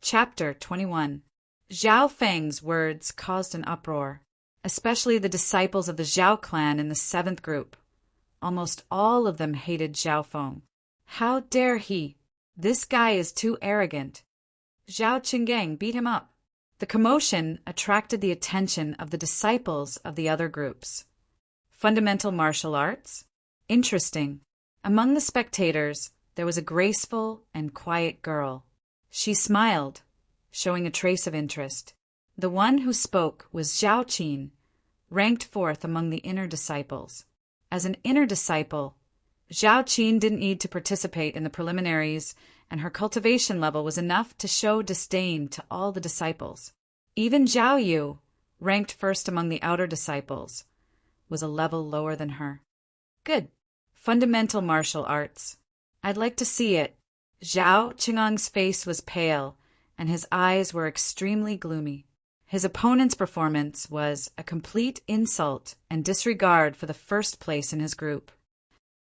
Chapter 21. Zhao Feng's words caused an uproar, especially the disciples of the Zhao clan in the 7th group. Almost all of them hated Zhao Feng. How dare he? This guy is too arrogant. Zhao Qinggang beat him up. The commotion attracted the attention of the disciples of the other groups. Fundamental martial arts? Interesting. Among the spectators, there was a graceful and quiet girl. She smiled, showing a trace of interest. The one who spoke was Zhao Qin, ranked 4th among the inner disciples. As an inner disciple, Zhao Qin didn't need to participate in the preliminaries, and her cultivation level was enough to show disdain to all the disciples. Even Zhao Yu, ranked 1st among the outer disciples, was a level lower than her. Good. Fundamental martial arts. I'd like to see it. Zhao Qinggang's face was pale, and his eyes were extremely gloomy. His opponent's performance was a complete insult and disregard for the 1st place in his group.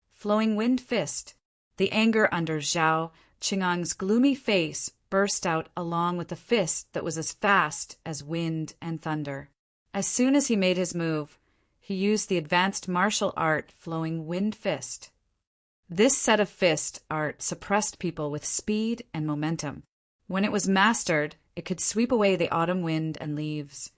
Flowing wind fist. The anger under Zhao Qinggang's gloomy face burst out along with a fist that was as fast as wind and thunder. As soon as he made his move, he used the advanced martial art flowing wind fist. This set of fist art suppressed people with speed and momentum. When it was mastered, it could sweep away the autumn wind and leaves,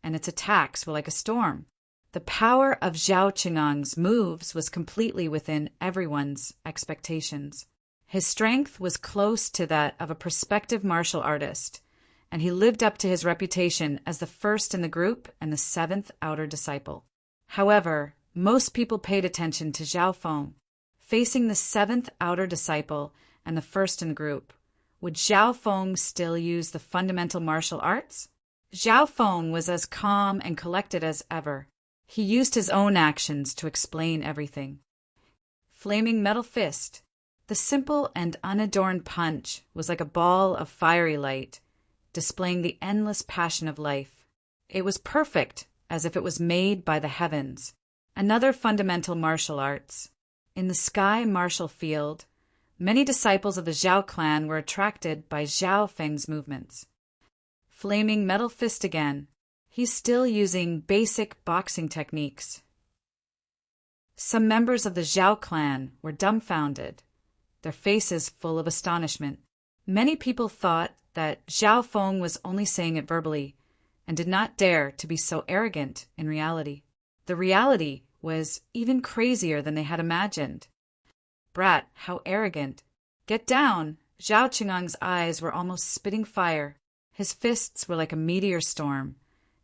and its attacks were like a storm. The power of Zhao Qinggang's moves was completely within everyone's expectations. His strength was close to that of a prospective martial artist, and he lived up to his reputation as the 1st in the group and the 7th outer disciple. However, most people paid attention to Zhao Feng. Facing the 7th outer disciple and the 1st in the group, would Zhao Feng still use the fundamental martial arts? Zhao Feng was as calm and collected as ever. He used his own actions to explain everything. Flaming metal fist. The simple and unadorned punch was like a ball of fiery light, displaying the endless passion of life. It was perfect, as if it was made by the heavens. Another fundamental martial arts. In the sky martial field, many disciples of the Zhao clan were attracted by Zhao Feng's movements. Flaming metal fist again. He's still using basic boxing techniques. Some members of the Zhao clan were dumbfounded, their faces full of astonishment. Many people thought that Zhao Feng was only saying it verbally and did not dare to be so arrogant in reality. The reality was even crazier than they had imagined. Brat, how arrogant. Get down! Zhao Qinggang's eyes were almost spitting fire. His fists were like a meteor storm,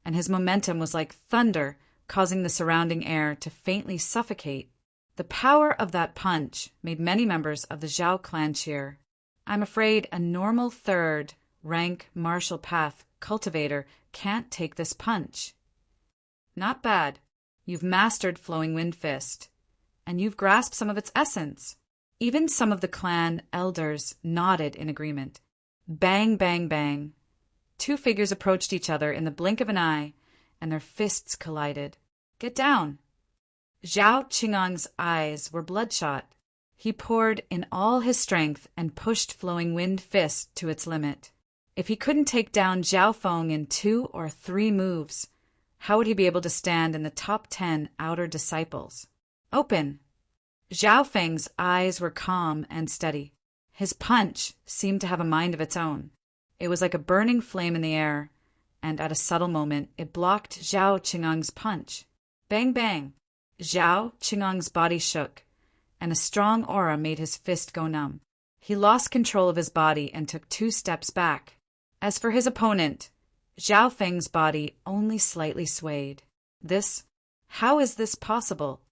and his momentum was like thunder, causing the surrounding air to faintly suffocate. The power of that punch made many members of the Zhao clan cheer. I'm afraid a normal 3rd rank martial path cultivator can't take this punch. Not bad. You've mastered flowing wind fist, and you've grasped some of its essence. Even some of the clan elders nodded in agreement. Bang, bang, bang. 2 figures approached each other in the blink of an eye, and their fists collided. Get down! Zhao Qinggang's eyes were bloodshot. He poured in all his strength and pushed flowing wind fist to its limit. If he couldn't take down Zhao Feng in 2 or 3 moves, how would he be able to stand in the top 10 outer disciples? Open! Zhao Feng's eyes were calm and steady. His punch seemed to have a mind of its own. It was like a burning flame in the air, and at a subtle moment it blocked Zhao Qinggang's punch. Bang, bang! Zhao Qinggang's body shook, and a strong aura made his fist go numb. He lost control of his body and took 2 steps back. As for his opponent, Zhao Feng's body only slightly swayed. How is this possible?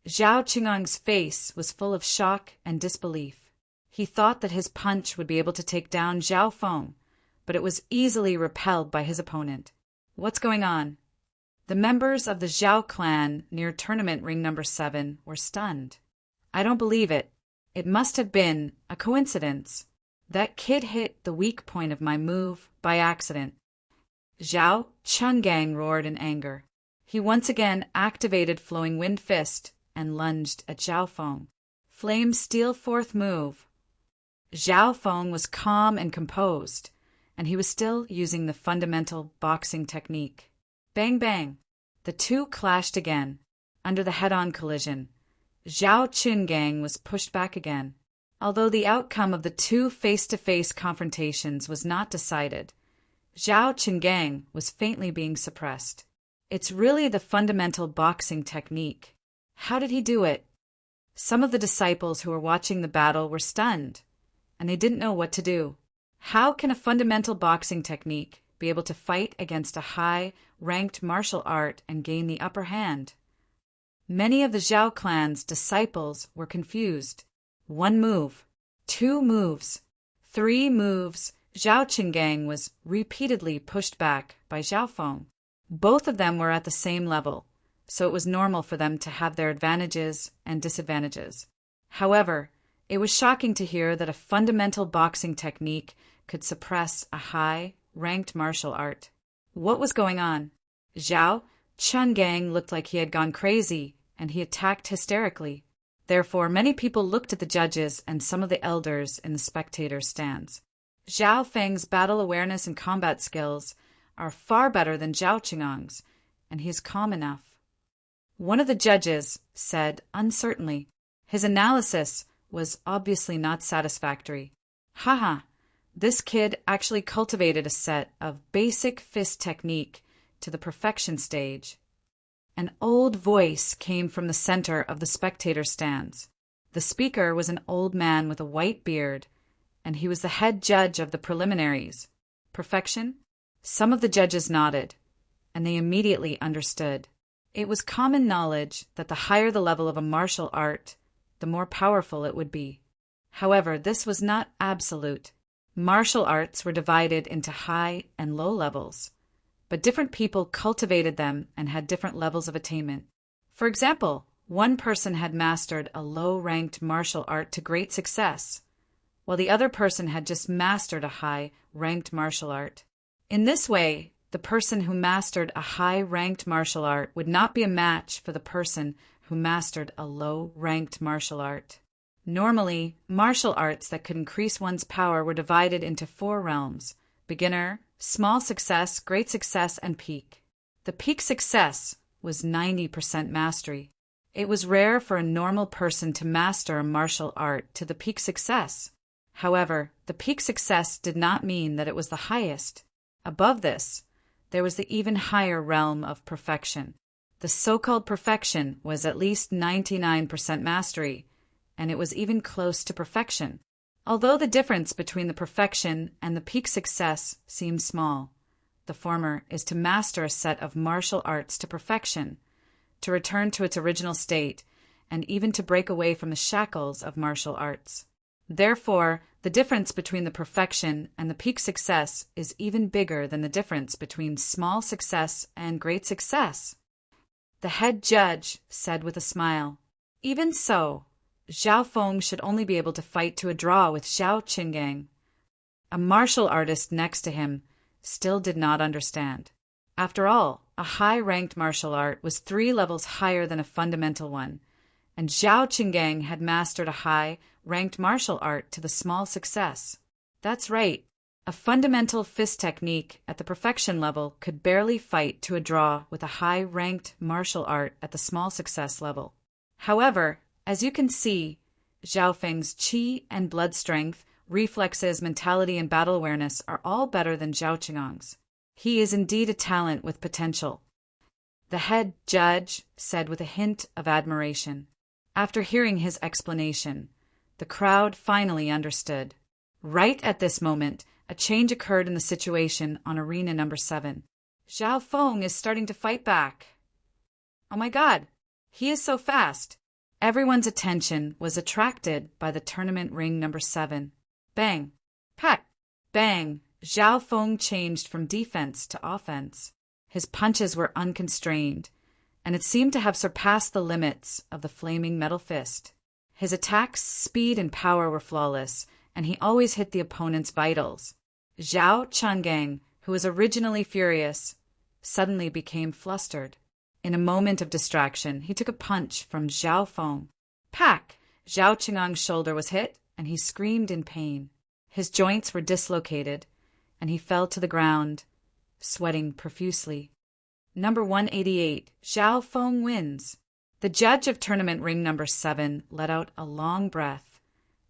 Zhao Qinggang's face was full of shock and disbelief. He thought that his punch would be able to take down Zhao Feng, but it was easily repelled by his opponent. What's going on? The members of the Zhao clan near tournament ring number 7 were stunned. I don't believe it. It must have been a coincidence. That kid hit the weak point of my move by accident. Zhao Qinggang roared in anger. He once again activated Flowing Wind Fist and lunged at Zhao Feng. Flame Steel fourth move. Zhao Feng was calm and composed, and he was still using the fundamental boxing technique. Bang bang! The two clashed again. Under the head-on collision, Zhao Qingang was pushed back again. Although the outcome of the two face-to-face confrontations was not decided, Zhao Qingang was faintly being suppressed. It's really the fundamental boxing technique. How did he do it? Some of the disciples who were watching the battle were stunned, and they didn't know what to do. How can a fundamental boxing technique be able to fight against a high-ranked martial art and gain the upper hand? Many of the Zhao clan's disciples were confused. 1 move, 2 moves, 3 moves. Zhao Qingang was repeatedly pushed back by Zhao Feng. Both of them were at the same level, so it was normal for them to have their advantages and disadvantages. However, it was shocking to hear that a fundamental boxing technique could suppress a high-ranked martial art. What was going on? Zhao Qingang looked like he had gone crazy, and he attacked hysterically. Therefore, many people looked at the judges and some of the elders in the spectator stands. Zhao Feng's battle awareness and combat skills are far better than Zhao Qinggang's, and he is calm enough. One of the judges said uncertainly. His analysis was obviously not satisfactory. Haha, this kid actually cultivated a set of basic fist technique to the perfection stage. An old voice came from the center of the spectator stands. The speaker was an old man with a white beard, and he was the head judge of the preliminaries. Perfection? Some of the judges nodded, and they immediately understood. It was common knowledge that the higher the level of a martial art, the more powerful it would be. However, this was not absolute. Martial arts were divided into high and low levels, but different people cultivated them and had different levels of attainment. For example, one person had mastered a low-ranked martial art to great success, while the other person had just mastered a high-ranked martial art. In this way, the person who mastered a high-ranked martial art would not be a match for the person who mastered a low-ranked martial art. Normally, martial arts that could increase one's power were divided into 4 realms: beginner, small success, great success, and peak. The peak success was 90% mastery. It was rare for a normal person to master a martial art to the peak success. However, the peak success did not mean that it was the highest. Above this, there was the even higher realm of perfection. The so-called perfection was at least 99% mastery, and it was even close to perfection. Although the difference between the perfection and the peak success seems small, the former is to master a set of martial arts to perfection, to return to its original state, and even to break away from the shackles of martial arts. Therefore, the difference between the perfection and the peak success is even bigger than the difference between small success and great success. The head judge said with a smile, "Even so, Zhao Feng should only be able to fight to a draw with Zhao Qingang." A martial artist next to him still did not understand. After all, a high-ranked martial art was 3 levels higher than a fundamental one, and Zhao Qingang had mastered a high-ranked martial art to the small success. That's right. A fundamental fist technique at the perfection level could barely fight to a draw with a high-ranked martial art at the small success level. However, as you can see, Zhao Feng's qi and blood strength, reflexes, mentality, and battle awareness are all better than Zhao Qinggang's. He is indeed a talent with potential. The head judge said with a hint of admiration. After hearing his explanation, the crowd finally understood. Right at this moment, a change occurred in the situation on arena number 7. Zhao Feng is starting to fight back. Oh my God, he is so fast. Everyone's attention was attracted by the tournament ring number 7. Bang! Pack! Bang! Zhao Feng changed from defense to offense. His punches were unconstrained, and it seemed to have surpassed the limits of the flaming metal fist. His attacks, speed, and power were flawless, and he always hit the opponent's vitals. Zhao Qingang, who was originally furious, suddenly became flustered. In a moment of distraction, he took a punch from Zhao Feng. Pack! Zhao Qinggang's shoulder was hit, and he screamed in pain. His joints were dislocated. and he fell to the ground, sweating profusely. Number 188, Zhao Feng wins. The judge of tournament ring number 7 let out a long breath,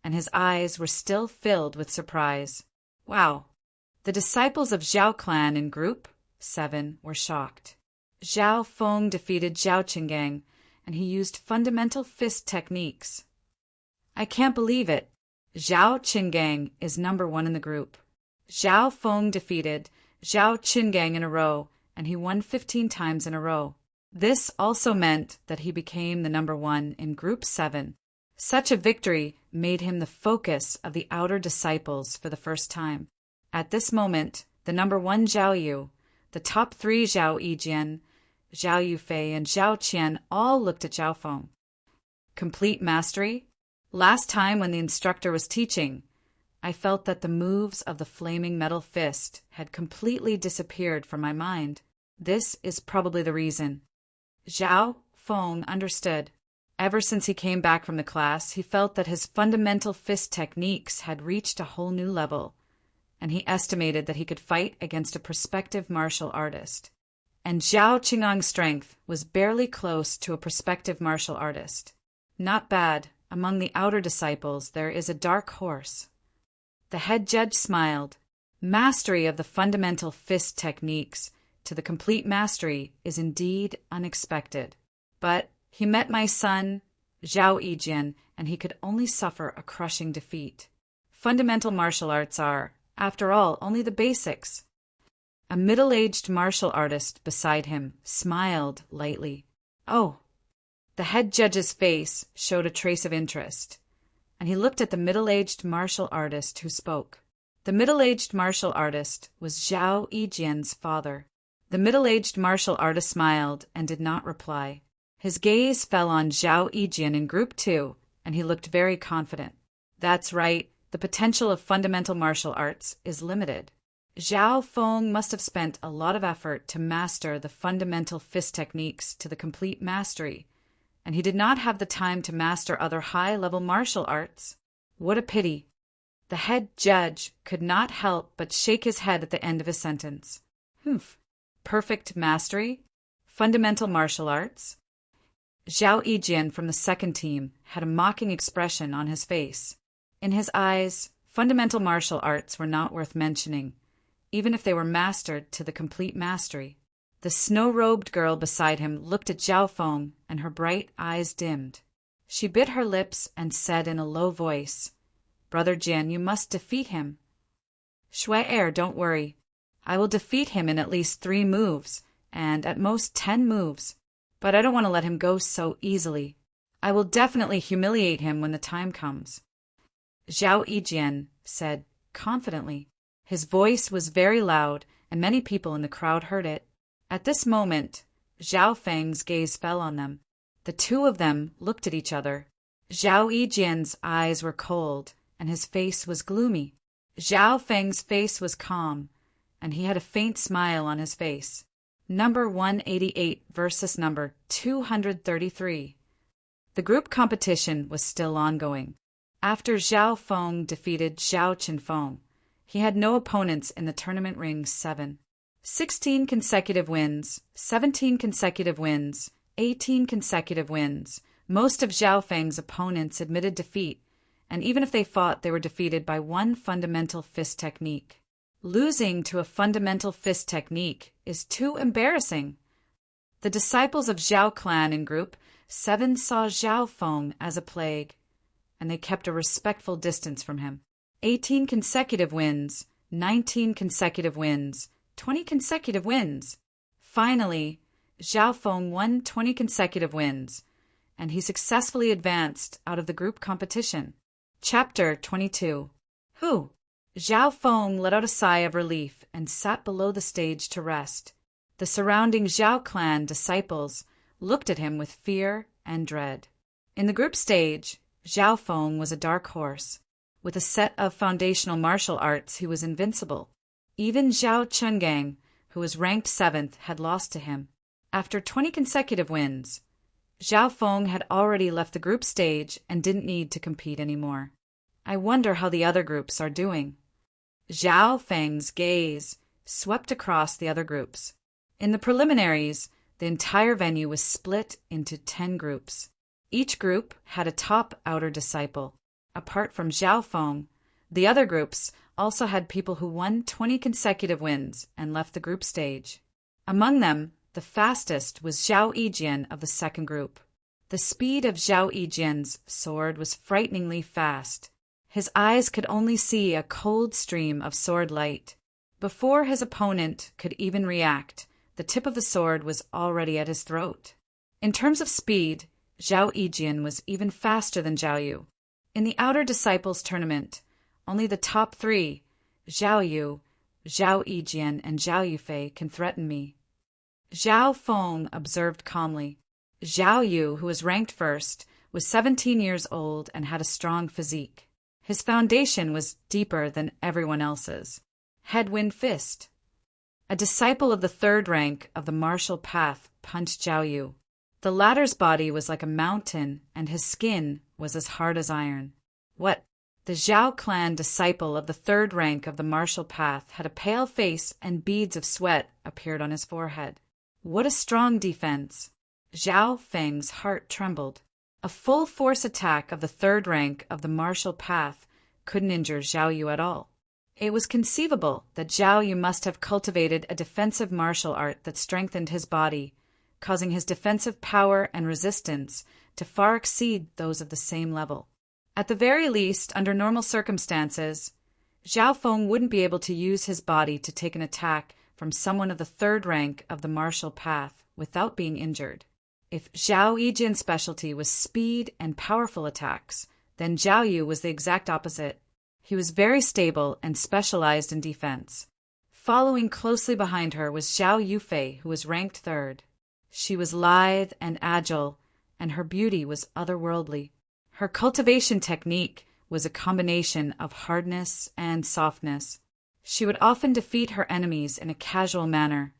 and his eyes were still filled with surprise. Wow! The disciples of Zhao clan in group 7 were shocked. Zhao Feng defeated Zhao Qinggang, and he used fundamental fist techniques. I can't believe it. Zhao Qinggang is number 1 in the group. Zhao Feng defeated Zhao Qinggang in a row, and he won 15 times in a row. This also meant that he became the number 1 in Group 7. Such a victory made him the focus of the outer disciples for the first time. At this moment, the number 1 Zhao Yu, the top 3 Zhao Yijian, Zhao Yufei, and Zhao Qian all looked at Zhao Feng. Complete mastery? Last time when the instructor was teaching, I felt that the moves of the flaming metal fist had completely disappeared from my mind. This is probably the reason. Zhao Feng understood. Ever since he came back from the class, he felt that his fundamental fist techniques had reached a whole new level, and he estimated that he could fight against a prospective martial artist. And Zhao Qinggang's strength was barely close to a prospective martial artist. Not bad. Among the outer disciples, there is a dark horse. The head judge smiled. Mastery of the fundamental fist techniques to the complete mastery is indeed unexpected. But he met my son, Zhao Yijian, and he could only suffer a crushing defeat. Fundamental martial arts are, after all, only the basics. A middle-aged martial artist beside him smiled lightly. Oh! The head judge's face showed a trace of interest, and he looked at the middle-aged martial artist who spoke. The middle-aged martial artist was Zhao Yijian's father. The middle-aged martial artist smiled and did not reply. His gaze fell on Zhao Yijian in Group 2, and he looked very confident. That's right, the potential of fundamental martial arts is limited. Zhao Feng must have spent a lot of effort to master the fundamental fist techniques to the complete mastery, and he did not have the time to master other high-level martial arts. What a pity. The head judge could not help but shake his head at the end of his sentence. Humph. Perfect mastery? Fundamental martial arts? Zhao Yijian from the second team had a mocking expression on his face. In his eyes, fundamental martial arts were not worth mentioning, even if they were mastered to the complete mastery. The snow-robed girl beside him looked at Zhao Feng, and her bright eyes dimmed. She bit her lips and said in a low voice, "Brother Jin, you must defeat him." "Shui don't worry. I will defeat him in at least 3 moves, and at most 10 moves. But I don't want to let him go so easily. I will definitely humiliate him when the time comes," Zhao Yijian said confidently. His voice was very loud, and many people in the crowd heard it. At this moment, Zhao Feng's gaze fell on them. The two of them looked at each other. Zhao Yijian's eyes were cold, and his face was gloomy. Zhao Feng's face was calm, and he had a faint smile on his face. Number 188 versus number 233. The group competition was still ongoing. After Zhao Feng defeated Zhao Qinfeng, he had no opponents in the tournament ring 7. 16 consecutive wins, 17 consecutive wins, 18 consecutive wins. Most of Zhao Feng's opponents admitted defeat, and even if they fought, they were defeated by one fundamental fist technique. Losing to a fundamental fist technique is too embarrassing. The disciples of Zhao clan in Group 7 saw Zhao Feng as a plague, and they kept a respectful distance from him. 18 consecutive wins, 19 consecutive wins, 20 consecutive wins. Finally, Zhao Feng won 20 consecutive wins, and he successfully advanced out of the group competition. Chapter 22. Who? Zhao Feng let out a sigh of relief and sat below the stage to rest. The surrounding Zhao clan disciples looked at him with fear and dread. In the group stage, Zhao Feng was a dark horse. With a set of foundational martial arts, he was invincible. Even Zhao Qinggang, who was ranked 7th, had lost to him. After 20 consecutive wins, Zhao Feng had already left the group stage and didn't need to compete anymore. I wonder how the other groups are doing. Zhao Feng's gaze swept across the other groups. In the preliminaries, the entire venue was split into 10 groups. Each group had a top outer disciple. Apart from Zhao Feng, the other groups also had people who won 20 consecutive wins and left the group stage. Among them, the fastest was Zhao Yijian of the second group. The speed of Zhao Yijian's sword was frighteningly fast. His eyes could only see a cold stream of sword light. Before his opponent could even react, the tip of the sword was already at his throat. In terms of speed, Zhao Yijian was even faster than Zhao Yu. In the Outer Disciples tournament, only the top 3, Zhao Yu, Zhao Yijian, and Zhao Yufei, can threaten me. Zhao Feng observed calmly. Zhao Yu, who was ranked first, was 17 years old and had a strong physique. His foundation was deeper than everyone else's. Headwind fist. A disciple of the third rank of the martial path punched Zhao Yu. The latter's body was like a mountain, and his skin was as hard as iron. What? The Zhao clan disciple of the third rank of the martial path had a pale face, and beads of sweat appeared on his forehead. What a strong defense! Zhao Feng's heart trembled. A full force attack of the third rank of the martial path couldn't injure Zhao Yu at all. It was conceivable that Zhao Yu must have cultivated a defensive martial art that strengthened his body, causing his defensive power and resistance to far exceed those of the same level. At the very least, under normal circumstances, Zhao Feng wouldn't be able to use his body to take an attack from someone of the third rank of the martial path without being injured. If Zhao Yijian's specialty was speed and powerful attacks, then Zhao Yu was the exact opposite. He was very stable and specialized in defense. Following closely behind her was Zhao Yufei, who was ranked third. She was lithe and agile, and her beauty was otherworldly. Her cultivation technique was a combination of hardness and softness. She would often defeat her enemies in a casual manner,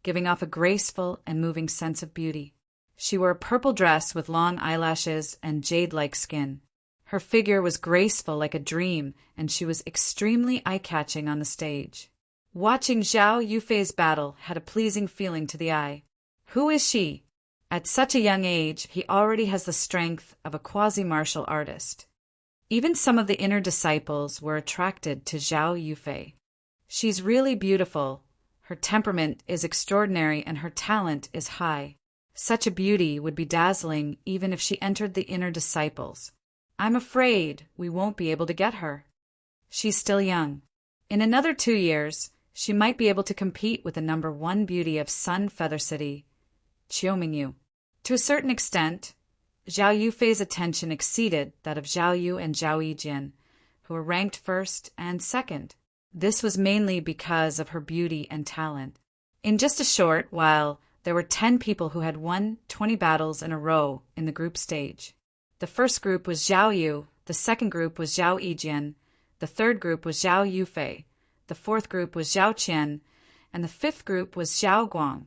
giving off a graceful and moving sense of beauty. She wore a purple dress with long eyelashes and jade-like skin. Her figure was graceful like a dream, and she was extremely eye-catching on the stage. Watching Zhao Yufei's battle had a pleasing feeling to the eye. Who is she? At such a young age, he already has the strength of a quasi-martial artist. Even some of the inner disciples were attracted to Zhao Yufei. She's really beautiful. Her temperament is extraordinary and her talent is high. Such a beauty would be dazzling even if she entered the inner disciples. I'm afraid we won't be able to get her. She's still young. In another 2 years, she might be able to compete with the number 1 beauty of Sun Feather City, Qiumingyu. To a certain extent, Zhao Yufei's attention exceeded that of Zhao Yu and Zhao Yijian, who were ranked first and second. This was mainly because of her beauty and talent. In just a short while, there were 10 people who had won 20 battles in a row in the group stage. The first group was Zhao Yu, the second group was Zhao Yijian, the third group was Zhao Yufei, the fourth group was Zhao Qian, and the fifth group was Zhao Guang.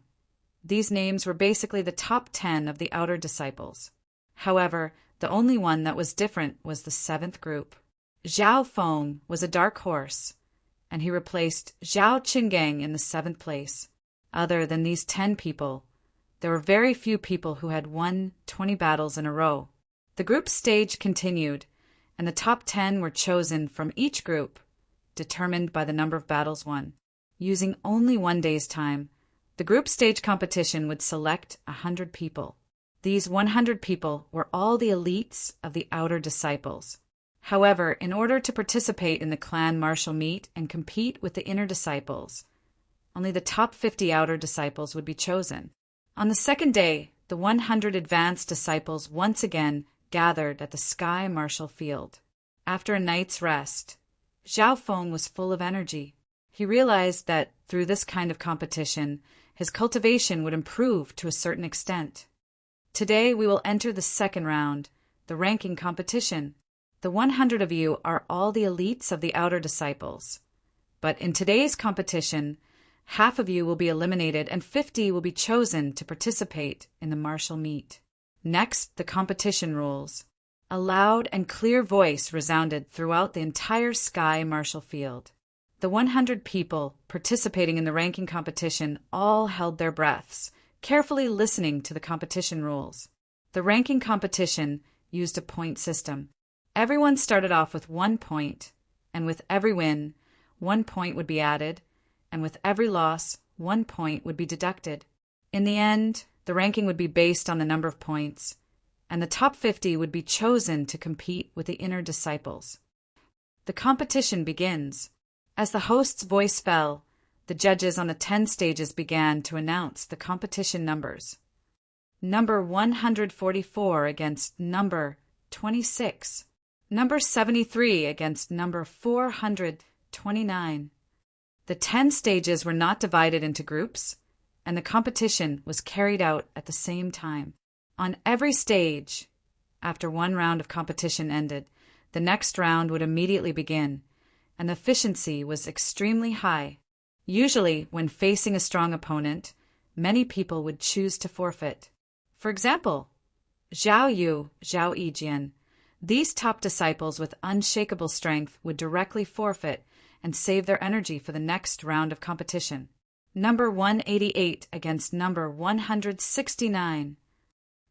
These names were basically the top 10 of the outer disciples. However, the only one that was different was the seventh group. Zhao Feng was a dark horse, and he replaced Zhao Qinggang in the 7th place. Other than these 10 people, there were very few people who had won 20 battles in a row. The group stage continued, and the top 10 were chosen from each group, determined by the number of battles won. Using only 1 day's time, the group stage competition would select 100 people. These 100 people were all the elites of the outer disciples. However, in order to participate in the clan martial meet and compete with the inner disciples, only the top 50 outer disciples would be chosen. On the second day, the 100 advanced disciples once again gathered at the Sky Martial Field. After a night's rest, Zhao Feng was full of energy. He realized that through this kind of competition, his cultivation would improve to a certain extent. Today we will enter the second round, the ranking competition. The 100 of you are all the elites of the outer disciples. But in today's competition, half of you will be eliminated and 50 will be chosen to participate in the martial meet. Next, the competition rules. A loud and clear voice resounded throughout the entire Sky Martial Field. The 100 people participating in the ranking competition all held their breaths, carefully listening to the competition rules. The ranking competition used a point system. Everyone started off with 1 point, and with every win, 1 point would be added, and with every loss, 1 point would be deducted. In the end, the ranking would be based on the number of points, and the top 50 would be chosen to compete with the inner disciples. The competition begins. As the host's voice fell, the judges on the 10 stages began to announce the competition numbers. Number 144 against number 26. Number 73 against number 429. The 10 stages were not divided into groups, and the competition was carried out at the same time. On every stage, after one round of competition ended, the next round would immediately begin, and the efficiency was extremely high. Usually, when facing a strong opponent, many people would choose to forfeit. For example, Zhao Yu, Zhao Yijian. These top disciples with unshakable strength would directly forfeit and save their energy for the next round of competition. Number 188 against number 169.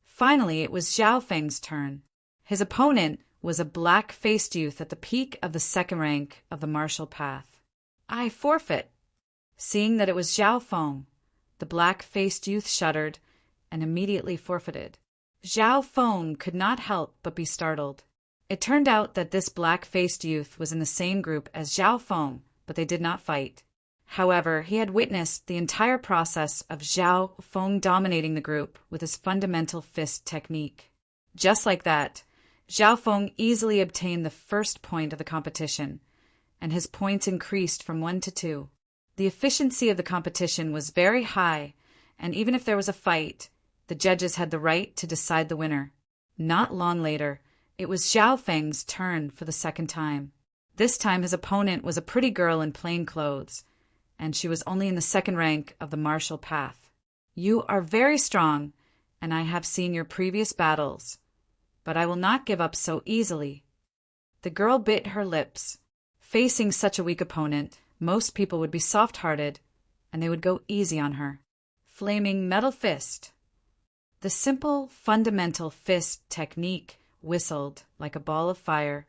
Finally, it was Zhao Feng's turn. His opponent was a black-faced youth at the peak of the second rank of the martial path. I forfeit. Seeing that it was Zhao Feng, the black-faced youth shuddered and immediately forfeited. Zhao Feng could not help but be startled. It turned out that this black-faced youth was in the same group as Zhao Feng, but they did not fight. However, he had witnessed the entire process of Zhao Feng dominating the group with his fundamental fist technique. Just like that, Zhao Feng easily obtained the first point of the competition, and his points increased from 1 to 2. The efficiency of the competition was very high, and even if there was a fight, the judges had the right to decide the winner. Not long later, it was Zhao Feng's turn for the second time. This time his opponent was a pretty girl in plain clothes, and she was only in the second rank of the martial path. You are very strong, and I have seen your previous battles, but I will not give up so easily. The girl bit her lips. Facing such a weak opponent, most people would be soft-hearted, and they would go easy on her. Flaming metal fist. The simple, fundamental fist technique whistled like a ball of fire,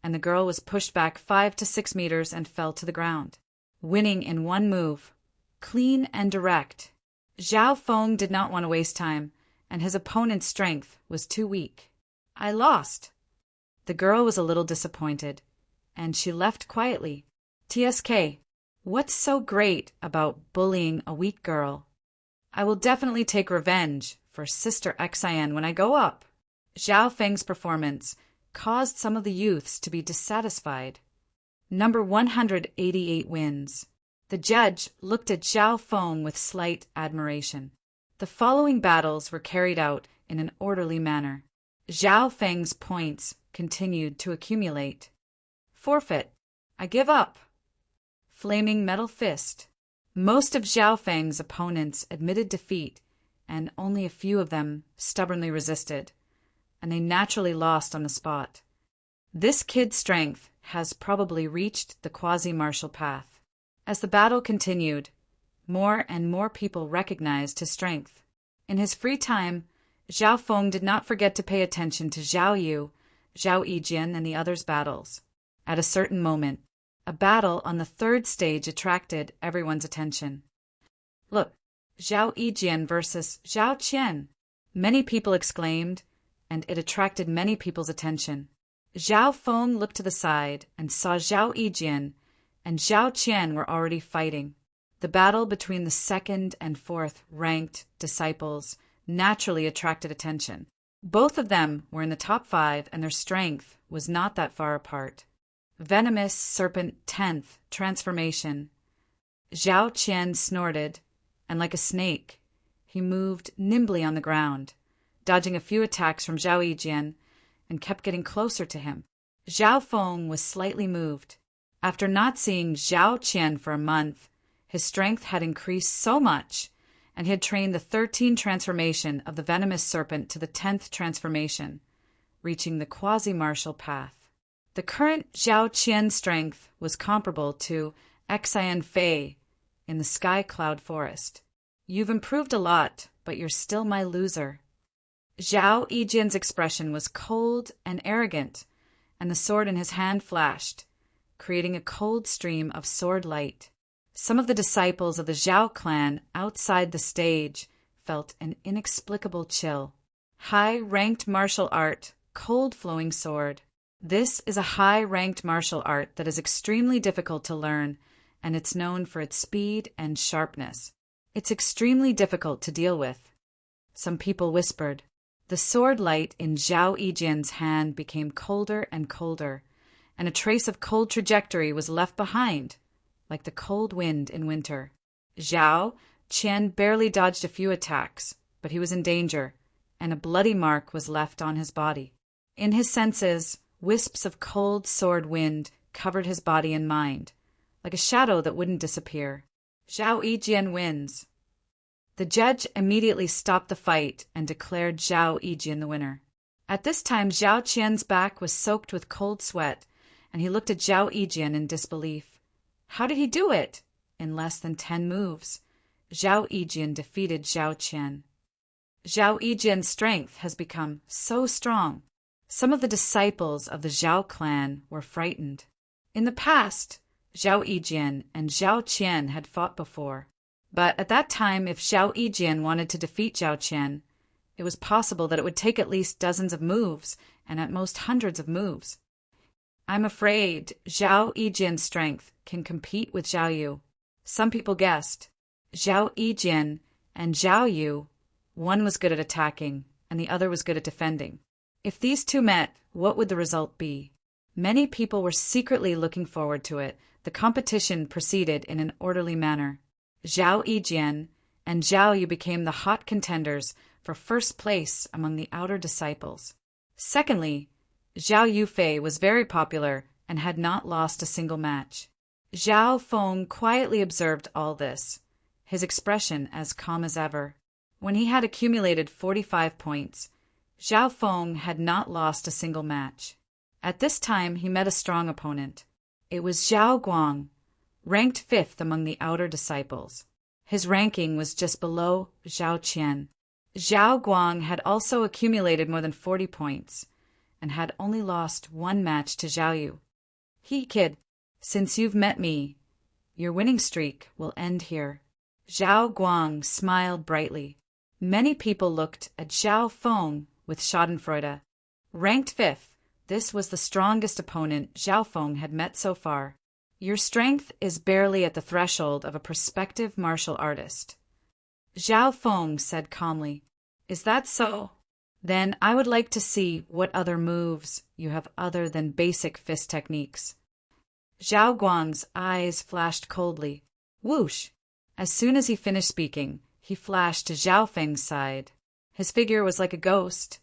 and the girl was pushed back 5 to 6 meters and fell to the ground. Winning in one move, clean and direct. Zhao Feng did not want to waste time, and his opponent's strength was too weak. I lost. The girl was a little disappointed, and she left quietly. TSK, what's so great about bullying a weak girl? I will definitely take revenge for Sister XIN when I go up. Zhao Feng's performance caused some of the youths to be dissatisfied. Number 188 wins. The judge looked at Zhao Feng with slight admiration. The following battles were carried out in an orderly manner. Zhao Feng's points continued to accumulate. Forfeit. I give up. Flaming metal fist. Most of Zhao Feng's opponents admitted defeat, and only a few of them stubbornly resisted, and they naturally lost on the spot. This kid's strength has probably reached the quasi-martial path. As the battle continued, more and more people recognized his strength. In his free time, Zhao Feng did not forget to pay attention to Zhao Yu, Zhao Yijian, and the others' battles. At a certain moment, a battle on the third stage attracted everyone's attention. Look, Zhao Yijian versus Zhao Qian. Many people exclaimed, and it attracted many people's attention. Zhao Feng looked to the side and saw Zhao Yijian and Zhao Qian were already fighting. The battle between the second and fourth ranked disciples naturally attracted attention. Both of them were in the top 5, and their strength was not that far apart. Venomous Serpent 10th Transformation. Zhao Qian snorted, and like a snake, he moved nimbly on the ground, dodging a few attacks from Zhao Yijian, and kept getting closer to him. Zhao Feng was slightly moved. After not seeing Zhao Qian for a month, his strength had increased so much, and he had trained the 13th transformation of the Venomous Serpent to the 10th transformation, reaching the quasi-martial path. The current Zhao Qian strength was comparable to Xian Fei, in the sky cloud forest. You've improved a lot, but you're still my loser. Zhao Yijian's expression was cold and arrogant, and the sword in his hand flashed, creating a cold stream of sword light. Some of the disciples of the Zhao clan outside the stage felt an inexplicable chill. High-ranked martial art, cold-flowing sword. This is a high-ranked martial art that is extremely difficult to learn, and it's known for its speed and sharpness. It's extremely difficult to deal with. Some people whispered. The sword light in Zhao Yijian's hand became colder and colder, and a trace of cold trajectory was left behind, like the cold wind in winter. Zhao Qian barely dodged a few attacks, but he was in danger, and a bloody mark was left on his body. In his senses, wisps of cold sword wind covered his body and mind, like a shadow that wouldn't disappear. Zhao Yijian wins. The judge immediately stopped the fight and declared Zhao Yijian the winner. At this time, Zhao Qian's back was soaked with cold sweat, and he looked at Zhao Yijian in disbelief. How did he do it? In less than 10 moves, Zhao Yijian defeated Zhao Qian. Zhao Yijian's strength has become so strong. Some of the disciples of the Zhao clan were frightened. In the past, Zhao Yijian and Zhao Qian had fought before, but at that time, if Zhao Yijian wanted to defeat Zhao Qian, it was possible that it would take at least dozens of moves and at most hundreds of moves. I'm afraid Zhao Yijian's strength can compete with Zhao Yu. Some people guessed. Zhao Yijian and Zhao Yu, one was good at attacking and the other was good at defending. If these two met, what would the result be? Many people were secretly looking forward to it. The competition proceeded in an orderly manner. Zhao Yijian and Zhao Yu became the hot contenders for first place among the outer disciples. Secondly, Zhao Yufei was very popular and had not lost a single match. Zhao Feng quietly observed all this, his expression as calm as ever. When he had accumulated 45 points, Zhao Feng had not lost a single match. At this time, he met a strong opponent. It was Zhao Guang, ranked 5th among the outer disciples. His ranking was just below Zhao Qian. Zhao Guang had also accumulated more than 40 points and had only lost 1 match to Zhao Yu. Kid, since you've met me, your winning streak will end here. Zhao Guang smiled brightly. Many people looked at Zhao Feng with schadenfreude. Ranked 5th, this was the strongest opponent Zhao Feng had met so far. Your strength is barely at the threshold of a prospective martial artist. Zhao Feng said calmly. Is that so? Then I would like to see what other moves you have other than basic fist techniques. Zhao Guang's eyes flashed coldly. Whoosh! As soon as he finished speaking, he flashed to Zhao Feng's side. His figure was like a ghost,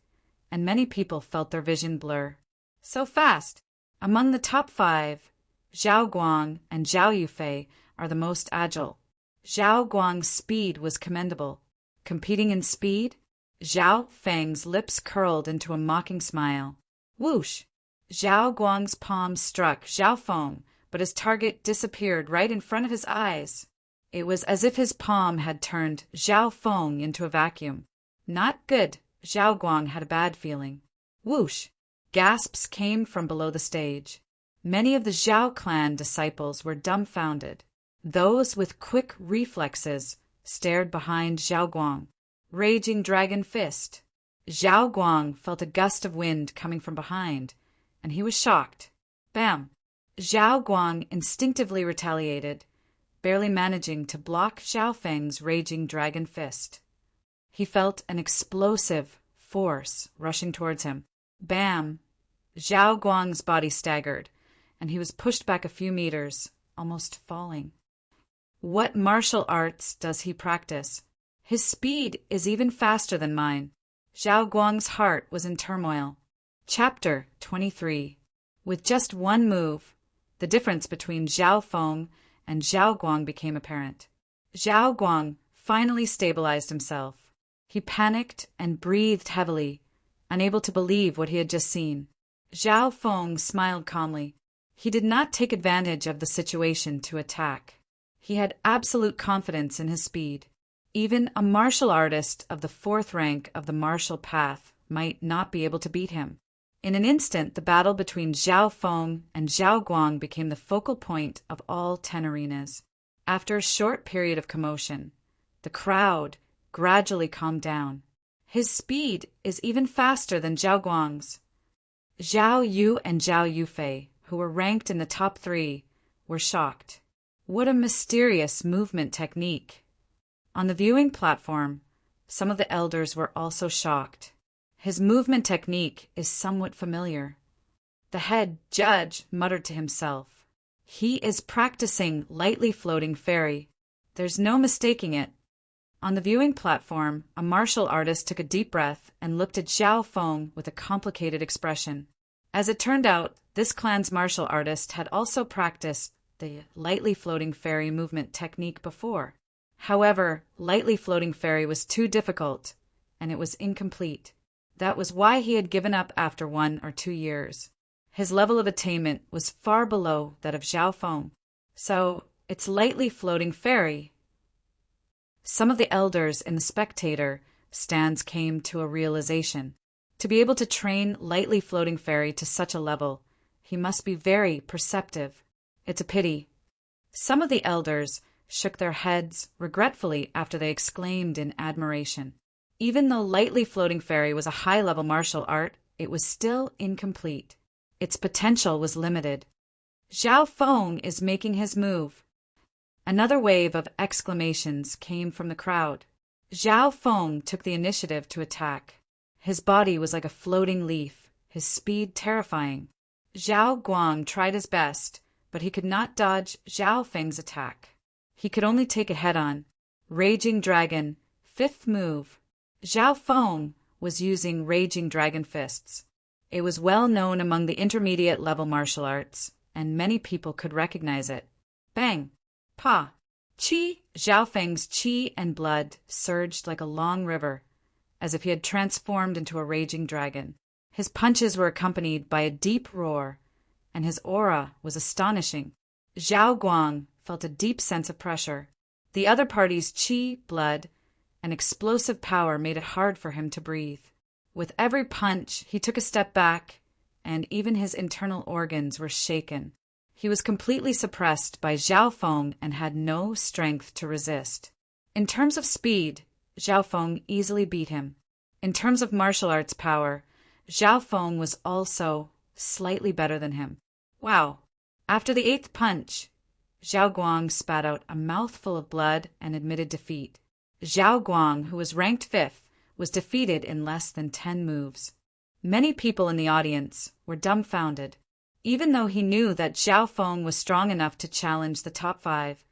and many people felt their vision blur. So fast! Among the top 5, Zhao Guang and Zhao Yufei are the most agile. Zhao Guang's speed was commendable. Competing in speed, Zhao Feng's lips curled into a mocking smile. Whoosh! Zhao Guang's palm struck Zhao Feng, but his target disappeared right in front of his eyes. It was as if his palm had turned Zhao Feng into a vacuum. Not good. Zhao Guang had a bad feeling. Whoosh! Gasps came from below the stage. Many of the Zhao clan disciples were dumbfounded. Those with quick reflexes stared behind Zhao Guang. Raging Dragon Fist. Zhao Guang felt a gust of wind coming from behind, and he was shocked. Bam! Zhao Guang instinctively retaliated, barely managing to block Zhao Feng's raging Dragon Fist. He felt an explosive force rushing towards him. Bam! Zhao Guang's body staggered, and he was pushed back a few meters, almost falling. What martial arts does he practice? His speed is even faster than mine. Zhao Guang's heart was in turmoil. Chapter 23. With just one move, the difference between Zhao Feng and Zhao Guang became apparent. Zhao Guang finally stabilized himself. He panicked and breathed heavily, unable to believe what he had just seen. Zhao Feng smiled calmly. He did not take advantage of the situation to attack. He had absolute confidence in his speed. Even a martial artist of the 4th rank of the martial path might not be able to beat him. In an instant, the battle between Zhao Feng and Zhao Guang became the focal point of all 10 arenas. After a short period of commotion, the crowd gradually calmed down. His speed is even faster than Zhao Guang's. Zhao Yu and Zhao Yufei, who were ranked in the top 3, were shocked. What a mysterious movement technique! On the viewing platform, some of the elders were also shocked. His movement technique is somewhat familiar. The head judge muttered to himself, "He is practicing lightly floating fairy. There's no mistaking it." On the viewing platform, a martial artist took a deep breath and looked at Zhao Feng with a complicated expression. As it turned out, this clan's martial artist had also practiced the lightly floating fairy movement technique before. However, lightly floating fairy was too difficult, and it was incomplete. That was why he had given up after 1 or 2 years. His level of attainment was far below that of Zhao Feng. So, it's lightly floating fairy. Some of the elders in the spectator stands came to a realization. To be able to train lightly floating fairy to such a level, he must be very perceptive. It's a pity. Some of the elders shook their heads regretfully after they exclaimed in admiration. Even though lightly floating fairy was a high-level martial art, it was still incomplete. Its potential was limited. Zhao Feng is making his move. Another wave of exclamations came from the crowd. Zhao Feng took the initiative to attack. His body was like a floating leaf, his speed terrifying. Zhao Guang tried his best, but he could not dodge Zhao Feng's attack. He could only take a head-on. Raging Dragon, 5th move. Zhao Feng was using Raging Dragon fists. It was well known among the intermediate-level martial arts, and many people could recognize it. Bang! Pa! Qi! Zhao Feng's qi and blood surged like a long river, as if he had transformed into a raging dragon. His punches were accompanied by a deep roar, and his aura was astonishing. Zhao Guang felt a deep sense of pressure. The other party's qi, blood, and explosive power made it hard for him to breathe. With every punch, he took a step back, and even his internal organs were shaken. He was completely suppressed by Zhao Feng and had no strength to resist. In terms of speed, Zhao Feng easily beat him. In terms of martial arts power, Zhao Feng was also slightly better than him. Wow! After the 8th punch, Zhao Guang spat out a mouthful of blood and admitted defeat. Zhao Guang, who was ranked 5th, was defeated in less than 10 moves. Many people in the audience were dumbfounded. Even though he knew that Zhao Feng was strong enough to challenge the top 5,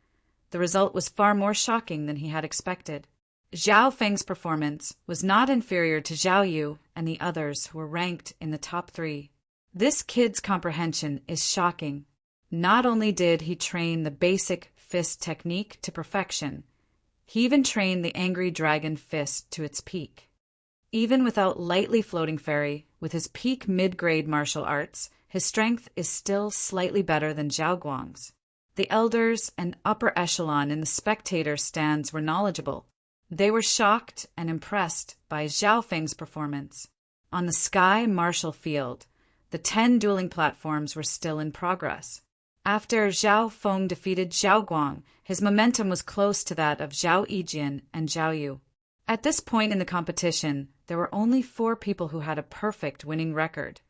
the result was far more shocking than he had expected. Zhao Feng's performance was not inferior to Zhao Yu and the others who were ranked in the top 3. This kid's comprehension is shocking. Not only did he train the basic fist technique to perfection, he even trained the Angry Dragon fist to its peak. Even without lightly floating fairy, with his peak mid-grade martial arts, his strength is still slightly better than Zhao Guang's. The elders and upper echelon in the spectator stands were knowledgeable. They were shocked and impressed by Zhao Feng's performance. On the sky martial field, the 10 dueling platforms were still in progress. After Zhao Feng defeated Zhao Guang, his momentum was close to that of Zhao Yijian and Zhao Yu. At this point in the competition, there were only 4 people who had a perfect winning record: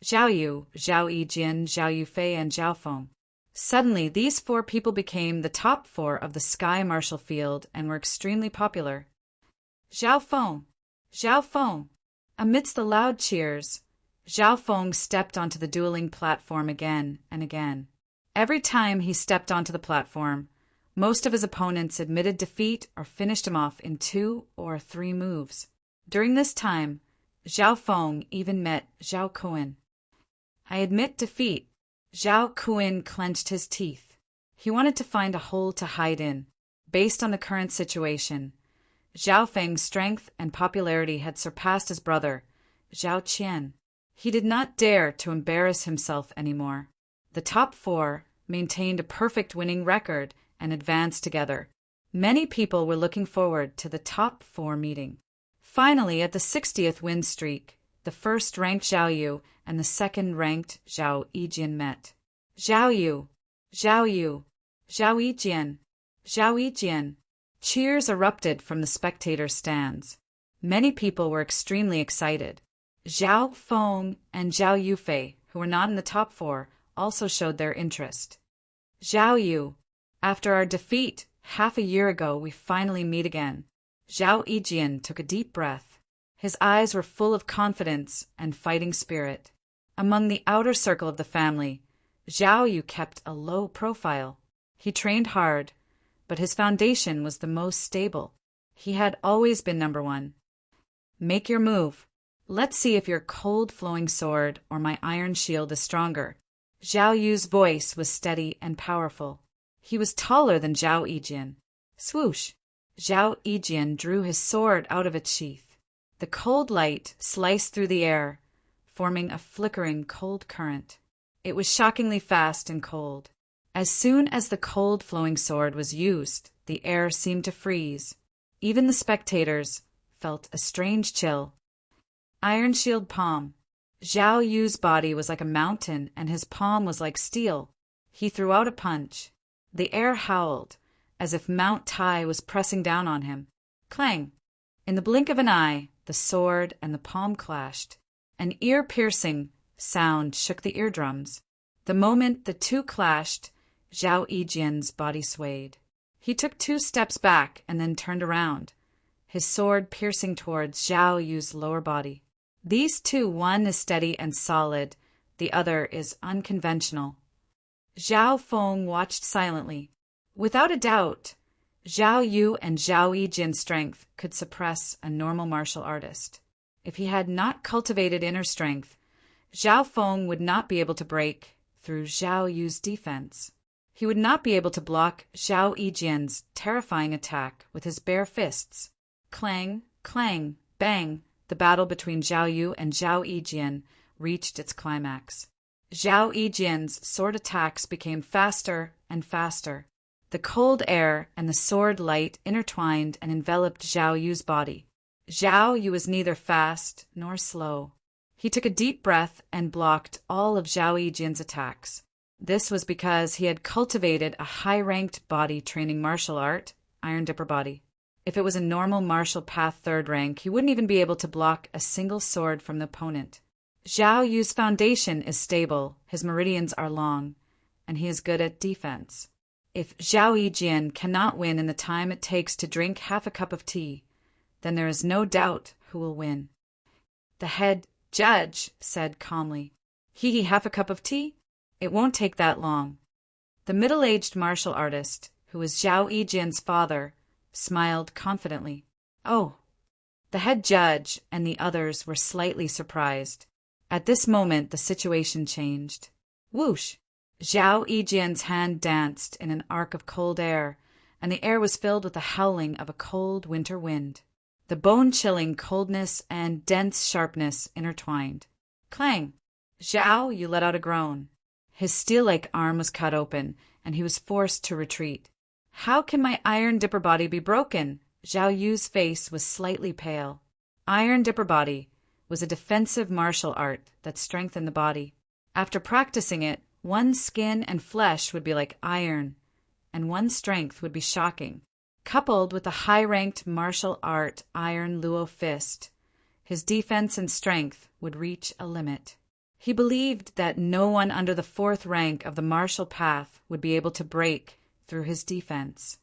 Zhao Yu, Zhao Yijian, Zhao Yufei, and Zhao Feng. Suddenly, these 4 people became the top 4 of the sky martial field and were extremely popular. Zhao Feng! Zhao Feng! Amidst the loud cheers, Zhao Feng stepped onto the dueling platform again and again. Every time he stepped onto the platform, most of his opponents admitted defeat or finished him off in 2 or 3 moves. During this time, Zhao Feng even met Zhao Kuan. "I admit defeat." Zhao Kuan clenched his teeth. He wanted to find a hole to hide in. Based on the current situation, Zhao Feng's strength and popularity had surpassed his brother, Zhao Qian. He did not dare to embarrass himself anymore. The top four maintained a perfect winning record and advanced together. Many people were looking forward to the top four meeting. Finally, at the 60th win streak, the first-ranked Zhao Yu and the second-ranked Zhao Yijian met. Zhao Yu, Zhao Yu, Zhao Yijian, Zhao Yijian. Cheers erupted from the spectator stands. Many people were extremely excited. Zhao Feng and Zhao Yufei, who were not in the top four, also showed their interest. Zhao Yu, after our defeat half a year ago, we finally meet again. Zhao Yijian took a deep breath. His eyes were full of confidence and fighting spirit. Among the outer circle of the family, Zhao Yu kept a low profile. He trained hard, but his foundation was the most stable. He had always been number one. Make your move. Let's see if your cold-flowing sword or my iron shield is stronger. Zhao Yu's voice was steady and powerful. He was taller than Zhao Yijian. Swoosh! Zhao Yijian drew his sword out of its sheath. The cold light sliced through the air, forming a flickering cold current. It was shockingly fast and cold. As soon as the cold-flowing sword was used, the air seemed to freeze. Even the spectators felt a strange chill. Iron Shield Palm. Zhao Yu's body was like a mountain, and his palm was like steel. He threw out a punch. The air howled, as if Mount Tai was pressing down on him. Clang! In the blink of an eye, the sword and the palm clashed. An ear-piercing sound shook the eardrums. The moment the two clashed, Zhao Yijian's body swayed. He took 2 steps back and then turned around, his sword piercing towards Zhao Yu's lower body. These two, one is steady and solid, the other is unconventional. Zhao Feng watched silently. Without a doubt, Zhao Yu and Zhao Yijian's strength could suppress a normal martial artist. If he had not cultivated inner strength, Zhao Feng would not be able to break through Zhao Yu's defense. He would not be able to block Zhao Yijian's terrifying attack with his bare fists. Clang, clang, bang, the battle between Zhao Yu and Zhao Yijian reached its climax. Zhao Yijian's sword attacks became faster and faster. The cold air and the sword light intertwined and enveloped Zhao Yu's body. Zhao Yu was neither fast nor slow. He took a deep breath and blocked all of Zhao Yijian's attacks. This was because he had cultivated a high-ranked body training martial art, Iron Dipper Body. If it was a normal martial path 3rd rank, he wouldn't even be able to block a single sword from the opponent. Zhao Yu's foundation is stable, his meridians are long, and he is good at defense. If Zhao Yijian cannot win in the time it takes to drink half a cup of tea, then there is no doubt who will win. The head judge said calmly, "Hee, half a cup of tea? It won't take that long." The middle-aged martial artist, who was Zhao Yijian's father, smiled confidently. "Oh." The head judge and the others were slightly surprised. At this moment, the situation changed. Whoosh! Zhao Yijian's hand danced in an arc of cold air, and the air was filled with the howling of a cold winter wind. The bone-chilling coldness and dense sharpness intertwined. Clang! Zhao Yu let out a groan. His steel-like arm was cut open, and he was forced to retreat. "How can my Iron Dipper Body be broken?" Zhao Yu's face was slightly pale. Iron Dipper Body was a defensive martial art that strengthened the body. After practicing it, one's skin and flesh would be like iron, and one's strength would be shocking. Coupled with the high-ranked martial art Iron Luo Fist, his defense and strength would reach a limit. He believed that no one under the 4th rank of the martial path would be able to break through his defense.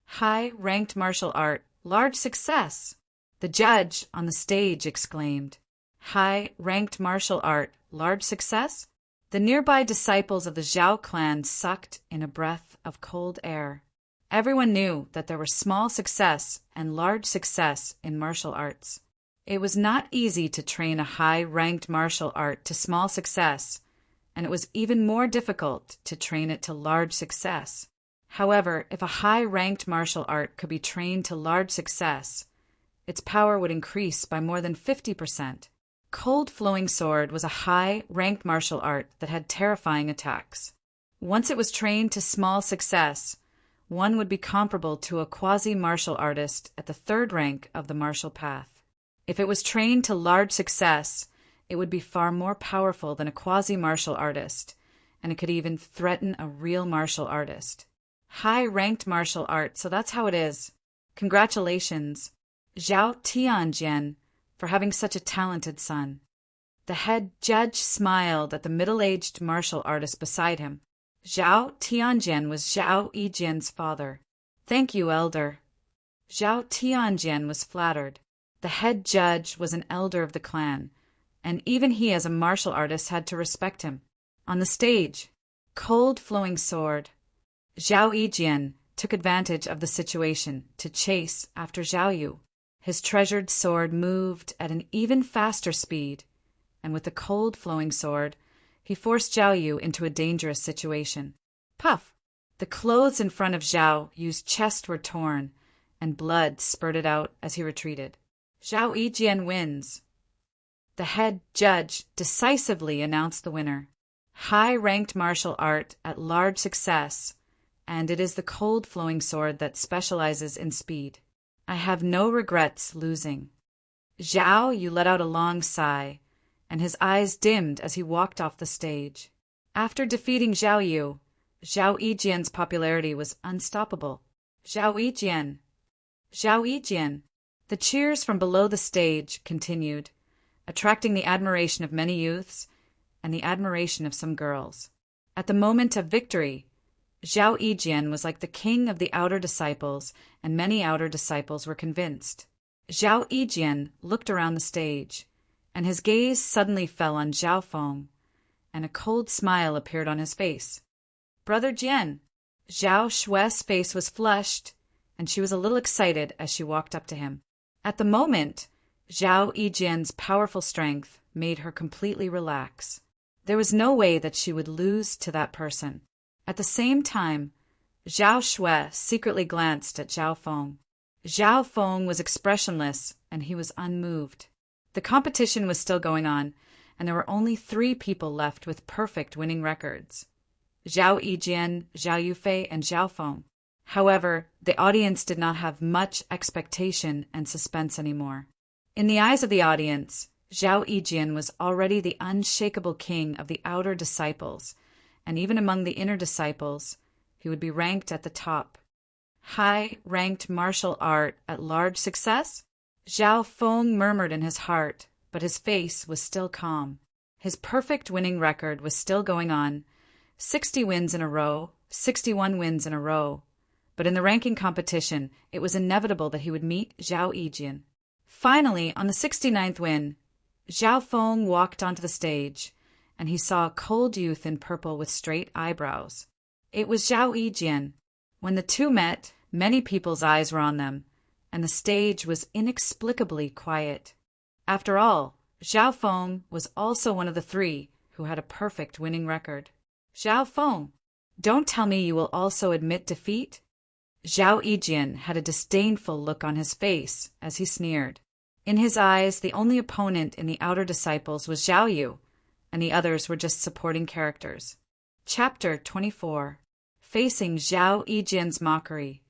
High-ranked martial art, large success! The judge on the stage exclaimed. High-ranked martial art, large success? The nearby disciples of the Zhao clan sucked in a breath of cold air. Everyone knew that there were small success and large success in martial arts. It was not easy to train a high-ranked martial art to small success, and it was even more difficult to train it to large success. However, if a high-ranked martial art could be trained to large success, its power would increase by more than 50%. Cold Flowing Sword was a high-ranked martial art that had terrifying attacks. Once it was trained to small success, one would be comparable to a quasi-martial artist at the third rank of the martial path. If it was trained to large success, it would be far more powerful than a quasi-martial artist, and it could even threaten a real martial artist. High-ranked martial art, so that's how it is. Congratulations, Zhao Tianjian, for having such a talented son. The head judge smiled at the middle-aged martial artist beside him. Zhao Tianjian was Zhao Yijian's father. Thank you, elder. Zhao Tianjian was flattered. The head judge was an elder of the clan, and even he as a martial artist had to respect him. On the stage, Cold Flowing Sword, Zhao Yijian took advantage of the situation to chase after Zhao Yu. His treasured sword moved at an even faster speed, and with the Cold Flowing Sword, he forced Zhao Yu into a dangerous situation. Puff! The clothes in front of Zhao Yu's chest were torn, and blood spurted out as he retreated. Zhao Yijian wins. The head judge decisively announced the winner. High-ranked martial art at large success, and it is the Cold Flowing Sword that specializes in speed. I have no regrets losing. Zhao Yu let out a long sigh, and his eyes dimmed as he walked off the stage. After defeating Zhao Yu, Zhao Yijian's popularity was unstoppable. Zhao Yijian! Zhao Yijian! The cheers from below the stage continued, attracting the admiration of many youths and the admiration of some girls. At the moment of victory, Zhao Yijian was like the king of the outer disciples, and many outer disciples were convinced. Zhao Yijian looked around the stage, and his gaze suddenly fell on Zhao Feng, and a cold smile appeared on his face. Brother Jian! Zhao Shue's face was flushed, and she was a little excited as she walked up to him. At the moment, Zhao Yijian's powerful strength made her completely relax. There was no way that she would lose to that person. At the same time, Zhao Shui secretly glanced at Zhao Feng. Zhao Feng was expressionless, and he was unmoved. The competition was still going on, and there were only 3 people left with perfect winning records: Zhao Yijian, Zhao Yufei, and Zhao Feng. However, the audience did not have much expectation and suspense anymore. In the eyes of the audience, Zhao Yijian was already the unshakable king of the outer disciples, and even among the inner disciples, he would be ranked at the top. High-ranked martial art at large success? Zhao Feng murmured in his heart, but his face was still calm. His perfect winning record was still going on, 60 wins in a row, 61 wins in a row. But in the ranking competition, it was inevitable that he would meet Zhao Yijian. Finally, on the 69th win, Zhao Feng walked onto the stage, and he saw a cold youth in purple with straight eyebrows. It was Zhao Yijian. When the two met, many people's eyes were on them, and the stage was inexplicably quiet. After all, Zhao Feng was also one of the 3 who had a perfect winning record. Zhao Feng, don't tell me you will also admit defeat? Zhao Yijian had a disdainful look on his face as he sneered. In his eyes, the only opponent in the outer disciples was Zhao Yu, and the others were just supporting characters. Chapter 24. Facing Zhao Yijian's mockery,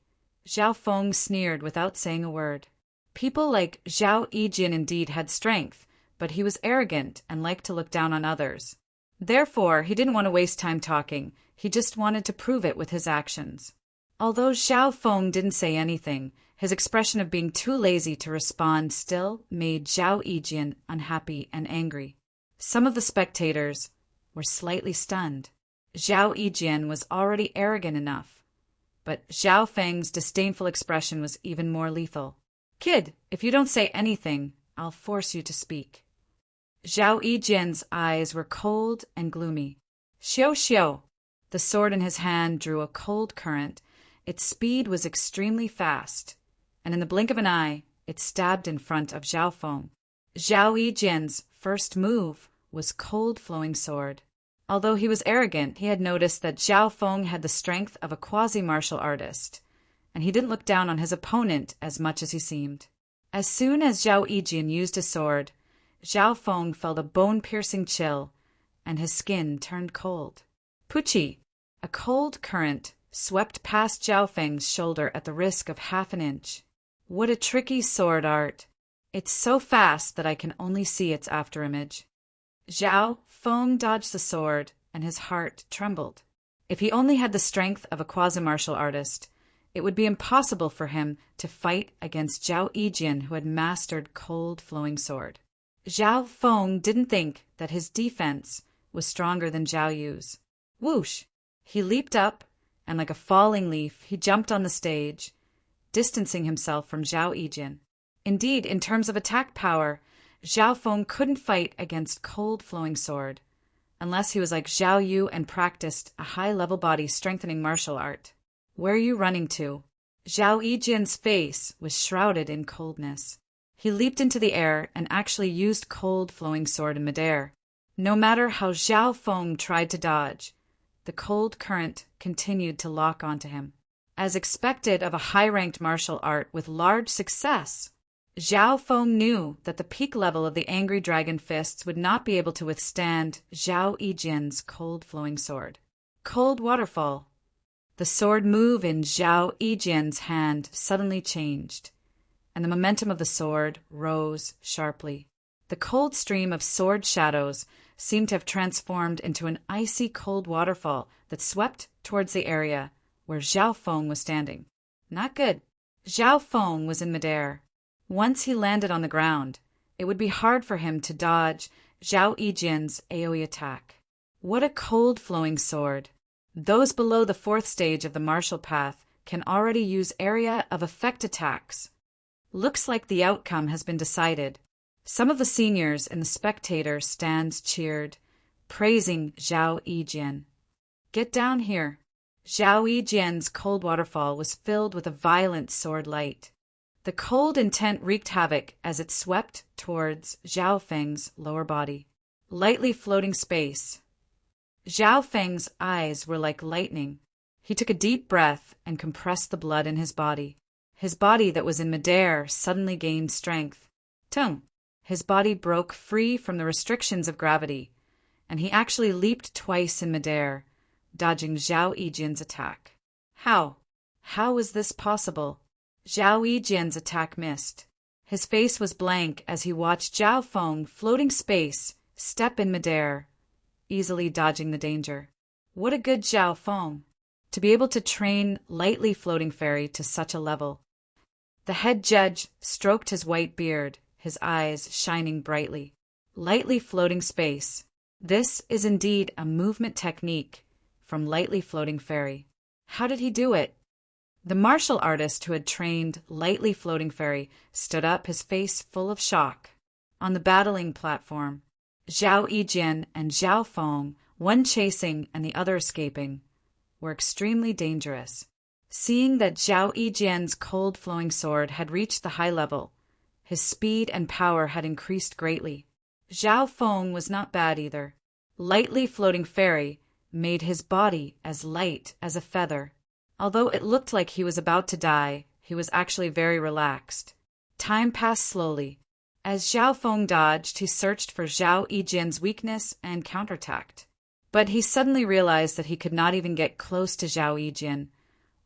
Zhao Feng sneered without saying a word. People like Zhao Yijian indeed had strength, but he was arrogant and liked to look down on others. Therefore, he didn't want to waste time talking, he just wanted to prove it with his actions. Although Zhao Feng didn't say anything, his expression of being too lazy to respond still made Zhao Yijian unhappy and angry. Some of the spectators were slightly stunned. Zhao Yijian was already arrogant enough, but Zhao Feng's disdainful expression was even more lethal. Kid, if you don't say anything, I'll force you to speak. Zhao Yijian's eyes were cold and gloomy. Xiao Xiao! The sword in his hand drew a cold current. Its speed was extremely fast, and in the blink of an eye, it stabbed in front of Zhao Feng. Zhao Yijian's first move was Cold Flowing Sword. Although he was arrogant, he had noticed that Zhao Feng had the strength of a quasi-martial artist, and he didn't look down on his opponent as much as he seemed. As soon as Zhao Yijian used his sword, Zhao Feng felt a bone-piercing chill, and his skin turned cold. Pucci! A cold current swept past Zhao Feng's shoulder at the risk of half an inch. What a tricky sword art! It's so fast that I can only see its afterimage. Zhao Feng dodged the sword, and his heart trembled. If he only had the strength of a quasi-martial artist, it would be impossible for him to fight against Zhao Yijian, who had mastered cold flowing sword. Zhao Feng didn't think that his defense was stronger than Zhao Yu's. Whoosh! He leaped up, and like a falling leaf, he jumped on the stage, distancing himself from Zhao Yijian. Indeed, in terms of attack power, Zhao Feng couldn't fight against cold flowing sword, unless he was like Zhao Yu and practiced a high-level body-strengthening martial art. Where are you running to? Zhao Yijian's face was shrouded in coldness. He leaped into the air and actually used cold flowing sword in midair. No matter how Zhao Feng tried to dodge, the cold current continued to lock onto him. As expected of a high-ranked martial art with large success, Zhao Feng knew that the peak level of the angry dragon fists would not be able to withstand Zhao Yijian's cold flowing sword. Cold waterfall. The sword move in Zhao Yijian's hand suddenly changed, and the momentum of the sword rose sharply. The cold stream of sword shadows seemed to have transformed into an icy cold waterfall that swept towards the area where Zhao Feng was standing. Not good. Zhao Feng was in midair. Once he landed on the ground, it would be hard for him to dodge Zhao Yijian's AoE attack. What a cold flowing sword! Those below the 4th stage of the martial path can already use area of effect attacks. Looks like the outcome has been decided. Some of the seniors in the spectator stands cheered, praising Zhao Yijian. Get down here. Zhao Yijian's cold waterfall was filled with a violent sword light. The cold intent wreaked havoc as it swept towards Zhao Feng's lower body. Lightly floating space. Zhao Feng's eyes were like lightning. He took a deep breath and compressed the blood in his body. His body that was in midair suddenly gained strength. Tung! His body broke free from the restrictions of gravity, and he actually leaped twice in midair, dodging Zhao Yijian's attack. How? How was this possible? Zhao Yijian's attack missed. His face was blank as he watched Zhao Feng floating space step in midair, easily dodging the danger. What a good Zhao Feng! To be able to train lightly floating fairy to such a level. The head judge stroked his white beard, his eyes shining brightly. Lightly floating space. This is indeed a movement technique from lightly floating fairy. How did he do it? The martial artist who had trained lightly floating fairy stood up, his face full of shock. On the battling platform, Zhao Yijian and Zhao Feng, one chasing and the other escaping, were extremely dangerous. Seeing that Zhao Yijian's cold flowing sword had reached the high level, his speed and power had increased greatly. Zhao Feng was not bad either. Lightly floating fairy made his body as light as a feather. Although it looked like he was about to die, he was actually very relaxed. Time passed slowly. As Zhao Feng dodged, he searched for Zhao Yijian's weakness and counterattacked. But he suddenly realized that he could not even get close to Zhao Yijian,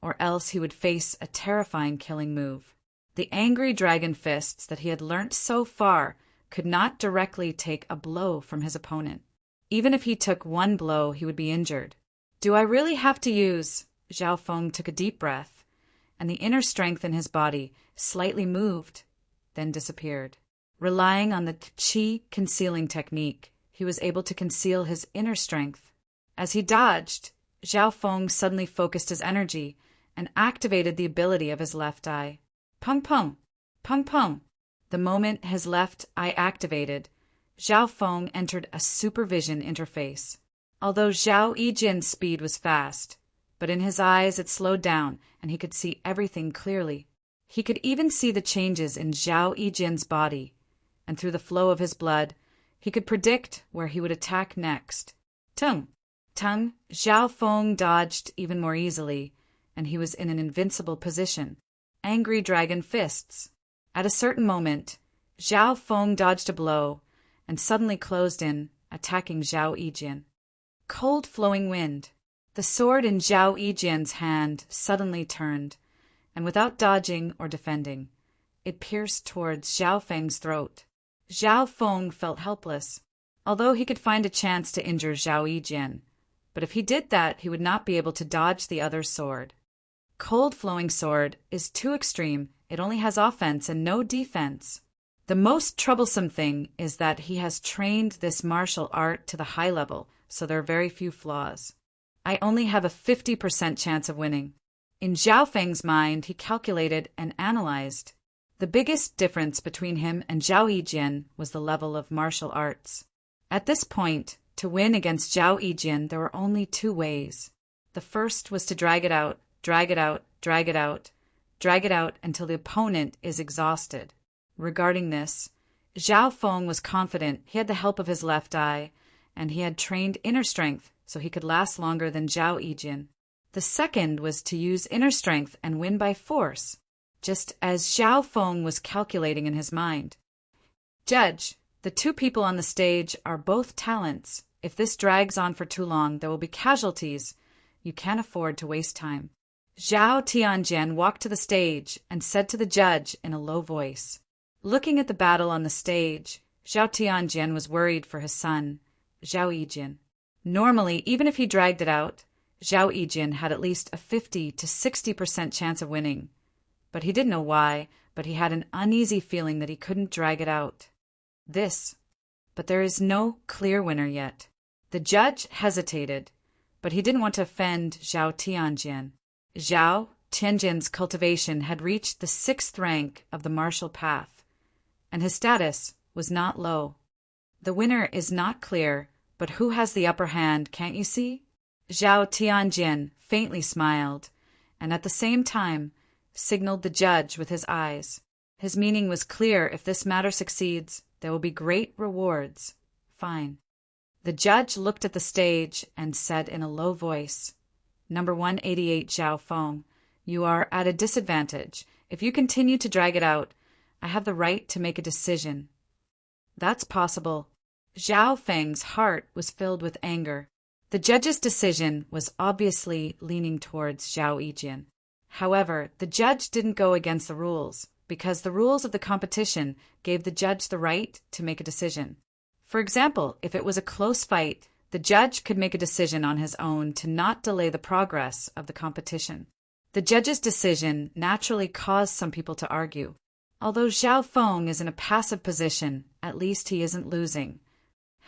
or else he would face a terrifying killing move. The angry dragon fists that he had learnt so far could not directly take a blow from his opponent. Even if he took one blow, he would be injured. Do I really have to use... Zhao Feng took a deep breath, and the inner strength in his body slightly moved, then disappeared. Relying on the qi concealing technique, he was able to conceal his inner strength. As he dodged, Zhao Feng suddenly focused his energy and activated the ability of his left eye. Pung pung! Pung pung! The moment his left eye activated, Zhao Feng entered a supervision interface. Although Zhao Yijian's speed was fast, but in his eyes it slowed down and he could see everything clearly. He could even see the changes in Zhao Yijian's body, and through the flow of his blood, he could predict where he would attack next. Tung! Tung! Zhao Feng dodged even more easily, and he was in an invincible position. Angry dragon fists. At a certain moment, Zhao Feng dodged a blow, and suddenly closed in, attacking Zhao Yijian. Cold flowing wind. The sword in Zhao Yijian's hand suddenly turned, and without dodging or defending, it pierced towards Zhao Feng's throat. Zhao Feng felt helpless, although he could find a chance to injure Zhao Yijian. But if he did that, he would not be able to dodge the other's sword. Cold flowing sword is too extreme. It only has offense and no defense. The most troublesome thing is that he has trained this martial art to the high level, so there are very few flaws. I only have a 50% chance of winning. In Zhao Feng's mind, he calculated and analyzed. The biggest difference between him and Zhao Yijian was the level of martial arts. At this point, to win against Zhao Yijian, there were only two ways. The first was to drag it out, drag it out, drag it out, drag it out until the opponent is exhausted. Regarding this, Zhao Feng was confident he had the help of his left eye, and he had trained inner strength so he could last longer than Zhao Yijian. The second was to use inner strength and win by force, just as Zhao Feng was calculating in his mind. Judge, the two people on the stage are both talents. If this drags on for too long, there will be casualties. You can't afford to waste time. Zhao Tianjian walked to the stage and said to the judge in a low voice. Looking at the battle on the stage, Zhao Tianjian was worried for his son, Zhao Yijian. Normally, even if he dragged it out, Zhao Yijian had at least a 50 to 60% chance of winning. But he didn't know why, but he had an uneasy feeling that he couldn't drag it out. But there is no clear winner yet. The judge hesitated, but he didn't want to offend Zhao Tianjian. Zhao Tianjian's cultivation had reached the 6th rank of the martial path, and his status was not low. The winner is not clear, but who has the upper hand, can't you see? Zhao Tianjian faintly smiled, and at the same time signaled the judge with his eyes. His meaning was clear: if this matter succeeds, there will be great rewards. Fine. The judge looked at the stage and said in a low voice, Number 188 Zhao Feng, you are at a disadvantage. If you continue to drag it out, I have the right to make a decision. That's possible. Zhao Feng's heart was filled with anger. The judge's decision was obviously leaning towards Zhao Yijian. However, the judge didn't go against the rules, because the rules of the competition gave the judge the right to make a decision. For example, if it was a close fight, the judge could make a decision on his own to not delay the progress of the competition. The judge's decision naturally caused some people to argue. Although Zhao Feng is in a passive position, at least he isn't losing.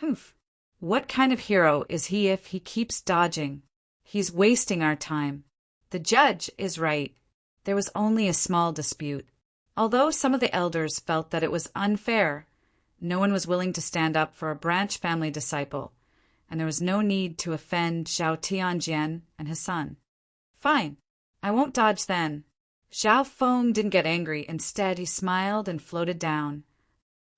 Humph. What kind of hero is he if he keeps dodging? He's wasting our time. The judge is right. There was only a small dispute. Although some of the elders felt that it was unfair, no one was willing to stand up for a branch family disciple, and there was no need to offend Zhao Tianjian and his son. Fine. I won't dodge then. Zhao Feng didn't get angry. Instead, he smiled and floated down.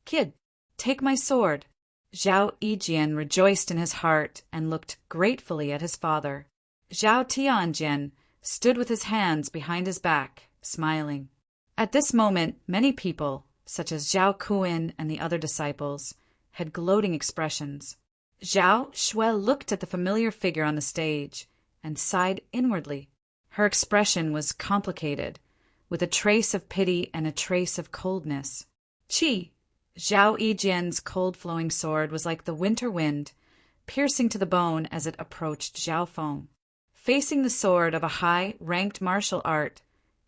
Kid, take my sword. Zhao Yijian rejoiced in his heart and looked gratefully at his father. Zhao Tianjian stood with his hands behind his back, smiling. At this moment, many people, such as Zhao Kuan and the other disciples, had gloating expressions. Zhao Shui looked at the familiar figure on the stage and sighed inwardly. Her expression was complicated, with a trace of pity and a trace of coldness. Qi! Zhao Yijian's cold-flowing sword was like the winter wind, piercing to the bone as it approached Zhao Feng. Facing the sword of a high-ranked martial art,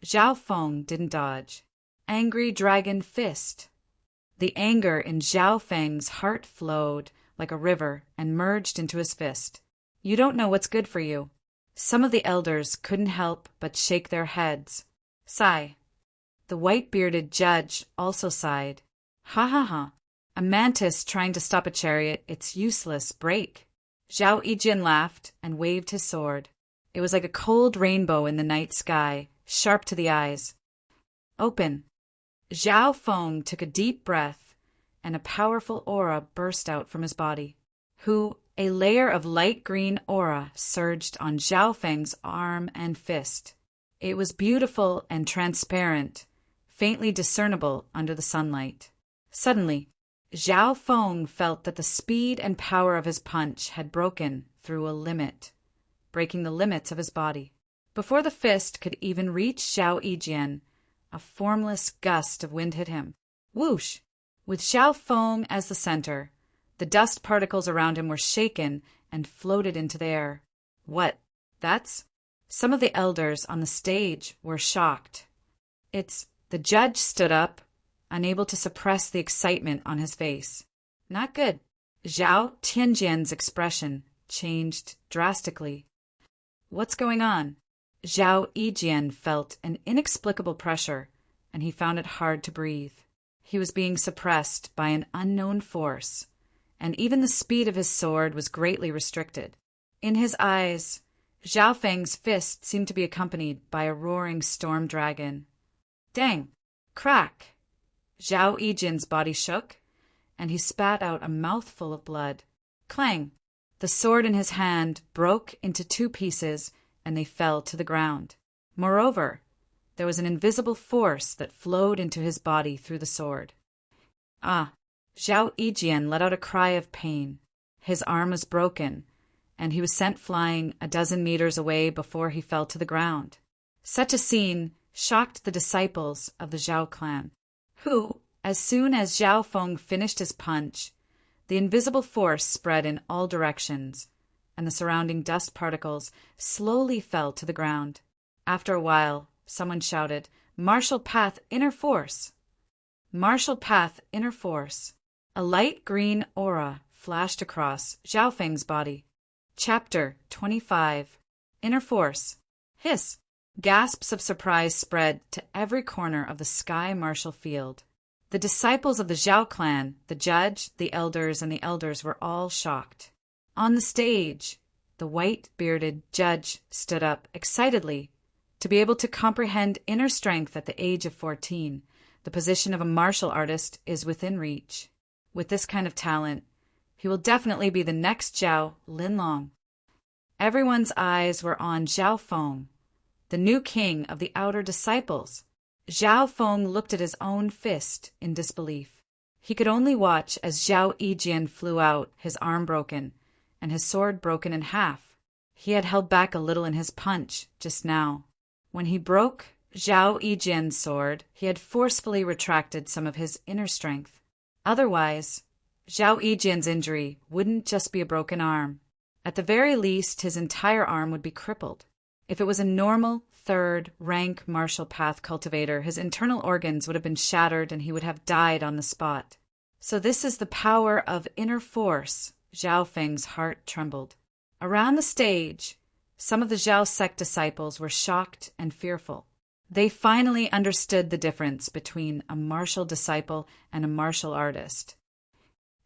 Zhao Feng didn't dodge. Angry dragon fist. The anger in Zhao Feng's heart flowed like a river and merged into his fist. You don't know what's good for you. Some of the elders couldn't help but shake their heads. Sigh. The white-bearded judge also sighed. Ha ha ha. A mantis trying to stop a chariot, it's useless, break. Zhao Yijian laughed and waved his sword. It was like a cold rainbow in the night sky, sharp to the eyes. Open. Zhao Feng took a deep breath, and a powerful aura burst out from his body. A layer of light green aura surged on Zhao Feng's arm and fist. It was beautiful and transparent, faintly discernible under the sunlight. Suddenly, Zhao Feng felt that the speed and power of his punch had broken through a limit, breaking the limits of his body. Before the fist could even reach Zhao Yijian, a formless gust of wind hit him. Whoosh! With Zhao Feng as the center, the dust particles around him were shaken and floated into the air. What? That's... Some of the elders on the stage were shocked. The judge stood up, unable to suppress the excitement on his face. Not good. Zhao Tianjian's expression changed drastically. What's going on? Zhao Yijian felt an inexplicable pressure, and he found it hard to breathe. He was being suppressed by an unknown force, and even the speed of his sword was greatly restricted. In his eyes, Zhao Feng's fist seemed to be accompanied by a roaring storm dragon. Dang! Crack! Zhao Yijian's body shook, and he spat out a mouthful of blood. Clang! The sword in his hand broke into 2 pieces, and they fell to the ground. Moreover, there was an invisible force that flowed into his body through the sword. Ah! Zhao Yijian let out a cry of pain. His arm was broken, and he was sent flying a dozen meters away before he fell to the ground. Such a scene shocked the disciples of the Zhao clan, who, as soon as Zhao Feng finished his punch, the invisible force spread in all directions, and the surrounding dust particles slowly fell to the ground. After a while, someone shouted, "Martial Path Inner Force!" Martial Path Inner Force. A light green aura flashed across Zhao Feng's body. Chapter 25. Inner Force. Hiss! Gasps of surprise spread to every corner of the sky martial field. The disciples of the Zhao clan, the judge, the elders, and the elders were all shocked. On the stage, the white-bearded judge stood up excitedly. To be able to comprehend inner strength at the age of 14, the position of a martial artist is within reach. With this kind of talent, he will definitely be the next Zhao Linlong. Everyone's eyes were on Zhao Feng, the new king of the outer disciples. Zhao Feng looked at his own fist in disbelief. He could only watch as Zhao Yijian flew out, his arm broken, and his sword broken in half. He had held back a little in his punch just now. When he broke Zhao Yijian's sword, he had forcefully retracted some of his inner strength. Otherwise, Zhao Yijian's injury wouldn't just be a broken arm. At the very least, his entire arm would be crippled. If it was a normal, third-rank martial path cultivator, his internal organs would have been shattered and he would have died on the spot. So this is the power of inner force. Zhao Feng's heart trembled. Around the stage, some of the Zhao sect disciples were shocked and fearful. They finally understood the difference between a martial disciple and a martial artist.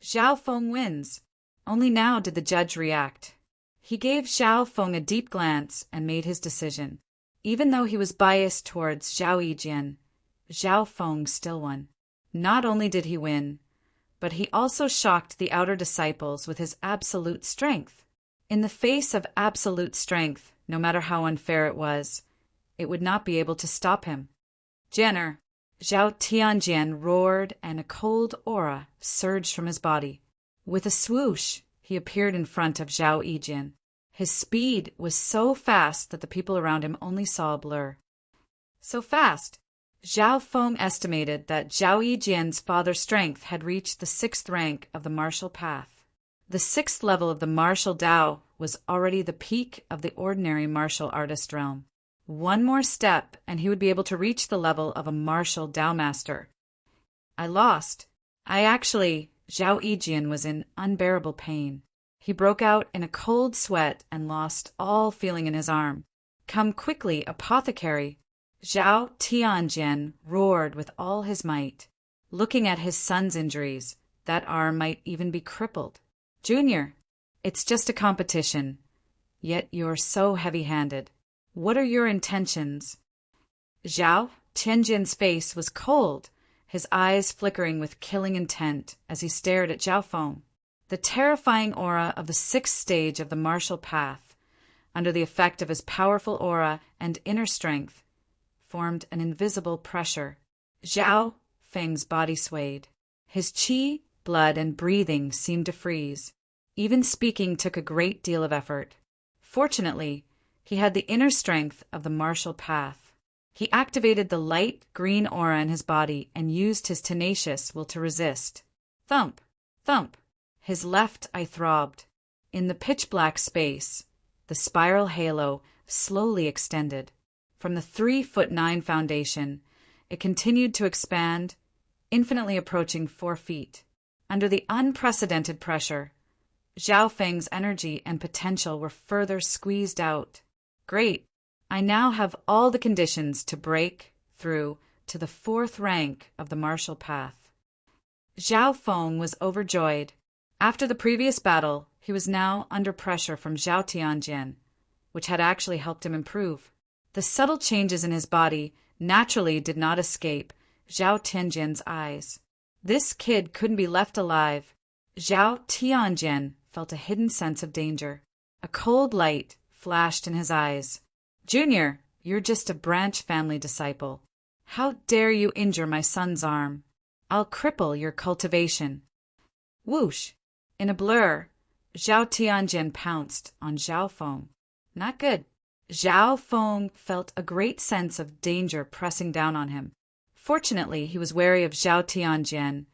Zhao Feng wins. Only now did the judge react. He gave Zhao Feng a deep glance and made his decision. Even though he was biased towards Zhao Yijian, Zhao Feng still won. Not only did he win, but he also shocked the outer disciples with his absolute strength. In the face of absolute strength, no matter how unfair it was, it would not be able to stop him. Jenner! Zhao Tianjian roared, and a cold aura surged from his body. With a swoosh, he appeared in front of Zhao Yijian. His speed was so fast that the people around him only saw a blur. So fast! Zhao Feng estimated that Zhao Yijian's father's strength had reached the 6th rank of the martial path. The 6th level of the martial Dao was already the peak of the ordinary martial artist realm. One more step, and he would be able to reach the level of a martial Dao master. I lost. Zhao Yijian was in unbearable pain. He broke out in a cold sweat and lost all feeling in his arm. Come quickly, apothecary! Zhao Tianjian roared with all his might. Looking at his son's injuries, that arm might even be crippled. Junior, it's just a competition. Yet you're so heavy-handed. What are your intentions? Zhao Tianjian's face was cold, his eyes flickering with killing intent as he stared at Zhao Feng. The terrifying aura of the 6th stage of the martial path, under the effect of his powerful aura and inner strength, formed an invisible pressure. Zhao Feng's body swayed. His qi blood, and breathing seemed to freeze. Even speaking took a great deal of effort. Fortunately, he had the inner strength of the martial path. He activated the light green aura in his body and used his tenacious will to resist. Thump! Thump! His left eye throbbed. In the pitch-black space, the spiral halo slowly extended. From the 3'9" foundation, it continued to expand, infinitely approaching 4 feet. Under the unprecedented pressure, Zhao Feng's energy and potential were further squeezed out. Great! I now have all the conditions to break through to the 4th rank of the martial path. Zhao Feng was overjoyed. After the previous battle, he was now under pressure from Zhao Tianjin, which had actually helped him improve. The subtle changes in his body naturally did not escape Zhao Tianjin's eyes. This kid couldn't be left alive. Zhao Tianjin felt a hidden sense of danger. A cold light flashed in his eyes. Junior, you're just a branch family disciple. How dare you injure my son's arm? I'll cripple your cultivation. Whoosh! In a blur, Zhao Tianjin pounced on Zhao Feng. Not good. Zhao Feng felt a great sense of danger pressing down on him. Fortunately, he was wary of Zhao Tianjin,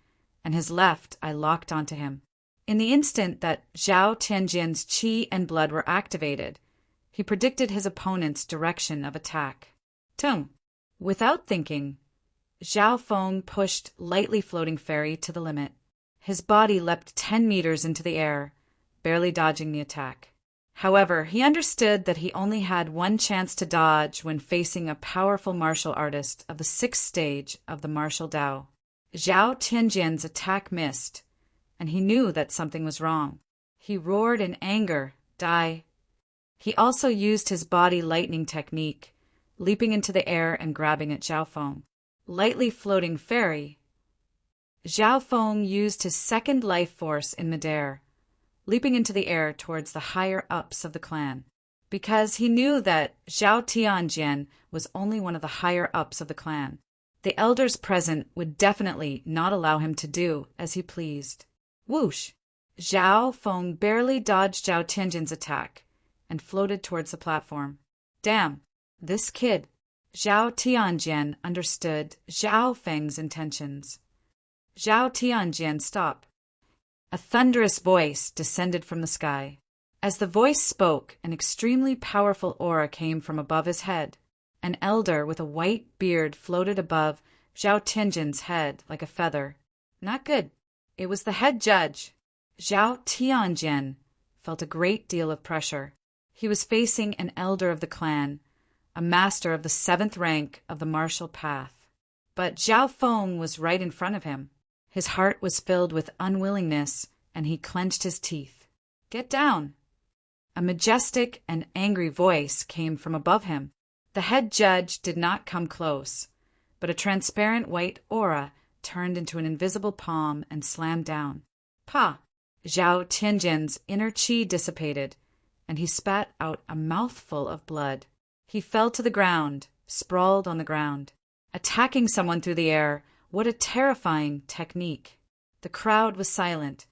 and his left eye locked onto him. In the instant that Zhao Tianjin's qi and blood were activated, he predicted his opponent's direction of attack. Tum! Without thinking, Zhao Feng pushed lightly floating fairy to the limit. His body leapt 10 meters into the air, barely dodging the attack. However, he understood that he only had one chance to dodge when facing a powerful martial artist of the 6th stage of the martial Dao. Zhao Tianjin's attack missed, and he knew that something was wrong. He roared in anger, Die! He also used his body lightning technique, leaping into the air and grabbing at Zhao Feng. Lightly floating fairy, Zhao Feng used his second life force in midair, leaping into the air towards the higher-ups of the clan. Because he knew that Zhao Tianjin was only one of the higher-ups of the clan, the elders present would definitely not allow him to do as he pleased. Whoosh! Zhao Feng barely dodged Zhao Tianjin's attack and floated towards the platform. Damn! This kid! Zhao Tianjin understood Zhao Feng's intentions. Zhao Tianjin, stop! A thunderous voice descended from the sky. As the voice spoke, an extremely powerful aura came from above his head. An elder with a white beard floated above Zhao Tianjin's head like a feather. Not good. It was the head judge. Zhao Tianjin felt a great deal of pressure. He was facing an elder of the clan, a master of the 7th rank of the martial path. But Zhao Feng was right in front of him. His heart was filled with unwillingness, and he clenched his teeth. Get down! A majestic and angry voice came from above him. The head judge did not come close, but a transparent white aura turned into an invisible palm and slammed down. Pa! Zhao Tianjin's inner qi dissipated, and he spat out a mouthful of blood. He fell to the ground, sprawled on the ground. Attacking someone through the air, what a terrifying technique. The crowd was silent.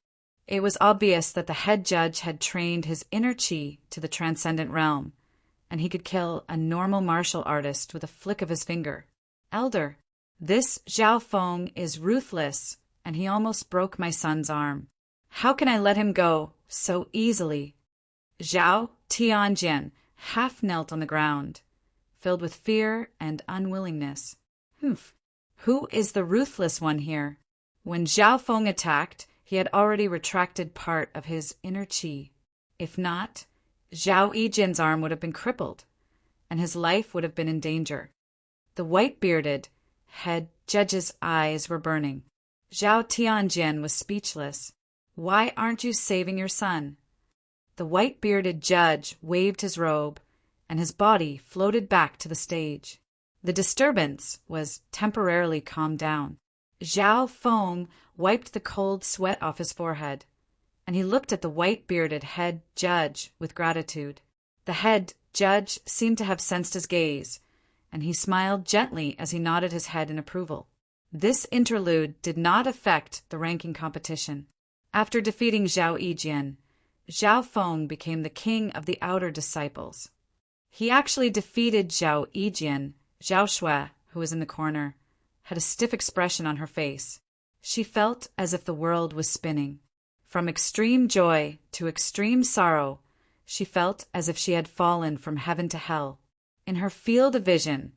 It was obvious that the head judge had trained his inner qi to the transcendent realm, and he could kill a normal martial artist with a flick of his finger. Elder, this Zhao Feng is ruthless, and he almost broke my son's arm. How can I let him go so easily? Zhao Tianjin half knelt on the ground, filled with fear and unwillingness. Humph. Who is the ruthless one here? When Zhao Feng attacked, he had already retracted part of his inner qi. If not, Zhao Yijin's arm would have been crippled, and his life would have been in danger. The white-bearded head judge's eyes were burning. Zhao Tianjin was speechless. Why aren't you saving your son? The white-bearded judge waved his robe, and his body floated back to the stage. The disturbance was temporarily calmed down. Zhao Feng wiped the cold sweat off his forehead, and he looked at the white-bearded head judge with gratitude. The head judge seemed to have sensed his gaze, and he smiled gently as he nodded his head in approval. This interlude did not affect the ranking competition. After defeating Zhao Yijian, Zhao Feng became the king of the outer disciples. He actually defeated Zhao Yijian. Zhao Shui, who was in the corner, had a stiff expression on her face. She felt as if the world was spinning. From extreme joy to extreme sorrow, she felt as if she had fallen from heaven to hell. In her field of vision,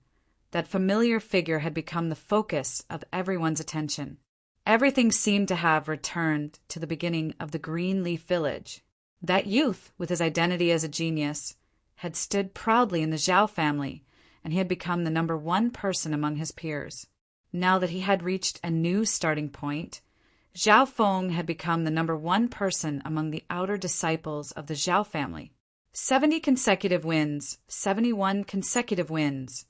that familiar figure had become the focus of everyone's attention. Everything seemed to have returned to the beginning of the Greenleaf Village. That youth, with his identity as a genius, had stood proudly in the Zhao family, and he had become the number one person among his peers. Now that he had reached a new starting point, Zhao Feng had become the number one person among the outer disciples of the Zhao family. 70 consecutive wins, 71 consecutive wins.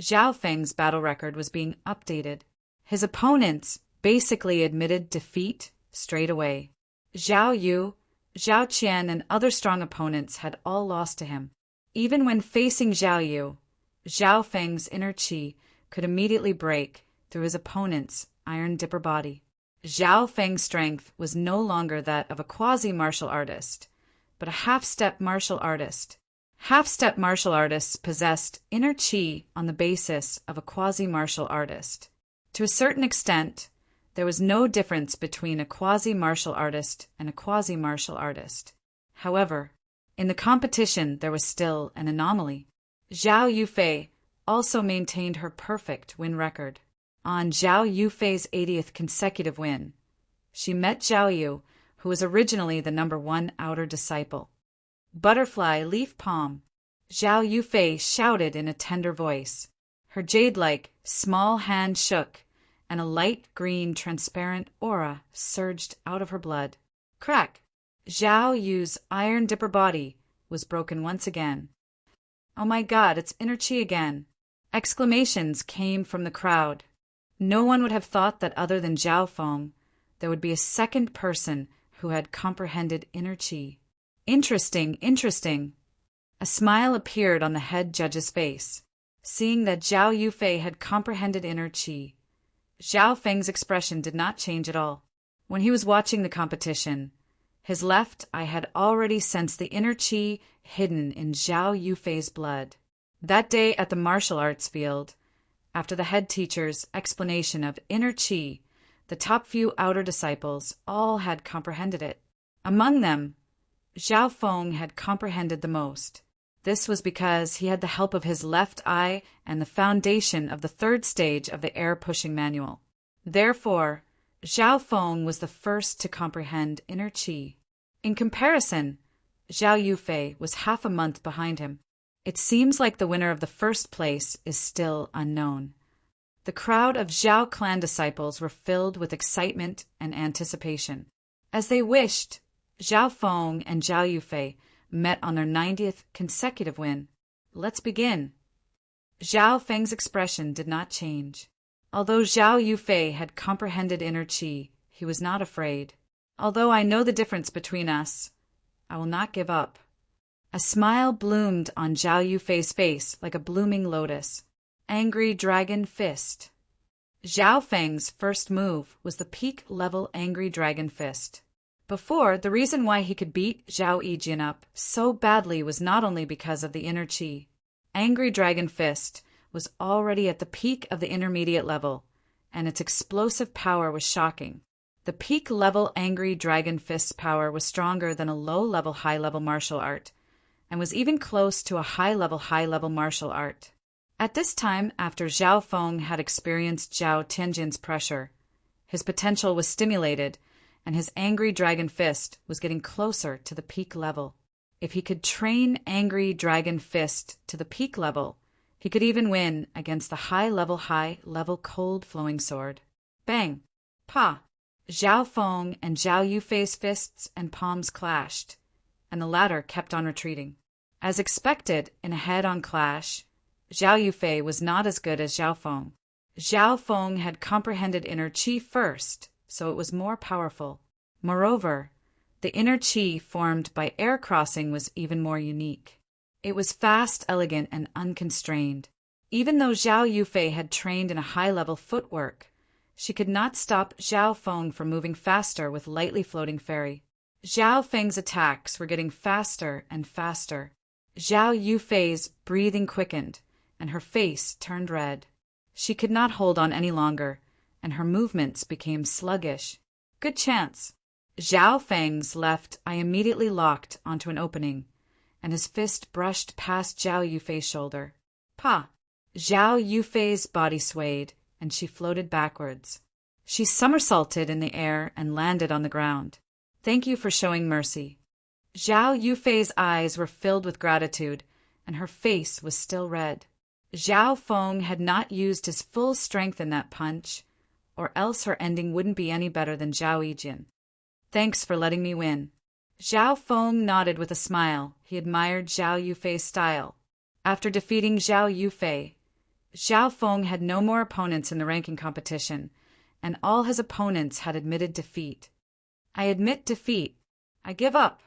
Zhao Feng's battle record was being updated. His opponents basically admitted defeat straight away. Zhao Yu, Zhao Qian, and other strong opponents had all lost to him. Even when facing Zhao Yu, Zhao Feng's inner qi could immediately break through his opponent's iron dipper body. Zhao Feng's strength was no longer that of a quasi-martial artist, but a half-step martial artist. Half-step martial artists possessed inner qi on the basis of a quasi-martial artist. To a certain extent, there was no difference between a quasi-martial artist and a quasi-martial artist. However, in the competition there was still an anomaly. Zhao Yufei also maintained her perfect win record. On Zhao Yufei's 80th consecutive win, she met Zhao Yu, who was originally the number one outer disciple. Butterfly leaf palm. Zhao Yufei shouted in a tender voice. Her jade-like, small hand shook, and a light green transparent aura surged out of her blood. Crack! Zhao Yu's iron dipper body was broken once again. "Oh my God, it's inner qi again!" Exclamations came from the crowd. No one would have thought that other than Zhao Feng, there would be a second person who had comprehended inner qi. Interesting, interesting. A smile appeared on the head judge's face. Seeing that Zhao Yufei had comprehended inner qi, Zhao Feng's expression did not change at all. When he was watching the competition, his left eye had already sensed the inner qi hidden in Zhao Yufei's blood. That day at the martial arts field, after the head teacher's explanation of inner qi, the top few outer disciples all had comprehended it. Among them, Zhao Feng had comprehended the most. This was because he had the help of his left eye and the foundation of the third stage of the air-pushing manual. Therefore, Zhao Feng was the first to comprehend inner qi. In comparison, Zhao Yufei was half a month behind him. It seems like the winner of the first place is still unknown. The crowd of Zhao clan disciples were filled with excitement and anticipation. As they wished, Zhao Feng and Zhao Yufei met on their 90th consecutive win. Let's begin. Zhao Feng's expression did not change. Although Zhao Yufei had comprehended inner qi, he was not afraid. Although I know the difference between us, I will not give up. A smile bloomed on Zhao Yufei's face like a blooming lotus. Angry Dragon Fist. Zhao Feng's first move was the peak-level Angry Dragon Fist. Before, the reason why he could beat Zhao Yijian up so badly was not only because of the inner qi. Angry Dragon Fist was already at the peak of the intermediate level, and its explosive power was shocking. The peak-level Angry Dragon Fist's power was stronger than a low-level high-level martial art, and was even close to a high-level martial art. At this time, after Zhao Feng had experienced Zhao Tianjin's pressure, his potential was stimulated, and his Angry Dragon Fist was getting closer to the peak level. If he could train Angry Dragon Fist to the peak level, he could even win against the high-level cold flowing sword. Bang! Pa! Zhao Feng and Zhao Yufei's fists and palms clashed, and the latter kept on retreating. As expected in a head-on clash, Zhao Yufei was not as good as Zhao Feng. Zhao Feng had comprehended inner qi first, so it was more powerful. Moreover, the inner qi formed by air crossing was even more unique. It was fast, elegant, and unconstrained. Even though Zhao Yufei had trained in a high-level footwork, She could not stop Zhao Feng from moving faster with lightly floating fairy. Zhao Feng's attacks were getting faster and faster. Zhao Yufei's breathing quickened, and her face turned red. She could not hold on any longer, and her movements became sluggish. Good chance. Zhao Feng's left eye immediately locked onto an opening, and his fist brushed past Zhao Yufei's shoulder. Pa! Zhao Yufei's body swayed, and she floated backwards. She somersaulted in the air and landed on the ground. Thank you for showing mercy. Zhao Yufei's eyes were filled with gratitude, and her face was still red. Zhao Feng had not used his full strength in that punch, or else her ending wouldn't be any better than Zhao Yijin. Thanks for letting me win. Zhao Feng nodded with a smile. He admired Zhao Yufei's style. After defeating Zhao Yufei, Zhao Feng had no more opponents in the ranking competition, and all his opponents had admitted defeat. I admit defeat. I give up.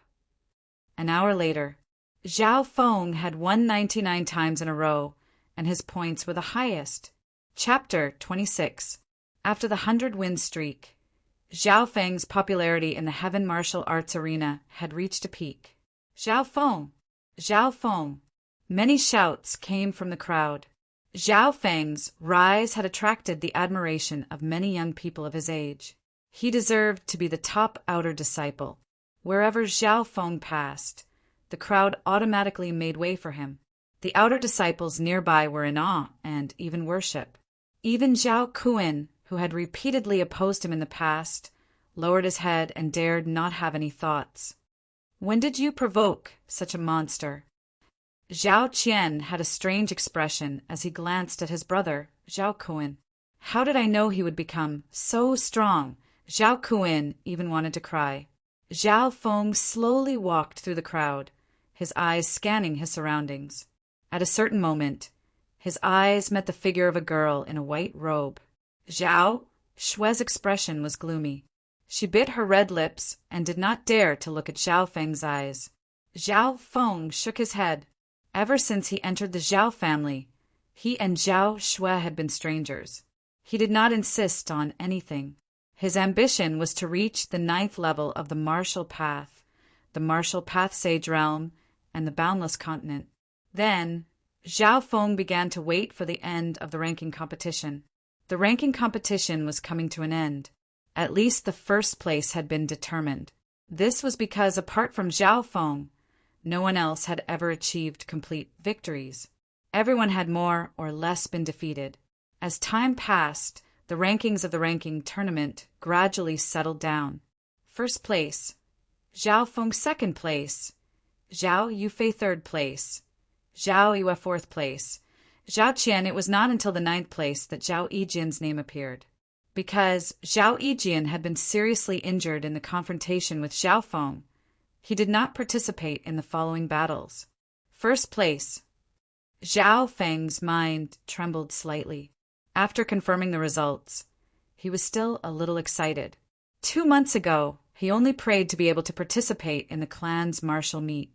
An hour later, Zhao Feng had won 99 times in a row, and his points were the highest. Chapter 26. After the 100-win streak, Zhao Feng's popularity in the Heaven Martial Arts arena had reached a peak. Zhao Feng! Zhao Feng! Many shouts came from the crowd. Zhao Feng's rise had attracted the admiration of many young people of his age. He deserved to be the top outer disciple. Wherever Zhao Feng passed, the crowd automatically made way for him. The outer disciples nearby were in awe and even worship. Even Zhao Kuan, who had repeatedly opposed him in the past, lowered his head and dared not have any thoughts. When did you provoke such a monster? Zhao Qian had a strange expression as he glanced at his brother, Zhao Kuan. How did I know he would become so strong? Zhao Kuan even wanted to cry. Zhao Feng slowly walked through the crowd, his eyes scanning his surroundings. At a certain moment, his eyes met the figure of a girl in a white robe. Zhao Shue's expression was gloomy. She bit her red lips and did not dare to look at Zhao Feng's eyes. Zhao Feng shook his head. Ever since he entered the Zhao family, he and Zhao Shue had been strangers. He did not insist on anything. His ambition was to reach the 9th level of the Martial Path Sage Realm, and the Boundless Continent. Then, Zhao Feng began to wait for the end of the ranking competition. The ranking competition was coming to an end. At least the first place had been determined. This was because, apart from Zhao Feng, no one else had ever achieved complete victories. Everyone had more or less been defeated. As time passed, the rankings of the ranking tournament gradually settled down. First place, Zhao Feng. Second place, Zhao Yufei. Third place, Zhao Yue. Fourth place, Zhao Qian. It was not until the 9th place that Zhao Yijin's name appeared. Because Zhao Yijin had been seriously injured in the confrontation with Zhao Feng, he did not participate in the following battles. First place, Zhao Feng's mind trembled slightly. After confirming the results, he was still a little excited. 2 months ago, he only prayed to be able to participate in the clan's martial meet,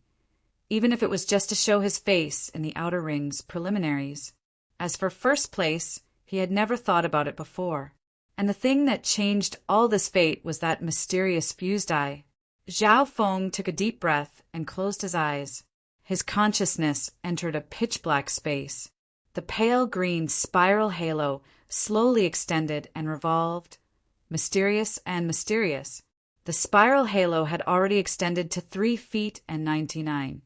even if it was just to show his face in the outer ring's preliminaries. As for first place, he had never thought about it before. And the thing that changed all this fate was that mysterious fused eye. Zhao Feng took a deep breath and closed his eyes. His consciousness entered a pitch-black space. The pale green spiral halo slowly extended and revolved, mysterious and mysterious. The spiral halo had already extended to 3 feet and 99,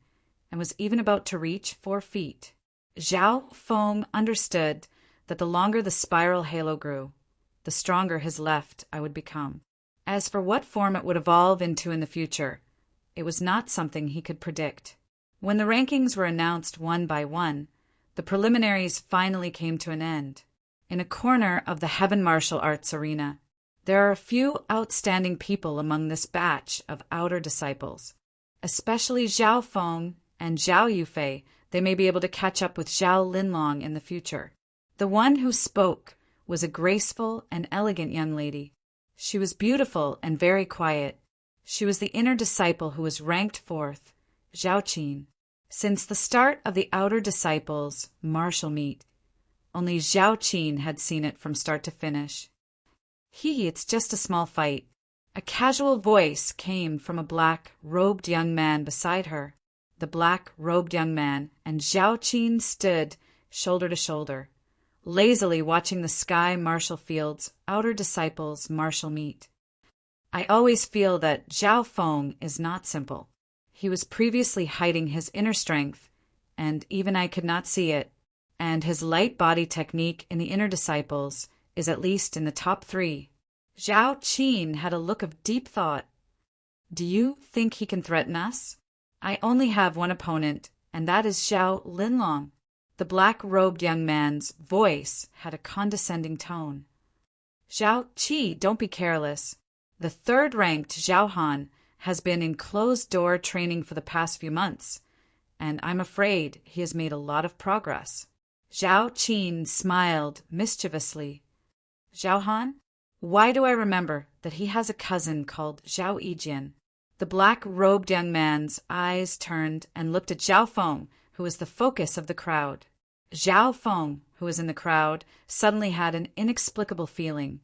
and was even about to reach 4 feet. Zhao Feng understood that the longer the spiral halo grew, the stronger his left eye would become. As for what form it would evolve into in the future, it was not something he could predict. When the rankings were announced one by one, the preliminaries finally came to an end. In a corner of the Heaven Martial Arts arena, there are a few outstanding people among this batch of outer disciples. Especially Zhao Feng and Zhao Yufei, they may be able to catch up with Zhao Linlong in the future. The one who spoke was a graceful and elegant young lady. She was beautiful and very quiet. She was the inner disciple who was ranked 4th, Zhao Qin. Since the start of the outer disciples' martial meet, only Zhao Qin had seen it from start to finish. It's just a small fight." A casual voice came from a black-robed young man beside her. The black-robed young man and Zhao Qin stood shoulder to shoulder, lazily watching the Sky Martial Field's outer disciples martial meet. I always feel that Zhao Feng is not simple. He was previously hiding his inner strength, and even I could not see it, and his light body technique in the inner disciples is at least in the top 3. Zhao Qin had a look of deep thought. "Do you think he can threaten us? I only have one opponent, and that is Zhao Linlong." The black-robed young man's voice had a condescending tone. "Zhao Qi, don't be careless. The third-ranked Zhao Han has been in closed-door training for the past few months, and I'm afraid he has made a lot of progress." Zhao Qin smiled mischievously. "Zhao Han? Why do I remember that he has a cousin called Zhao Yijian?" The black-robed young man's eyes turned and looked at Zhao Feng, who was the focus of the crowd. Zhao Feng, who was in the crowd, suddenly had an inexplicable feeling,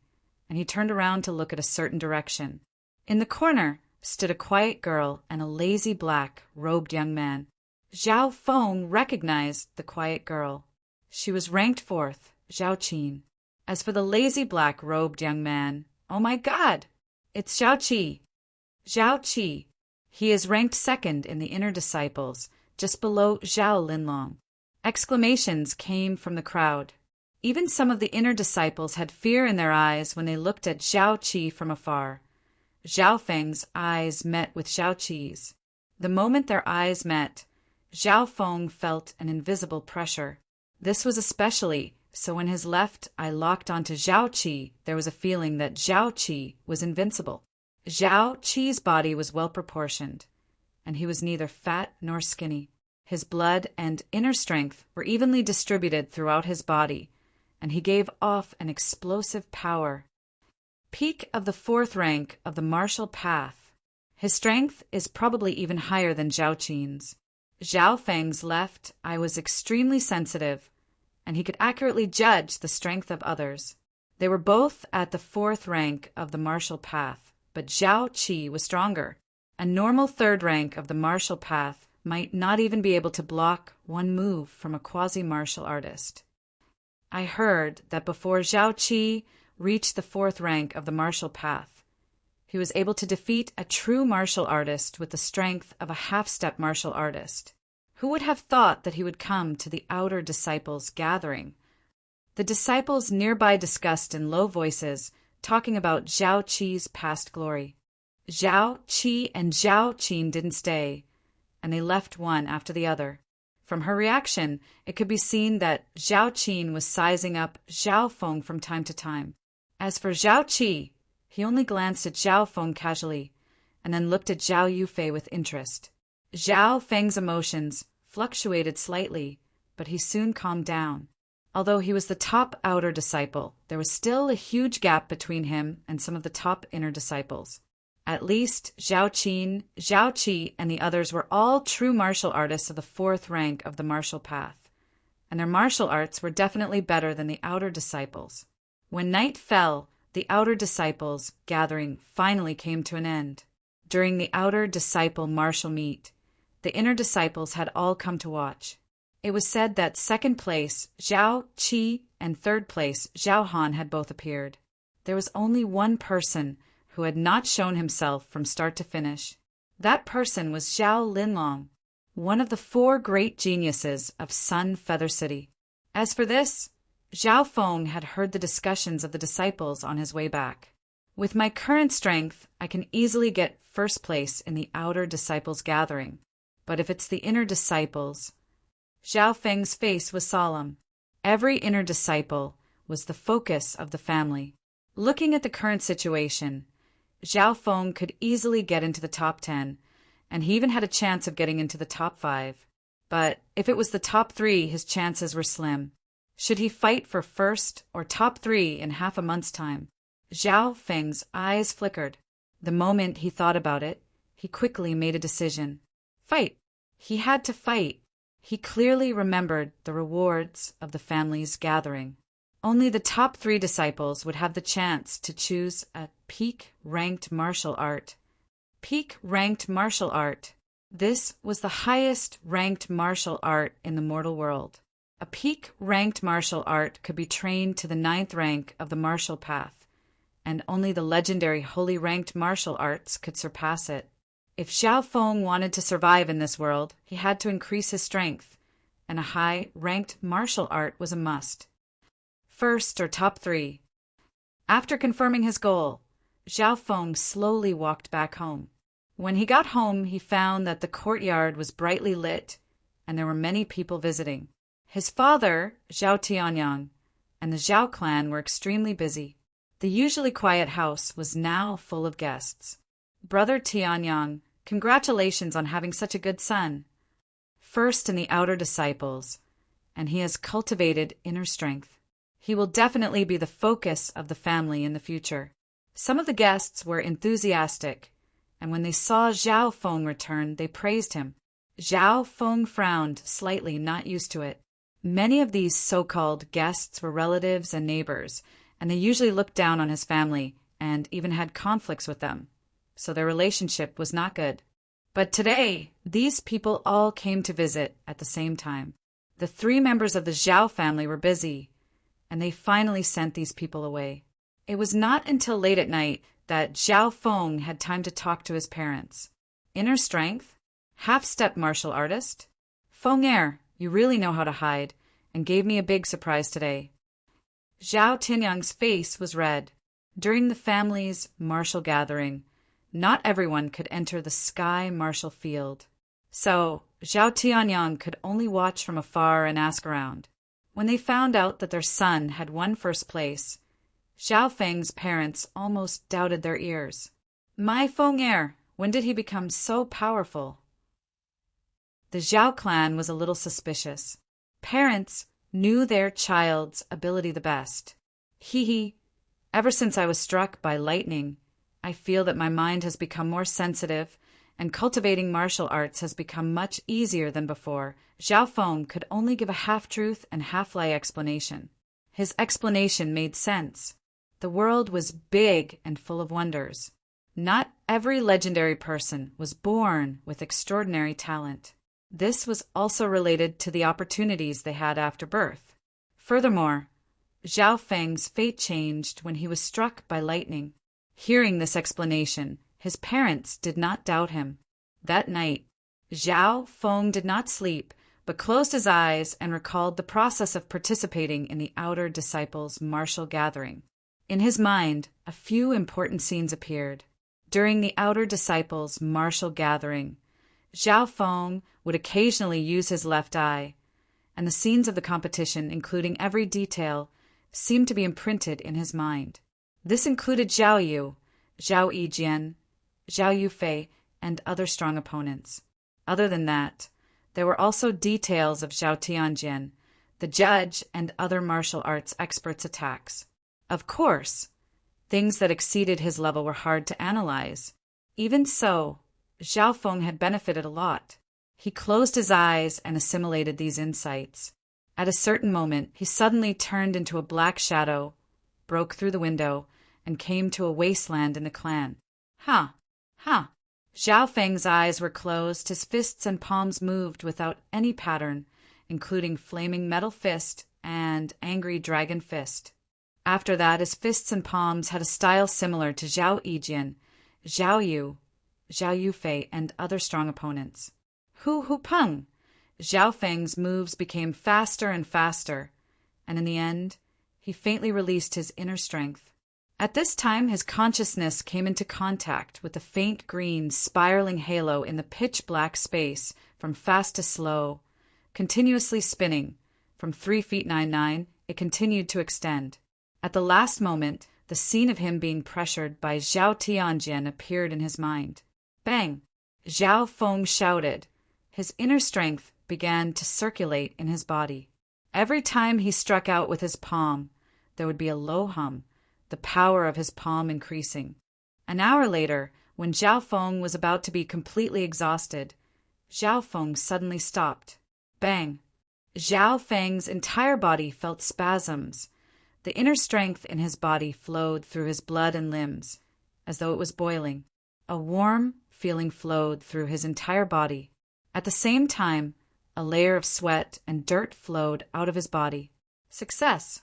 and he turned around to look at a certain direction. In the corner stood a quiet girl and a lazy black-robed young man. Zhao Feng recognized the quiet girl. She was ranked 4th, Zhao Qin. As for the lazy black-robed young man, oh my God! It's Zhao Qi. Zhao Qi. He is ranked 2nd in the inner disciples, just below Zhao Linlong. Exclamations came from the crowd. Even some of the inner disciples had fear in their eyes when they looked at Zhao Qi from afar. Zhao Feng's eyes met with Zhao Qi's. The moment their eyes met, Zhao Feng felt an invisible pressure. This was especially so when his left eye locked onto Zhao Qi, there was a feeling that Zhao Qi was invincible. Zhao Qi's body was well proportioned, and he was neither fat nor skinny. His blood and inner strength were evenly distributed throughout his body, and he gave off an explosive power. Peak of the 4th rank of the martial path. His strength is probably even higher than Zhao Qin's. Zhao Feng's left eye was extremely sensitive, and he could accurately judge the strength of others. They were both at the 4th rank of the martial path, but Zhao Qi was stronger. A normal 3rd rank of the martial path might not even be able to block one move from a quasi-martial artist. I heard that before Zhao Qi reached the 4th rank of the martial path, he was able to defeat a true martial artist with the strength of a half-step martial artist. Who would have thought that he would come to the outer disciples' gathering? The disciples nearby discussed in low voices, talking about Zhao Qi's past glory. Zhao Qi and Zhao Qin didn't stay, and they left one after the other. From her reaction, it could be seen that Zhao Qin was sizing up Zhao Feng from time to time. As for Zhao Qi, he only glanced at Zhao Feng casually, and then looked at Zhao Yufei with interest. Zhao Feng's emotions fluctuated slightly, but he soon calmed down. Although he was the top outer disciple, there was still a huge gap between him and some of the top inner disciples. At least Zhao Qin, Zhao Qi, and the others were all true martial artists of the 4th rank of the martial path, and their martial arts were definitely better than the outer disciples. When night fell, the outer disciples' gathering finally came to an end. During the outer disciple martial meet, the inner disciples had all come to watch. It was said that 2nd place, Zhao Qi, and 3rd place, Zhao Han, had both appeared. There was only one person who had not shown himself from start to finish. That person was Zhao Linlong, one of the 4 great geniuses of Sun Feather City. As for this, Zhao Feng had heard the discussions of the disciples on his way back. With my current strength, I can easily get 1st place in the outer disciples' gathering. But if it's the inner disciples... Zhao Feng's face was solemn. Every inner disciple was the focus of the family. Looking at the current situation, Zhao Feng could easily get into the top 10, and he even had a chance of getting into the top 5. But if it was the top 3, his chances were slim. Should he fight for 1st or top 3 in half a month's time? Zhao Feng's eyes flickered. The moment he thought about it, he quickly made a decision. Fight! He had to fight. He clearly remembered the rewards of the family's gathering. Only the top 3 disciples would have the chance to choose a peak-ranked martial art. Peak-ranked martial art. This was the highest-ranked martial art in the mortal world. A peak-ranked martial art could be trained to the 9th rank of the martial path, and only the legendary holy-ranked martial arts could surpass it. If Zhao Feng wanted to survive in this world, he had to increase his strength, and a high-ranked martial art was a must. First, or top 3. After confirming his goal, Zhao Feng slowly walked back home. When he got home, he found that the courtyard was brightly lit, and there were many people visiting. His father, Zhao Tianyang, and the Zhao clan were extremely busy. The usually quiet house was now full of guests. Brother Tianyang, congratulations on having such a good son. First in the outer disciples, and he has cultivated inner strength. He will definitely be the focus of the family in the future. Some of the guests were enthusiastic, and when they saw Zhao Feng return, they praised him. Zhao Feng frowned slightly, not used to it. Many of these so-called guests were relatives and neighbors, and they usually looked down on his family and even had conflicts with them, so their relationship was not good. But today, these people all came to visit at the same time. The 3 members of the Zhao family were busy, and they finally sent these people away. It was not until late at night that Zhao Feng had time to talk to his parents. Inner strength? Half-step martial artist? Feng, you really know how to hide, and gave me a big surprise today. Zhao Tianyang's face was red. During the family's martial gathering, not everyone could enter the sky martial field. So, Zhao Tianyang could only watch from afar and ask around. When they found out that their son had won first place, Zhao Feng's parents almost doubted their ears. My Feng, when did he become so powerful? The Zhao clan was a little suspicious. Parents knew their child's ability the best. Ever since I was struck by lightning, I feel that my mind has become more sensitive, and cultivating martial arts has become much easier than before. Zhao Feng could only give a half-truth and half-lie explanation. His explanation made sense. The world was big and full of wonders. Not every legendary person was born with extraordinary talent. This was also related to the opportunities they had after birth. Furthermore, Zhao Feng's fate changed when he was struck by lightning. Hearing this explanation, his parents did not doubt him. That night, Zhao Feng did not sleep, but closed his eyes and recalled the process of participating in the outer disciples' martial gathering. In his mind, a few important scenes appeared. During the outer disciples' martial gathering, Zhao Feng would occasionally use his left eye, and the scenes of the competition, including every detail, seemed to be imprinted in his mind. This included Zhao Yu, Zhao Yijian, Zhao Yufei, and other strong opponents. Other than that, there were also details of Zhao Tianjian, the judge, and other martial arts experts' attacks. Of course, things that exceeded his level were hard to analyze. Even so, Zhao Feng had benefited a lot. He closed his eyes and assimilated these insights. At a certain moment, he suddenly turned into a black shadow, broke through the window, and came to a wasteland in the clan. Ha! Ha! Zhao Feng's eyes were closed, his fists and palms moved without any pattern, including flaming metal fist and angry dragon fist. After that, his fists and palms had a style similar to Zhao Yijian, Zhao Yu, Zhao Yufei, and other strong opponents. Hu Peng! Zhao Feng's moves became faster and faster, and in the end, he faintly released his inner strength. At this time, his consciousness came into contact with the faint green spiraling halo in the pitch-black space from fast to slow, continuously spinning. From 3 feet 9'9", it continued to extend. At the last moment, the scene of him being pressured by Zhao Tianjian appeared in his mind. Bang! Zhao Feng shouted. His inner strength began to circulate in his body. Every time he struck out with his palm, there would be a low hum, the power of his palm increasing. An hour later, when Zhao Feng was about to be completely exhausted, Zhao Feng suddenly stopped. Bang! Zhao Feng's entire body felt spasms, The inner strength in his body flowed through his blood and limbs, as though it was boiling. A warm feeling flowed through his entire body. At the same time, a layer of sweat and dirt flowed out of his body. Success!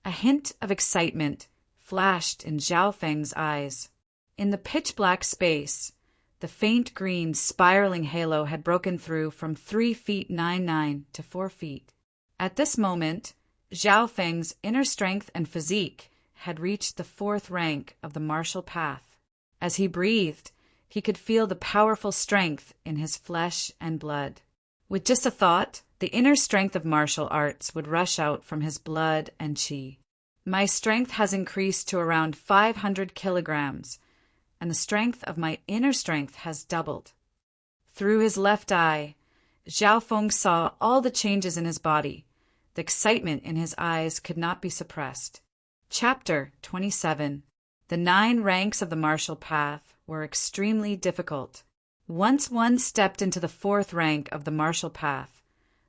A hint of excitement flashed in Zhao Feng's eyes. In the pitch-black space, the faint green spiraling halo had broken through from 3 feet 9 to 4 feet. At this moment, Zhao Feng's inner strength and physique had reached the 4th rank of the martial path. As he breathed, he could feel the powerful strength in his flesh and blood. With just a thought, the inner strength of martial arts would rush out from his blood and qi. My strength has increased to around 500 kilograms, and the strength of my inner strength has doubled. Through his left eye, Zhao Feng saw all the changes in his body. The excitement in his eyes could not be suppressed. Chapter 27. The 9 ranks of the martial path were extremely difficult. Once one stepped into the 4th rank of the martial path,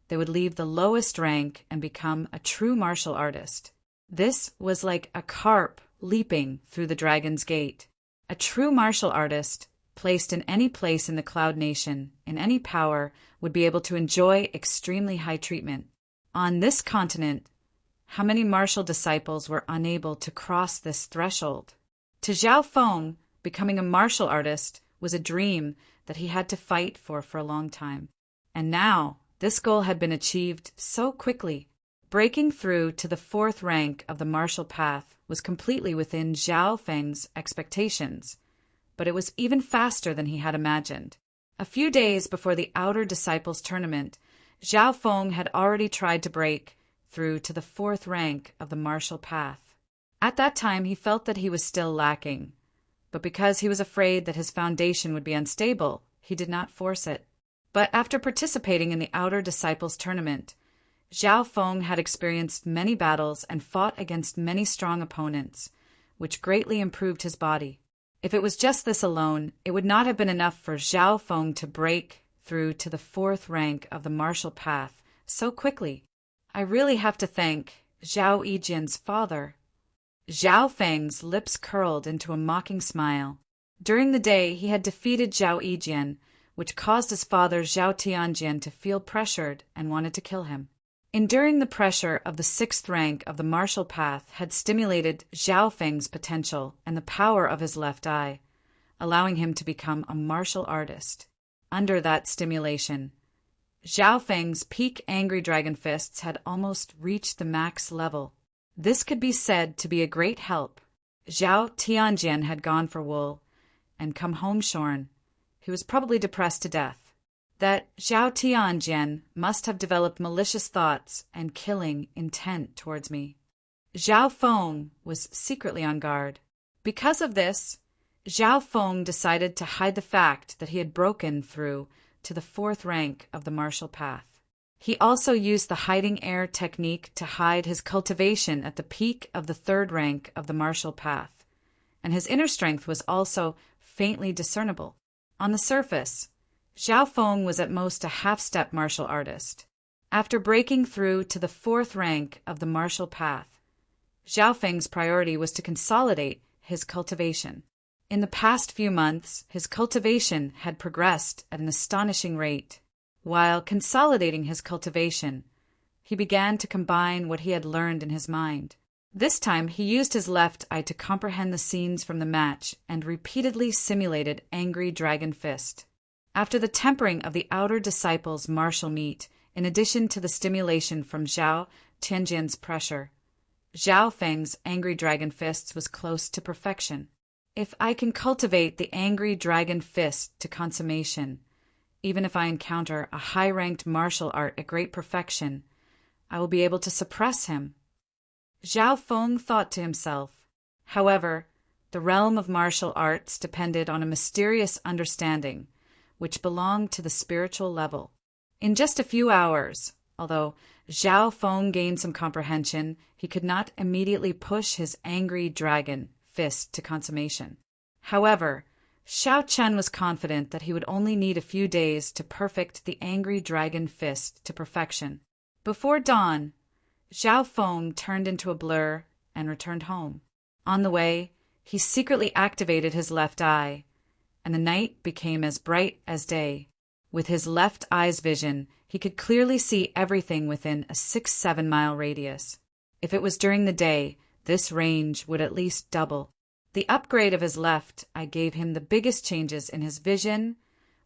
they would leave the lowest rank and become a true martial artist. This was like a carp leaping through the dragon's gate. A true martial artist, placed in any place in the Cloud Nation, in any power, would be able to enjoy extremely high treatment. On this continent, how many martial disciples were unable to cross this threshold? To Zhao Feng, becoming a martial artist was a dream that he had to fight for a long time. And now, this goal had been achieved so quickly. Breaking through to the 4th rank of the martial path was completely within Zhao Feng's expectations, but it was even faster than he had imagined. A few days before the Outer Disciples Tournament, Zhao Feng had already tried to break through to the 4th rank of the martial path. At that time, he felt that he was still lacking, but because he was afraid that his foundation would be unstable, he did not force it. But after participating in the Outer Disciples Tournament, Zhao Feng had experienced many battles and fought against many strong opponents, which greatly improved his body. If it was just this alone, it would not have been enough for Zhao Feng to break through to the 4th rank of the martial path so quickly. I really have to thank Zhao Yijian's father. Zhao Feng's lips curled into a mocking smile. During the day, he had defeated Zhao Yijian, which caused his father Zhao Tianjian to feel pressured and wanted to kill him. Enduring the pressure of the 6th rank of the martial path had stimulated Zhao Feng's potential and the power of his left eye, allowing him to become a martial artist. Under that stimulation, Zhao Feng's peak angry dragon fists had almost reached the max level. This could be said to be a great help. Zhao Tianjian had gone for wool and come home shorn. He was probably depressed to death. That Zhao Tianjian must have developed malicious thoughts and killing intent towards me. Zhao Feng was secretly on guard. Because of this, Zhao Feng decided to hide the fact that he had broken through to the 4th rank of the martial path. He also used the hiding air technique to hide his cultivation at the peak of the 3rd rank of the martial path, and his inner strength was also faintly discernible. On the surface, Zhao Feng was at most a half-step martial artist. After breaking through to the 4th rank of the martial path, Zhao Feng's priority was to consolidate his cultivation. In the past few months, his cultivation had progressed at an astonishing rate. While consolidating his cultivation, he began to combine what he had learned in his mind. This time, he used his left eye to comprehend the scenes from the match and repeatedly simulated angry dragon fist. After the tempering of the Outer Disciples' martial meet, in addition to the stimulation from Zhao Tianjian's pressure, Zhao Feng's angry dragon fists was close to perfection. If I can cultivate the angry dragon fist to consummation, even if I encounter a high-ranked martial art at great perfection, I will be able to suppress him. Zhao Feng thought to himself. However, the realm of martial arts depended on a mysterious understanding, which belonged to the spiritual level. In just a few hours, although Zhao Feng gained some comprehension, he could not immediately push his angry dragon fist to consummation. However, Xiao Chen was confident that he would only need a few days to perfect the angry dragon fist to perfection. Before dawn, Zhao Feng turned into a blur and returned home. On the way, he secretly activated his left eye, and the night became as bright as day. With his left eye's vision, he could clearly see everything within a 6-7 mile radius. If it was during the day, this range would at least double. The upgrade of his left eye gave him the biggest changes in his vision,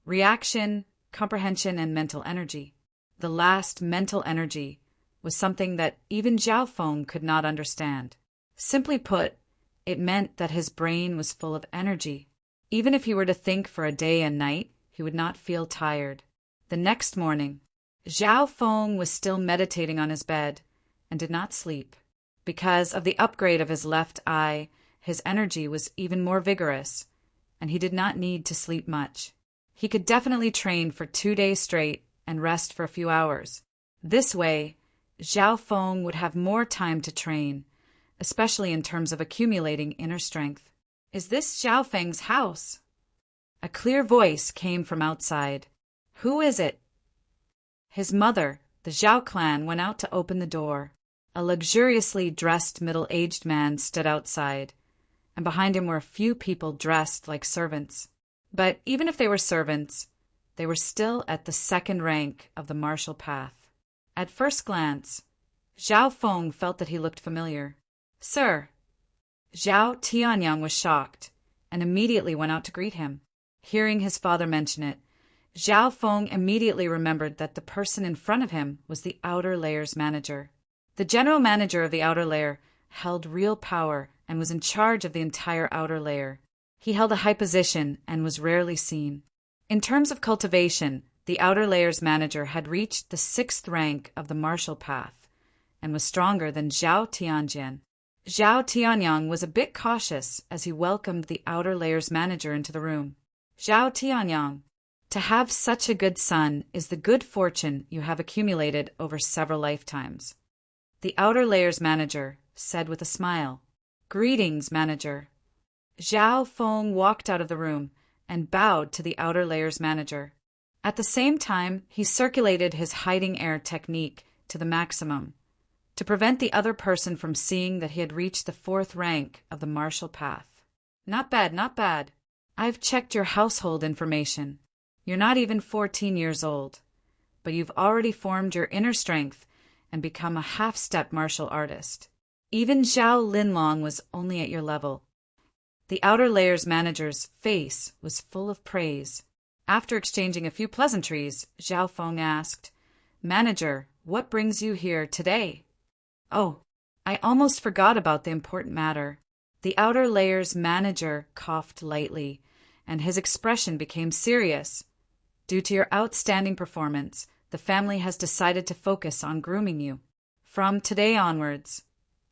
reaction, comprehension, and mental energy. The last, mental energy, was something that even Zhao Feng could not understand. Simply put, it meant that his brain was full of energy. Even if he were to think for a day and night, he would not feel tired. The next morning, Zhao Feng was still meditating on his bed and did not sleep. Because of the upgrade of his left eye, his energy was even more vigorous, and he did not need to sleep much. He could definitely train for 2 days straight and rest for a few hours. This way, Zhao Feng would have more time to train, especially in terms of accumulating inner strength. "Is this Zhao Feng's house?" A clear voice came from outside. "Who is it?" His mother, the Zhao clan, went out to open the door. A luxuriously dressed middle-aged man stood outside, and behind him were a few people dressed like servants. But even if they were servants, they were still at the second rank of the martial path. At first glance, Zhao Feng felt that he looked familiar. "Sir!" Zhao Tianyang was shocked and immediately went out to greet him. Hearing his father mention it, Zhao Feng immediately remembered that the person in front of him was the outer layer's manager. The general manager of the outer layer held real power and was in charge of the entire outer layer. He held a high position and was rarely seen. In terms of cultivation, the outer layer's manager had reached the 6th rank of the martial path and was stronger than Zhao Tianjian. Zhao Tianyang was a bit cautious as he welcomed the outer layer's manager into the room. "Zhao Tianyang, to have such a good son is the good fortune you have accumulated over several lifetimes," the outer layer's manager said with a smile. "Greetings, manager." Zhao Feng walked out of the room and bowed to the outer layer's manager. At the same time, he circulated his hiding air technique to the maximum, to prevent the other person from seeing that he had reached the 4th rank of the martial path. "Not bad, not bad. I've checked your household information. You're not even 14 years old, but you've already formed your inner strength and become a half-step martial artist. Even Zhao Linlong was only at your level." The outer layer's manager's face was full of praise. After exchanging a few pleasantries, Zhao Feng asked, "Manager, what brings you here today?" "Oh, I almost forgot about the important matter." The outer layer's manager coughed lightly, and his expression became serious. "Due to your outstanding performance, the family has decided to focus on grooming you. From today onwards,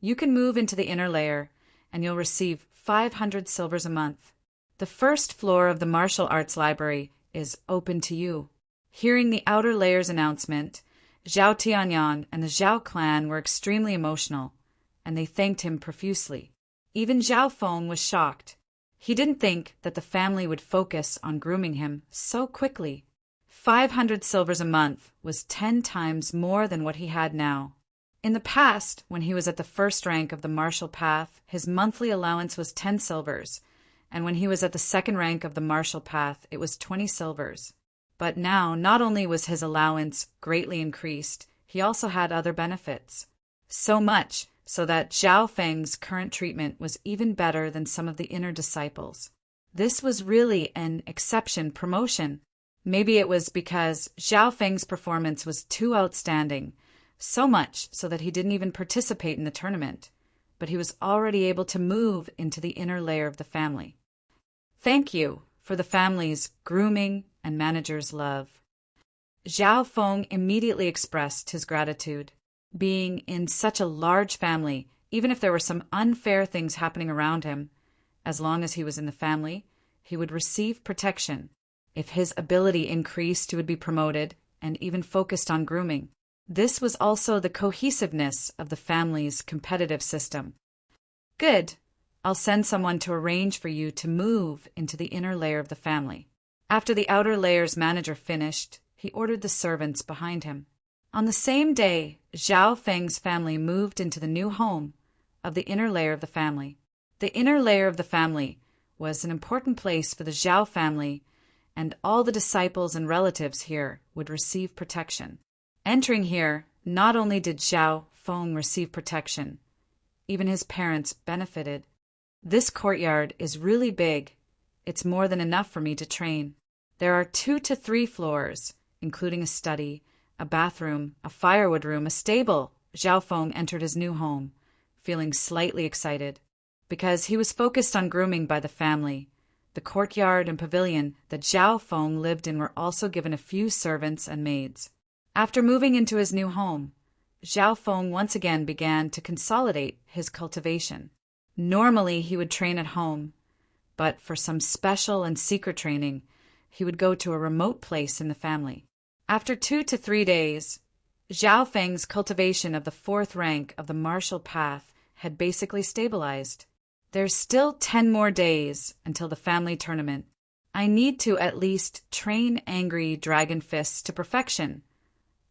you can move into the inner layer, and you'll receive 500 silvers a month. The first floor of the martial arts library is open to you." Hearing the outer layer's announcement, Zhao Tianyang and the Zhao clan were extremely emotional, and they thanked him profusely. Even Zhao Feng was shocked. He didn't think that the family would focus on grooming him so quickly. 500 silvers a month was 10 times more than what he had now. In the past, when he was at the 1st rank of the martial path, his monthly allowance was 10 silvers, and when he was at the 2nd rank of the martial path, it was 20 silvers. But now, not only was his allowance greatly increased, he also had other benefits. So much so that Zhao Feng's current treatment was even better than some of the inner disciples. This was really an exception promotion. Maybe it was because Zhao Feng's performance was too outstanding, so much so that he didn't even participate in the tournament, but he was already able to move into the inner layer of the family. "Thank you for the family's grooming and manager's love." Zhao Feng immediately expressed his gratitude. Being in such a large family, even if there were some unfair things happening around him, as long as he was in the family, he would receive protection. If his ability increased, he would be promoted and even focused on grooming. This was also the cohesiveness of the family's competitive system. "Good. I'll send someone to arrange for you to move into the inner layer of the family." After the outer layer's manager finished, he ordered the servants behind him. On the same day, Zhao Feng's family moved into the new home of the inner layer of the family. The inner layer of the family was an important place for the Zhao family, and all the disciples and relatives here would receive protection. Entering here, not only did Zhao Feng receive protection, even his parents benefited. This courtyard is really big. It's more than enough for me to train. There are 2 to 3 floors, including a study, a bathroom, a firewood room, a stable. Zhao Feng entered his new home, feeling slightly excited, because he was focused on grooming by the family. The courtyard and pavilion that Zhao Feng lived in were also given a few servants and maids. After moving into his new home, Zhao Feng once again began to consolidate his cultivation. Normally he would train at home, but for some special and secret training, he would go to a remote place in the family. After 2 to 3 days, Zhao Feng's cultivation of the 4th rank of the martial path had basically stabilized. There's still 10 more days until the family tournament. I need to at least train angry dragon fists to perfection.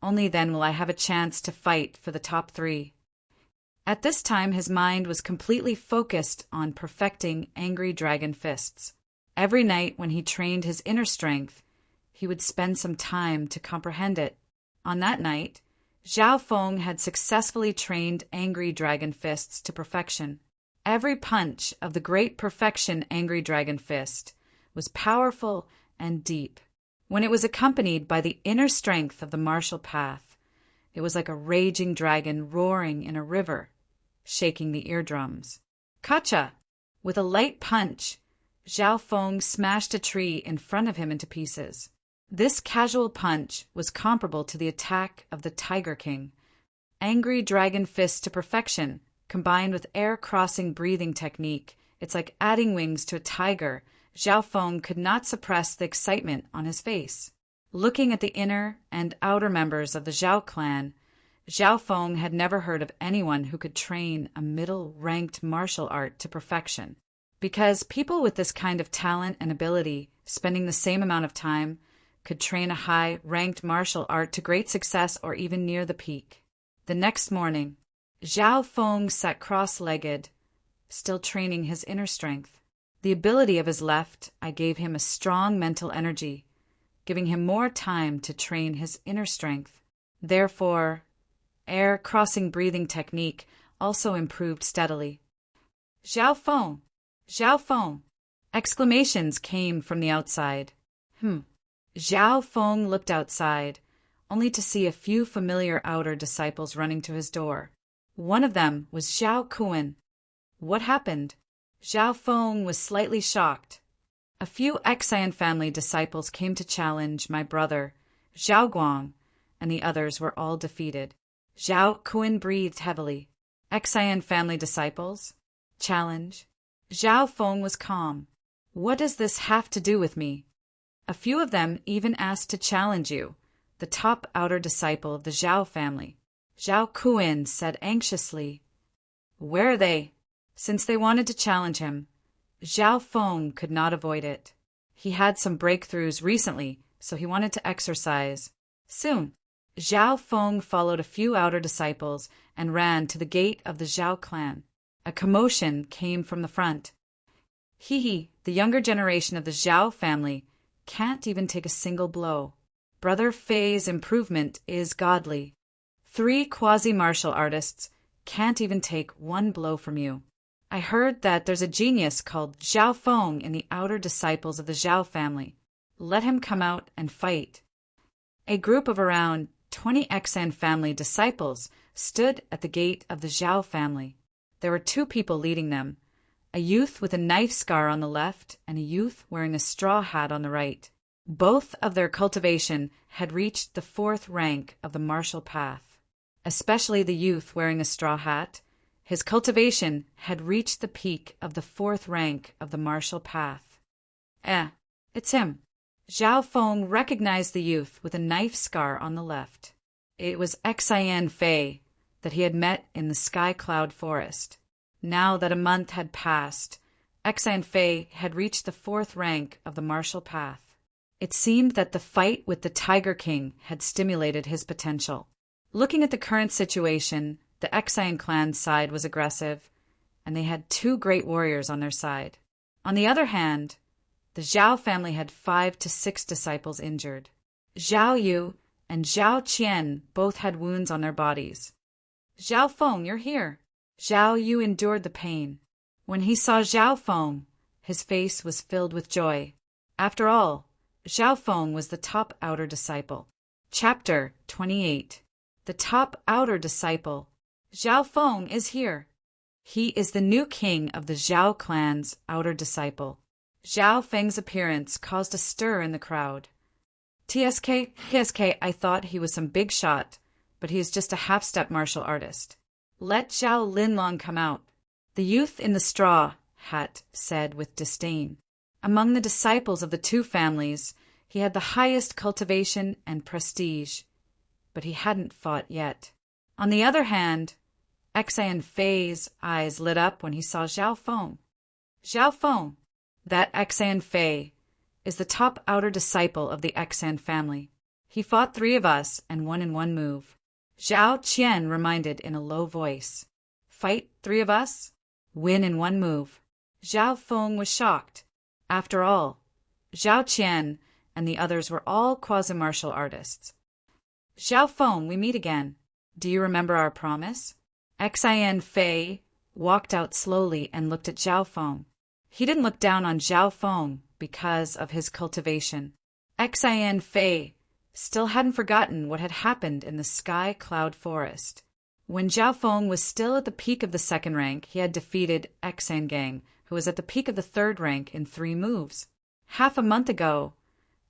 Only then will I have a chance to fight for the top 3. At this time, his mind was completely focused on perfecting angry dragon fists. Every night when he trained his inner strength, he would spend some time to comprehend it. On that night, Zhao Feng had successfully trained angry dragon fists to perfection. Every punch of the great perfection angry dragon fist was powerful and deep. When it was accompanied by the inner strength of the martial path, it was like a raging dragon roaring in a river, shaking the eardrums. Kacha! With a light punch, Zhao Feng smashed a tree in front of him into pieces. This casual punch was comparable to the attack of the Tiger King. Angry dragon fist to perfection, combined with air-crossing breathing technique. It's like adding wings to a tiger. Zhao Feng could not suppress the excitement on his face. Looking at the inner and outer members of the Zhao clan, Zhao Feng had never heard of anyone who could train a middle-ranked martial art to perfection. Because people with this kind of talent and ability, spending the same amount of time, could train a high-ranked martial art to great success or even near the peak. The next morning, Zhao Feng sat cross-legged, still training his inner strength. The ability of his left eye gave him a strong mental energy, giving him more time to train his inner strength. Therefore, air-crossing breathing technique also improved steadily. Zhao Feng! Zhao Feng! Exclamations came from the outside. Zhao Feng looked outside, only to see a few familiar outer disciples running to his door. One of them was Zhao Kuan. What happened? Zhao Feng was slightly shocked. A few Xian family disciples came to challenge my brother, Zhao Guang, and the others were all defeated. Zhao Kuan breathed heavily. Xian family disciples? Challenge? Zhao Feng was calm. What does this have to do with me? A few of them even asked to challenge you, the top outer disciple of the Zhao family. Zhao Kuan said anxiously. Where are they? Since they wanted to challenge him, Zhao Feng could not avoid it. He had some breakthroughs recently, so he wanted to exercise. Soon, Zhao Feng followed a few outer disciples and ran to the gate of the Zhao clan. A commotion came from the front. The younger generation of the Zhao family can't even take a single blow. Brother Fei's improvement is godly. 3 quasi-martial artists can't even take one blow from you. I heard that there's a genius called Zhao Feng in the outer disciples of the Zhao family. Let him come out and fight. A group of around 20 Xian family disciples stood at the gate of the Zhao family. There were 2 people leading them, a youth with a knife scar on the left and a youth wearing a straw hat on the right. Both of their cultivation had reached the 4th rank of the martial path. Especially the youth wearing a straw hat, his cultivation had reached the peak of the 4th rank of the martial path. It's him. Zhao Feng recognized the youth with a knife scar on the left. It was Xian Fei that he had met in the Sky Cloud Forest. Now that a month had passed, Xian Fei had reached the 4th rank of the martial path. It seemed that the fight with the Tiger King had stimulated his potential. Looking at the current situation, the Xian clan's side was aggressive, and they had 2 great warriors on their side. On the other hand, the Zhao family had 5 to 6 disciples injured. Zhao Yu and Zhao Qian both had wounds on their bodies. "Zhao Feng, you're here." Zhao Yu endured the pain. When he saw Zhao Feng, his face was filled with joy. After all, Zhao Feng was the top outer disciple. Chapter 28. The top outer disciple. Zhao Feng is here. He is the new king of the Zhao clan's outer disciple. Zhao Feng's appearance caused a stir in the crowd. TSK, I thought he was some big shot, but he is just a half-step martial artist. Let Zhao Linlong come out. The youth in the straw hat said with disdain. Among the disciples of the 2 families, he had the highest cultivation and prestige, but he hadn't fought yet. On the other hand, Xian Fei's eyes lit up when he saw Zhao Feng. Zhao Feng, that Xian Fei, is the top outer disciple of the Xian family. He fought 3 of us and won in 1 move. Zhao Qian reminded in a low voice. Fight 3 of us? Win in 1 move. Zhao Feng was shocked. After all, Zhao Qian and the others were all quasi-martial artists. Zhao Feng, we meet again. Do you remember our promise? Xian Fei walked out slowly and looked at Zhao Feng. He didn't look down on Zhao Feng because of his cultivation. Xian Fei still hadn't forgotten what had happened in the Sky Cloud Forest. When Zhao Feng was still at the peak of the 2nd rank, he had defeated Xian Gang, who was at the peak of the 3rd rank in 3 moves. Half a month ago,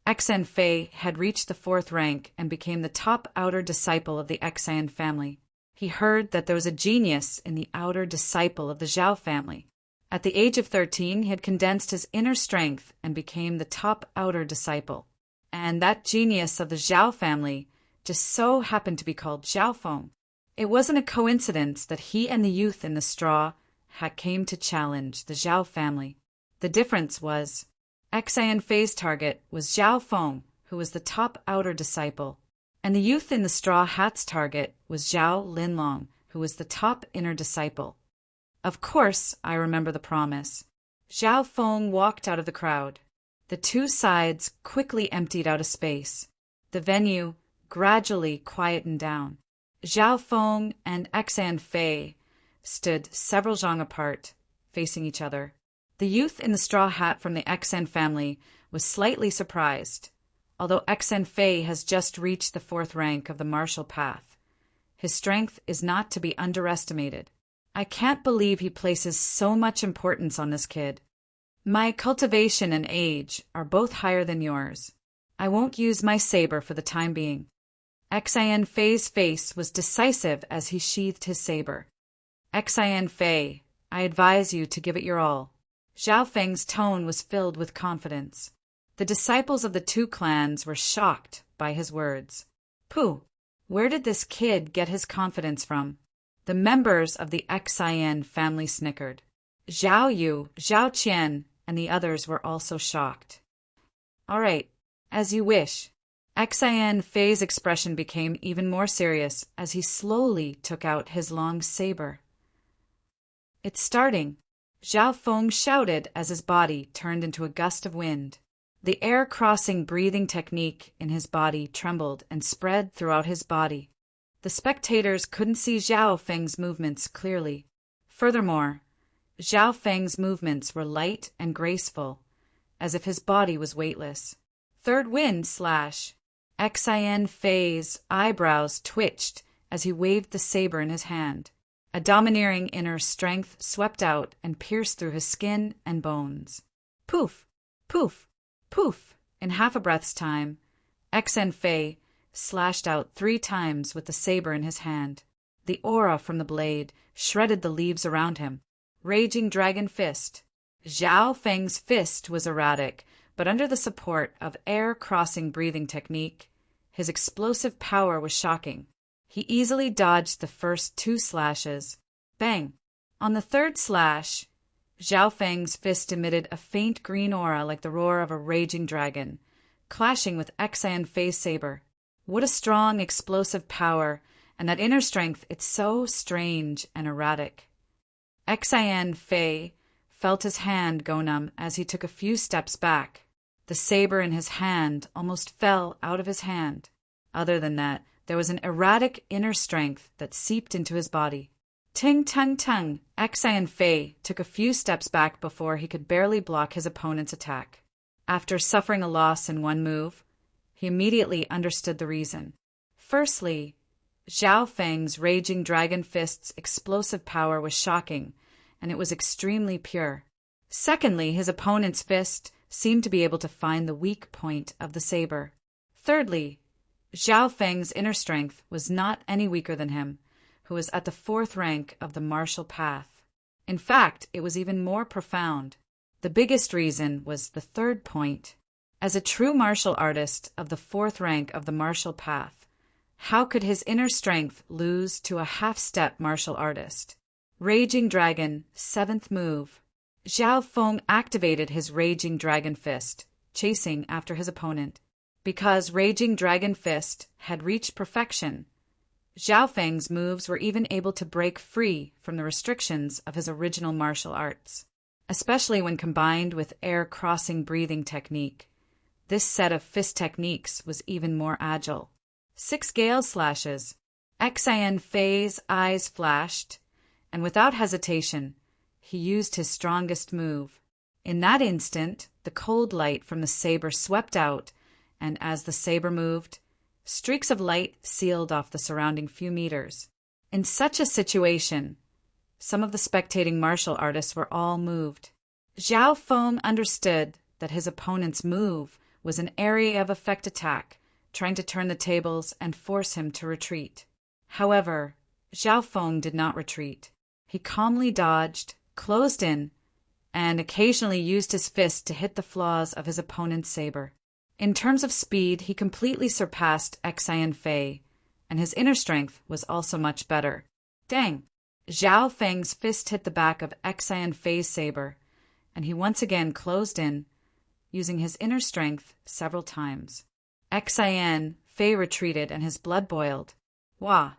Xian Fei had reached the 4th rank and became the top outer disciple of the Xian family. He heard that there was a genius in the outer disciple of the Zhao family. At the age of 13, he had condensed his inner strength and became the top outer disciple. And that genius of the Zhao family just so happened to be called Zhao Feng. It wasn't a coincidence that he and the youth in the straw hat came to challenge the Zhao family. The difference was, Xian Fei's target was Zhao Feng, who was the top outer disciple, and the youth in the straw hat's target was Zhao Linlong, who was the top inner disciple. Of course, I remember the promise. Zhao Feng walked out of the crowd. The 2 sides quickly emptied out a space. The venue gradually quietened down. Zhao Feng and Xian Fei stood several zhang apart, facing each other. The youth in the straw hat from the Xian family was slightly surprised. Although Xian Fei has just reached the 4th rank of the martial path, his strength is not to be underestimated. I can't believe he places so much importance on this kid. My cultivation and age are both higher than yours. I won't use my saber for the time being. Xian Fei's face was decisive as he sheathed his saber. Xian Fei, I advise you to give it your all. Zhao Feng's tone was filled with confidence. The disciples of the 2 clans were shocked by his words. Pooh, where did this kid get his confidence from? The members of the Xian family snickered. Zhao Yu, Zhao Qian, and the others were also shocked. All right, as you wish. Xian Fei's expression became even more serious as he slowly took out his long saber. It's starting, Zhao Feng shouted as his body turned into a gust of wind. The air-crossing breathing technique in his body trembled and spread throughout his body. The spectators couldn't see Zhao Feng's movements clearly. Furthermore, Zhao Feng's movements were light and graceful, as if his body was weightless. Third wind / Xian Fei's eyebrows twitched as he waved the saber in his hand. A domineering inner strength swept out and pierced through his skin and bones. Poof! Poof! Poof! In half a breath's time, Xian Fei slashed out 3 times with the saber in his hand. The aura from the blade shredded the leaves around him. Raging Dragon Fist. Zhao Feng's fist was erratic, but under the support of air-crossing breathing technique, his explosive power was shocking. He easily dodged the first 2 slashes. Bang! On the 3rd slash, Zhao Feng's fist emitted a faint green aura like the roar of a raging dragon, clashing with Xian Fei's saber. What a strong, explosive power And that inner strength, it's so strange and erratic. Xian Fei felt his hand go numb as he took a few steps back. The saber in his hand almost fell out of his hand. Other than that, there was an erratic inner strength that seeped into his body. Ting tung tung, Xian Fei took a few steps back before he could barely block his opponent's attack. After suffering a loss in one move, he immediately understood the reason. Firstly, Zhao Feng's raging dragon fist's explosive power was shocking, and it was extremely pure. Secondly, his opponent's fist seemed to be able to find the weak point of the saber. Thirdly, Zhao Feng's inner strength was not any weaker than him, who was at the 4th rank of the martial path. In fact, it was even more profound. The biggest reason was the third point. As a true martial artist of the 4th rank of the martial path, how could his inner strength lose to a half-step martial artist? Raging Dragon, 7th move. Zhao Feng activated his Raging Dragon Fist, chasing after his opponent. Because Raging Dragon Fist had reached perfection, Zhao Feng's moves were even able to break free from the restrictions of his original martial arts. Especially when combined with air-crossing breathing technique, this set of fist techniques was even more agile. 6 gale slashes. Xian Fei's eyes flashed, and without hesitation, he used his strongest move. In that instant, the cold light from the saber swept out, and as the saber moved, streaks of light sealed off the surrounding few meters. In such a situation, some of the spectating martial artists were all moved. Zhao Feng understood that his opponent's move was an area of effect attack, trying to turn the tables and force him to retreat. However, Zhao Feng did not retreat. He calmly dodged, closed in, and occasionally used his fist to hit the flaws of his opponent's saber. In terms of speed, he completely surpassed Xian Fei, and his inner strength was also much better. Dang! Zhao Feng's fist hit the back of Xian Fei's saber, and he once again closed in, using his inner strength several times. Xian Fei retreated and his blood boiled. Wah!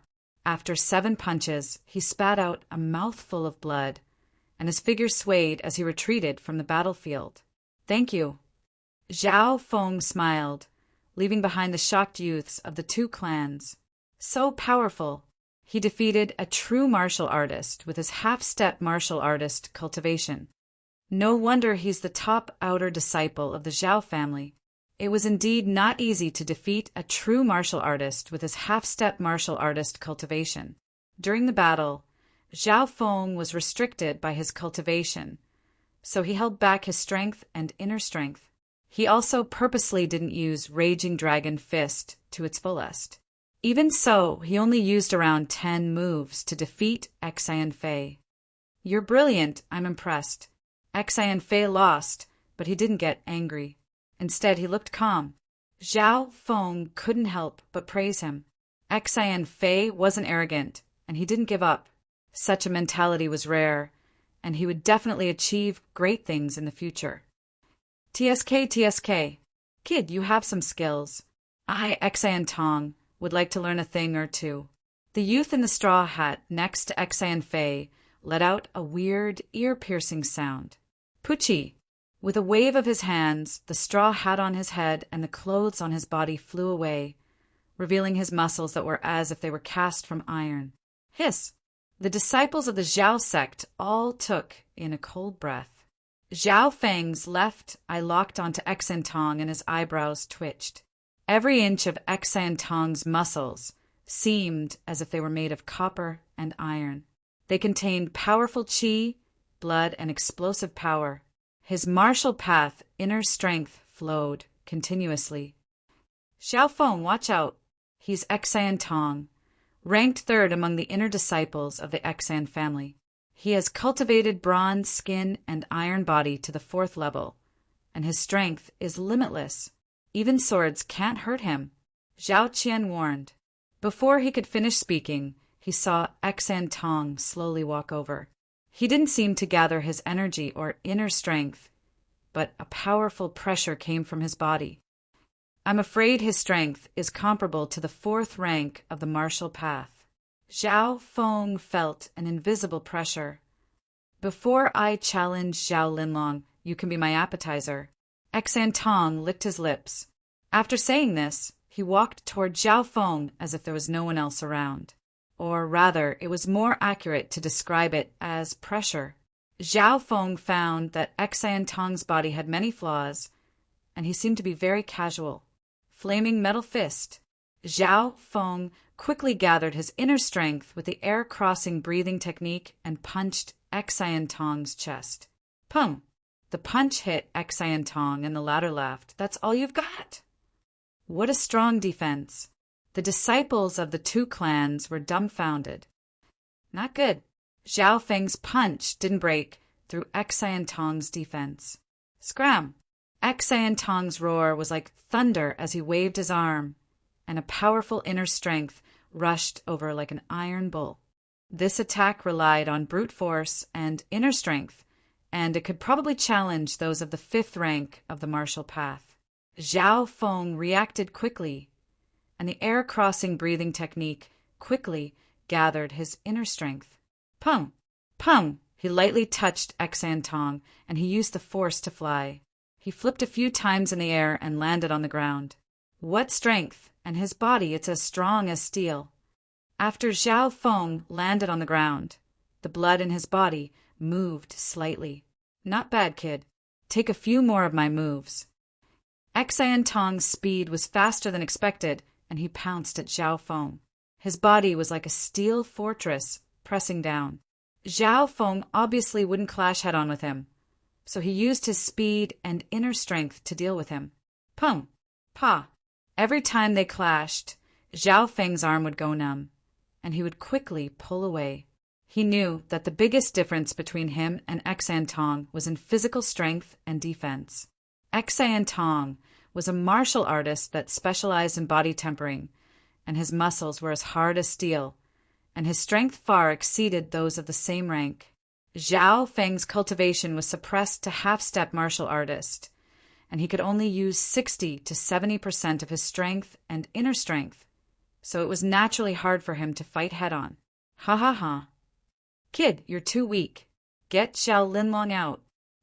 After 7 punches, he spat out a mouthful of blood, and his figure swayed as he retreated from the battlefield. Thank you. Zhao Feng smiled, leaving behind the shocked youths of the 2 clans. So powerful. He defeated a true martial artist with his half-step martial artist cultivation. No wonder he's the top outer disciple of the Zhao family. It was indeed not easy to defeat a true martial artist with his half-step martial artist cultivation. During the battle, Zhao Feng was restricted by his cultivation, so he held back his strength and inner strength. He also purposely didn't use Raging Dragon Fist to its fullest. Even so, he only used around 10 moves to defeat Xian Fei. You're brilliant, I'm impressed. Xian Fei lost, but he didn't get angry. Instead, he looked calm. Zhao Feng couldn't help but praise him. Xian Fei wasn't arrogant, and he didn't give up. Such a mentality was rare, and he would definitely achieve great things in the future. TSK. Kid, you have some skills. I, Xian Tong, would like to learn a thing or two. The youth in the straw hat next to Xian Fei let out a weird, ear-piercing sound. Pucci! With a wave of his hands, the straw hat on his head and the clothes on his body flew away, revealing his muscles that were as if they were cast from iron. Hiss! The disciples of the Zhao sect all took in a cold breath. Zhao Feng's left eye locked onto Xian Tong and his eyebrows twitched. Every inch of Xian Tong's muscles seemed as if they were made of copper and iron. They contained powerful qi, blood, and explosive power. His martial path inner strength flowed continuously. Zhao Feng, watch out! He's Xian Tong, ranked 3rd among the inner disciples of the Xian family. He has cultivated bronze skin and iron body to the 4th level, and his strength is limitless. Even swords can't hurt him, Zhao Qian warned. Before he could finish speaking, he saw Xian Tong slowly walk over. He didn't seem to gather his energy or inner strength, but a powerful pressure came from his body. I'm afraid his strength is comparable to the 4th rank of the martial path. Zhao Feng felt an invisible pressure. Before I challenge Zhao Linlong, you can be my appetizer. Xan Tong licked his lips. After saying this, he walked toward Zhao Feng as if there was no one else around. Or rather, it was more accurate to describe it as pressure. Zhao Feng found that Xan Tong's body had many flaws, and he seemed to be very casual. Flaming metal fist. Zhao Feng quickly gathered his inner strength with the air-crossing breathing technique and punched Xan Tong's chest. Pum! The punch hit Xan Tong and the latter laughed. That's all you've got? What a strong defense. The disciples of the two clans were dumbfounded. Not good. Zhao Feng's punch didn't break through Xan Tong's defense. Scram! Xan Tong's roar was like thunder as he waved his arm, and a powerful inner strength rushed over like an iron bull. This attack relied on brute force and inner strength, and it could probably challenge those of the 5th rank of the martial path. Zhao Feng reacted quickly, and the air-crossing breathing technique quickly gathered his inner strength. Pung! Pung! He lightly touched Xan Tong, and he used the force to fly. He flipped a few times in the air and landed on the ground. What strength! And his body, it's as strong as steel. After Zhao Feng landed on the ground, the blood in his body moved slightly. Not bad, kid. Take a few more of my moves. Xan Tong's speed was faster than expected, and he pounced at Zhao Feng. His body was like a steel fortress pressing down. Zhao Feng obviously wouldn't clash head-on with him, so he used his speed and inner strength to deal with him. Pum! Pa! Every time they clashed, Zhao Feng's arm would go numb, and he would quickly pull away. He knew that the biggest difference between him and Xan Tong was in physical strength and defense. Xan Tong was a martial artist that specialized in body tempering, and his muscles were as hard as steel, and his strength far exceeded those of the same rank. Zhao Feng's cultivation was suppressed to half-step martial artist, and he could only use 60 to 70% of his strength and inner strength, so it was naturally hard for him to fight head-on. Ha ha ha. Kid, you're too weak. Get Zhao Linlong out.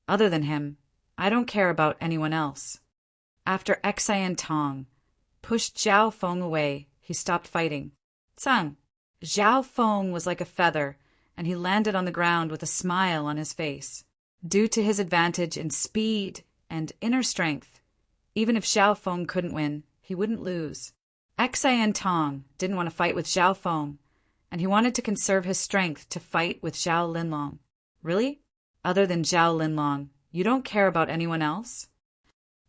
Other than him, I don't care about anyone else. After Xan Tong pushed Zhao Feng away, he stopped fighting. Tsang! Zhao Feng was like a feather, and he landed on the ground with a smile on his face. Due to his advantage in speed and inner strength, even if Zhao Feng couldn't win, he wouldn't lose. Xan Tong didn't want to fight with Zhao Feng, and he wanted to conserve his strength to fight with Zhao Linlong. Really? Other than Zhao Linlong, you don't care about anyone else?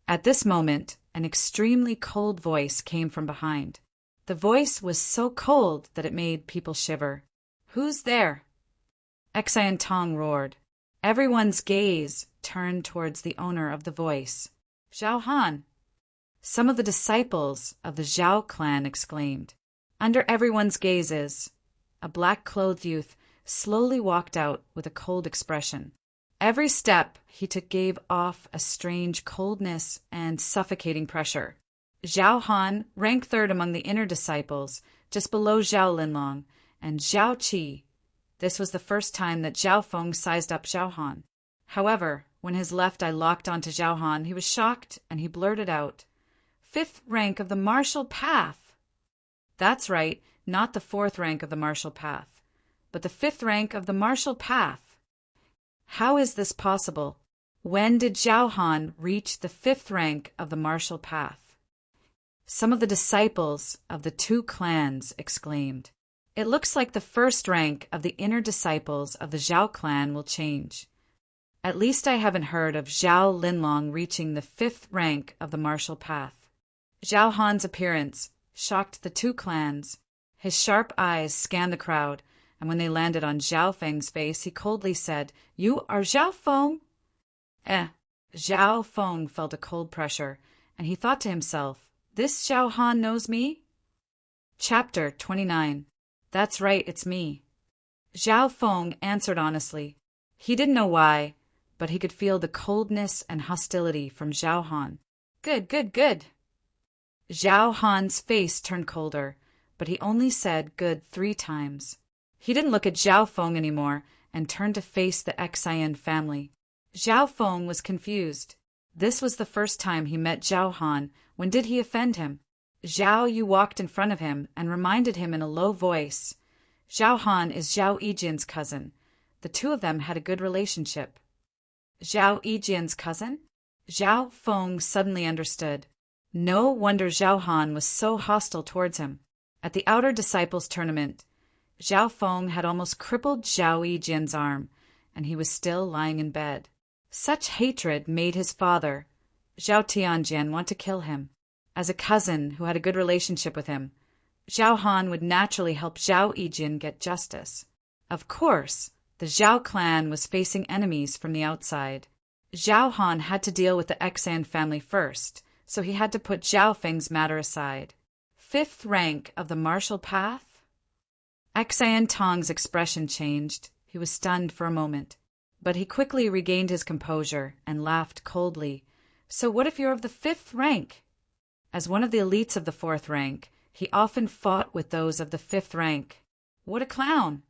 At this moment, an extremely cold voice came from behind. The voice was so cold that it made people shiver. Who's there? Xan Tong roared. Everyone's gaze turned towards the owner of the voice. Zhao Han! Some of the disciples of the Zhao clan exclaimed. Under everyone's gazes, a black-clothed youth slowly walked out with a cold expression. Every step he took gave off a strange coldness and suffocating pressure. Zhao Han ranked 3rd among the inner disciples, just below Zhao Linlong and Zhao Qi. This was the first time that Zhao Feng sized up Zhao Han. However, when his left eye locked onto Zhao Han, he was shocked and he blurted out, 5th rank of the martial path. That's right, not the 4th rank of the martial path, but the 5th rank of the martial path. How is this possible? When did Zhao Han reach the 5th rank of the martial path? Some of the disciples of the two clans exclaimed. It looks like the 1st rank of the inner disciples of the Zhao clan will change. At least I haven't heard of Zhao Linlong reaching the 5th rank of the martial path. Zhao Han's appearance shocked the two clans. His sharp eyes scanned the crowd, and when they landed on Zhao Feng's face, he coldly said, You are Zhao Feng? Zhao Feng felt a cold pressure, and he thought to himself, This Zhao Han knows me? Chapter 29. That's right, it's me. Zhao Feng answered honestly. He didn't know why, but he could feel the coldness and hostility from Zhao Han. Good. Zhao Han's face turned colder, but he only said good 3 times. He didn't look at Zhao Feng anymore and turned to face the Xian family. Zhao Feng was confused. This was the first time he met Zhao Han. When did he offend him? Zhao Yu walked in front of him and reminded him in a low voice. Zhao Han is Zhao Yijian's cousin. The two of them had a good relationship. Zhao Yijian's cousin? Zhao Feng suddenly understood. No wonder Zhao Han was so hostile towards him. At the Outer Disciples tournament, Zhao Feng had almost crippled Zhao Yijian's arm, and he was still lying in bed. Such hatred made his father, Zhao Tianjian, want to kill him. As a cousin who had a good relationship with him, Zhao Han would naturally help Zhao Yijian get justice. Of course, the Zhao clan was facing enemies from the outside. Zhao Han had to deal with the Xian family first, so he had to put Zhao Feng's matter aside. 5th rank of the martial path? Xian Tong's expression changed. He was stunned for a moment, but he quickly regained his composure and laughed coldly. So what if you're of the 5th rank? As one of the elites of the 4th rank, he often fought with those of the 5th rank. What a clown!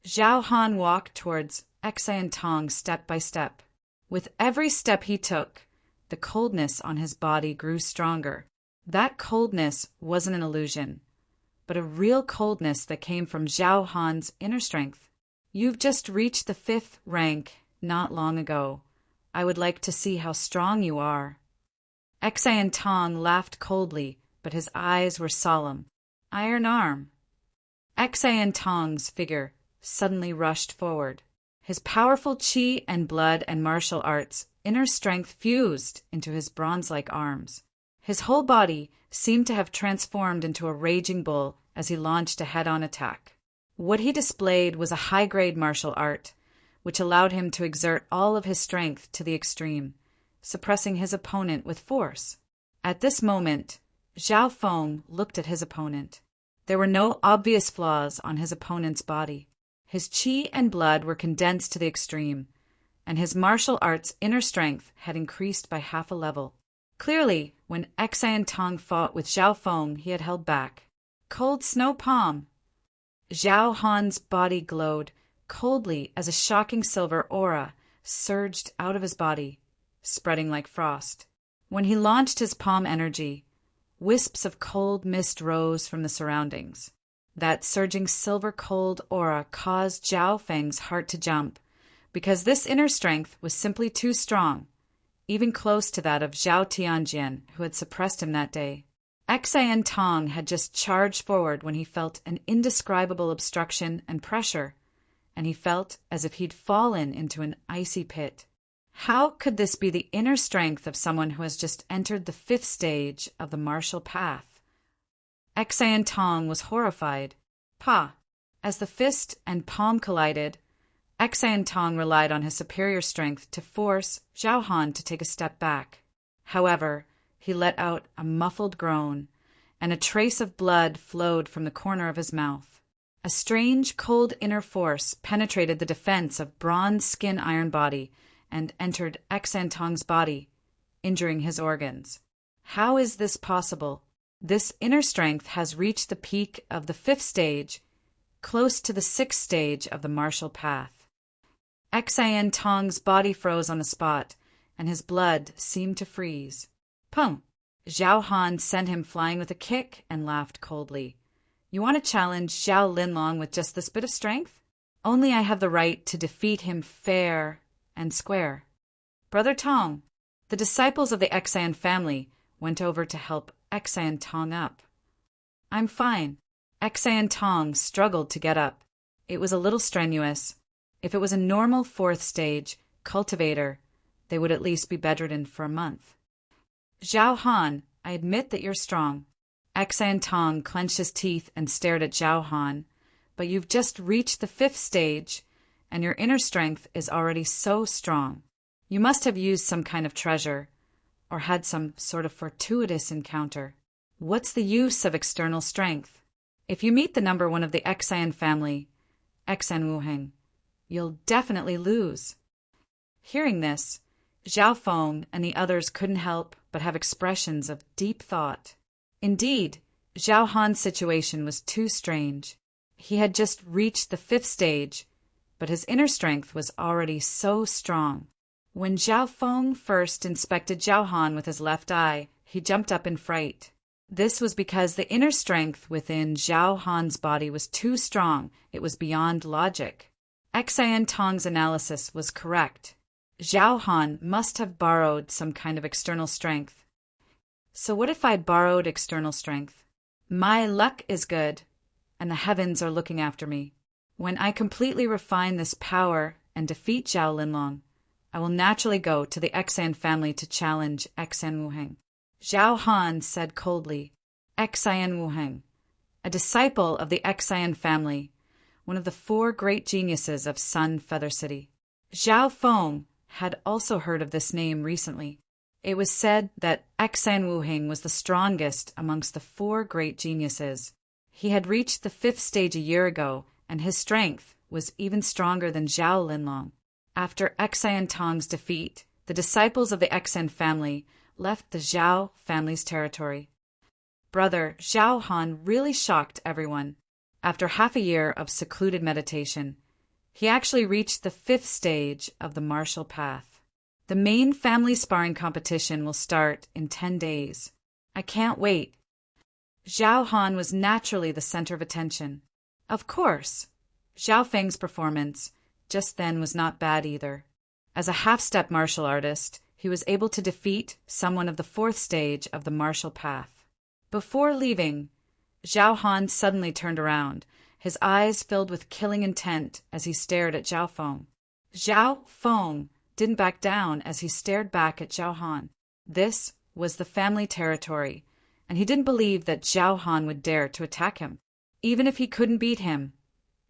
Zhao Han walked towards Xian Tong step by step. With every step he took, the coldness on his body grew stronger. That coldness wasn't an illusion, but a real coldness that came from Zhao Han's inner strength. You've just reached the 5th rank not long ago. I would like to see how strong you are. Xian Tong laughed coldly, but his eyes were solemn. Iron arm. Xian Tong's figure suddenly rushed forward. His powerful qi and blood and martial arts inner strength fused into his bronze-like arms. His whole body seemed to have transformed into a raging bull as he launched a head-on attack. What he displayed was a high-grade martial art, which allowed him to exert all of his strength to the extreme, suppressing his opponent with force. At this moment, Zhao Feng looked at his opponent. There were no obvious flaws on his opponent's body. His qi and blood were condensed to the extreme, and his martial arts inner strength had increased by half a level. Clearly, when Xian Tong fought with Zhao Feng, he had held back. Cold snow palm. Zhao Han's body glowed coldly as a shocking silver aura surged out of his body, spreading like frost. When he launched his palm energy, wisps of cold mist rose from the surroundings. That surging silver-cold aura caused Zhao Feng's heart to jump, because this inner strength was simply too strong, even close to that of Zhao Tianjian, who had suppressed him that day. Xian Tong had just charged forward when he felt an indescribable obstruction and pressure, and he felt as if he'd fallen into an icy pit. How could this be the inner strength of someone who has just entered the 5th stage of the martial path? Xian Tong was horrified. Pa! As the fist and palm collided, Xian Tong relied on his superior strength to force Zhao Han to take a step back. However, he let out a muffled groan, and a trace of blood flowed from the corner of his mouth. A strange, cold inner force penetrated the defense of bronze skin iron body and entered Xian Tong's body, injuring his organs. How is this possible? This inner strength has reached the peak of the 5th stage, close to the 6th stage of the martial path. Xian Tong's body froze on the spot, and his blood seemed to freeze. Pum! Zhao Han sent him flying with a kick and laughed coldly. You want to challenge Zhao Linlong with just this bit of strength? Only I have the right to defeat him fair and square. Brother Tong, the disciples of the Xian family went over to help Xian Tong up. I'm fine. Xian Tong struggled to get up. It was a little strenuous. If it was a normal 4th stage cultivator, they would at least be bedridden for a month. Zhao Han, I admit that you're strong. Xian Tong clenched his teeth and stared at Zhao Han. But you've just reached the 5th stage, and your inner strength is already so strong. You must have used some kind of treasure, or had some sort of fortuitous encounter. What's the use of external strength? If you meet the number 1 of the Xian family, Xian Wuheng, you'll definitely lose. Hearing this, Zhao Feng and the others couldn't help but have expressions of deep thought. Indeed, Zhao Han's situation was too strange. He had just reached the 5th stage, but his inner strength was already so strong. When Zhao Feng first inspected Zhao Han with his left eye, he jumped up in fright. This was because the inner strength within Zhao Han's body was too strong. It was beyond logic. Xian Tong's analysis was correct. Zhao Han must have borrowed some kind of external strength. So what if I'd borrowed external strength? My luck is good, and the heavens are looking after me. When I completely refine this power and defeat Zhao Linlong, I will naturally go to the Xian family to challenge Xian Wuheng. Zhao Han said coldly. Xian Wuheng, a disciple of the Xian family, one of the 4 great geniuses of Sun Feather City. Zhao Feng had also heard of this name recently. It was said that Xian Wuheng was the strongest amongst the 4 great geniuses. He had reached the 5th stage a year ago, and his strength was even stronger than Zhao Linlong. After Xian Tong's defeat, the disciples of the Xian family left the Zhao family's territory. Brother Zhao Han really shocked everyone. After half a year of secluded meditation, he actually reached the 5th stage of the martial path. The main family sparring competition will start in 10 days. I can't wait. Zhao Han was naturally the center of attention. Of course, Zhao Feng's performance just then was not bad either. As a half-step martial artist, he was able to defeat someone of the 4th stage of the martial path. Before leaving, Zhao Han suddenly turned around, his eyes filled with killing intent as he stared at Zhao Feng. Zhao Feng didn't back down as he stared back at Zhao Han. This was the family territory, and he didn't believe that Zhao Han would dare to attack him. Even if he couldn't beat him,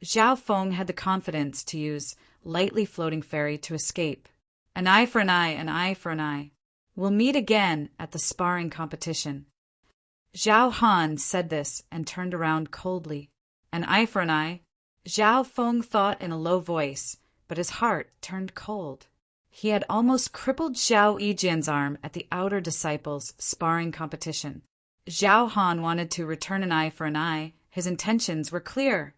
Zhao Feng had the confidence to use lightly floating fairy to escape. An eye for an eye, an eye for an eye. We'll meet again at the sparring competition. Zhao Han said this and turned around coldly. An eye for an eye. Zhao Feng thought in a low voice, but his heart turned cold. He had almost crippled Zhao Yijian's arm at the outer disciples' sparring competition. Zhao Han wanted to return an eye for an eye. His intentions were clear.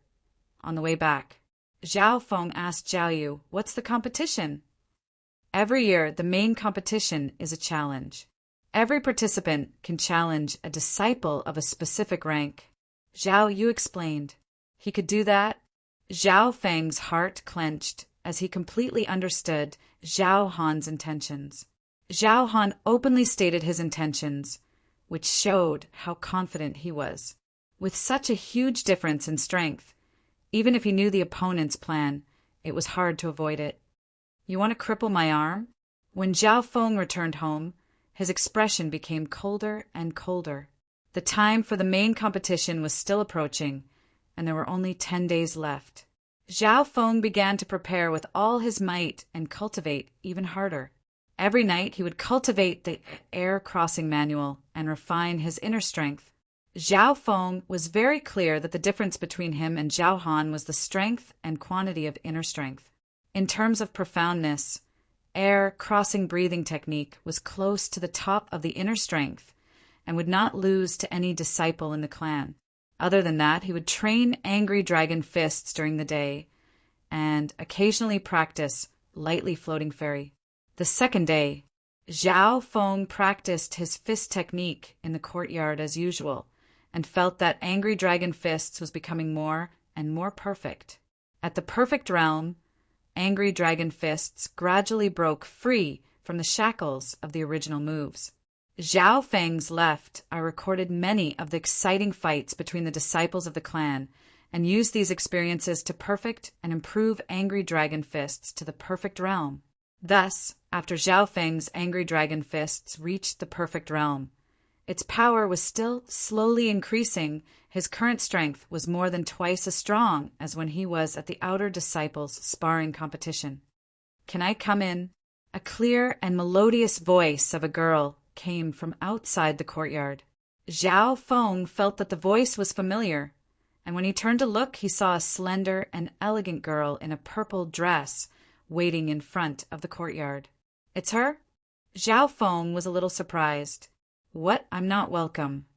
On the way back, Zhao Feng asked Zhao Yu, "What's the competition?" Every year, the main competition is a challenge. Every participant can challenge a disciple of a specific rank. Zhao Yu explained. He could do that? Zhao Feng's heart clenched as he completely understood Zhao Han's intentions. Zhao Han openly stated his intentions, which showed how confident he was. With such a huge difference in strength, even if he knew the opponent's plan, it was hard to avoid it. You want to cripple my arm? When Zhao Feng returned home, his expression became colder and colder. The time for the main competition was still approaching, and there were only 10 days left. Zhao Feng began to prepare with all his might and cultivate even harder. Every night he would cultivate the air crossing manual and refine his inner strength. Zhao Feng was very clear that the difference between him and Zhao Han was the strength and quantity of inner strength. In terms of profoundness, air crossing breathing technique was close to the top of the inner strength and would not lose to any disciple in the clan. Other than that, he would train angry dragon fists during the day and occasionally practice lightly floating fairy. The second day, Zhao Feng practiced his fist technique in the courtyard as usual and felt that angry dragon fists was becoming more and more perfect. At the perfect realm, angry dragon fists gradually broke free from the shackles of the original moves. Zhao Feng's left, I recorded many of the exciting fights between the disciples of the clan and used these experiences to perfect and improve angry dragon fists to the perfect realm. Thus, after Zhao Feng's angry dragon fists reached the perfect realm, its power was still slowly increasing. His current strength was more than twice as strong as when he was at the outer disciples' sparring competition. "Can I come in?" A clear and melodious voice of a girl came from outside the courtyard. Zhao Feng felt that the voice was familiar, and when he turned to look, he saw a slender and elegant girl in a purple dress waiting in front of the courtyard. "It's her?" Zhao Feng was a little surprised. "What? I'm not welcome."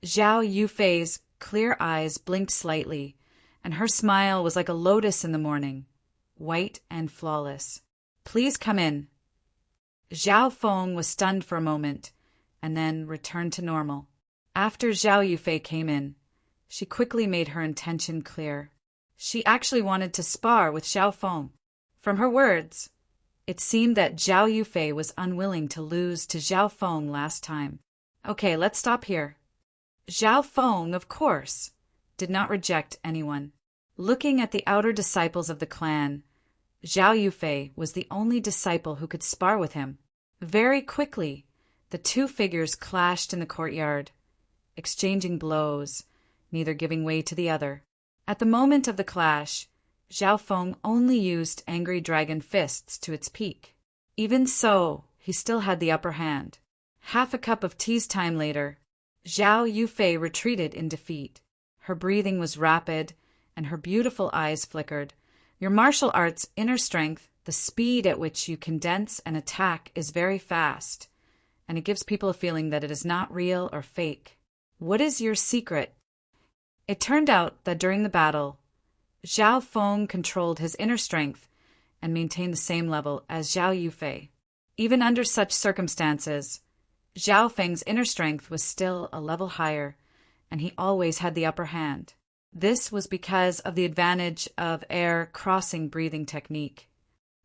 Zhao Yufei's clear eyes blinked slightly, and her smile was like a lotus in the morning, white and flawless. "Please come in." Zhao Feng was stunned for a moment, and then returned to normal. After Zhao Yufei came in, she quickly made her intention clear. She actually wanted to spar with Zhao Feng. From her words, it seemed that Zhao Yufei was unwilling to lose to Zhao Feng last time. Okay, let's stop here. Zhao Feng, of course, did not reject anyone. Looking at the outer disciples of the clan, Zhao Yufei was the only disciple who could spar with him. Very quickly, the two figures clashed in the courtyard, exchanging blows, neither giving way to the other. At the moment of the clash, Zhao Feng only used angry dragon fists to its peak. Even so, he still had the upper hand. Half a cup of tea's time later, Zhao Yufei retreated in defeat. Her breathing was rapid, and her beautiful eyes flickered. Your martial arts' inner strength, the speed at which you condense and attack, is very fast, and it gives people a feeling that it is not real or fake. What is your secret? It turned out that during the battle, Zhao Feng controlled his inner strength and maintained the same level as Zhao Yufei. Even under such circumstances, Zhao Feng's inner strength was still a level higher, and he always had the upper hand. This was because of the advantage of air crossing breathing technique.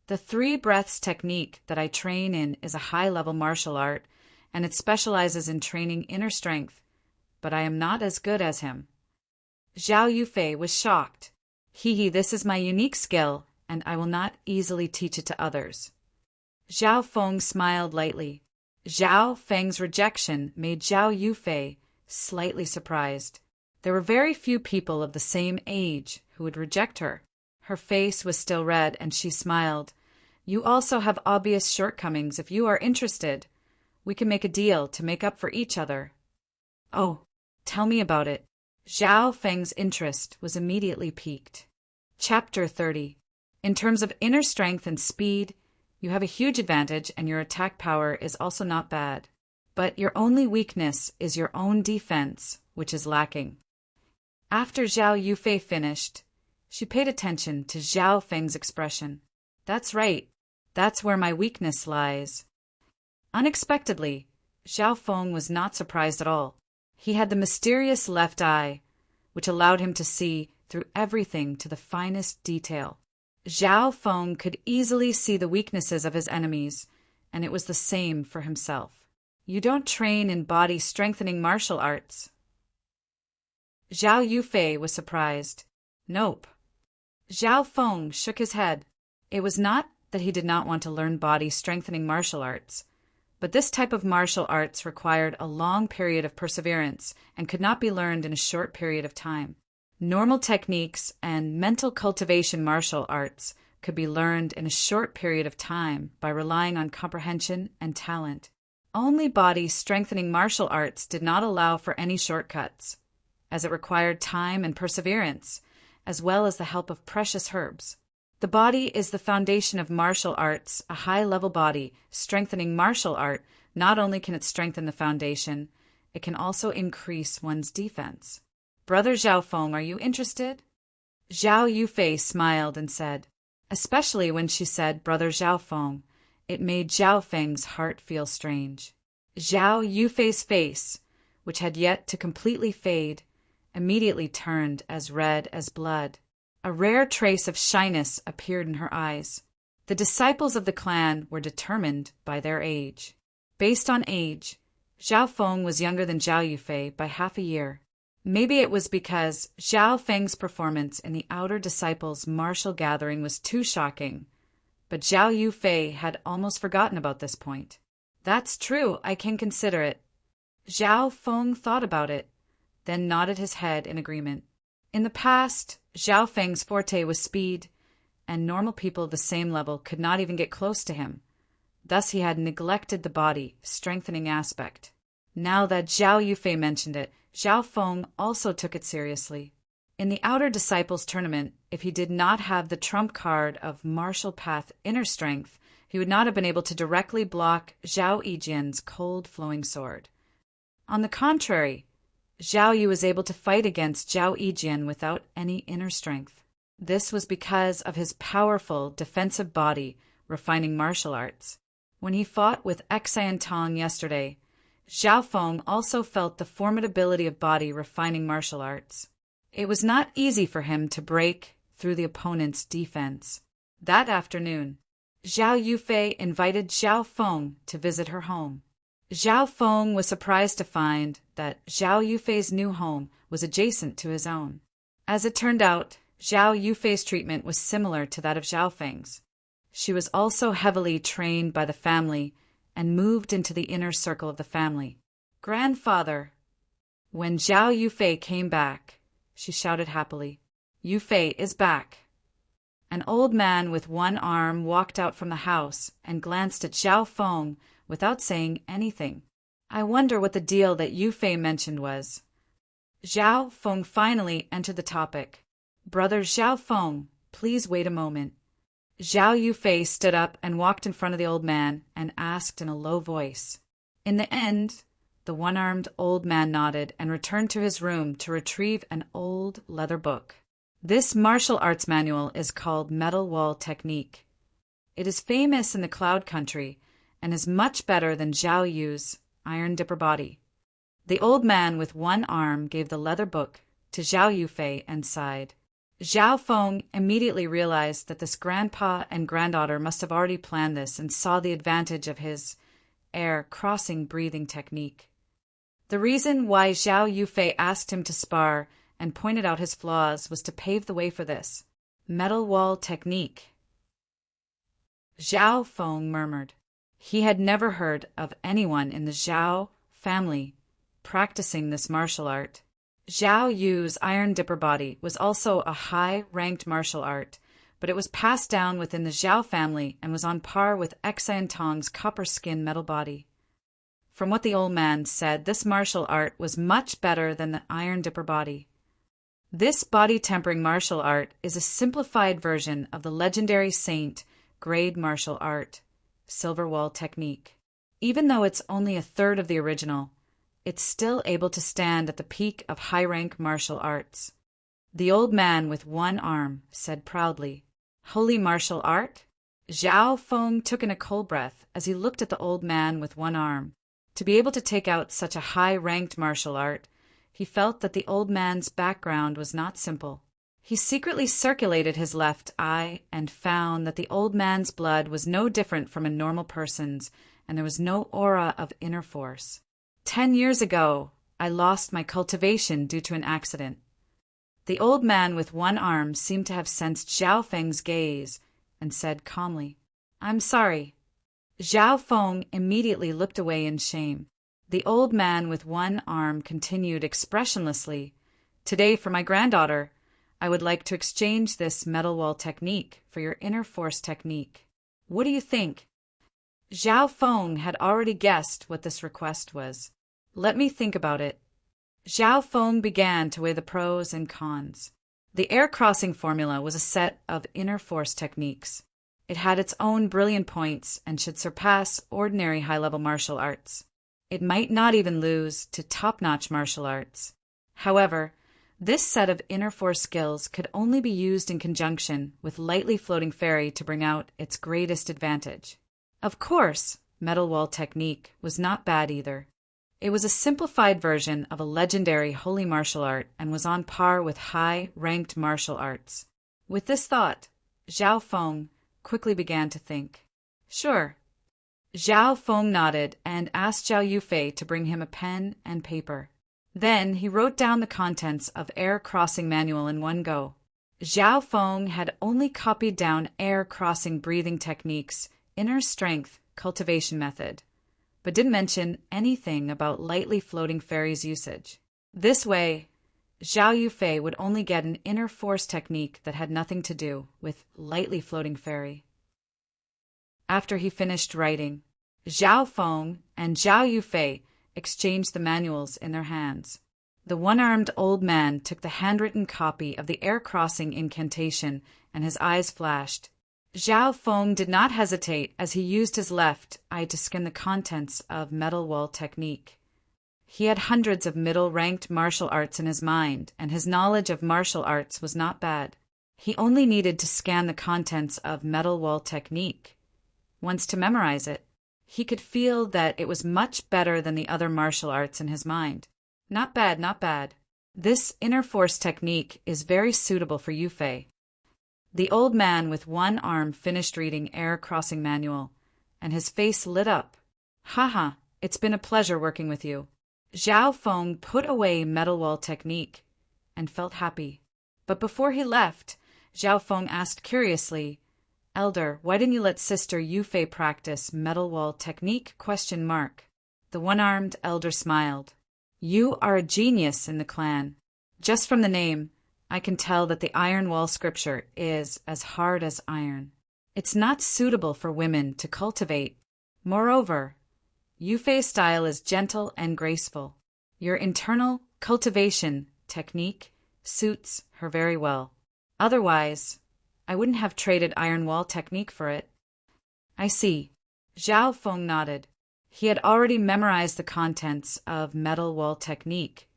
The 3 breaths technique that I train in is a high-level martial art, and it specializes in training inner strength, but I am not as good as him. Zhao Yufei was shocked. This is my unique skill, and I will not easily teach it to others. Zhao Feng smiled lightly. Zhao Feng's rejection made Zhao Yufei slightly surprised. There were very few people of the same age who would reject her. Her face was still red, and she smiled. You also have obvious shortcomings. If you are interested, we can make a deal to make up for each other. Oh, tell me about it. Zhao Feng's interest was immediately piqued. Chapter 30. In terms of inner strength and speed, you have a huge advantage, and your attack power is also not bad. But your only weakness is your own defense, which is lacking. After Zhao Yufei finished, she paid attention to Zhao Feng's expression. That's right. That's where my weakness lies. Unexpectedly, Zhao Feng was not surprised at all. He had the mysterious left eye, which allowed him to see through everything to the finest detail. Zhao Feng could easily see the weaknesses of his enemies, and it was the same for himself. You don't train in body-strengthening martial arts. Zhao Yufei was surprised. Nope. Zhao Feng shook his head. It was not that he did not want to learn body-strengthening martial arts, but this type of martial arts required a long period of perseverance and could not be learned in a short period of time. Normal techniques and mental cultivation martial arts could be learned in a short period of time by relying on comprehension and talent. Only body-strengthening martial arts did not allow for any shortcuts, as it required time and perseverance, as well as the help of precious herbs. The body is the foundation of martial arts. A high-level body-strengthening martial art, not only can it strengthen the foundation, it can also increase one's defense. Brother Zhao Feng, are you interested? Zhao Yufei smiled and said, especially when she said Brother Zhao Feng, it made Zhao Feng's heart feel strange. Zhao Yufei's face, which had yet to completely fade, immediately turned as red as blood. A rare trace of shyness appeared in her eyes. The disciples of the clan were determined by their age. Based on age, Zhao Feng was younger than Zhao Yufei by half a year. Maybe it was because Zhao Feng's performance in the outer disciples' martial gathering was too shocking, but Zhao Yufei had almost forgotten about this point. That's true, I can consider it. Zhao Feng thought about it, then nodded his head in agreement. In the past, Zhao Feng's forte was speed, and normal people of the same level could not even get close to him. Thus he had neglected the body-strengthening aspect. Now that Zhao Yufei mentioned it, Zhao Feng also took it seriously. In the Outer Disciples tournament, if he did not have the trump card of martial path inner strength, he would not have been able to directly block Zhao Yijian's cold flowing sword. On the contrary, Zhao Yu was able to fight against Zhao Yijian without any inner strength. This was because of his powerful defensive body refining martial arts. When he fought with Xian Tong yesterday, Zhao Feng also felt the formidability of body refining martial arts. It was not easy for him to break through the opponent's defense. That afternoon, Zhao Yufei invited Zhao Feng to visit her home. Zhao Feng was surprised to find that Zhao Yufei's new home was adjacent to his own. As it turned out, Zhao Yufei's treatment was similar to that of Zhao Feng's. She was also heavily trained by the family and moved into the inner circle of the family. "Grandfather!" When Zhao Yufei came back, she shouted happily, "Yufei is back." An old man with one arm walked out from the house and glanced at Zhao Feng without saying anything. "I wonder what the deal that Yufei mentioned was." Zhao Feng finally entered the topic. "Brother Zhao Feng, please wait a moment." Zhao Yufei stood up and walked in front of the old man and asked in a low voice. In the end, the one-armed old man nodded and returned to his room to retrieve an old leather book. This martial arts manual is called Metal Wall Technique. It is famous in the Cloud Country and is much better than Zhao Yu's Iron Dipper body. The old man with one arm gave the leather book to Zhao Yufei and sighed. Zhao Feng immediately realized that this grandpa and granddaughter must have already planned this and saw the advantage of his air-crossing breathing technique. The reason why Zhao Yufei asked him to spar and pointed out his flaws was to pave the way for this metal wall technique. Zhao Feng murmured. He had never heard of anyone in the Zhao family practicing this martial art. Zhao Yu's Iron Dipper body was also a high-ranked martial art, but it was passed down within the Zhao family and was on par with Xian Tong's copper skin metal body. From what the old man said, this martial art was much better than the Iron Dipper body. This body-tempering martial art is a simplified version of the legendary saint grade martial art, Silver Wall Technique. Even though it's only a third of the original, it's still able to stand at the peak of high-rank martial arts. The old man with one arm said proudly, "Holy martial art?" Zhao Feng took in a cold breath as he looked at the old man with one arm. To be able to take out such a high-ranked martial art, he felt that the old man's background was not simple. He secretly circulated his left eye and found that the old man's blood was no different from a normal person's, and there was no aura of inner force. 10 years ago, I lost my cultivation due to an accident. The old man with one arm seemed to have sensed Zhao Feng's gaze and said calmly, "I'm sorry." Zhao Feng immediately looked away in shame. The old man with one arm continued expressionlessly, "Today, for my granddaughter, I would like to exchange this metal wall technique for your inner force technique. What do you think?" Zhao Feng had already guessed what this request was. "Let me think about it." Zhao Feng began to weigh the pros and cons. The air crossing formula was a set of inner force techniques. It had its own brilliant points and should surpass ordinary high-level martial arts. It might not even lose to top-notch martial arts. However, this set of inner force skills could only be used in conjunction with lightly floating fairy to bring out its greatest advantage. Of course, metal wall technique was not bad either. It was a simplified version of a legendary holy martial art and was on par with high-ranked martial arts. With this thought, Zhao Feng quickly began to think. "Sure." Zhao Feng nodded and asked Zhao Yufei to bring him a pen and paper. Then he wrote down the contents of Air Crossing Manual in one go. Zhao Feng had only copied down air crossing breathing techniques, inner strength cultivation method, but didn't mention anything about lightly floating fairies usage. This way, Zhao Yufei would only get an inner force technique that had nothing to do with lightly floating fairy. After he finished writing, Zhao Feng and Zhao Yufei exchanged the manuals in their hands. The one-armed old man took the handwritten copy of the air crossing incantation and his eyes flashed. Zhao Feng did not hesitate as he used his left eye to scan the contents of Metal Wall Technique. He had hundreds of middle-ranked martial arts in his mind, and his knowledge of martial arts was not bad. He only needed to scan the contents of Metal Wall Technique. Once to memorize it, he could feel that it was much better than the other martial arts in his mind. Not bad, not bad. This inner force technique is very suitable for Yufei. The old man with one arm finished reading Air Crossing Manual, and his face lit up. Haha, it's been a pleasure working with you. Zhao Feng put away Metal Wall Technique and felt happy. But before he left, Zhao Feng asked curiously, Elder, why didn't you let Sister Yufei practice Metal Wall Technique? ? The one-armed elder smiled. You are a genius in the clan. Just from the name, I can tell that the Iron Wall scripture is as hard as iron. It's not suitable for women to cultivate. Moreover, Yufei's style is gentle and graceful. Your internal cultivation technique suits her very well. Otherwise, I wouldn't have traded Iron Wall Technique for it. I see. Zhao Feng nodded. He had already memorized the contents of Metal Wall Technique,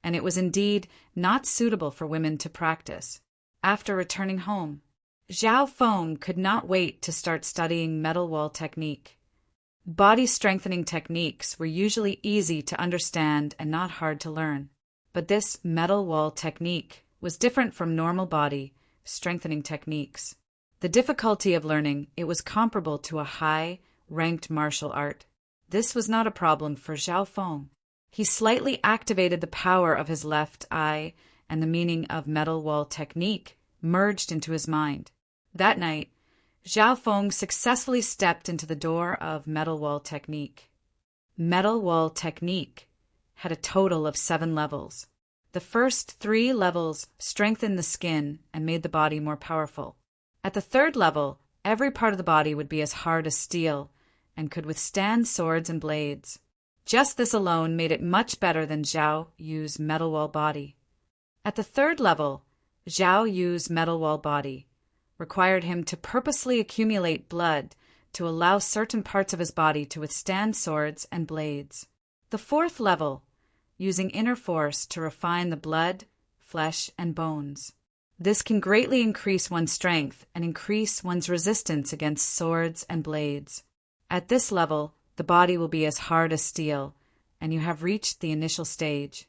and it was indeed not suitable for women to practice. After returning home, Zhao Feng could not wait to start studying Metal Wall Technique. Body strengthening techniques were usually easy to understand and not hard to learn, but this Metal Wall Technique was different from normal body strengthening techniques. The difficulty of learning it was comparable to a high-ranked martial art. This was not a problem for Zhao Feng. He slightly activated the power of his left eye, and the meaning of Metal Wall Technique merged into his mind. That night, Zhao Feng successfully stepped into the door of Metal Wall Technique. Metal Wall Technique had a total of 7 levels. The first 3 levels strengthened the skin and made the body more powerful. At the 3rd level, every part of the body would be as hard as steel and could withstand swords and blades. Just this alone made it much better than Zhao Yu's Metal Wall body. At the 3rd level, Zhao Yu's Metal Wall body required him to purposely accumulate blood to allow certain parts of his body to withstand swords and blades. The 4th level, using inner force to refine the blood, flesh, and bones. This can greatly increase one's strength and increase one's resistance against swords and blades. At this level, the body will be as hard as steel, and you have reached the initial stage.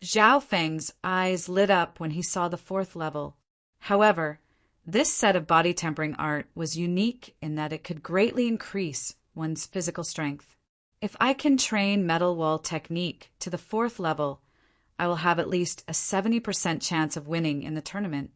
Zhao Feng's eyes lit up when he saw the 4th level. However, this set of body tempering art was unique in that it could greatly increase one's physical strength. If I can train Metal Wall Technique to the 4th level, I will have at least a 70% chance of winning in the tournament.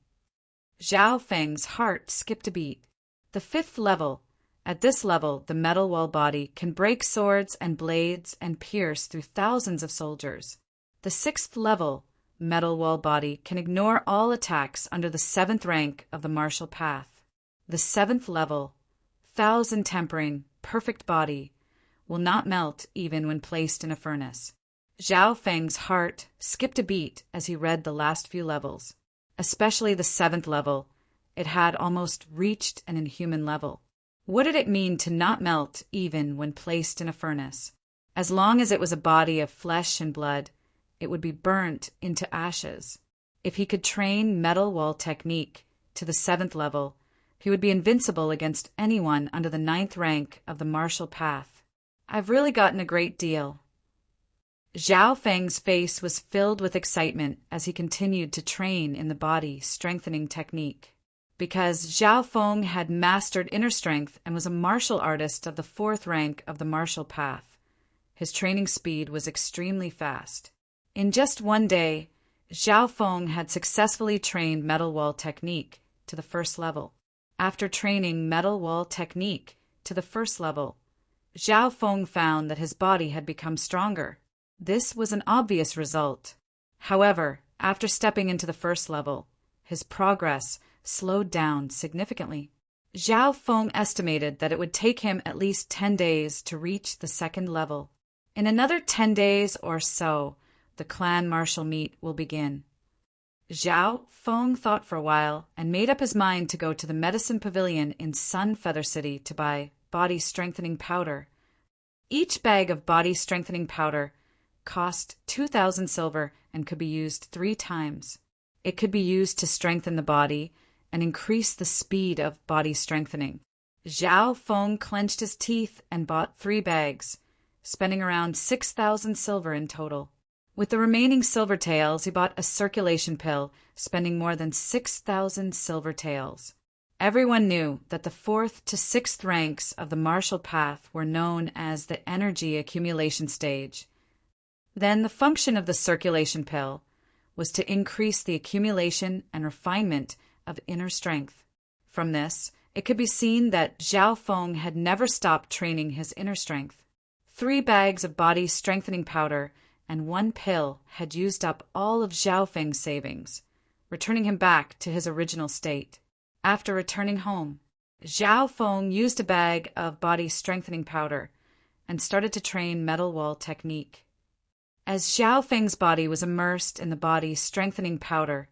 Zhao Feng's heart skipped a beat. The 5th level. At this level, the Metal Wall body can break swords and blades and pierce through thousands of soldiers. The 6th level Metal Wall body can ignore all attacks under the 7th rank of the martial path. The 7th level, 1000 tempering, perfect body, will not melt even when placed in a furnace. Zhao Feng's heart skipped a beat as he read the last few levels. Especially the 7th level, it had almost reached an inhuman level. What did it mean to not melt even when placed in a furnace? As long as it was a body of flesh and blood, it would be burnt into ashes. If he could train Metal Wall Technique to the 7th level, he would be invincible against anyone under the 9th rank of the martial path. I've really gotten a great deal. Zhao Feng's face was filled with excitement as he continued to train in the body strengthening technique. Because Zhao Feng had mastered inner strength and was a martial artist of the 4th rank of the martial path, his training speed was extremely fast. In just one day, Zhao Feng had successfully trained Metal Wall Technique to the 1st level. After training Metal Wall Technique to the 1st level, Zhao Feng found that his body had become stronger. This was an obvious result. However, after stepping into the 1st level, his progress slowed down significantly. Zhao Feng estimated that it would take him at least 10 days to reach the 2nd level. In another 10 days or so, the clan martial meet will begin. Zhao Feng thought for a while and made up his mind to go to the medicine pavilion in Sun Feather City to buy body strengthening powder. Each bag of body strengthening powder cost 2,000 silver and could be used 3 times. It could be used to strengthen the body and increase the speed of body strengthening. Zhao Feng clenched his teeth and bought 3 bags, spending around 6,000 silver in total. With the remaining silver taels, he bought a circulation pill, spending more than 6,000 silver taels. Everyone knew that the 4th to 6th ranks of the martial path were known as the energy accumulation stage. Then the function of the circulation pill was to increase the accumulation and refinement of inner strength. From this, it could be seen that Zhao Feng had never stopped training his inner strength. 3 bags of body strengthening powder and 1 pill had used up all of Zhao Feng's savings, returning him back to his original state. After returning home, Zhao Feng used a bag of body strengthening powder and started to train metal wall technique. As Zhao Feng's body was immersed in the body strengthening powder,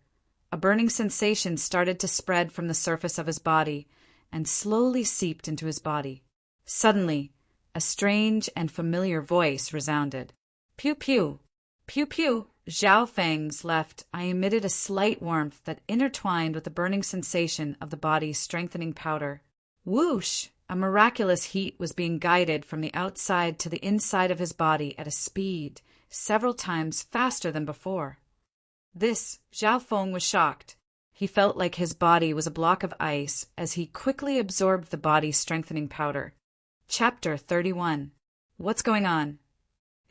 a burning sensation started to spread from the surface of his body and slowly seeped into his body. Suddenly, a strange and familiar voice resounded. Pew pew, pew pew. Zhao Feng's left eye emitted a slight warmth that intertwined with the burning sensation of the body's strengthening powder. Whoosh! A miraculous heat was being guided from the outside to the inside of his body at a speed several times faster than before. Zhao Feng was shocked. He felt like his body was a block of ice as he quickly absorbed the body strengthening powder. Chapter 31. What's going on?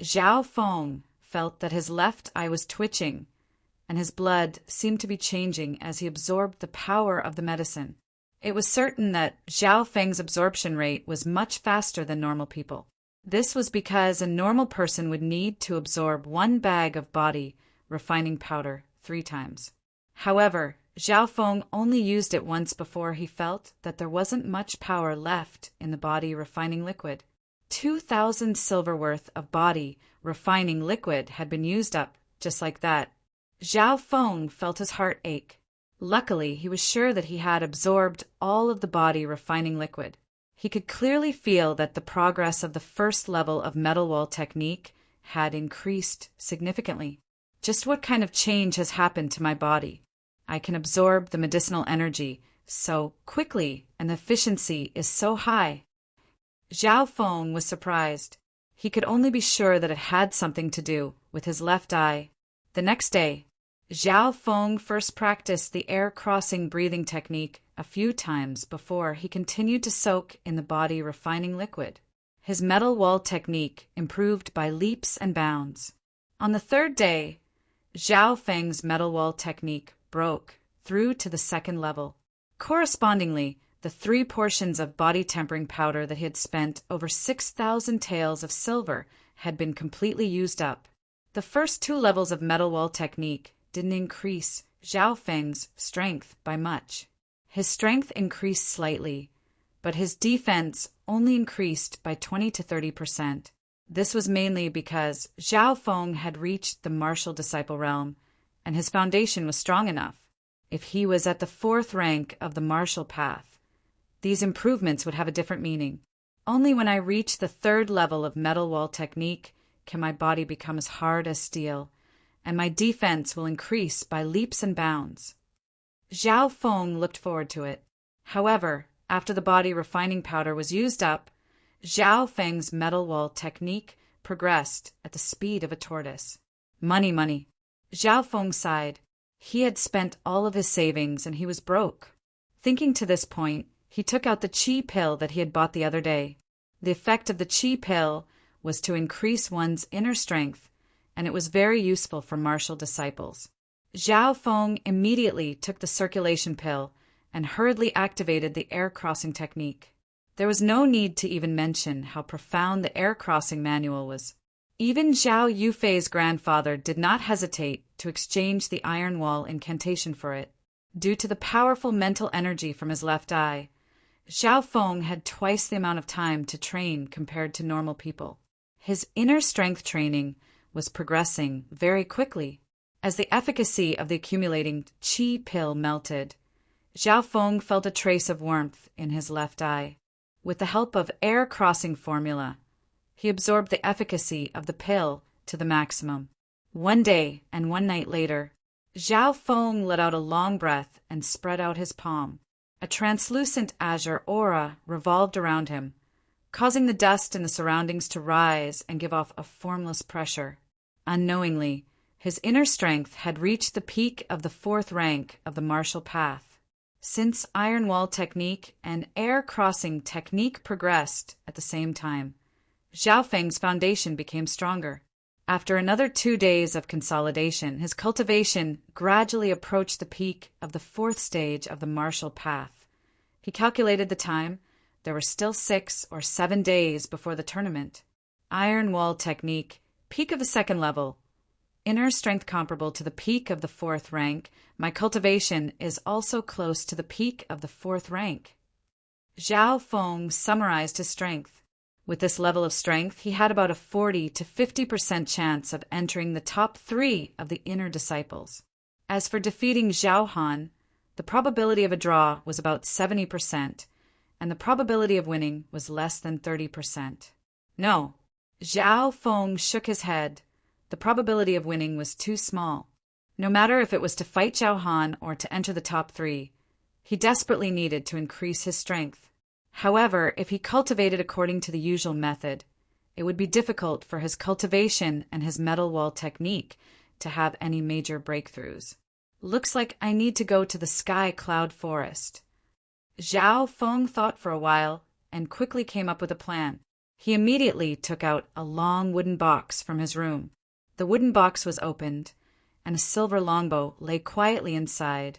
Zhao Feng felt that his left eye was twitching, and his blood seemed to be changing as he absorbed the power of the medicine. It was certain that Zhao Feng's absorption rate was much faster than normal people. This was because a normal person would need to absorb 1 bag of body refining powder 3 times. However, Zhao Feng only used it once before he felt that there wasn't much power left in the body refining liquid. 2,000 silver worth of body refining liquid had been used up just like that. Zhao Feng felt his heart ache. Luckily, he was sure that he had absorbed all of the body refining liquid. He could clearly feel that the progress of the first level of metal wall technique had increased significantly. Just what kind of change has happened to my body? I can absorb the medicinal energy so quickly, and the efficiency is so high. Zhao Feng was surprised. He could only be sure that it had something to do with his left eye. The next day, Zhao Feng first practiced the air-crossing breathing technique a few times before he continued to soak in the body refining liquid. His metal wall technique improved by leaps and bounds. On the 3rd day, Zhao Feng's metal wall technique broke through to the 2nd level. Correspondingly, the 3 portions of body tempering powder that he had spent over 6,000 taels of silver had been completely used up. The first 2 levels of metal wall technique didn't increase Zhao Feng's strength by much. His strength increased slightly, but his defense only increased by 20 to 30%. This was mainly because Zhao Feng had reached the martial disciple realm, and his foundation was strong enough. If he was at the 4th rank of the martial path, these improvements would have a different meaning. Only when I reach the 3rd level of metal wall technique can my body become as hard as steel, and my defense will increase by leaps and bounds. Zhao Feng looked forward to it. However, after the body refining powder was used up, Zhao Feng's metal wall technique progressed at the speed of a tortoise. Money, money. Zhao Feng sighed. He had spent all of his savings and he was broke. Thinking to this point, he took out the chi pill that he had bought the other day. The effect of the chi pill was to increase one's inner strength, and it was very useful for martial disciples. Zhao Feng immediately took the circulation pill and hurriedly activated the air crossing technique. There was no need to even mention how profound the air crossing manual was. Even Zhao Yufei's grandfather did not hesitate to exchange the iron wall incantation for it. Due to the powerful mental energy from his left eye, Zhao Feng had twice the amount of time to train compared to normal people. His inner strength training was progressing very quickly. As the efficacy of the accumulating chi pill melted, Zhao Feng felt a trace of warmth in his left eye. With the help of air crossing formula, he absorbed the efficacy of the pill to the maximum. One day and one night later, Zhao Feng let out a long breath and spread out his palm. A translucent azure aura revolved around him, causing the dust in the surroundings to rise and give off a formless pressure. Unknowingly, his inner strength had reached the peak of the 4th rank of the martial path. Since Iron Wall technique and air crossing technique progressed at the same time, Zhao Feng's foundation became stronger. After another 2 days of consolidation, his cultivation gradually approached the peak of the 4th stage of the martial path. He calculated the time. There were still 6 or 7 days before the tournament. Iron Wall technique, peak of the 2nd level. Inner strength comparable to the peak of the 4th rank. My cultivation is also close to the peak of the 4th rank. Zhao Feng summarized his strength. With this level of strength, he had about a 40 to 50% chance of entering the top 3 of the inner disciples. As for defeating Zhao Han, the probability of a draw was about 70%, and the probability of winning was less than 30%. No, Zhao Feng shook his head. The probability of winning was too small. No matter if it was to fight Zhao Han or to enter the top 3, he desperately needed to increase his strength. However, if he cultivated according to the usual method, it would be difficult for his cultivation and his metal wall technique to have any major breakthroughs. Looks like I need to go to the sky cloud forest. Zhao Feng thought for a while and quickly came up with a plan. He immediately took out a long wooden box from his room. The wooden box was opened, and a silver longbow lay quietly inside,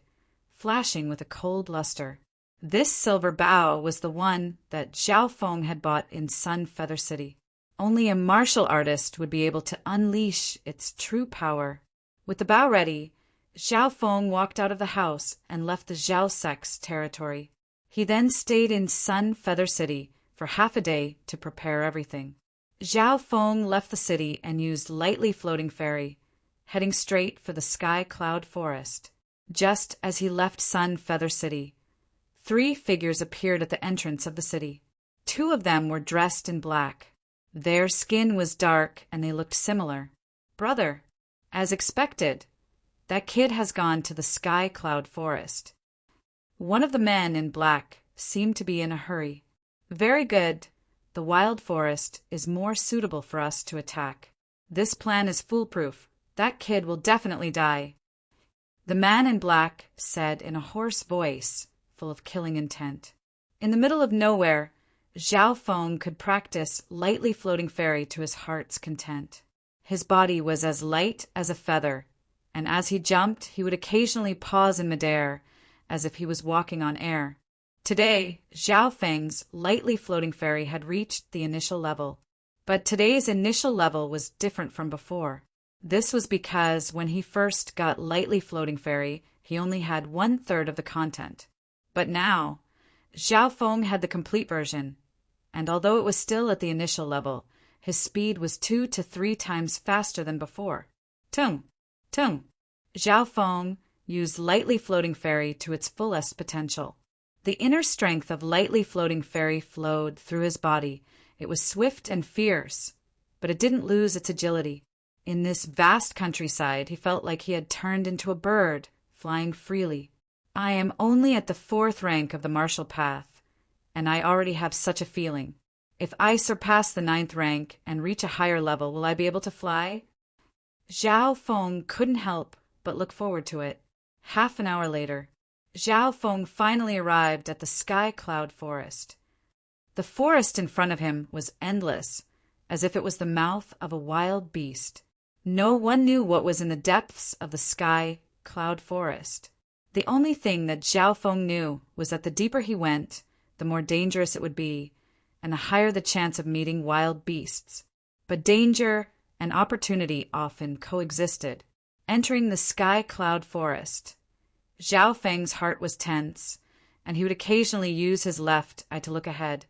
flashing with a cold luster. This silver bow was the one that Zhao Feng had bought in Sun Feather City. Only a martial artist would be able to unleash its true power. With the bow ready, Zhao Feng walked out of the house and left the Zhao sect's territory. He then stayed in Sun Feather City for half a day to prepare everything. Zhao Feng left the city and used lightly floating ferry, heading straight for the sky cloud forest. Just as he left Sun Feather City, 3 figures appeared at the entrance of the city. 2 of them were dressed in black. Their skin was dark and they looked similar. Brother, as expected, that kid has gone to the sky cloud forest. One of the men in black seemed to be in a hurry. Very good. The wild forest is more suitable for us to attack. This plan is foolproof. That kid will definitely die. The man in black said in a hoarse voice, full of killing intent. In the middle of nowhere, Zhao Feng could practice lightly floating fairy to his heart's content. His body was as light as a feather, and as he jumped, he would occasionally pause in midair, as if he was walking on air. Today, Zhao Feng's lightly floating fairy had reached the initial level. But today's initial level was different from before. This was because when he first got lightly floating fairy, he only had 1/3 of the content. But now, Zhao Feng had the complete version, and although it was still at the initial level, his speed was 2 to 3 times faster than before. Tung! Tung! Zhao Feng used lightly floating fairy to its fullest potential. The inner strength of lightly floating fairy flowed through his body. It was swift and fierce, but it didn't lose its agility. In this vast countryside, he felt like he had turned into a bird, flying freely. I am only at the 4th rank of the martial path, and I already have such a feeling. If I surpass the 9th rank and reach a higher level, will I be able to fly? Zhao Feng couldn't help but look forward to it. Half an hour later, Zhao Feng finally arrived at the sky cloud forest. The forest in front of him was endless, as if it was the mouth of a wild beast. No one knew what was in the depths of the sky cloud forest. The only thing that Zhao Feng knew was that the deeper he went, the more dangerous it would be, and the higher the chance of meeting wild beasts. But danger and opportunity often coexisted. Entering the sky cloud forest, Zhao Feng's heart was tense, and he would occasionally use his left eye to look ahead,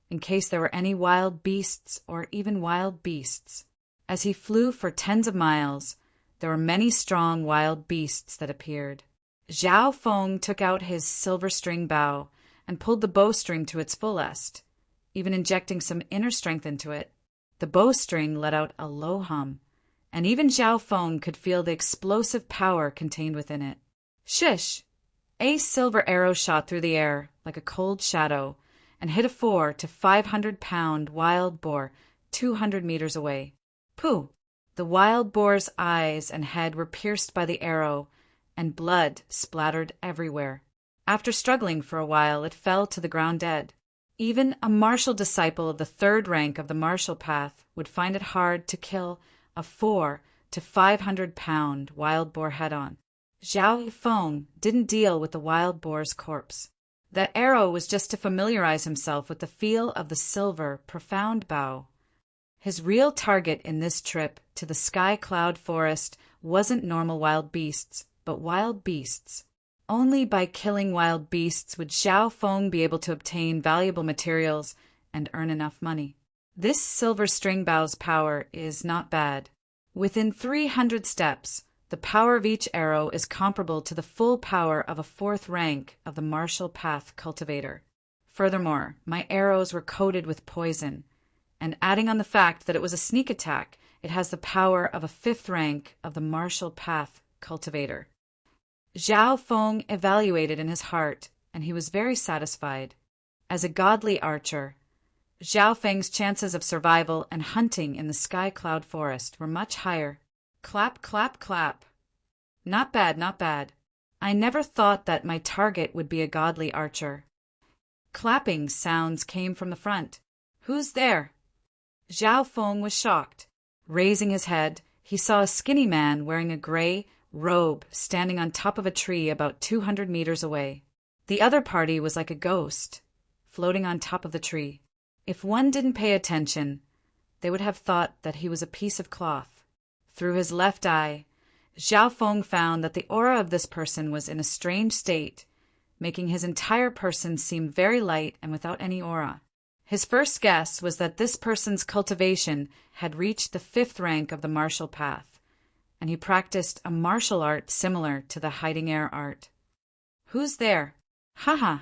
in case there were any wild beasts or even wild beasts. As he flew for tens of miles, there were many strong wild beasts that appeared. Zhao Feng took out his silver string bow and pulled the bowstring to its fullest, even injecting some inner strength into it. The bowstring let out a low hum, and even Zhao Feng could feel the explosive power contained within it. Shish! A silver arrow shot through the air like a cold shadow and hit a 400 to 500-pound wild boar 200 meters away. Pooh! The wild boar's eyes and head were pierced by the arrow, and blood splattered everywhere. After struggling for a while, it fell to the ground dead. Even a martial disciple of the third rank of the martial path would find it hard to kill a 400 to 500-pound wild boar head-on. Zhao Feng didn't deal with the wild boar's corpse. That arrow was just to familiarize himself with the feel of the silver, profound bow. His real target in this trip to the sky cloud forest wasn't normal wild beasts, but wild beasts. Only by killing wild beasts would Zhao Feng be able to obtain valuable materials and earn enough money. This silver string bow's power is not bad. Within 300 steps, the power of each arrow is comparable to the full power of a 4th rank of the martial path cultivator. Furthermore, my arrows were coated with poison, and adding on the fact that it was a sneak attack, it has the power of a 5th rank of the martial path cultivator. Zhao Feng evaluated in his heart, and he was very satisfied. As a godly archer, Zhao Feng's chances of survival and hunting in the sky cloud forest were much higher. Clap, clap, clap. Not bad, not bad. I never thought that my target would be a godly archer. Clapping sounds came from the front. Who's there? Zhao Feng was shocked. Raising his head, he saw a skinny man wearing a gray robe standing on top of a tree about 200 meters away. The other party was like a ghost, floating on top of the tree. If one didn't pay attention, they would have thought that he was a piece of cloth. Through his left eye, Zhao Feng found that the aura of this person was in a strange state, making his entire person seem very light and without any aura. His first guess was that this person's cultivation had reached the 5th rank of the martial path, and he practiced a martial art similar to the hiding air art. Who's there? Haha,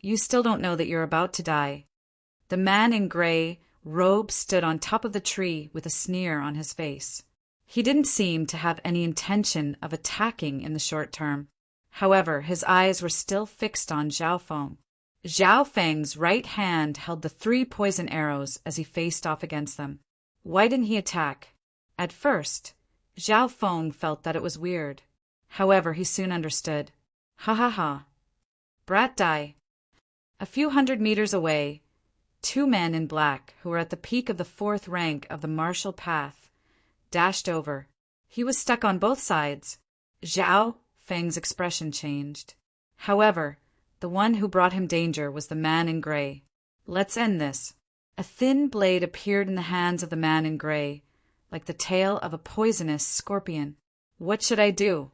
you still don't know that you're about to die. The man in gray robe stood on top of the tree with a sneer on his face. He didn't seem to have any intention of attacking in the short term. However, his eyes were still fixed on Zhao Feng. Zhao Feng's right hand held the 3 poison arrows as he faced off against them. Why didn't he attack? At first, Zhao Feng felt that it was weird. However, he soon understood. Ha ha ha. Brat die. A few hundred meters away, 2 men in black, who were at the peak of the 4th rank of the martial path, dashed over. He was stuck on both sides. Zhao Feng's expression changed. However, the one who brought him danger was the man in gray. Let's end this. A thin blade appeared in the hands of the man in gray, like the tail of a poisonous scorpion. What should I do?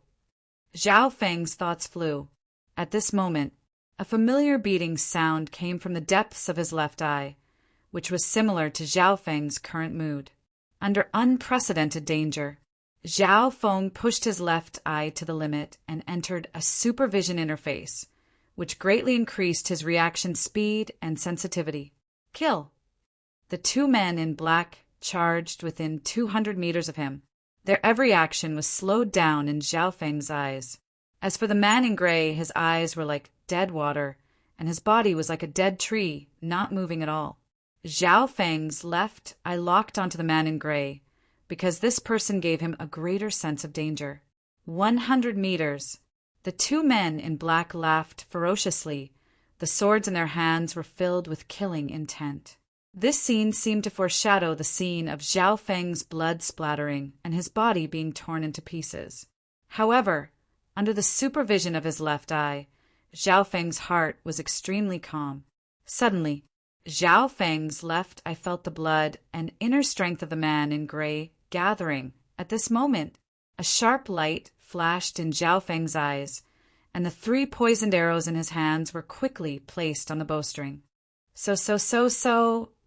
Zhao Feng's thoughts flew. At this moment, a familiar beating sound came from the depths of his left eye, which was similar to Zhao Feng's current mood. Under unprecedented danger, Zhao Feng pushed his left eye to the limit and entered a supervision interface, which greatly increased his reaction speed and sensitivity. Kill! The 2 men in black charged within 200 meters of him. Their every action was slowed down in Zhao Feng's eyes. As for the man in gray, his eyes were like dead water, and his body was like a dead tree, not moving at all. Zhao Feng's left eye locked onto the man in gray, because this person gave him a greater sense of danger. 100 meters. The 2 men in black laughed ferociously. The swords in their hands were filled with killing intent. This scene seemed to foreshadow the scene of Zhao Feng's blood splattering and his body being torn into pieces. However, under the supervision of his left eye, Zhao Feng's heart was extremely calm. Suddenly, Zhao Feng's left eye felt the blood and inner strength of the man in gray gathering. At this moment, a sharp light flashed in Zhao Feng's eyes, and the 3 poisoned arrows in his hands were quickly placed on the bowstring.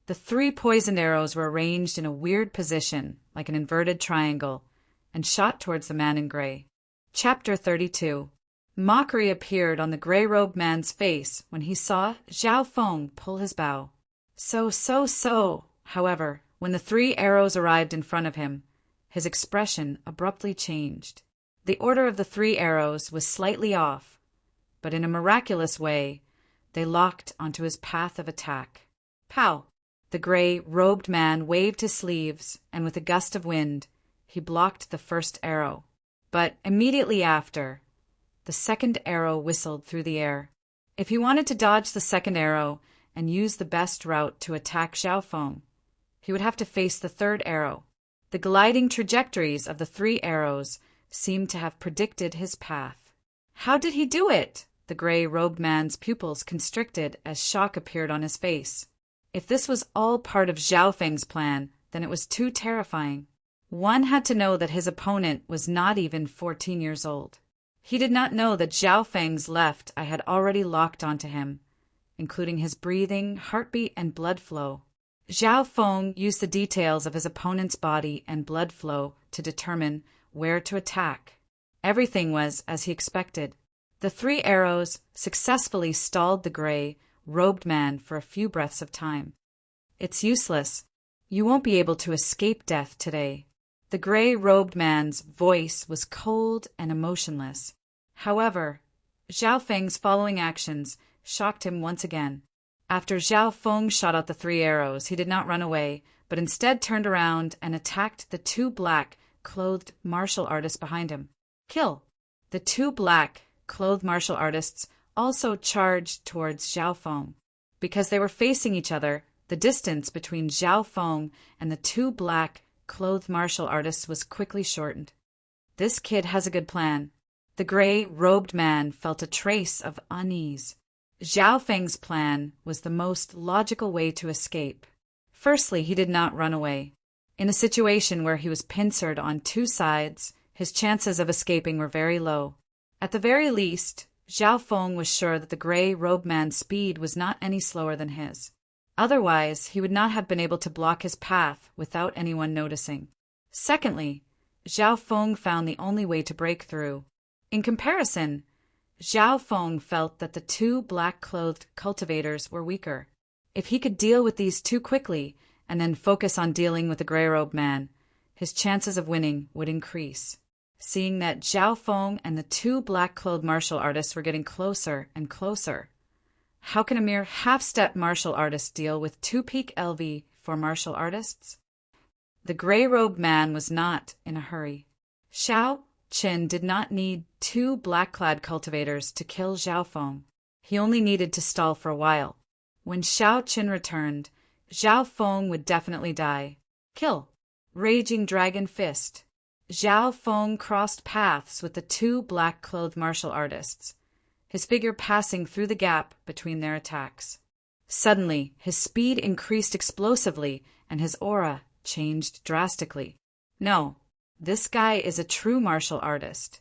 The 3 poisoned arrows were arranged in a weird position, like an inverted triangle, and shot towards the man in gray. Chapter 32. Mockery appeared on the gray-robed man's face when he saw Zhao Feng pull his bow. However, when the 3 arrows arrived in front of him, his expression abruptly changed. The order of the 3 arrows was slightly off, but in a miraculous way, they locked onto his path of attack. Pow! The gray-robed man waved his sleeves, and with a gust of wind, he blocked the first arrow. But immediately after, the second arrow whistled through the air. If he wanted to dodge the second arrow and use the best route to attack Zhao Feng, he would have to face the third arrow. The gliding trajectories of the 3 arrows seemed to have predicted his path. How did he do it? The gray-robed man's pupils constricted as shock appeared on his face. If this was all part of Zhao Feng's plan, then it was too terrifying. One had to know that his opponent was not even 14 years old. He did not know that Zhao Feng's left eye had already locked onto him, including his breathing, heartbeat, and blood flow. Zhao Feng used the details of his opponent's body and blood flow to determine where to attack. Everything was as he expected. The 3 arrows successfully stalled the gray-robed man for a few breaths of time. It's useless. You won't be able to escape death today. The gray-robed man's voice was cold and emotionless. However, Zhao Feng's following actions shocked him once again. After Zhao Feng shot out the 3 arrows, he did not run away, but instead turned around and attacked the 2 black-clothed martial artists behind him. Kill! The 2 black-clothed martial artists also charged towards Zhao Feng. Because they were facing each other, the distance between Zhao Feng and the 2 black-clothed martial artists was quickly shortened. This kid has a good plan. The gray-robed man felt a trace of unease. Zhao Feng's plan was the most logical way to escape. Firstly, he did not run away. In a situation where he was pincered on 2 sides, his chances of escaping were very low. At the very least, Zhao Feng was sure that the gray-robed man's speed was not any slower than his. Otherwise, he would not have been able to block his path without anyone noticing. Secondly, Zhao Feng found the only way to break through. In comparison, Zhao Feng felt that the 2 black-clothed cultivators were weaker. If he could deal with these 2 quickly and then focus on dealing with the gray-robed man, his chances of winning would increase. Seeing that Zhao Feng and the 2 black-clothed martial artists were getting closer and closer, how can a mere half-step martial artist deal with 2 peak LV for martial artists? The gray-robed man was not in a hurry. Xiao Qin did not need 2 black-clad cultivators to kill Zhao Feng. He only needed to stall for a while. When Xiao Qin returned, Zhao Feng would definitely die. Kill! Raging Dragon Fist. Zhao Feng crossed paths with the 2 black-clothed martial artists, his figure passing through the gap between their attacks. Suddenly, his speed increased explosively and his aura changed drastically. No, this guy is a true martial artist.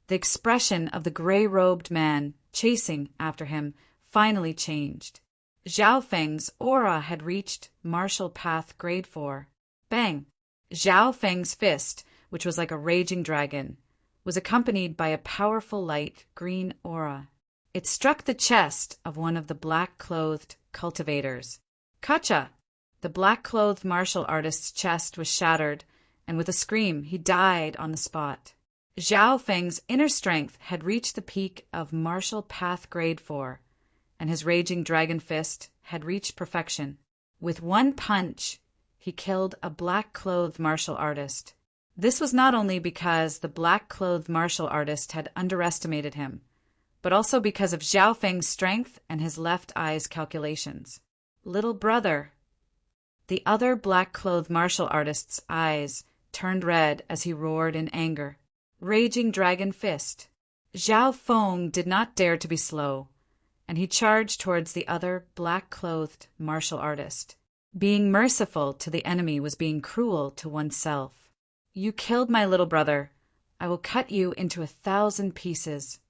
The expression of the gray-robed man chasing after him finally changed. Zhao Feng's aura had reached Martial Path Grade 4. Bang! Zhao Feng's fist, which was like a raging dragon, was accompanied by a powerful light green aura. It struck the chest of one of the black-clothed cultivators. Kacha! The black-clothed martial artist's chest was shattered, and with a scream, he died on the spot. Zhao Feng's inner strength had reached the peak of Martial Path Grade 4, and his raging dragon fist had reached perfection. With one punch, he killed a black-clothed martial artist. This was not only because the black-clothed martial artist had underestimated him, but also because of Zhao Feng's strength and his left eye's calculations. Little brother. The other black-clothed martial artist's eyes turned red as he roared in anger. Raging Dragon Fist. Zhao Feng did not dare to be slow, and he charged towards the other black-clothed martial artist. Being merciful to the enemy was being cruel to oneself. You killed my little brother. I will cut you into 1,000 pieces.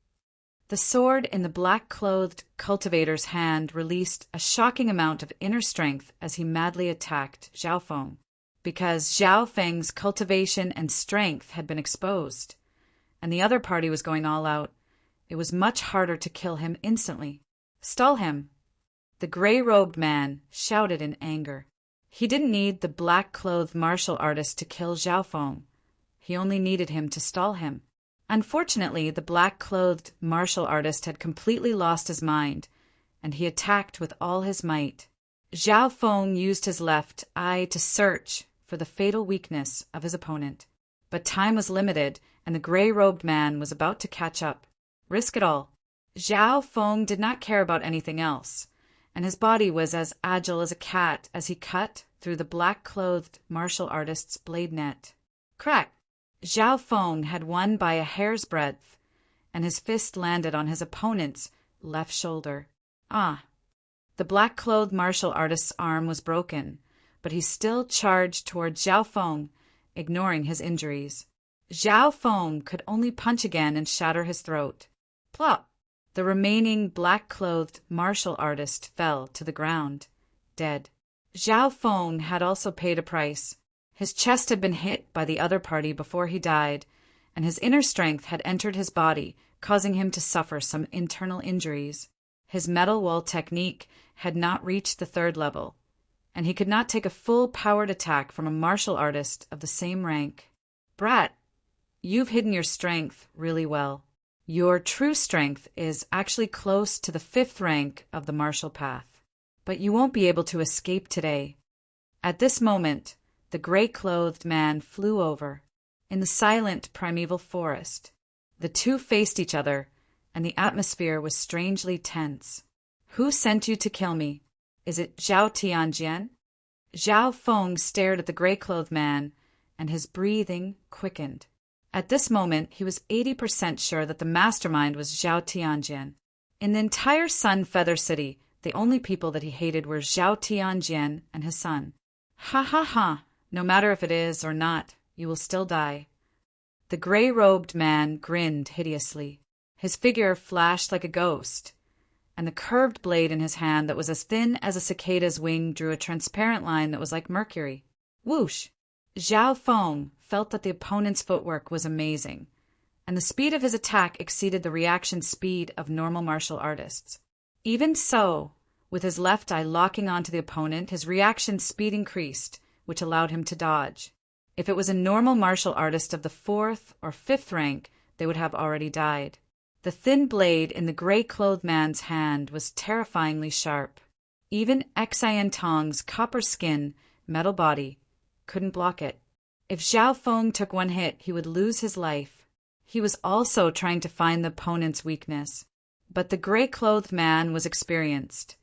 The sword in the black-clothed cultivator's hand released a shocking amount of inner strength as he madly attacked Zhao Feng. Because Zhao Feng's cultivation and strength had been exposed, and the other party was going all out, it was much harder to kill him instantly. Stall him! The gray-robed man shouted in anger. He didn't need the black-clothed martial artist to kill Zhao Feng. He only needed him to stall him. Unfortunately, the black-clothed martial artist had completely lost his mind, and he attacked with all his might. Zhao Feng used his left eye to search for the fatal weakness of his opponent. But time was limited, and the gray-robed man was about to catch up. Risk it all. Zhao Feng did not care about anything else, and his body was as agile as a cat as he cut through the black-clothed martial artist's blade net. Crack! Zhao Feng had won by a hair's breadth, and his fist landed on his opponent's left shoulder. Ah! The black-clothed martial artist's arm was broken, but he still charged toward Zhao Feng, ignoring his injuries. Zhao Feng could only punch again and shatter his throat. Plop! The remaining black-clothed martial artist fell to the ground, dead. Zhao Feng had also paid a price. His chest had been hit by the other party before he died, and his inner strength had entered his body, causing him to suffer some internal injuries. His metal wall technique had not reached the 3rd level, and he could not take a full-powered attack from a martial artist of the same rank. Brat, you've hidden your strength really well. Your true strength is actually close to the 5th rank of the martial path, but you won't be able to escape today. At this moment, the gray-clothed man flew over. In the silent primeval forest, the two faced each other, and the atmosphere was strangely tense. Who sent you to kill me? Is it Zhao Tianjian? Zhao Feng stared at the gray-clothed man, and his breathing quickened. At this moment, he was 80% sure that the mastermind was Zhao Tianjian. In the entire Sun Feather City, the only people that he hated were Zhao Tianjian and his son. Ha ha ha! No matter if it is or not, you will still die. The gray-robed man grinned hideously. His figure flashed like a ghost, and the curved blade in his hand that was as thin as a cicada's wing drew a transparent line that was like mercury. Whoosh! Zhao Feng felt that the opponent's footwork was amazing, and the speed of his attack exceeded the reaction speed of normal martial artists. Even so, with his left eye locking onto the opponent, his reaction speed increased, which allowed him to dodge. If it was a normal martial artist of the 4th or 5th rank, they would have already died. The thin blade in the gray-clothed man's hand was terrifyingly sharp. Even Xian Tong's copper-skin, metal body couldn't block it. If Zhao Feng took one hit, he would lose his life. He was also trying to find the opponent's weakness. But the gray-clothed man was experienced,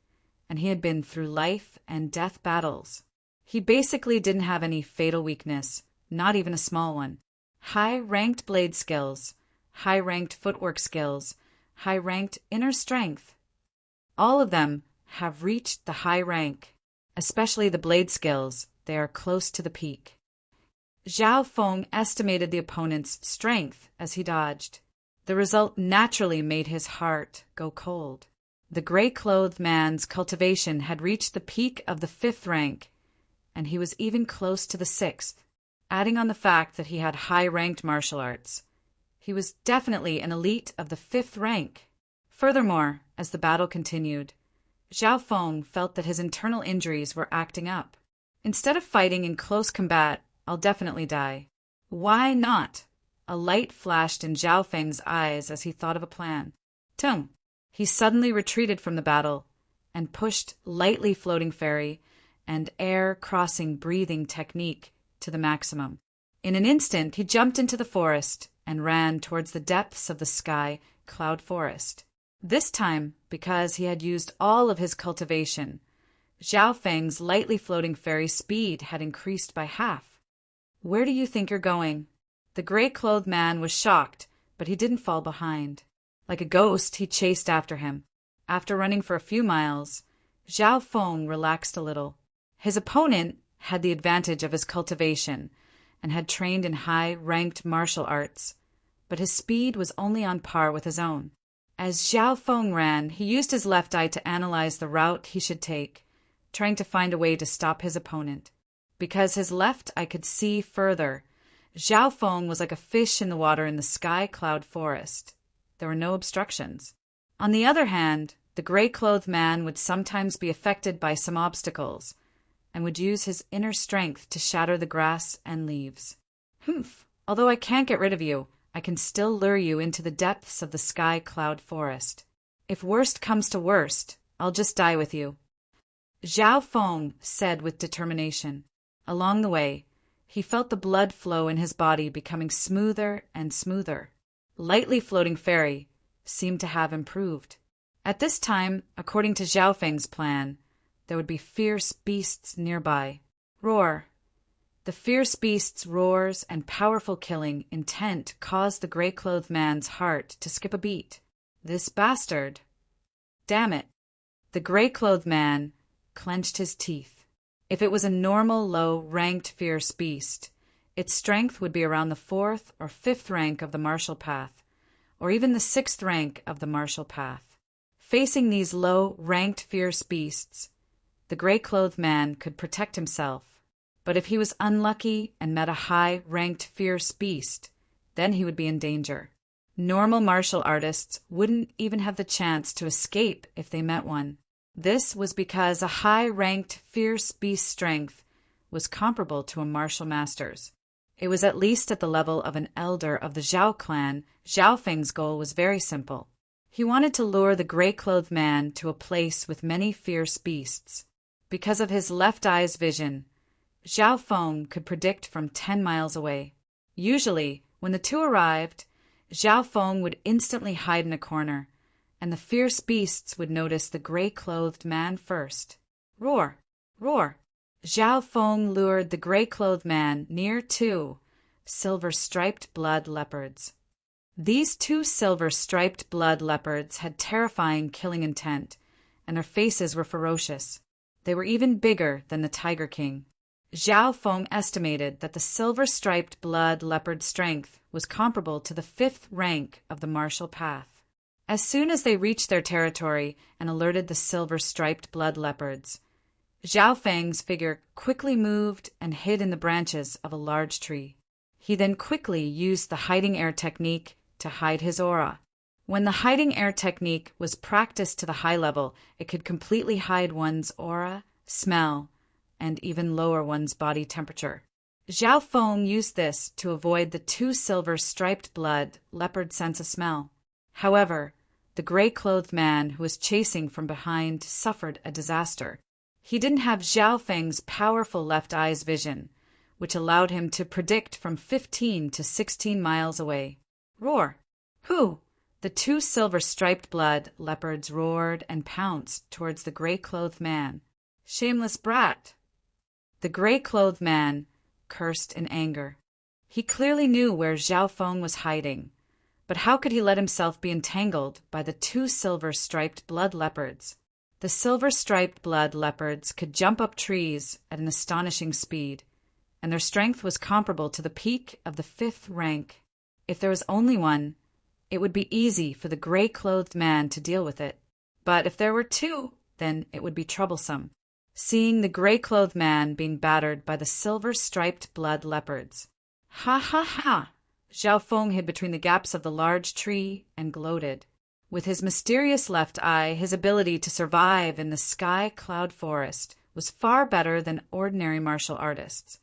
and he had been through life and death battles. He basically didn't have any fatal weakness, not even a small one. High-ranked blade skills, high-ranked footwork skills, high-ranked inner strength. All of them have reached the high rank, especially the blade skills. They are close to the peak. Zhao Feng estimated the opponent's strength as he dodged. The result naturally made his heart go cold. The gray-clothed man's cultivation had reached the peak of the 5th rank, and he was even close to the 6th. Adding on the fact that he had high-ranked martial arts, he was definitely an elite of the 5th rank. Furthermore, as the battle continued, Zhao Feng felt that his internal injuries were acting up. Instead of fighting in close combat, I'll definitely die. Why not? A light flashed in Zhao Feng's eyes as he thought of a plan. Tung! He suddenly retreated from the battle and pushed lightly floating fairy and air-crossing breathing technique to the maximum. In an instant, he jumped into the forest and ran towards the depths of the sky cloud forest. This time, because he had used all of his cultivation, Zhao Feng's lightly floating fairy speed had increased by half. Where do you think you're going? The gray-clothed man was shocked, but he didn't fall behind. Like a ghost, he chased after him. After running for a few miles, Zhao Feng relaxed a little. His opponent had the advantage of his cultivation and had trained in high-ranked martial arts, but his speed was only on par with his own. As Zhao Feng ran, he used his left eye to analyze the route he should take, trying to find a way to stop his opponent. Because his left eye could see further, Zhao Feng was like a fish in the water in the sky cloud forest. There were no obstructions. On the other hand, the gray-clothed man would sometimes be affected by some obstacles, and would use his inner strength to shatter the grass and leaves. Humph! Although I can't get rid of you, I can still lure you into the depths of the sky cloud forest. If worst comes to worst, I'll just die with you," Zhao Feng said with determination. Along the way, he felt the blood flow in his body becoming smoother and smoother. Lightly floating fairy seemed to have improved. At this time, according to Zhao Feng's plan, there would be fierce beasts nearby. Roar! The fierce beast's roars and powerful killing intent caused the gray-clothed man's heart to skip a beat. This bastard! Damn it! The gray-clothed man clenched his teeth. If it was a normal, low-ranked fierce beast, its strength would be around the 4th or 5th rank of the martial path, or even the 6th rank of the martial path. Facing these low-ranked fierce beasts, the gray-clothed man could protect himself. But if he was unlucky and met a high-ranked fierce beast, then he would be in danger. Normal martial artists wouldn't even have the chance to escape if they met one. This was because a high-ranked fierce beast's strength was comparable to a martial master's. It was at least at the level of an elder of the Zhao clan. Zhao Feng's goal was very simple. He wanted to lure the gray-clothed man to a place with many fierce beasts. Because of his left eye's vision, Zhao Feng could predict from 10 miles away. Usually, when the two arrived, Zhao Feng would instantly hide in a corner, and the fierce beasts would notice the gray-clothed man first. Roar! Roar! Zhao Feng lured the gray-clothed man near 2 silver-striped blood leopards. These 2 silver-striped blood leopards had terrifying killing intent, and their faces were ferocious. They were even bigger than the Tiger King. Zhao Feng estimated that the silver-striped blood leopard strength was comparable to the 5th rank of the martial path. As soon as they reached their territory and alerted the silver-striped blood leopards, Zhao Feng's figure quickly moved and hid in the branches of a large tree. He then quickly used the hiding air technique to hide his aura. When the hiding air technique was practiced to the high level, it could completely hide one's aura, smell, and even lower one's body temperature. Zhao Feng used this to avoid the 2 silver-striped blood leopard sense of smell. However, the gray-clothed man who was chasing from behind suffered a disaster. He didn't have Zhao Feng's powerful left eye's vision, which allowed him to predict from 15 to 16 miles away. Roar! Who? The 2 silver-striped blood leopards roared and pounced towards the gray-clothed man. Shameless brat! The gray-clothed man cursed in anger. He clearly knew where Zhao Feng was hiding, but how could he let himself be entangled by the 2 silver-striped blood leopards? The silver-striped blood leopards could jump up trees at an astonishing speed, and their strength was comparable to the peak of the 5th rank. If there was only one, it would be easy for the gray-clothed man to deal with it. But if there were 2, then it would be troublesome. Seeing the gray-clothed man being battered by the silver-striped blood leopards. Ha ha ha! Zhao Feng hid between the gaps of the large tree and gloated. With his mysterious left eye, his ability to survive in the sky cloud forest was far better than ordinary martial artists.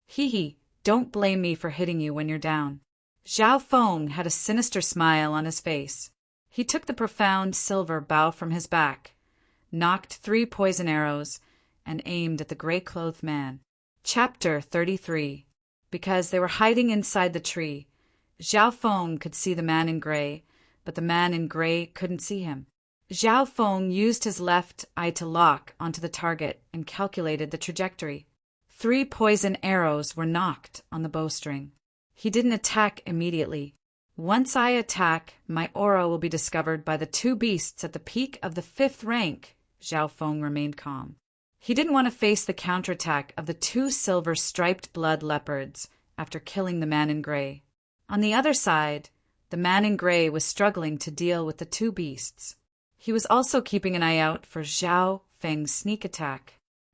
Hee, don't blame me for hitting you when you're down. Zhao Feng had a sinister smile on his face. He took the profound silver bow from his back, knocked 3 poison arrows, and aimed at the gray-clothed man. Chapter 33. Because they were hiding inside the tree, Zhao Feng could see the man in gray, but the man in gray couldn't see him. Zhao Feng used his left eye to lock onto the target and calculated the trajectory. 3 poison arrows were knocked on the bowstring. He didn't attack immediately. Once I attack, my aura will be discovered by the 2 beasts at the peak of the 5th rank. Zhao Feng remained calm. He didn't want to face the counterattack of the 2 silver-striped blood leopards after killing the man in gray. On the other side, the man in gray was struggling to deal with the 2 beasts. He was also keeping an eye out for Zhao Feng's sneak attack.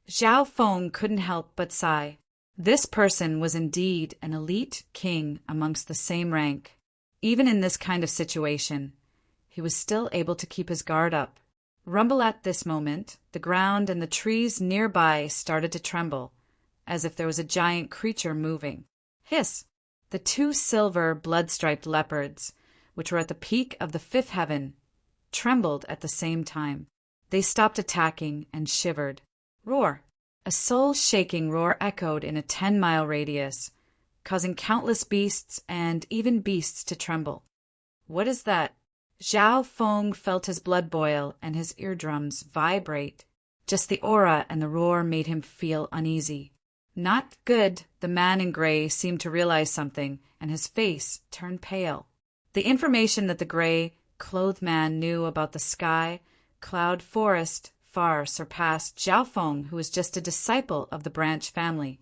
Zhao Feng couldn't help but sigh. This person was indeed an elite king amongst the same rank. Even in this kind of situation, he was still able to keep his guard up. Rumble at this moment, the ground and the trees nearby started to tremble, as if there was a giant creature moving. Hiss! The two silver, blood-striped leopards, which were at the peak of the fifth heaven, trembled at the same time. They stopped attacking and shivered. Roar! A soul-shaking roar echoed in a 10-mile radius, causing countless beasts and even beasts to tremble. What is that? Zhao Feng felt his blood boil and his eardrums vibrate. Just the aura and the roar made him feel uneasy. Not good. The man in gray seemed to realize something, and his face turned pale. The information that the gray-clothed man knew about the sky, cloud forest far surpassed Zhao Feng, who was just a disciple of the branch family.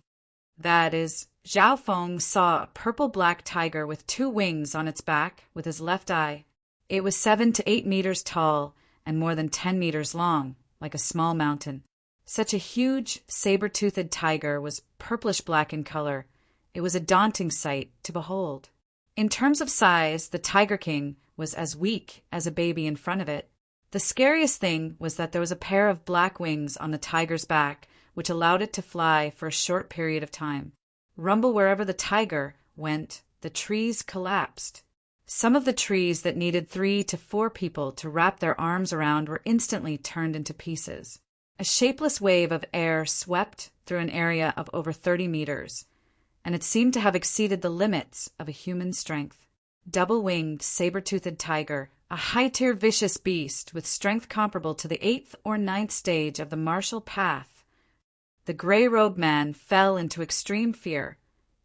That is, Zhao Feng saw a purple-black tiger with 2 wings on its back with his left eye. It was 7 to 8 meters tall and more than 10 meters long, like a small mountain. Such a huge, saber-toothed tiger was purplish-black in color. It was a daunting sight to behold. In terms of size, the Tiger King was as weak as a baby in front of it. The scariest thing was that there was a pair of black wings on the tiger's back, which allowed it to fly for a short period of time. Rumble wherever the tiger went, the trees collapsed. Some of the trees that needed 3 to 4 people to wrap their arms around were instantly turned into pieces. A shapeless wave of air swept through an area of over 30 meters, and it seemed to have exceeded the limits of a human strength. Double-winged, saber-toothed tiger, a high-tier vicious beast with strength comparable to the 8th or 9th stage of the martial path. The gray-robed man fell into extreme fear,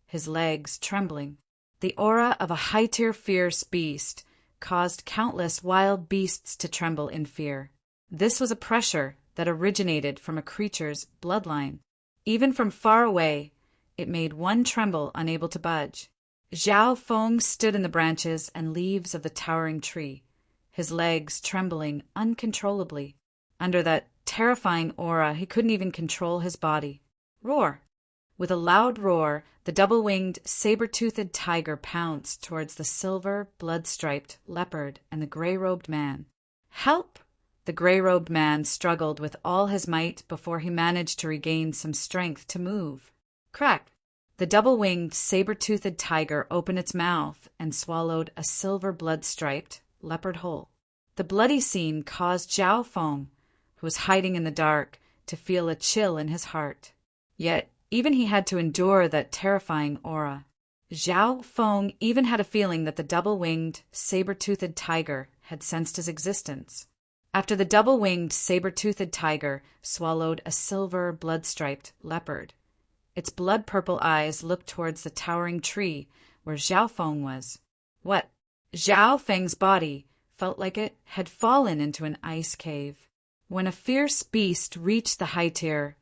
his legs trembling. The aura of a high-tier fierce beast caused countless wild beasts to tremble in fear. This was a pressure that originated from a creature's bloodline. Even from far away, it made one tremble, unable to budge. Zhao Feng stood in the branches and leaves of the towering tree, his legs trembling uncontrollably. Under that terrifying aura, he couldn't even control his body. Roar! With a loud roar, the double-winged, saber-toothed tiger pounced towards the silver, blood-striped leopard and the gray-robed man. Help! The gray-robed man struggled with all his might before he managed to regain some strength to move. Crack! The double-winged, saber-toothed tiger opened its mouth and swallowed a silver blood-striped leopard whole. The bloody scene caused Zhao Feng, who was hiding in the dark, to feel a chill in his heart. Yet, even he had to endure that terrifying aura. Zhao Feng even had a feeling that the double-winged, saber-toothed tiger had sensed his existence. After the double-winged, saber-toothed tiger swallowed a silver, blood-striped leopard, its blood-purple eyes looked towards the towering tree where Zhao Feng was. What? Zhao Feng's body felt like it had fallen into an ice cave. When a fierce beast reached the high tier,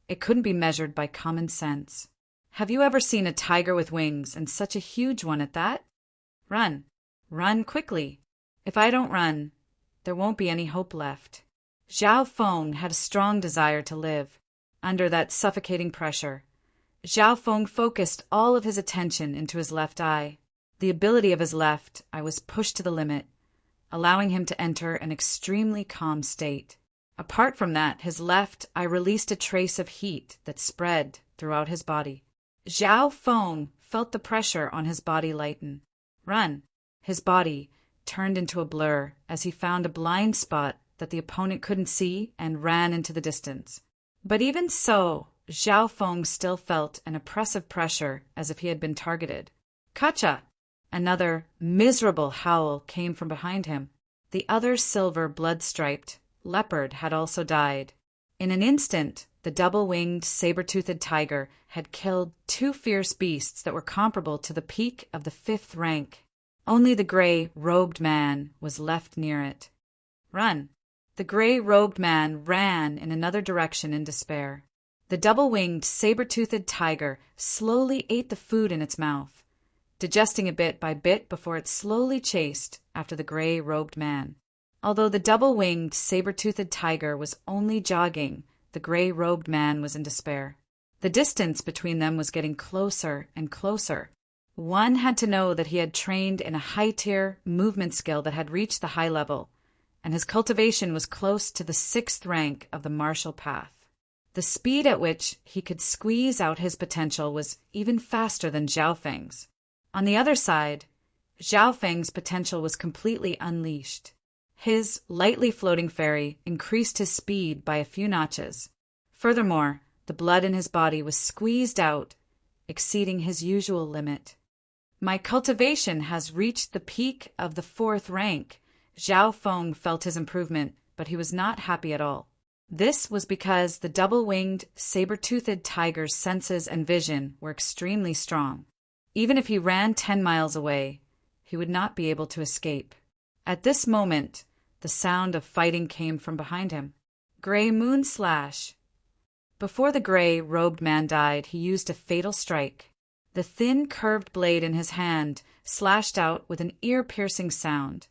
it couldn't be measured by common sense. Have you ever seen a tiger with wings, and such a huge one at that? Run. Run quickly. If I don't run, there won't be any hope left. Zhao Feng had a strong desire to live. Under that suffocating pressure, Zhao Feng focused all of his attention into his left eye. The ability of his left eye was pushed to the limit, allowing him to enter an extremely calm state. Apart from that, his left eye released a trace of heat that spread throughout his body. Zhao Feng felt the pressure on his body lighten. Run! His body turned into a blur as he found a blind spot that the opponent couldn't see and ran into the distance. But even so, Zhao Feng still felt an oppressive pressure as if he had been targeted. Kacha! Another miserable howl came from behind him. The other silver blood-striped leopard had also died. In an instant, the double-winged, saber-toothed tiger had killed 2 fierce beasts that were comparable to the peak of the 5th rank. Only the gray-robed man was left near it. Run! The gray-robed man ran in another direction in despair. The double-winged, saber-toothed tiger slowly ate the food in its mouth, digesting it bit by bit before it slowly chased after the gray-robed man. Although the double-winged, saber-toothed tiger was only jogging, the gray-robed man was in despair. The distance between them was getting closer and closer. One had to know that he had trained in a high-tier movement skill that had reached the high level, and his cultivation was close to the 6th rank of the martial path. The speed at which he could squeeze out his potential was even faster than Zhao Feng's. On the other side, Zhao Feng's potential was completely unleashed. His lightly floating fairy increased his speed by a few notches. Furthermore, the blood in his body was squeezed out, exceeding his usual limit. My cultivation has reached the peak of the 4th rank. Zhao Feng felt his improvement, but he was not happy at all. This was because the double-winged, saber-toothed tiger's senses and vision were extremely strong. Even if he ran 10 miles away, he would not be able to escape. At this moment, the sound of fighting came from behind him. Gray Moon Slash. Before the gray-robed man died, he used a fatal strike. The thin, curved blade in his hand slashed out with an ear-piercing sound,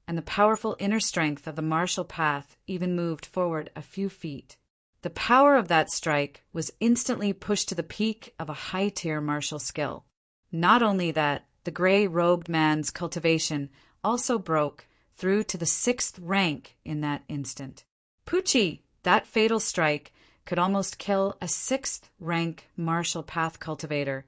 and the powerful inner strength of the martial path even moved forward a few feet. The power of that strike was instantly pushed to the peak of a high-tier martial skill. Not only that, the gray-robed man's cultivation also broke through to the 6th rank in that instant. Poochie! That fatal strike could almost kill a 6th rank martial path cultivator,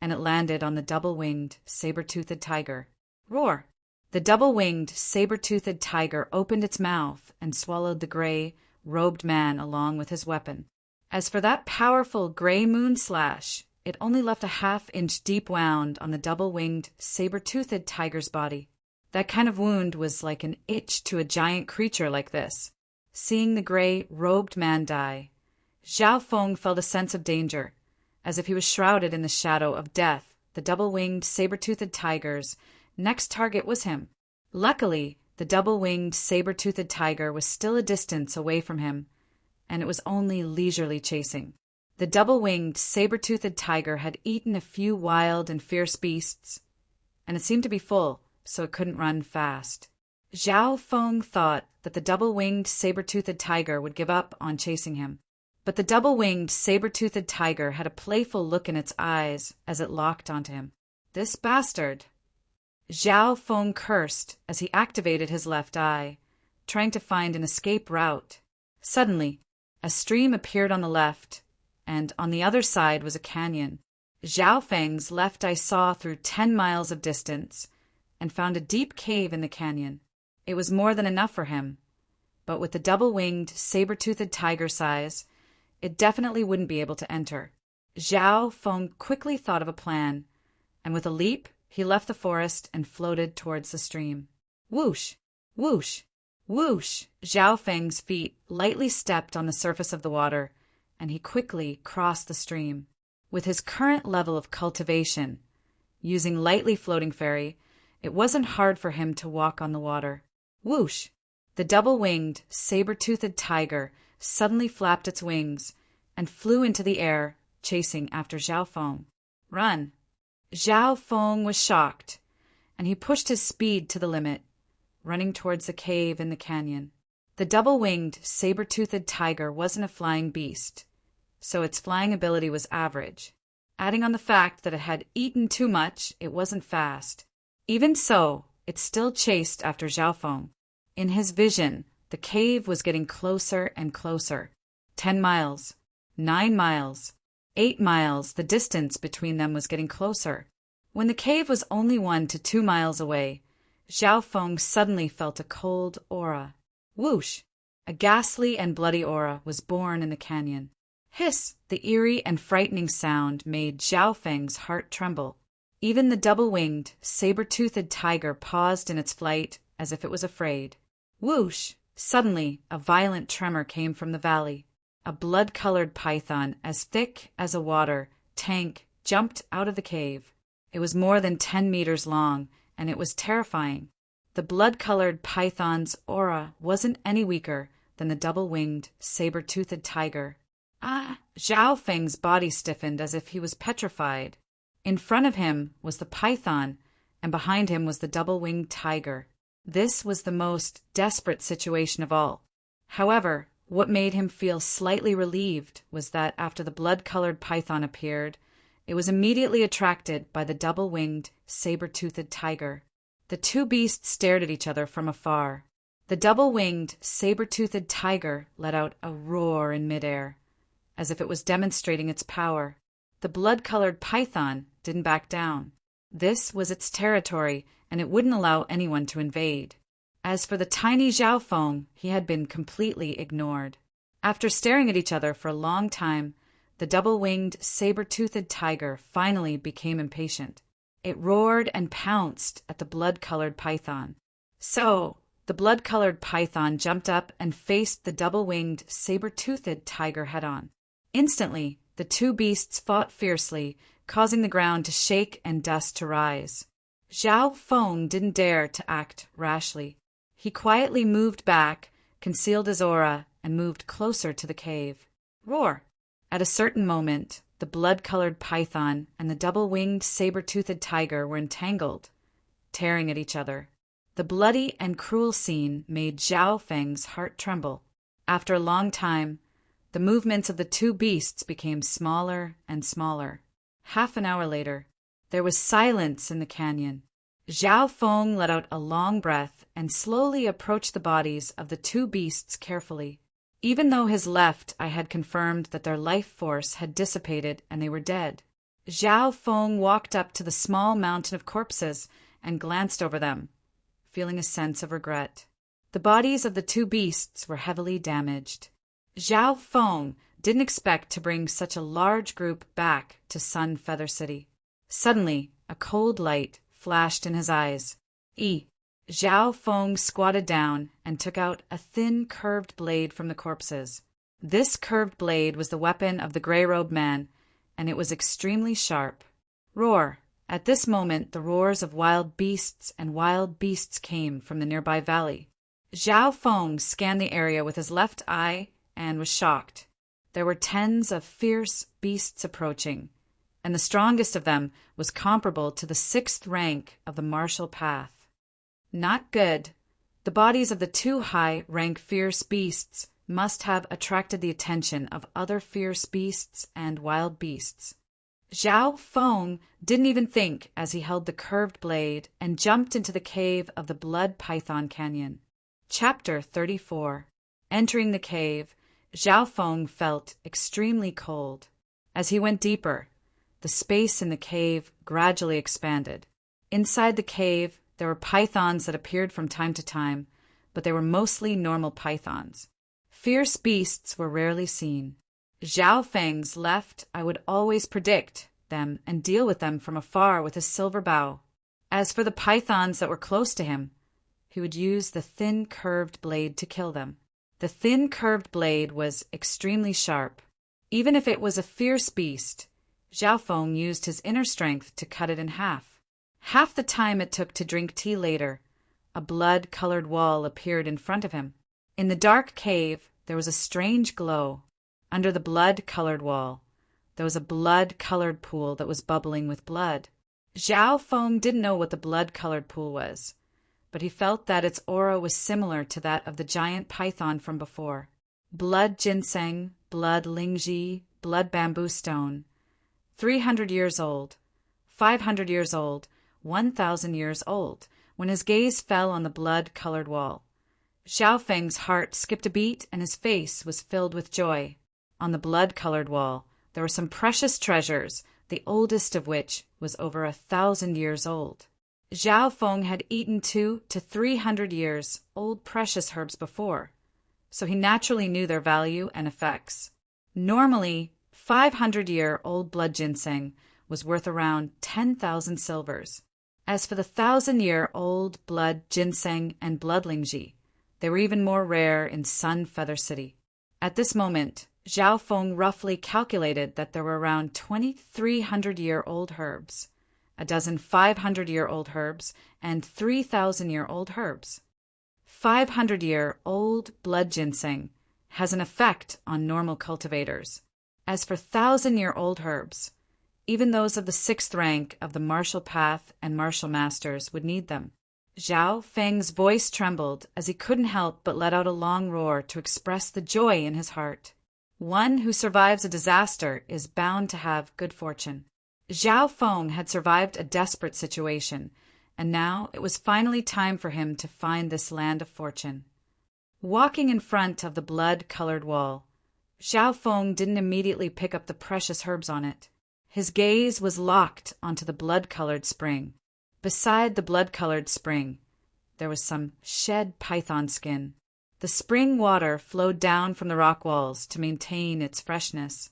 and it landed on the double-winged, saber-toothed tiger. Roar! The double-winged, saber-toothed tiger opened its mouth and swallowed the gray-robed man along with his weapon. As for that powerful gray moon slash, it only left a half-inch deep wound on the double-winged, saber-toothed tiger's body. That kind of wound was like an itch to a giant creature like this. Seeing the gray-robed man die, Zhao Feng felt a sense of danger. As if he was shrouded in the shadow of death, the double-winged, saber-toothed tiger's next target was him. Luckily, the double-winged, saber-toothed tiger was still a distance away from him, and it was only leisurely chasing. The double-winged, saber-toothed tiger had eaten a few wild and fierce beasts, and it seemed to be full, so it couldn't run fast. Zhao Feng thought that the double-winged, saber-toothed tiger would give up on chasing him. But the double-winged, saber-toothed tiger had a playful look in its eyes as it locked onto him. This bastard! Zhao Feng cursed as he activated his left eye, trying to find an escape route. Suddenly, a stream appeared on the left, and on the other side was a canyon. Zhao Feng's left eye saw through 10 miles of distance and found a deep cave in the canyon. It was more than enough for him, but with the double-winged, saber-toothed tiger size, it definitely wouldn't be able to enter. Zhao Feng quickly thought of a plan, and with a leap, he left the forest and floated towards the stream. Whoosh! Whoosh! Whoosh! Zhao Feng's feet lightly stepped on the surface of the water, and he quickly crossed the stream. With his current level of cultivation, using lightly floating fairy, it wasn't hard for him to walk on the water. Whoosh! The double-winged, saber-toothed tiger suddenly flapped its wings and flew into the air, chasing after Zhao Feng. Run! Zhao Feng was shocked, and he pushed his speed to the limit, running towards the cave in the canyon. The double-winged, saber-toothed tiger wasn't a flying beast, so its flying ability was average. Adding on the fact that it had eaten too much, it wasn't fast. Even so, it still chased after Zhao Feng. In his vision, the cave was getting closer and closer. 10 miles, 9 miles, 8 miles, the distance between them was getting closer. When the cave was only 1 to 2 miles away, Zhao Feng suddenly felt a cold aura. Whoosh! A ghastly and bloody aura was born in the canyon. Hiss! The eerie and frightening sound made Zhao Feng's heart tremble. Even the double-winged, saber-toothed tiger paused in its flight as if it was afraid. Whoosh! Suddenly, a violent tremor came from the valley. A blood-colored python, as thick as a water tank, jumped out of the cave. It was more than 10 meters long, and it was terrifying. The blood-colored python's aura wasn't any weaker than the double-winged, saber-toothed tiger. Ah! Zhao Feng's body stiffened as if he was petrified. In front of him was the python, and behind him was the double-winged tiger. This was the most desperate situation of all. However, what made him feel slightly relieved was that after the blood-colored python appeared, it was immediately attracted by the double-winged, saber-toothed tiger. The two beasts stared at each other from afar. The double-winged, saber-toothed tiger let out a roar in midair, as if it was demonstrating its power. The blood-colored python didn't back down. This was its territory, and it wouldn't allow anyone to invade. As for the tiny Xiaofeng, he had been completely ignored. After staring at each other for a long time, the double-winged, saber-toothed tiger finally became impatient. It roared and pounced at the blood-colored python. So, the blood-colored python jumped up and faced the double-winged, saber-toothed tiger head-on. Instantly, the two beasts fought fiercely, causing the ground to shake and dust to rise. Xiaofeng didn't dare to act rashly. He quietly moved back, concealed his aura, and moved closer to the cave. Roar! At a certain moment, the blood-colored python and the double-winged, saber-toothed tiger were entangled, tearing at each other. The bloody and cruel scene made Xiao Feng's heart tremble. After a long time, the movements of the two beasts became smaller and smaller. Half an hour later, there was silence in the canyon. Xiao Feng let out a long breath and slowly approached the bodies of the two beasts carefully. Even though his left eye had confirmed that their life force had dissipated and they were dead, Xiao Feng walked up to the small mountain of corpses and glanced over them, feeling a sense of regret. The bodies of the two beasts were heavily damaged. Xiao Feng didn't expect to bring such a large group back to Sun Feather City. Suddenly, a cold light flashed in his eyes. Xiao Feng squatted down and took out a thin, curved blade from the corpses. This curved blade was the weapon of the gray-robed man, and it was extremely sharp. Roar! At this moment, the roars of wild beasts came from the nearby valley. Xiao Feng scanned the area with his left eye and was shocked. There were tens of fierce beasts approaching, and the strongest of them was comparable to the 6th rank of the martial path. Not good. The bodies of the two high-rank fierce beasts must have attracted the attention of other fierce beasts and wild beasts. Xiao Feng didn't even think as he held the curved blade and jumped into the cave of the Blood Python Canyon. Chapter 34. Entering the cave, Xiao Feng felt extremely cold. As he went deeper, the space in the cave gradually expanded. Inside the cave, there were pythons that appeared from time to time, but they were mostly normal pythons. Fierce beasts were rarely seen. Xiao Feng's left eye would always predict them and deal with them from afar with his silver bow. As for the pythons that were close to him, he would use the thin curved blade to kill them. The thin curved blade was extremely sharp. Even if it was a fierce beast, Xiao Feng used his inner strength to cut it in half. Half the time it took to drink tea later, a blood-colored wall appeared in front of him. In the dark cave, there was a strange glow. Under the blood-colored wall, there was a blood-colored pool that was bubbling with blood. Xiao Feng didn't know what the blood-colored pool was, but he felt that its aura was similar to that of the giant python from before. Blood ginseng, blood lingji, blood bamboo stone. 300 years old, 500 years old, 1,000 years old, when his gaze fell on the blood-colored wall. Xiao Feng's heart skipped a beat and his face was filled with joy. On the blood-colored wall, there were some precious treasures, the oldest of which was over 1,000 years old. Xiao Feng had eaten 200 to 300 years old precious herbs before, so he naturally knew their value and effects. Normally, 500-year-old blood ginseng was worth around 10,000 silvers. As for the 1,000-year-old blood ginseng and blood lingji, they were even more rare in Sun Feather City. At this moment, Xiao Feng roughly calculated that there were around 2,300-year-old herbs, a dozen 500-year-old herbs, and 3,000-year-old herbs. 500-year-old blood ginseng has an effect on normal cultivators. As for 1,000-year-old herbs, even those of the 6th rank of the martial path and martial masters would need them. Xiao Feng's voice trembled as he couldn't help but let out a long roar to express the joy in his heart. One who survives a disaster is bound to have good fortune. Xiao Feng had survived a desperate situation, and now it was finally time for him to find this land of fortune. Walking in front of the blood-colored wall, Zhao Feng didn't immediately pick up the precious herbs on it. His gaze was locked onto the blood-colored spring. Beside the blood-colored spring, there was some shed python skin. The spring water flowed down from the rock walls to maintain its freshness.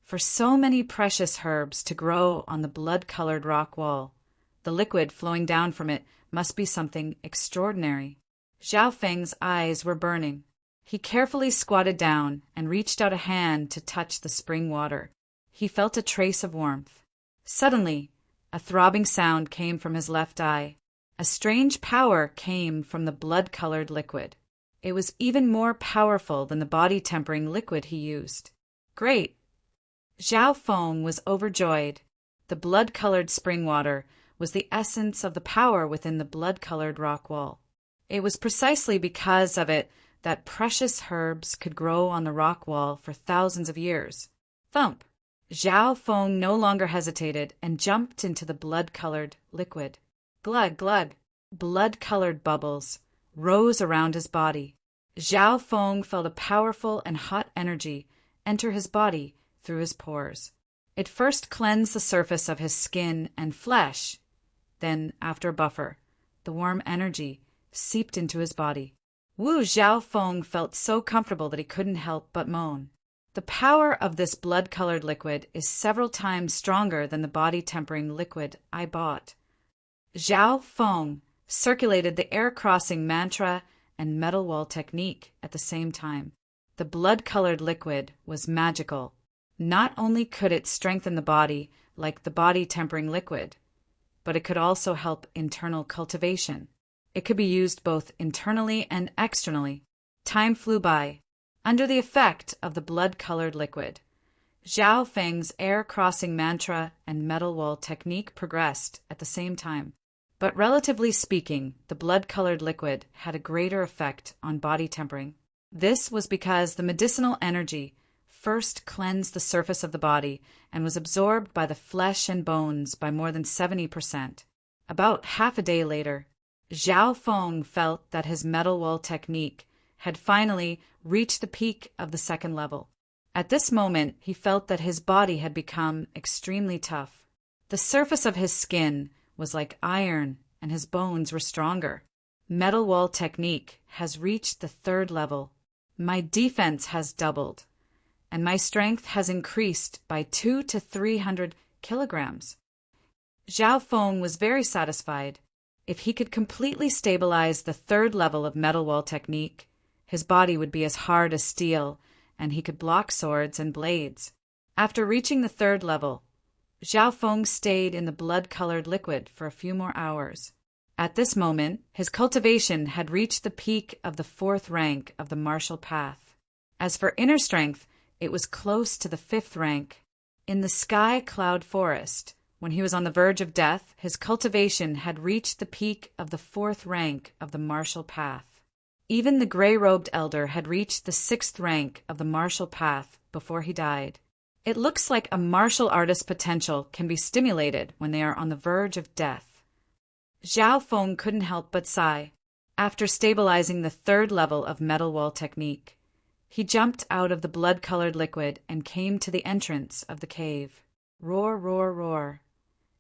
For so many precious herbs to grow on the blood-colored rock wall, the liquid flowing down from it must be something extraordinary. Zhao Feng's eyes were burning. He carefully squatted down and reached out a hand to touch the spring water. He felt a trace of warmth. Suddenly, a throbbing sound came from his left eye. A strange power came from the blood-colored liquid. It was even more powerful than the body-tempering liquid he used. Great! Zhao Feng was overjoyed. The blood-colored spring water was the essence of the power within the blood-colored rock wall. It was precisely because of it that precious herbs could grow on the rock wall for thousands of years. Thump! Zhao Feng no longer hesitated and jumped into the blood-colored liquid. Glug, glug! Blood-colored bubbles rose around his body. Zhao Feng felt a powerful and hot energy enter his body through his pores. It first cleansed the surface of his skin and flesh. Then, after a buffer, the warm energy seeped into his body. Wu Zhao Feng felt so comfortable that he couldn't help but moan. The power of this blood-colored liquid is several times stronger than the body-tempering liquid I bought. Zhao Feng circulated the air-crossing mantra and metal wall technique at the same time. The blood-colored liquid was magical. Not only could it strengthen the body like the body-tempering liquid, but it could also help internal cultivation. It could be used both internally and externally. Time flew by. Under the effect of the blood-colored liquid, Zhao Feng's air-crossing mantra and metal wall technique progressed at the same time. But relatively speaking, the blood-colored liquid had a greater effect on body tempering. This was because the medicinal energy first cleansed the surface of the body and was absorbed by the flesh and bones by more than 70%. About half a day later, Zhao Feng felt that his metal wall technique had finally reached the peak of the second level. At this moment, he felt that his body had become extremely tough. The surface of his skin was like iron, and his bones were stronger. Metal wall technique has reached the third level. My defense has doubled, and my strength has increased by 200 to 300 kilograms. Zhao Feng was very satisfied. If he could completely stabilize the third level of metal wall technique, his body would be as hard as steel, and he could block swords and blades. After reaching the third level, Zhao Feng stayed in the blood-colored liquid for a few more hours. At this moment, his cultivation had reached the peak of the 4th rank of the martial path. As for inner strength, it was close to the 5th rank. In the sky cloud forest, when he was on the verge of death, his cultivation had reached the peak of the 4th rank of the martial path. Even the gray-robed elder had reached the 6th rank of the martial path before he died. It looks like a martial artist's potential can be stimulated when they are on the verge of death. Zhao Feng couldn't help but sigh. After stabilizing the 3rd level of metal wall technique, he jumped out of the blood-colored liquid and came to the entrance of the cave. Roar, roar, roar.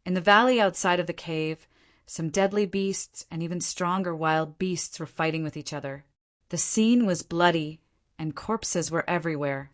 In the valley outside of the cave, some deadly beasts and even stronger wild beasts were fighting with each other. The scene was bloody, and corpses were everywhere.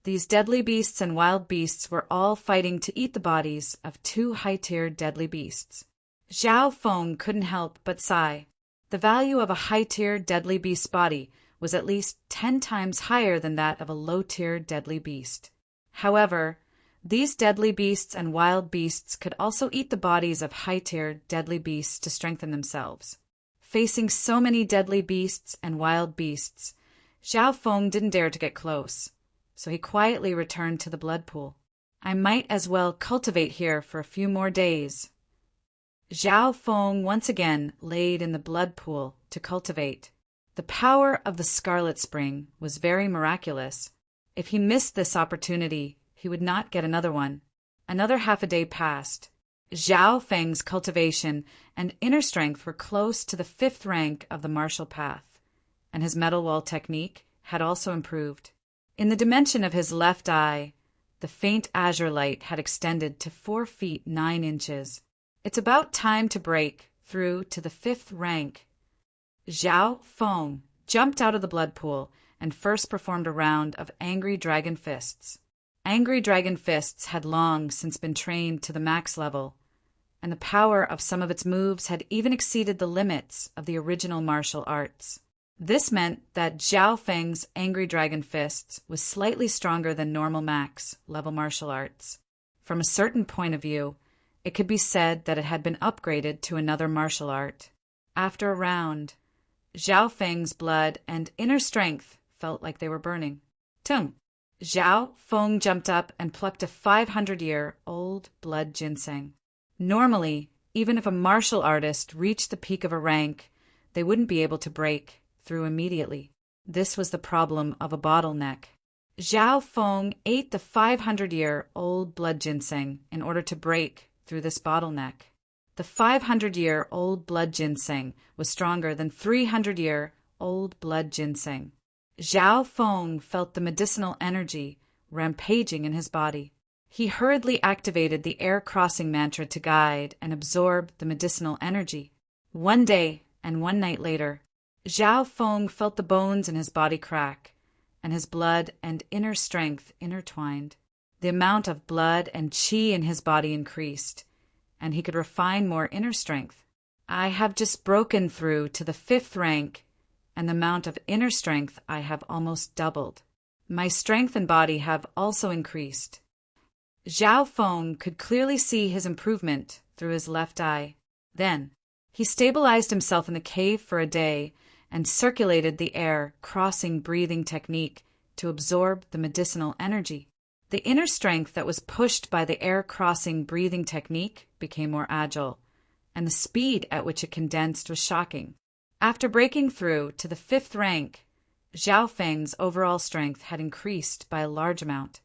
These deadly beasts and wild beasts were all fighting to eat the bodies of 2 high-tiered deadly beasts. Zhao Feng couldn't help but sigh. The value of a high-tiered deadly beast's body was at least 10 times higher than that of a low-tiered deadly beast. However, these deadly beasts and wild beasts could also eat the bodies of high-tiered deadly beasts to strengthen themselves. Facing so many deadly beasts and wild beasts, Zhao Feng didn't dare to get close, so he quietly returned to the blood pool. I might as well cultivate here for a few more days. Zhao Feng once again laid in the blood pool to cultivate. The power of the Scarlet Spring was very miraculous. If he missed this opportunity, he would not get another one. Another half a day passed. Zhao Feng's cultivation and inner strength were close to the 5th rank of the martial path. and his metal wall technique had also improved. In the dimension of his left eye, the faint azure light had extended to 4 feet 9 inches. It's about time to break through to the 5th rank. Zhao Feng jumped out of the blood pool and first performed a round of Angry Dragon Fists. Angry Dragon Fists had long since been trained to the max level, and the power of some of its moves had even exceeded the limits of the original martial arts. This meant that Zhao Feng's Angry Dragon Fists was slightly stronger than normal max level martial arts. From a certain point of view, it could be said that it had been upgraded to another martial art. After a round, Zhao Feng's blood and inner strength felt like they were burning. Tung! Zhao Feng jumped up and plucked a 500-year-old blood ginseng. Normally, even if a martial artist reached the peak of a rank, they wouldn't be able to break through immediately. This was the problem of a bottleneck. Zhao Feng ate the 500-year-old blood ginseng in order to break through this bottleneck. The 500-year-old blood ginseng was stronger than 300-year-old blood ginseng. Zhao Feng felt the medicinal energy rampaging in his body. He hurriedly activated the air crossing mantra to guide and absorb the medicinal energy. One day and one night later, Zhao Feng felt the bones in his body crack, and his blood and inner strength intertwined. The amount of blood and qi in his body increased, and he could refine more inner strength. I have just broken through to the 5th rank, and the amount of inner strength I have almost doubled. My strength and body have also increased. Zhao Feng could clearly see his improvement through his left eye. Then, he stabilized himself in the cave for a day and circulated the air crossing breathing technique to absorb the medicinal energy. The inner strength that was pushed by the air crossing breathing technique became more agile, and the speed at which it condensed was shocking. After breaking through to the 5th rank, Zhao Feng's overall strength had increased by a large amount.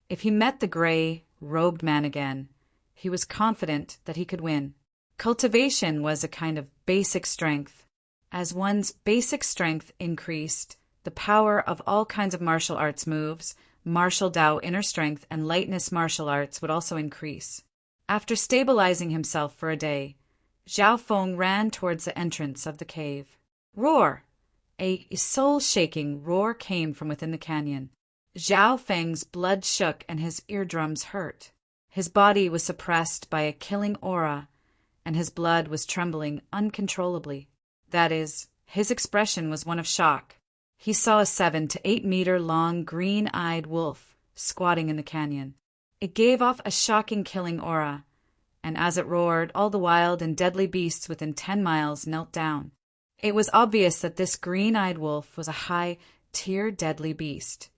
If he met the gray-robed man again, he was confident that he could win. Cultivation was a kind of basic strength. As one's basic strength increased, the power of all kinds of martial arts moves, martial Dao inner strength, and lightness martial arts would also increase. After stabilizing himself for a day, Zhao Feng ran towards the entrance of the cave. Roar! A soul-shaking roar came from within the canyon. Zhao Feng's blood shook and his eardrums hurt. His body was suppressed by a killing aura, and his blood was trembling uncontrollably. That is, his expression was one of shock. He saw a 7 to 8 meter long green-eyed wolf squatting in the canyon. It gave off a shocking killing aura, and as it roared, all the wild and deadly beasts within 10 miles knelt down. It was obvious that this green-eyed wolf was a high-tier deadly beast,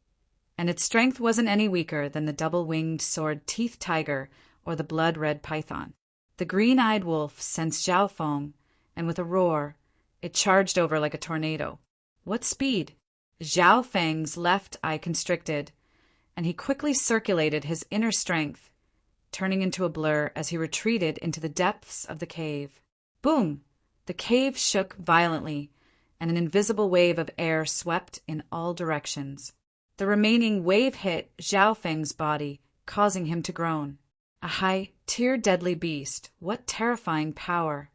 and its strength wasn't any weaker than the double-winged sword-teeth tiger or the blood-red python. The green-eyed wolf sensed Zhao Feng, and with a roar, it charged over like a tornado. What speed! Zhao Feng's left eye constricted, and he quickly circulated his inner strength, turning into a blur as he retreated into the depths of the cave. Boom! The cave shook violently, and an invisible wave of air swept in all directions. The remaining wave hit Zhao Feng's body, causing him to groan. A high-tier deadly beast, what terrifying power!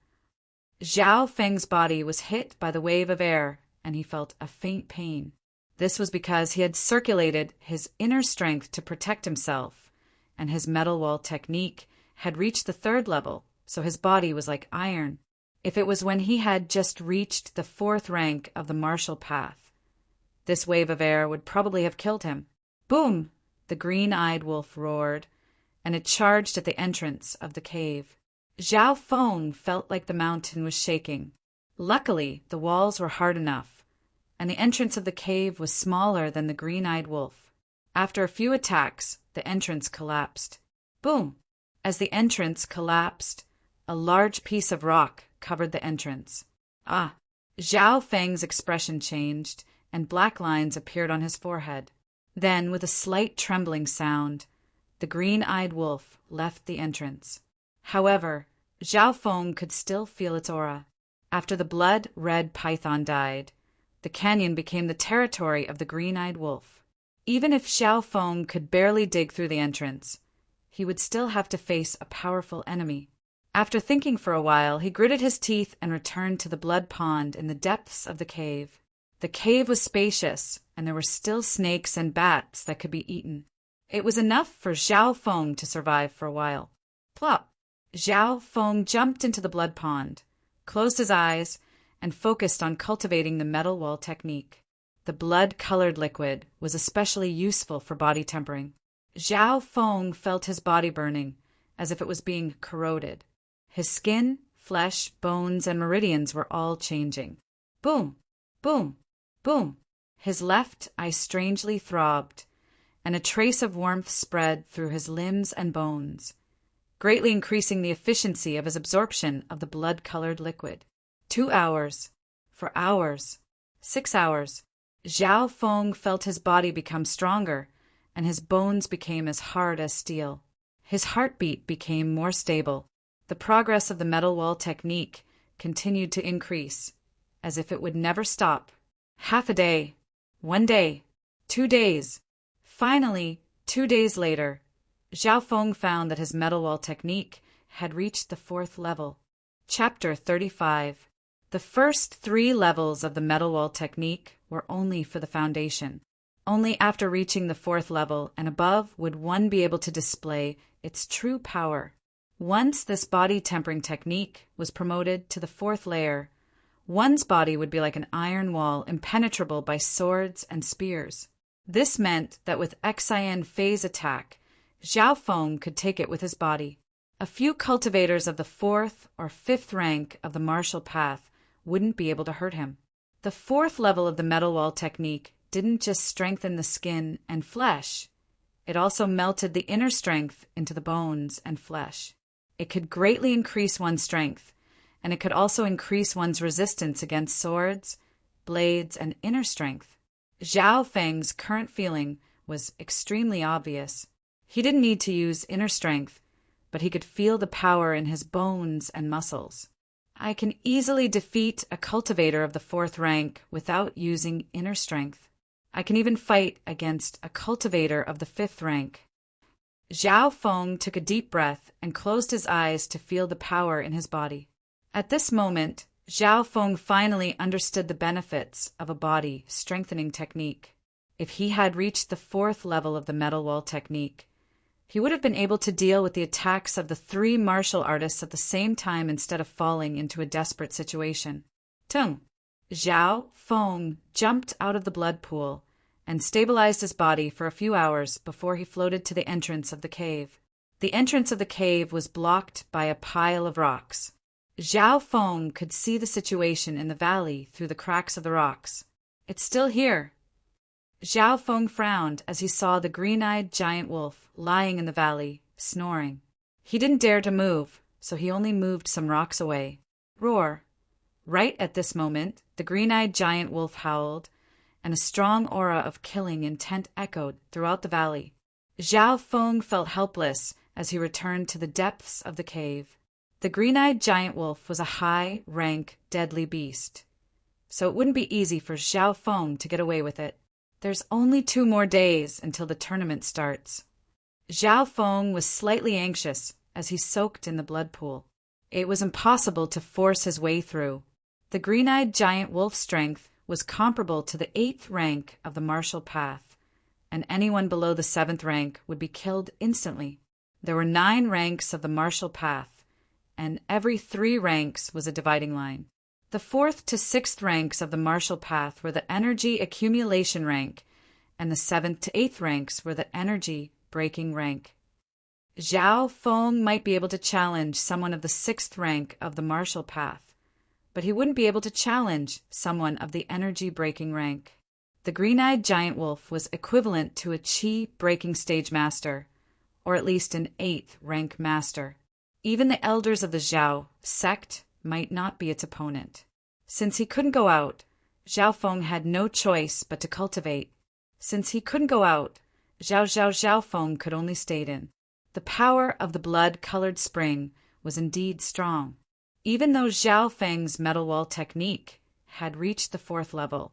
Zhao Feng's body was hit by the wave of air, and he felt a faint pain. This was because he had circulated his inner strength to protect himself, and his metal wall technique had reached the 3rd level, so his body was like iron. If it was when he had just reached the 4th rank of the martial path, this wave of air would probably have killed him. Boom! The green-eyed wolf roared, and it charged at the entrance of the cave. Zhao Feng felt like the mountain was shaking. Luckily, the walls were hard enough, and the entrance of the cave was smaller than the green-eyed wolf. After a few attacks, the entrance collapsed. Boom! As the entrance collapsed, a large piece of rock covered the entrance. Ah! Zhao Feng's expression changed, and black lines appeared on his forehead. Then, with a slight trembling sound, the green-eyed wolf left the entrance. However, Zhao Feng could still feel its aura. After the blood-red python died, the the canyon became the territory of the green-eyed wolf. Even if Xiao Feng could barely dig through the entrance, he would still have to face a powerful enemy. After thinking for a while, he gritted his teeth and returned to the blood pond in the depths of the cave. The cave was spacious, and there were still snakes and bats that could be eaten. It was enough for Xiao Feng to survive for a while. Plop! Xiao Feng jumped into the blood pond, closed his eyes, and focused on cultivating the metal wall technique. The blood-colored liquid was especially useful for body tempering. Xiao Feng felt his body burning, as if it was being corroded. His skin, flesh, bones, and meridians were all changing. Boom! Boom! Boom! His left eye strangely throbbed, and a trace of warmth spread through his limbs and bones, greatly increasing the efficiency of his absorption of the blood-colored liquid. 2 hours. 4 hours. 6 hours. Xiao Feng felt his body become stronger, and his bones became as hard as steel. His heartbeat became more stable. The progress of the metal wall technique continued to increase, as if it would never stop. Half a day. 1 day. 2 days. Finally, 2 days later, Xiao Feng found that his metal wall technique had reached the 4th level. Chapter 35. The first 3 levels of the metal wall technique were only for the foundation. Only after reaching the 4th level and above would one be able to display its true power. Once this body tempering technique was promoted to the 4th layer, one's body would be like an iron wall impenetrable by swords and spears. This meant that with Xian phase attack, Xiao Feng could take it with his body. A few cultivators of the 4th or 5th rank of the martial path wouldn't be able to hurt him. The 4th level of the metal wall technique didn't just strengthen the skin and flesh, it also melted the inner strength into the bones and flesh. It could greatly increase one's strength, and it could also increase one's resistance against swords, blades, and inner strength. Xiao Feng's current feeling was extremely obvious. He didn't need to use inner strength, but he could feel the power in his bones and muscles. I can easily defeat a cultivator of the 4th rank without using inner strength. I can even fight against a cultivator of the 5th rank. Xiao Feng took a deep breath and closed his eyes to feel the power in his body. At this moment, Xiao Feng finally understood the benefits of a body strengthening technique. If he had reached the 4th level of the metal wall technique, he would have been able to deal with the attacks of the 3 martial artists at the same time instead of falling into a desperate situation. Tung! Xiao Feng jumped out of the blood pool and stabilized his body for a few hours before he floated to the entrance of the cave. The entrance of the cave was blocked by a pile of rocks. Xiao Feng could see the situation in the valley through the cracks of the rocks. It's still here. Xiao Feng frowned as he saw the green-eyed giant wolf lying in the valley, snoring. He didn't dare to move, so he only moved some rocks away. Roar! Right at this moment, the green-eyed giant wolf howled, and a strong aura of killing intent echoed throughout the valley. Xiao Feng felt helpless as he returned to the depths of the cave. The green-eyed giant wolf was a high-rank, deadly beast, so it wouldn't be easy for Xiao Feng to get away with it. There's only 2 more days until the tournament starts. Xiao Feng was slightly anxious as he soaked in the blood pool. It was impossible to force his way through. The green-eyed giant wolf's strength was comparable to the 8th rank of the martial path, and anyone below the 7th rank would be killed instantly. There were 9 ranks of the martial path, and every 3 ranks was a dividing line. The 4th to 6th ranks of the martial path were the energy accumulation rank, and the 7th to 8th ranks were the energy breaking rank. Xiao Feng might be able to challenge someone of the 6th rank of the martial path, but he wouldn't be able to challenge someone of the energy breaking rank. The green-eyed giant wolf was equivalent to a Qi breaking stage master, or at least an 8th rank master. Even the elders of the Zhao sect might not be its opponent. Since he couldn't go out, Xiao Feng had no choice but to cultivate. Since he couldn't go out, Xiao Feng could only stay in. The power of the blood-colored spring was indeed strong. Even though Xiao Feng's metal wall technique had reached the 4th level,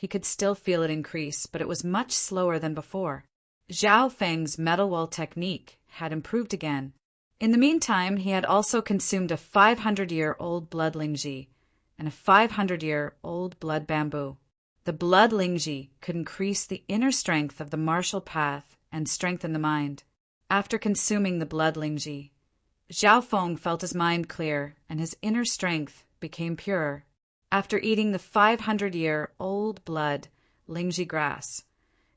He could still feel it increase, but it was much slower than before. Zhao Feng's metal wall technique had improved again. In the meantime, he had also consumed a 500-year-old blood lingji and a 500-year-old blood bamboo. The blood lingji could increase the inner strength of the martial path and strengthen the mind. After consuming the blood lingji, Zhao Feng felt his mind clear and his inner strength became purer. After eating the 500-year-old blood lingji grass,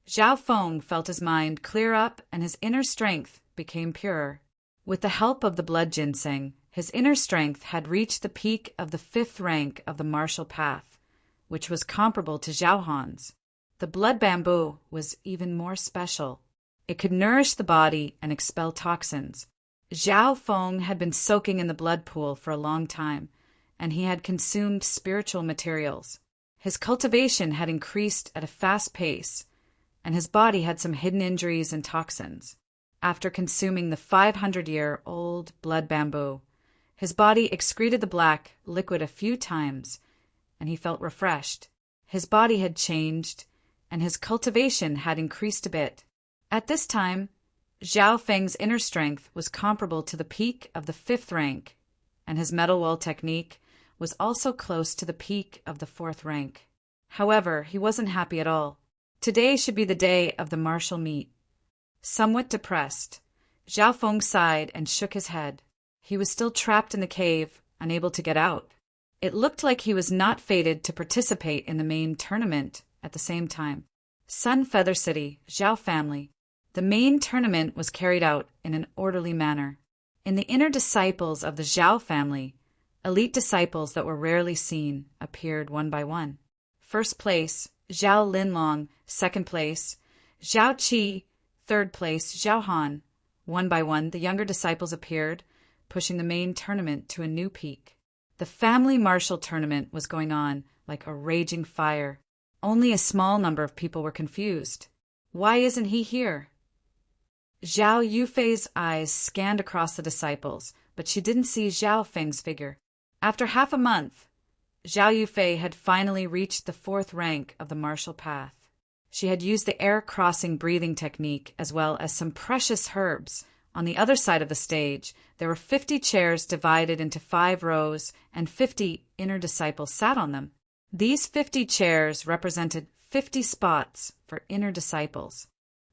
Zhao Feng felt his mind clear up and his inner strength became purer. With the help of the blood ginseng, his inner strength had reached the peak of the 5th rank of the martial path, which was comparable to Zhao Han's. The blood bamboo was even more special. It could nourish the body and expel toxins. Zhao Feng had been soaking in the blood pool for a long time, and he had consumed spiritual materials. His cultivation had increased at a fast pace, and his body had some hidden injuries and toxins. After consuming the 500-year-old blood bamboo, his body excreted the black liquid a few times, and he felt refreshed. His body had changed, and his cultivation had increased a bit. At this time, Zhao Feng's inner strength was comparable to the peak of the 5th rank, and his metal wall technique was also close to the peak of the 4th rank. However, he wasn't happy at all. Today should be the day of the martial meet. Somewhat depressed, Zhao Feng sighed and shook his head. He was still trapped in the cave, unable to get out. It looked like he was not fated to participate in the main tournament at the same time. Sun Feather City, Zhao family. The main tournament was carried out in an orderly manner. In the inner disciples of the Zhao family, elite disciples that were rarely seen appeared one by one. First place, Zhao Linlong. Second place, Zhao Qi. Third place, Zhao Han. One by one, the younger disciples appeared, pushing the main tournament to a new peak. The family martial tournament was going on like a raging fire. Only a small number of people were confused. Why isn't he here? Zhao Yufei's eyes scanned across the disciples, but she didn't see Zhao Feng's figure. After half a month, Zhao Yufei had finally reached the 4th rank of the martial path. She had used the air-crossing breathing technique as well as some precious herbs. On the other side of the stage, there were 50 chairs divided into 5 rows, and 50 inner disciples sat on them. These 50 chairs represented 50 spots for inner disciples.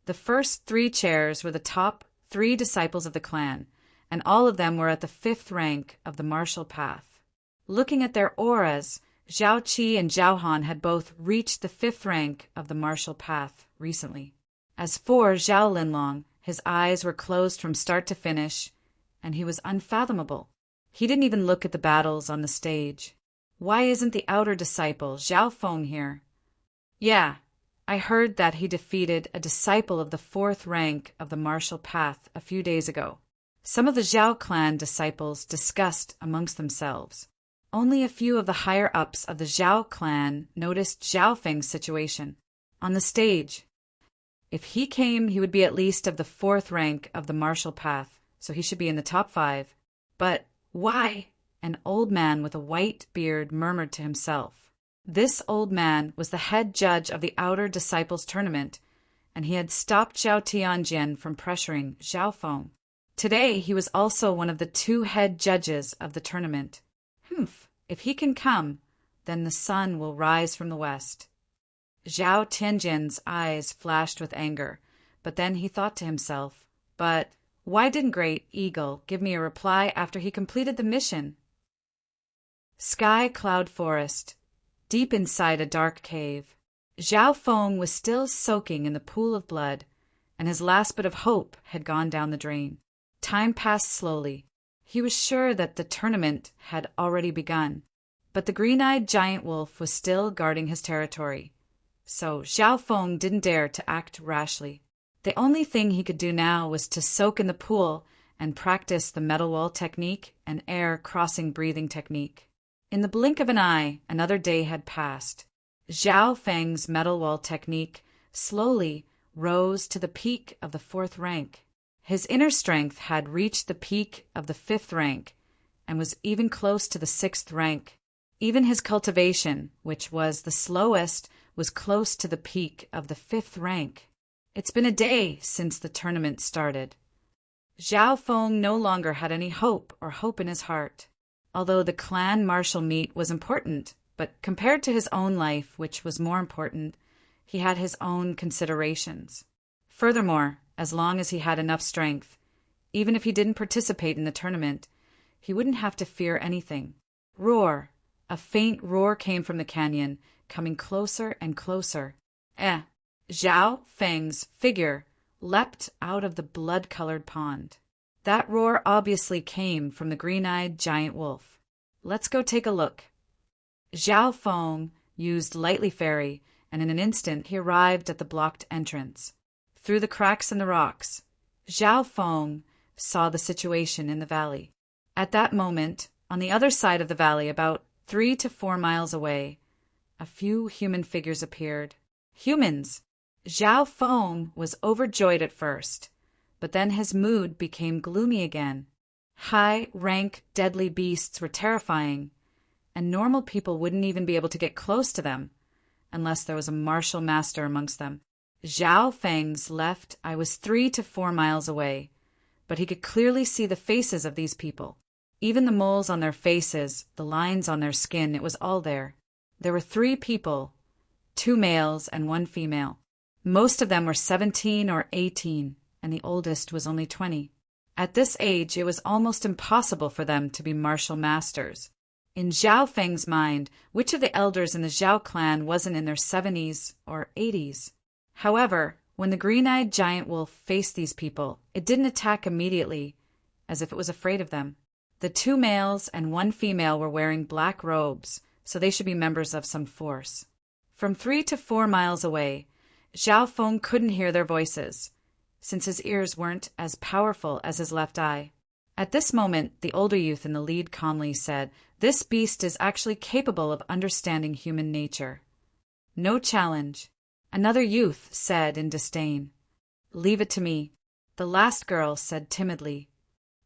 The first 3 chairs were the top 3 disciples of the clan, and all of them were at the 5th rank of the martial path. Looking at their auras, Zhao Qi and Zhao Han had both reached the 5th rank of the martial path recently. As for Zhao Linlong, his eyes were closed from start to finish, and he was unfathomable. He didn't even look at the battles on the stage. Why isn't the outer disciple, Zhao Feng, here? Yeah, I heard that he defeated a disciple of the 4th rank of the martial path a few days ago. Some of the Zhao clan disciples discussed amongst themselves. Only a few of the higher-ups of the Zhao clan noticed Zhao Feng's situation. On the stage, if he came, he would be at least of the 4th rank of the martial path, so he should be in the top 5. But why? An old man with a white beard murmured to himself. This old man was the head judge of the outer disciples tournament, and he had stopped Zhao Tianjian from pressuring Zhao Feng. Today, he was also one of the 2 head judges of the tournament. If he can come, then the sun will rise from the west. Zhao Tianjian's eyes flashed with anger, but then he thought to himself, but why didn't Great Eagle give me a reply after he completed the mission? Sky Cloud Forest, deep inside a dark cave. Zhao Feng was still soaking in the pool of blood, and his last bit of hope had gone down the drain. Time passed slowly. He was sure that the tournament had already begun, but the green-eyed giant wolf was still guarding his territory, so Zhao Feng didn't dare to act rashly. The only thing he could do now was to soak in the pool and practice the metal wall technique and air-crossing breathing technique. In the blink of an eye, another day had passed. Zhao Feng's metal wall technique slowly rose to the peak of the 4th rank. His inner strength had reached the peak of the 5th rank and was even close to the 6th rank. Even his cultivation, which was the slowest, was close to the peak of the 5th rank. It's been a day since the tournament started. Zhao Feng no longer had any hope in his heart. Although the clan martial meet was important, but compared to his own life, which was more important, he had his own considerations. Furthermore, as long as he had enough strength, even if he didn't participate in the tournament, he wouldn't have to fear anything. Roar! A faint roar came from the canyon, coming closer and closer. Zhao Feng's figure leapt out of the blood-colored pond. That roar obviously came from the green-eyed giant wolf. Let's go take a look. Zhao Feng used Lightly Fairy, and in an instant he arrived at the blocked entrance. Through the cracks in the rocks, Zhao Feng saw the situation in the valley. At that moment, on the other side of the valley, about 3 to 4 miles away, a few human figures appeared. Humans! Zhao Feng was overjoyed at first, but then his mood became gloomy again. High-rank deadly beasts were terrifying, and normal people wouldn't even be able to get close to them unless there was a martial master amongst them. Zhao Feng's left eye was 3 to 4 miles away, but he could clearly see the faces of these people. Even the moles on their faces, the lines on their skin, it was all there. There were 3 people, 2 males and 1 female. Most of them were 17 or 18, and the oldest was only 20. At this age, it was almost impossible for them to be martial masters. In Zhao Feng's mind, which of the elders in the Zhao clan wasn't in their 70s or 80s? However, when the green-eyed giant wolf faced these people, it didn't attack immediately, as if it was afraid of them. The 2 males and 1 female were wearing black robes, so they should be members of some force. From 3 to 4 miles away, Zhao Feng couldn't hear their voices, since his ears weren't as powerful as his left eye. At this moment, the older youth in the lead calmly said, "This beast is actually capable of understanding human nature." "No challenge," another youth said in disdain. "Leave it to me," the last girl said timidly.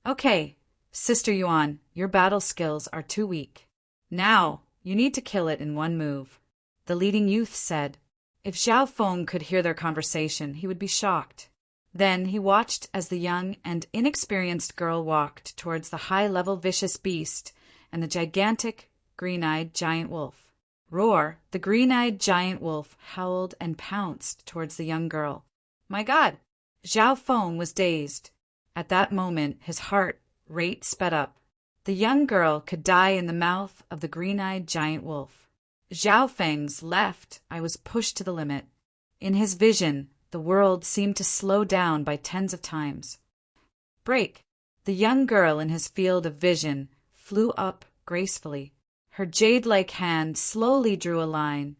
"Okay, Sister Yuan, your battle skills are too weak. Now, you need to kill it in 1 move," the leading youth said. If Zhao Feng could hear their conversation, he would be shocked. Then he watched as the young and inexperienced girl walked towards the high-level vicious beast and the gigantic, green-eyed giant wolf. Roar! The green-eyed giant wolf howled and pounced towards the young girl. My God! Zhao Feng was dazed. At that moment, his heart rate sped up. The young girl could die in the mouth of the green-eyed giant wolf. Zhao Feng's left eye was pushed to the limit. In his vision, the world seemed to slow down by tens of times. Break! The young girl in his field of vision flew up gracefully. Her jade-like hand slowly drew a line,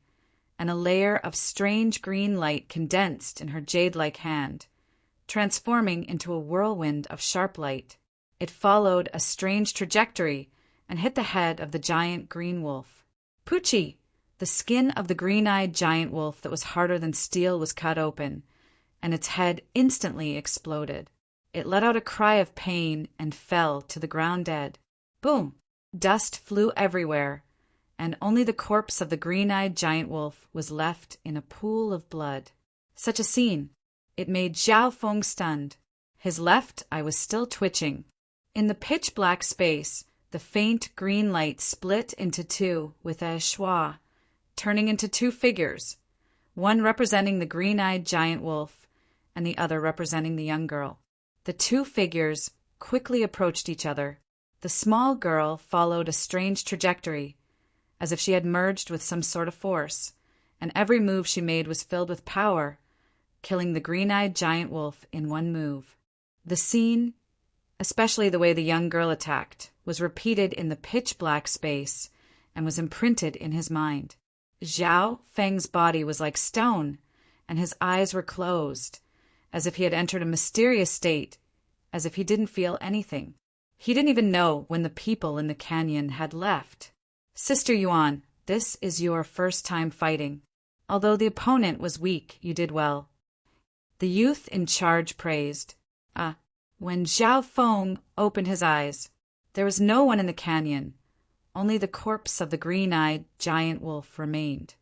and a layer of strange green light condensed in her jade-like hand, transforming into a whirlwind of sharp light. It followed a strange trajectory and hit the head of the giant green wolf. Poochie! The skin of the green-eyed giant wolf that was harder than steel was cut open, and its head instantly exploded. It let out a cry of pain and fell to the ground dead. Boom! Dust flew everywhere, and only the corpse of the green-eyed giant wolf was left in a pool of blood. Such a scene! It made Zhao Feng stunned. His left eye was still twitching. In the pitch-black space, the faint green light split into 2 with a schwa, turning into 2 figures, one representing the green-eyed giant wolf and the other representing the young girl. The 2 figures quickly approached each other. The small girl followed a strange trajectory, as if she had merged with some sort of force, and every move she made was filled with power, killing the green-eyed giant wolf in 1 move. The scene, especially the way the young girl attacked, was repeated in the pitch-black space and was imprinted in his mind. Zhao Feng's body was like stone, and his eyes were closed, as if he had entered a mysterious state, as if he didn't feel anything. He didn't even know when the people in the canyon had left. Sister Yuan, this is your first time fighting. Although the opponent was weak, you did well. The youth in charge praised. When Zhao Feng opened his eyes, there was no one in the canyon. Only the corpse of the green-eyed giant wolf remained.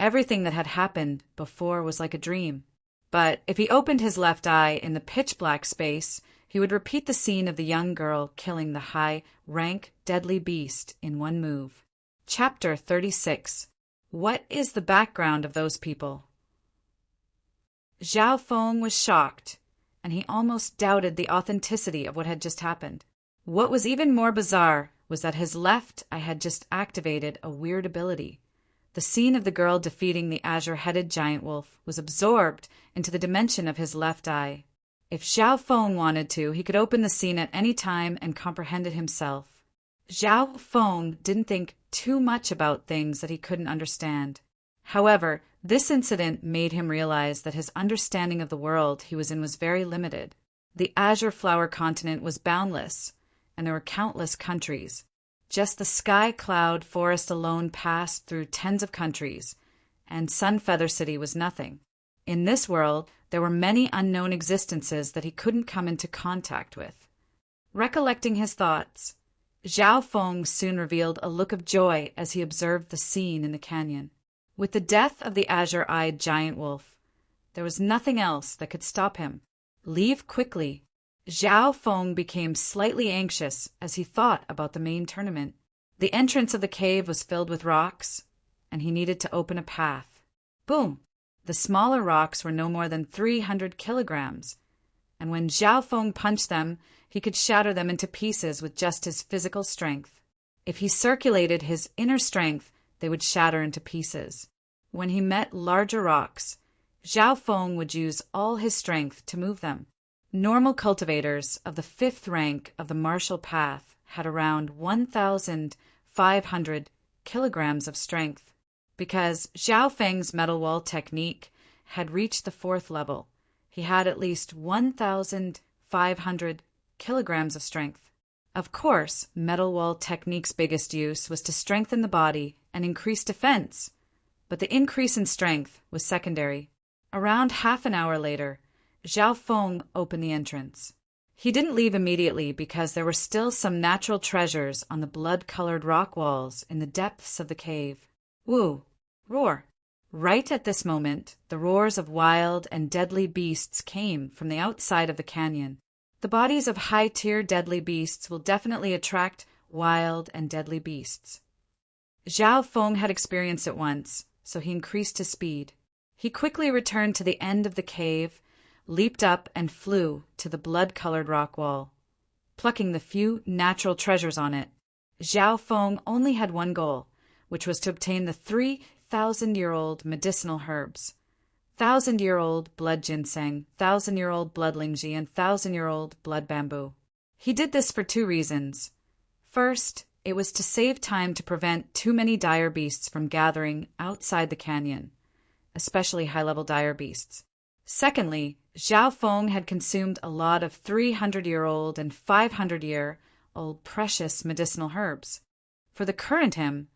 Everything that had happened before was like a dream. But if he opened his left eye in the pitch-black space, he would repeat the scene of the young girl killing the high-rank, deadly beast in one move. Chapter 36. What is the background of those people? Zhao Feng was shocked, and he almost doubted the authenticity of what had just happened. What was even more bizarre was that his left eye had just activated a weird ability. The scene of the girl defeating the azure-headed giant wolf was absorbed into the dimension of his left eye. If Zhao Feng wanted to, he could open the scene at any time and comprehend it himself. Zhao Feng didn't think too much about things that he couldn't understand. However, this incident made him realize that his understanding of the world he was in was very limited. The azure flower continent was boundless, and there were countless countries. Just the sky cloud forest alone passed through tens of countries, and Sunfeather City was nothing. In this world, there were many unknown existences that he couldn't come into contact with. Recollecting his thoughts, Zhao Feng soon revealed a look of joy as he observed the scene in the canyon. With the death of the azure-eyed giant wolf, there was nothing else that could stop him. Leave quickly. Zhao Feng became slightly anxious as he thought about the main tournament. The entrance of the cave was filled with rocks, and he needed to open a path. Boom! The smaller rocks were no more than 300 kilograms, and when Zhao Feng punched them, he could shatter them into pieces with just his physical strength. If he circulated his inner strength, they would shatter into pieces. When he met larger rocks, Zhao Feng would use all his strength to move them. Normal cultivators of the 5th rank of the martial path had around 1,500 kilograms of strength. Because Zhao Feng's metal wall technique had reached the 4th level, he had at least 1,500 kilograms of strength. Of course, metal wall technique's biggest use was to strengthen the body and increase defense, but the increase in strength was secondary. Around half an hour later, Zhao Feng opened the entrance. He didn't leave immediately because there were still some natural treasures on the blood-colored rock walls in the depths of the cave. Woo! Roar! Right at this moment, the roars of wild and deadly beasts came from the outside of the canyon. The bodies of high-tier deadly beasts will definitely attract wild and deadly beasts. Zhao Feng had experienced it once, so he increased his speed. He quickly returned to the end of the cave, leaped up and flew to the blood-colored rock wall, plucking the few natural treasures on it. Zhao Feng only had one goal, which was to obtain the 3,000-year-old medicinal herbs. 1,000-year-old blood ginseng, 1,000-year-old blood lingji, and 1,000-year-old blood bamboo. He did this for 2 reasons. First, it was to save time to prevent too many dire beasts from gathering outside the canyon, especially high-level dire beasts. Secondly, Zhao Feng had consumed a lot of 300-year-old and 500-year-old precious medicinal herbs. For the current him,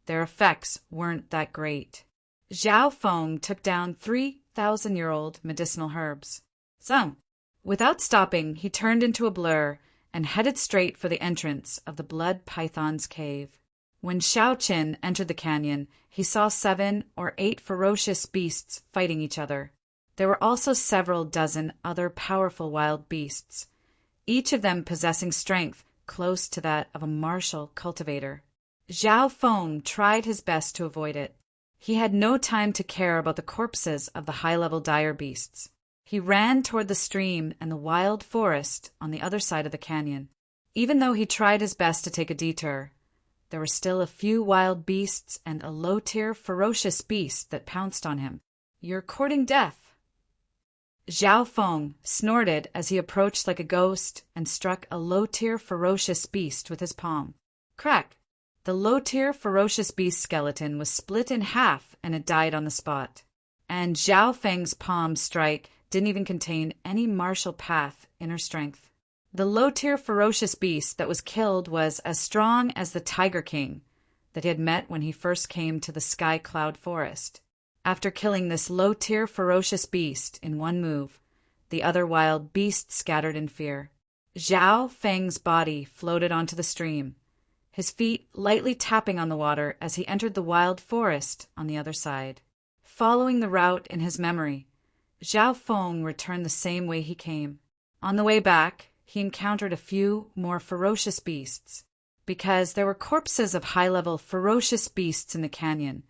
their effects weren't that great. Zhao Feng took down 3,000-year-old medicinal herbs. So, without stopping, he turned into a blur and headed straight for the entrance of the Blood Python's cave. When Xiao Qin entered the canyon, he saw 7 or 8 ferocious beasts fighting each other. There were also several dozen other powerful wild beasts, each of them possessing strength close to that of a martial cultivator. Zhao Feng tried his best to avoid it. He had no time to care about the corpses of the high-level dire beasts. He ran toward the stream and the wild forest on the other side of the canyon. Even though he tried his best to take a detour, there were still a few wild beasts and a low-tier ferocious beast that pounced on him. "You're courting death." Zhao Feng snorted as he approached like a ghost and struck a low-tier ferocious beast with his palm. Crack! The low-tier ferocious beast skeleton was split in half and it died on the spot. And Zhao Feng's palm strike didn't even contain any martial path inner strength. The low-tier ferocious beast that was killed was as strong as the Tiger King that he had met when he first came to the Sky Cloud Forest. After killing this low-tier ferocious beast in one move, the other wild beasts scattered in fear. Zhao Feng's body floated onto the stream, his feet lightly tapping on the water as he entered the wild forest on the other side. Following the route in his memory, Zhao Feng returned the same way he came. On the way back, he encountered a few more ferocious beasts. Because there were corpses of high-level ferocious beasts in the canyon,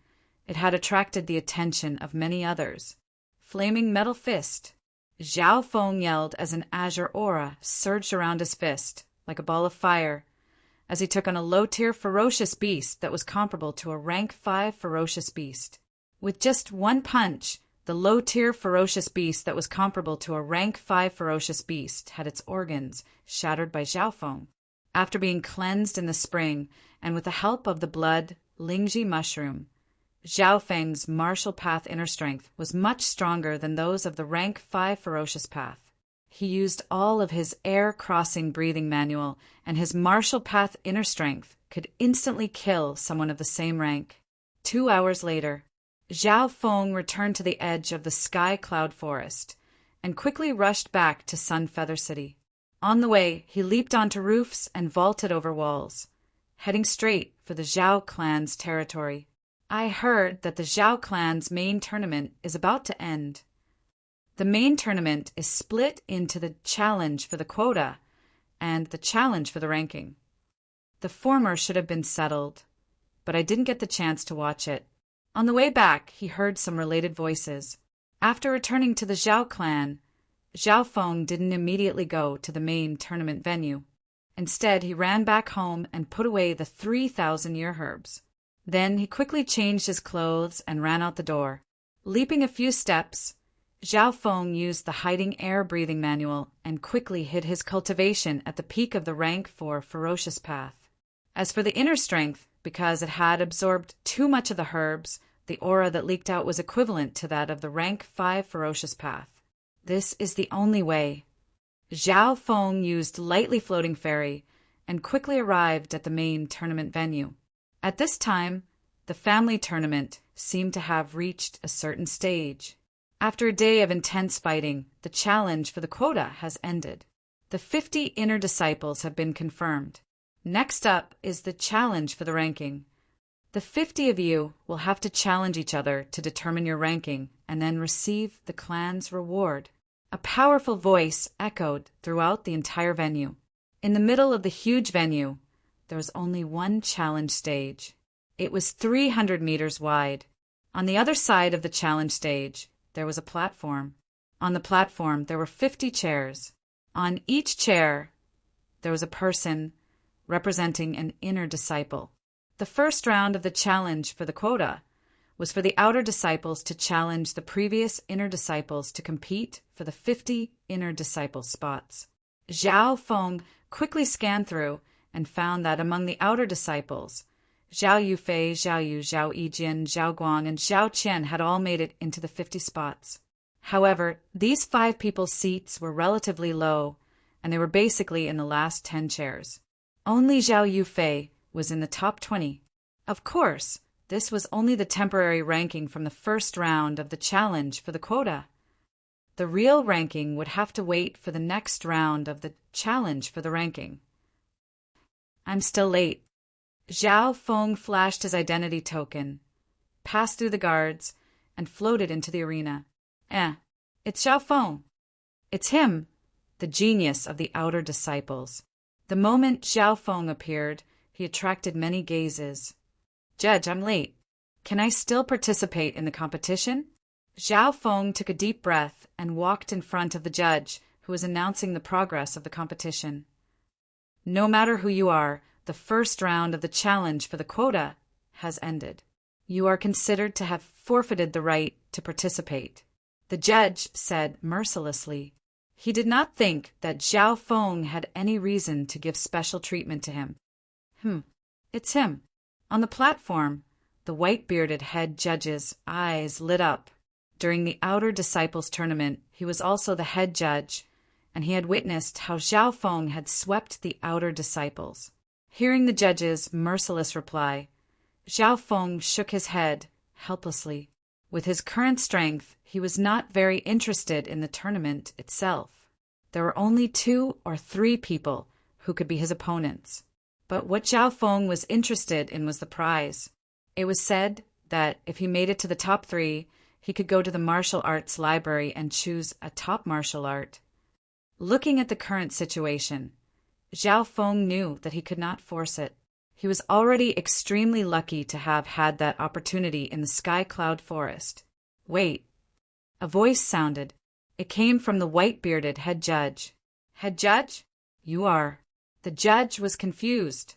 it had attracted the attention of many others. Flaming metal fist. Zhao Feng yelled as an azure aura surged around his fist, like a ball of fire, as he took on a low-tier ferocious beast that was comparable to a rank 5 ferocious beast. With just one punch, the low-tier ferocious beast that was comparable to a rank 5 ferocious beast had its organs shattered by Zhao Feng. After being cleansed in the spring and with the help of the blood Lingji mushroom, Zhao Feng's martial path inner strength was much stronger than those of the rank 5 ferocious path. He used all of his air-crossing breathing manual, and his martial path inner strength could instantly kill someone of the same rank. 2 hours later, Zhao Feng returned to the edge of the sky cloud forest and quickly rushed back to Sunfeather City. On the way, he leaped onto roofs and vaulted over walls, heading straight for the Zhao clan's territory. I heard that the Zhao clan's main tournament is about to end. The main tournament is split into the challenge for the quota and the challenge for the ranking. The former should have been settled, but I didn't get the chance to watch it. On the way back, he heard some related voices. After returning to the Zhao clan, Zhao Feng didn't immediately go to the main tournament venue. Instead, he ran back home and put away the 3,000-year herbs. Then he quickly changed his clothes and ran out the door. Leaping a few steps, Zhao Feng used the hiding air breathing manual and quickly hid his cultivation at the peak of the rank 4 ferocious path. As for the inner strength, because it had absorbed too much of the herbs, the aura that leaked out was equivalent to that of the rank 5 ferocious path. This is the only way. Zhao Feng used lightly floating fairy and quickly arrived at the main tournament venue. At this time, the family tournament seemed to have reached a certain stage. After a day of intense fighting, the challenge for the quota has ended. The 50 inner disciples have been confirmed. Next up is the challenge for the ranking. The 50 of you will have to challenge each other to determine your ranking and then receive the clan's reward. A powerful voice echoed throughout the entire venue. In the middle of the huge venue, there was only one challenge stage. It was 300 meters wide. On the other side of the challenge stage, there was a platform. On the platform, there were 50 chairs. On each chair, there was a person representing an inner disciple. The first round of the challenge for the quota was for the outer disciples to challenge the previous inner disciples to compete for the 50 inner disciple spots. Zhao Feng quickly scanned through and found that among the outer disciples, Zhao Yufei, Zhao Yu, Zhao Yijin, Zhao Guang, and Zhao Qian had all made it into the 50 spots. However, these 5 people's seats were relatively low, and they were basically in the last 10 chairs. Only Zhao Yufei was in the top 20. Of course, this was only the temporary ranking from the first round of the challenge for the quota. The real ranking would have to wait for the next round of the challenge for the ranking. I'm still late. Zhao Feng flashed his identity token, passed through the guards, and floated into the arena. It's Zhao Feng. It's him, the genius of the outer disciples. The moment Zhao Feng appeared, he attracted many gazes. Judge, I'm late. Can I still participate in the competition? Zhao Feng took a deep breath and walked in front of the judge, who was announcing the progress of the competition. No matter who you are, the first round of the challenge for the quota has ended. You are considered to have forfeited the right to participate. The judge said mercilessly. He did not think that Zhao Feng had any reason to give special treatment to him. It's him. On the platform, the white-bearded head judge's eyes lit up. During the outer disciples tournament, he was also the head judge, and he had witnessed how Zhao Feng had swept the outer disciples. Hearing the judge's merciless reply, Zhao Feng shook his head helplessly. With his current strength, he was not very interested in the tournament itself. There were only 2 or 3 people who could be his opponents. But what Zhao Feng was interested in was the prize. It was said that if he made it to the top 3, he could go to the martial arts library and choose a top martial art. Looking at the current situation, Zhao Feng knew that he could not force it. He was already extremely lucky to have had that opportunity in the Sky Cloud Forest. Wait. A voice sounded. It came from the white-bearded head judge. Head judge? You are. The judge was confused.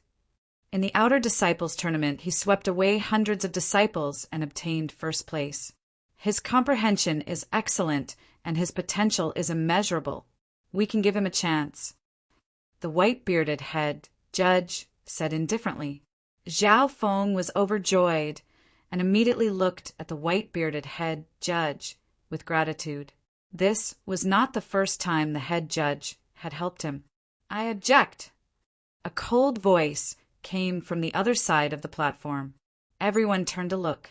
In the Outer Disciples tournament, he swept away hundreds of disciples and obtained first place. His comprehension is excellent and his potential is immeasurable. We can give him a chance. The white-bearded head judge said indifferently. Zhao Feng was overjoyed and immediately looked at the white-bearded head judge with gratitude. This was not the first time the head judge had helped him. I object. A cold voice came from the other side of the platform. Everyone turned to look.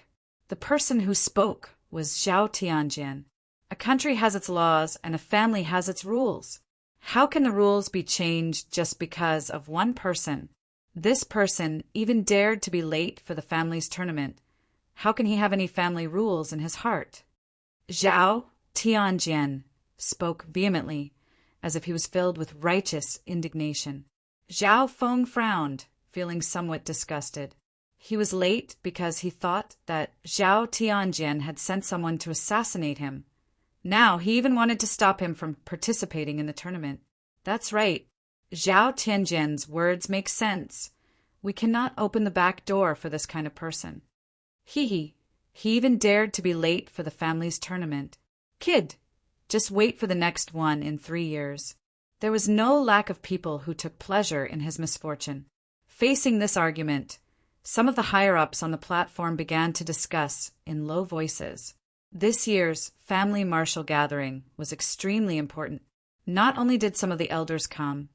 The person who spoke was Zhao Tianjian. A country has its laws and a family has its rules. How can the rules be changed just because of one person? This person even dared to be late for the family's tournament. How can he have any family rules in his heart? Zhao Tianjian spoke vehemently, as if he was filled with righteous indignation. Zhao Feng frowned, feeling somewhat disgusted. He was late because he thought that Zhao Tianjian had sent someone to assassinate him. Now he even wanted to stop him from participating in the tournament. That's right. Zhao Tianjian's words make sense. We cannot open the back door for this kind of person. He even dared to be late for the family's tournament. Kid, just wait for the next one in 3 years. There was no lack of people who took pleasure in his misfortune. Facing this argument, some of the higher-ups on the platform began to discuss in low voices. This year's family martial gathering was extremely important. Not only did some of the elders come,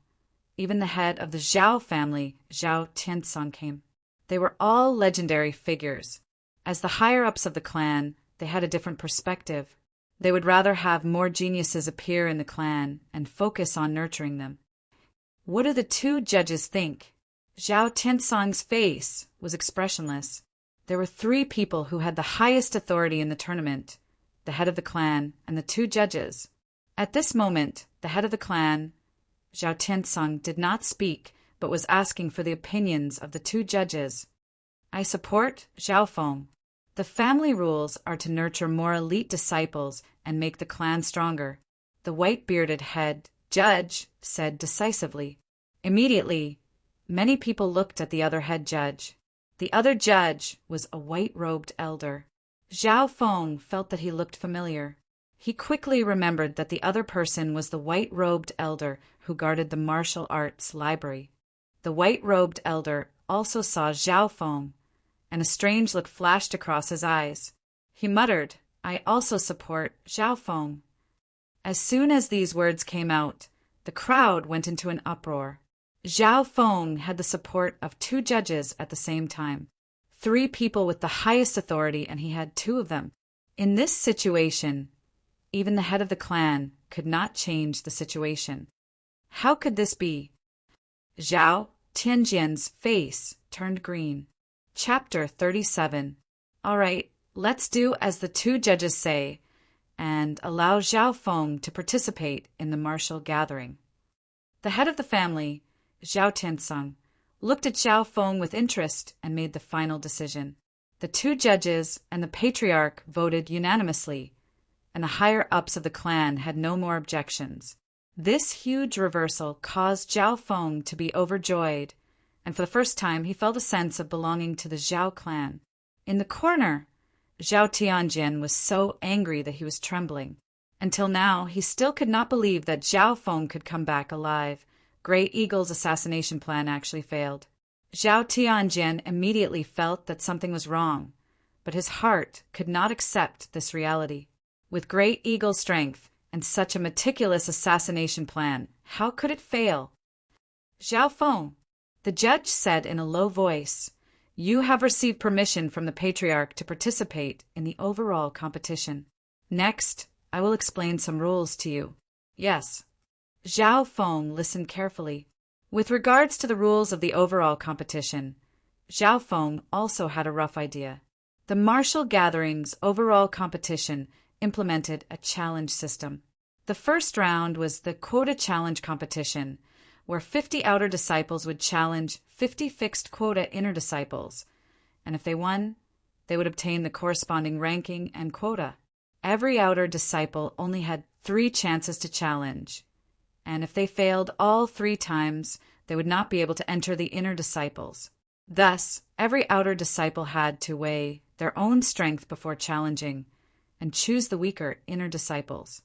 even the head of the Zhao family, Zhao Tiansong, came. They were all legendary figures. As the higher-ups of the clan, they had a different perspective. They would rather have more geniuses appear in the clan and focus on nurturing them. What do the 2 judges think? Zhao Tiansong's face was expressionless. There were 3 people who had the highest authority in the tournament, the head of the clan and the 2 judges. At this moment, the head of the clan, Zhao Tiansong, did not speak, but was asking for the opinions of the 2 judges. I support Zhao Feng. The family rules are to nurture more elite disciples and make the clan stronger, the white-bearded head judge said decisively. Immediately, many people looked at the other head judge. The other judge was a white-robed elder. Zhao Feng felt that he looked familiar. He quickly remembered that the other person was the white-robed elder who guarded the martial arts library. The white-robed elder also saw Zhao Feng, and a strange look flashed across his eyes. He muttered, I also support Zhao Feng. As soon as these words came out, the crowd went into an uproar. Zhao Feng had the support of 2 judges at the same time. 3 people with the highest authority, and he had 2 of them. In this situation, even the head of the clan could not change the situation. How could this be? Zhao Tianjian's face turned green. Chapter 37. All right, let's do as the 2 judges say and allow Zhao Feng to participate in the martial gathering. The head of the family, Zhao Tiansong, looked at Zhao Feng with interest and made the final decision. The 2 judges and the patriarch voted unanimously, and the higher-ups of the clan had no more objections. This huge reversal caused Zhao Feng to be overjoyed, and for the first time he felt a sense of belonging to the Zhao clan. In the corner, Zhao Tianjian was so angry that he was trembling. Until now, he still could not believe that Zhao Feng could come back alive. Great Eagle's assassination plan actually failed. Zhao Tianjian immediately felt that something was wrong, but his heart could not accept this reality. With Great Eagle's strength and such a meticulous assassination plan, how could it fail? Zhao Feng, the judge said in a low voice, you have received permission from the patriarch to participate in the overall competition. Next, I will explain some rules to you. Yes. Zhao Feng listened carefully. With regards to the rules of the overall competition, Zhao Feng also had a rough idea. The martial gathering's overall competition implemented a challenge system. The first round was the quota challenge competition, where 50 outer disciples would challenge 50 fixed quota inner disciples, and if they won, they would obtain the corresponding ranking and quota. Every outer disciple only had 3 chances to challenge, and if they failed all 3 times, they would not be able to enter the inner disciples. Thus, every outer disciple had to weigh their own strength before challenging and choose the weaker inner disciples.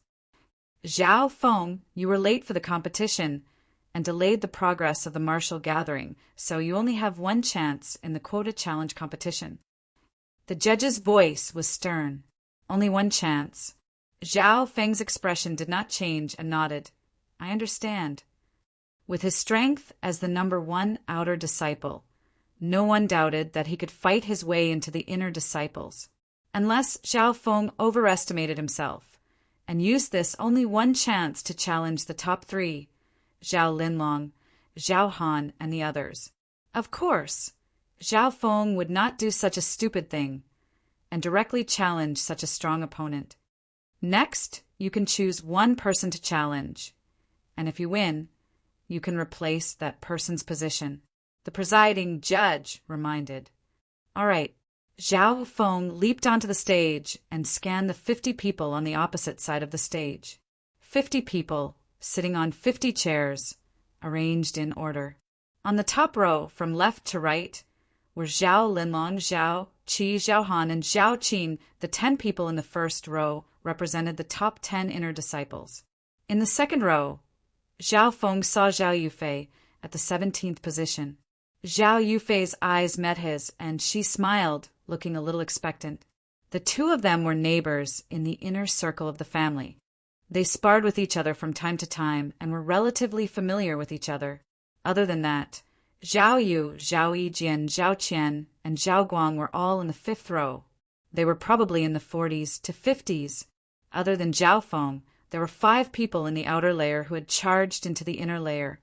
Zhao Feng, you were late for the competition and delayed the progress of the martial gathering, so you only have 1 chance in the quota challenge competition. The judge's voice was stern. Only 1 chance. Zhao Feng's expression did not change and nodded. I understand. With his strength as the number 1 outer disciple, no one doubted that he could fight his way into the inner disciples. Unless Zhao Feng overestimated himself and used this only 1 chance to challenge the top 3, Zhao Linlong, Zhao Han, and the others. Of course, Zhao Feng would not do such a stupid thing and directly challenge such a strong opponent. Next, you can choose 1 person to challenge, and if you win, you can replace that person's position. The presiding judge reminded. All right, Zhao Feng leaped onto the stage and scanned the 50 people on the opposite side of the stage. 50 people sitting on 50 chairs, arranged in order. On the top row, from left to right, were Zhao Linlong, Zhao Qi, Zhao Han, and Zhao Qin. The 10 people in the first row represented the top 10 inner disciples. In the second row, Zhao Feng saw Zhao Yufei at the 17th position. Zhao Yufei's eyes met his, and she smiled, looking a little expectant. The 2 of them were neighbors in the inner circle of the family. They sparred with each other from time to time and were relatively familiar with each other. Other than that, Zhao Yu, Zhao Yijian, Zhao Qian, and Zhao Guang were all in the 5th row. They were probably in the 40s to 50s. Other than Zhao Feng, there were 5 people in the outer layer who had charged into the inner layer.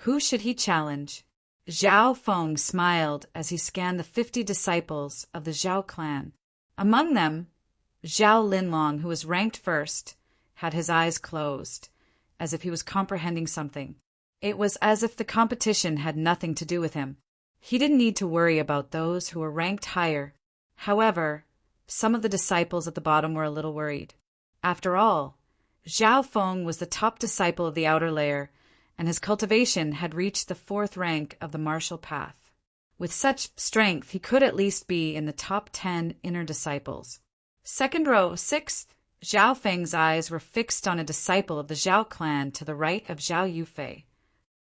Who should he challenge? Zhao Feng smiled as he scanned the 50 disciples of the Zhao clan. Among them, Zhao Linlong, who was ranked first, had his eyes closed, as if he was comprehending something. It was as if the competition had nothing to do with him. He didn't need to worry about those who were ranked higher. However, some of the disciples at the bottom were a little worried. After all, Zhao Feng was the top disciple of the outer layer, and his cultivation had reached the 4th rank of the martial path. With such strength, he could at least be in the top 10 inner disciples. Second row, 6th, Zhao Feng's eyes were fixed on a disciple of the Zhao clan to the right of Zhao Yufei.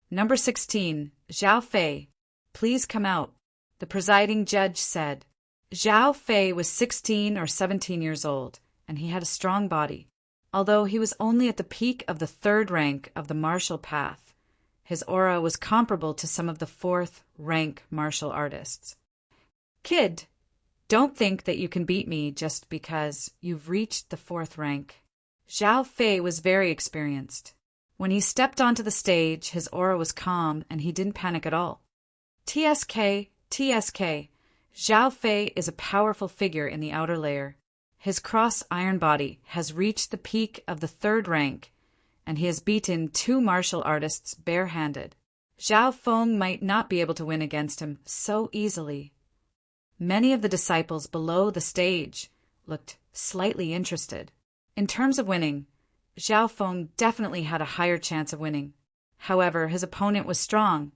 Number 16, Zhao Fei, please come out, the presiding judge said. Zhao Fei was 16 or 17 years old, and he had a strong body. Although he was only at the peak of the 3rd rank of the martial path, his aura was comparable to some of the 4th rank martial artists. Kid, don't think that you can beat me just because you've reached the 4th rank. Zhao Fei was very experienced. When he stepped onto the stage, his aura was calm and he didn't panic at all. TSK, Zhao Fei is a powerful figure in the outer layer. His cross-iron body has reached the peak of the 3rd rank, and he has beaten 2 martial artists barehanded. Zhao Feng might not be able to win against him so easily. Many of the disciples below the stage looked slightly interested. In terms of winning, Zhao Feng definitely had a higher chance of winning. However, his opponent was strong,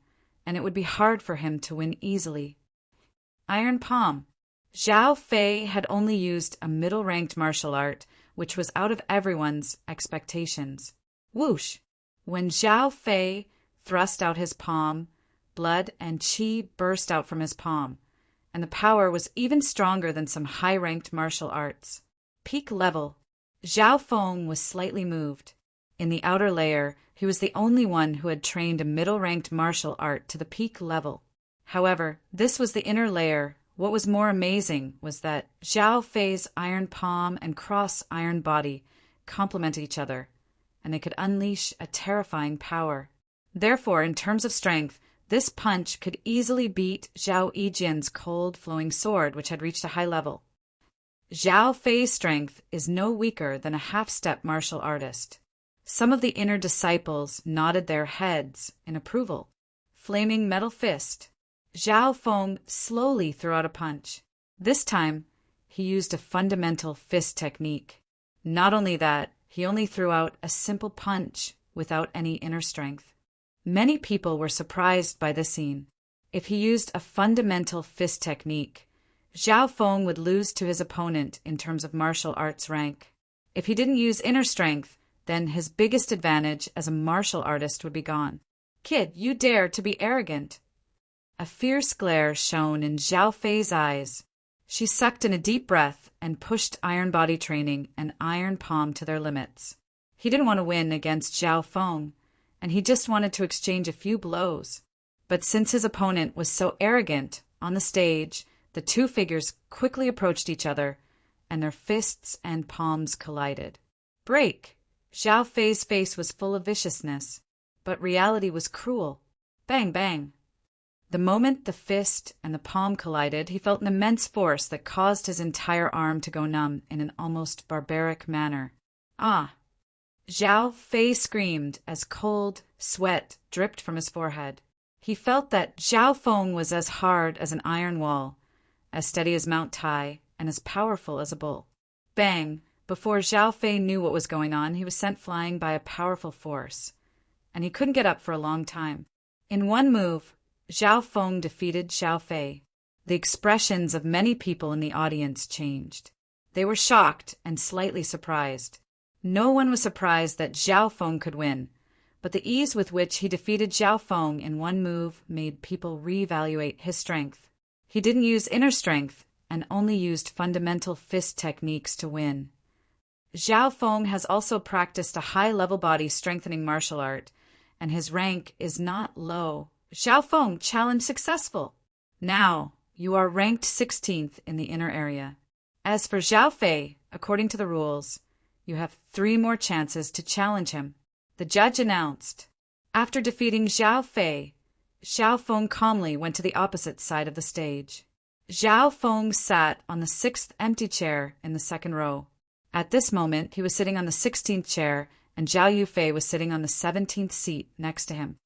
and it would be hard for him to win easily. Iron Palm. Zhao Fei had only used a middle-ranked martial art, which was out of everyone's expectations. Whoosh! When Zhao Fei thrust out his palm, blood and qi burst out from his palm, and the power was even stronger than some high-ranked martial arts. Peak level. Zhao Feng was slightly moved. In the outer layer, he was the only one who had trained a middle-ranked martial art to the peak level. However, this was the inner layer. What was more amazing was that Zhao Fei's iron palm and cross-iron body complemented each other, and they could unleash a terrifying power. Therefore, in terms of strength, this punch could easily beat Zhao Yijian's cold, flowing sword, which had reached a high level. Zhao Fei's strength is no weaker than a half-step martial artist. Some of the inner disciples nodded their heads in approval. Flaming metal fist. Zhao Feng slowly threw out a punch. This time, he used a fundamental fist technique. Not only that, he only threw out a simple punch without any inner strength. Many people were surprised by this scene. If he used a fundamental fist technique, Zhao Feng would lose to his opponent in terms of martial arts rank. If he didn't use inner strength, then his biggest advantage as a martial artist would be gone. "Kid, you dare to be arrogant." A fierce glare shone in Zhao Fei's eyes. She sucked in a deep breath and pushed Iron Body Training and Iron Palm to their limits. He didn't want to win against Zhao Feng, and he just wanted to exchange a few blows. But since his opponent was so arrogant, on the stage, the two figures quickly approached each other, and their fists and palms collided. Break! Zhao Fei's face was full of viciousness, but reality was cruel. Bang, bang! The moment the fist and the palm collided, he felt an immense force that caused his entire arm to go numb in an almost barbaric manner. Ah! Zhao Fei screamed as cold sweat dripped from his forehead. He felt that Zhao Feng was as hard as an iron wall, as steady as Mount Tai, and as powerful as a bull. Bang! Before Zhao Fei knew what was going on, he was sent flying by a powerful force, and he couldn't get up for a long time. In one move, Zhao Feng defeated Zhao Fei. The expressions of many people in the audience changed. They were shocked and slightly surprised. No one was surprised that Zhao Feng could win, but the ease with which he defeated Zhao Feng in one move made people reevaluate his strength. He didn't use inner strength and only used fundamental fist techniques to win. Zhao Feng has also practiced a high-level body strengthening martial art, and his rank is not low. Zhao Feng, challenge successful. Now, you are ranked 16th in the inner area. As for Zhao Fei, according to the rules, you have 3 more chances to challenge him. The judge announced. After defeating Zhao Fei, Zhao Feng calmly went to the opposite side of the stage. Zhao Feng sat on the 6th empty chair in the second row. At this moment, he was sitting on the 16th chair, and Zhao Yufei was sitting on the 17th seat next to him.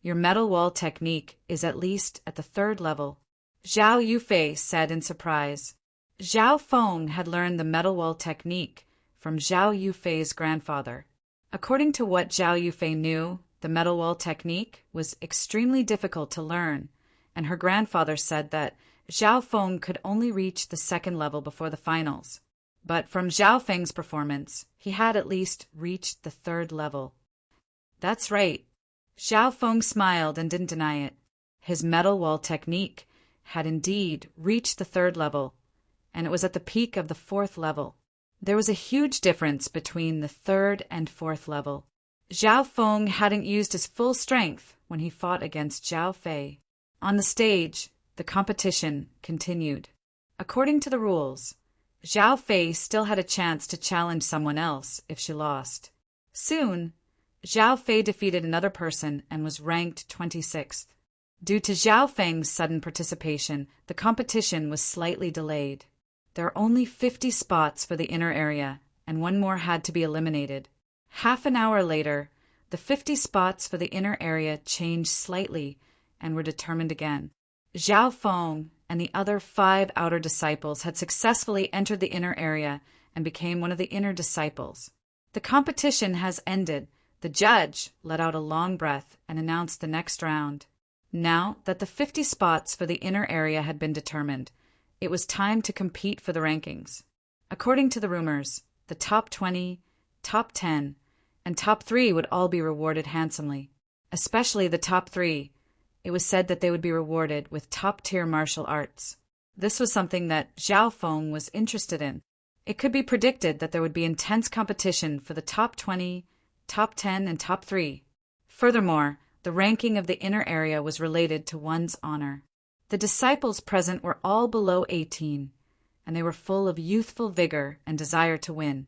Your metal wall technique is at least at the 3rd level, Zhao Yufei said in surprise. Zhao Feng had learned the metal wall technique from Zhao Yufei's grandfather. According to what Zhao Yufei knew, the metal wall technique was extremely difficult to learn, and her grandfather said that Zhao Feng could only reach the 2nd level before the finals. But from Zhao Feng's performance, he had at least reached the 3rd level. That's right. Zhao Feng smiled and didn't deny it. His metal wall technique had indeed reached the 3rd level, and it was at the peak of the 4th level. There was a huge difference between the 3rd and 4th level. Zhao Feng hadn't used his full strength when he fought against Zhao Fei. On the stage, the competition continued. According to the rules, Zhao Fei still had a chance to challenge someone else if she lost. Soon, Zhao Fei defeated another person and was ranked 26th. Due to Zhao Feng's sudden participation, the competition was slightly delayed. There are only 50 spots for the inner area, and 1 more had to be eliminated. Half an hour later, the 50 spots for the inner area changed slightly and were determined again. Zhao Feng and the other 5 outer disciples had successfully entered the inner area and became one of the inner disciples. The competition has ended. The judge let out a long breath and announced the next round. Now that the 50 spots for the inner area had been determined, it was time to compete for the rankings. According to the rumors, the top 20, top 10, and top 3 would all be rewarded handsomely. Especially the top 3. It was said that they would be rewarded with top-tier martial arts. This was something that Zhao Feng was interested in. It could be predicted that there would be intense competition for the top 20, top 10, and top 3. Furthermore, the ranking of the inner area was related to one's honor. The disciples present were all below 18, and they were full of youthful vigor and desire to win.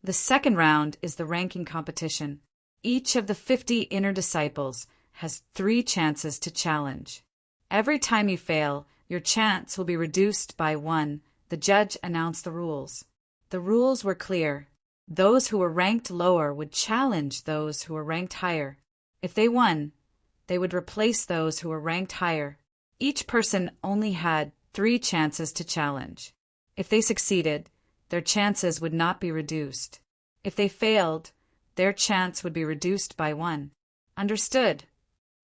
The second round is the ranking competition. Each of the 50 inner disciples has 3 chances to challenge. Every time you fail, your chance will be reduced by 1. The judge announced the rules. The rules were clear. Those who were ranked lower would challenge those who were ranked higher. If they won, they would replace those who were ranked higher. Each person only had 3 chances to challenge. If they succeeded, their chances would not be reduced. If they failed, their chance would be reduced by 1. Understood?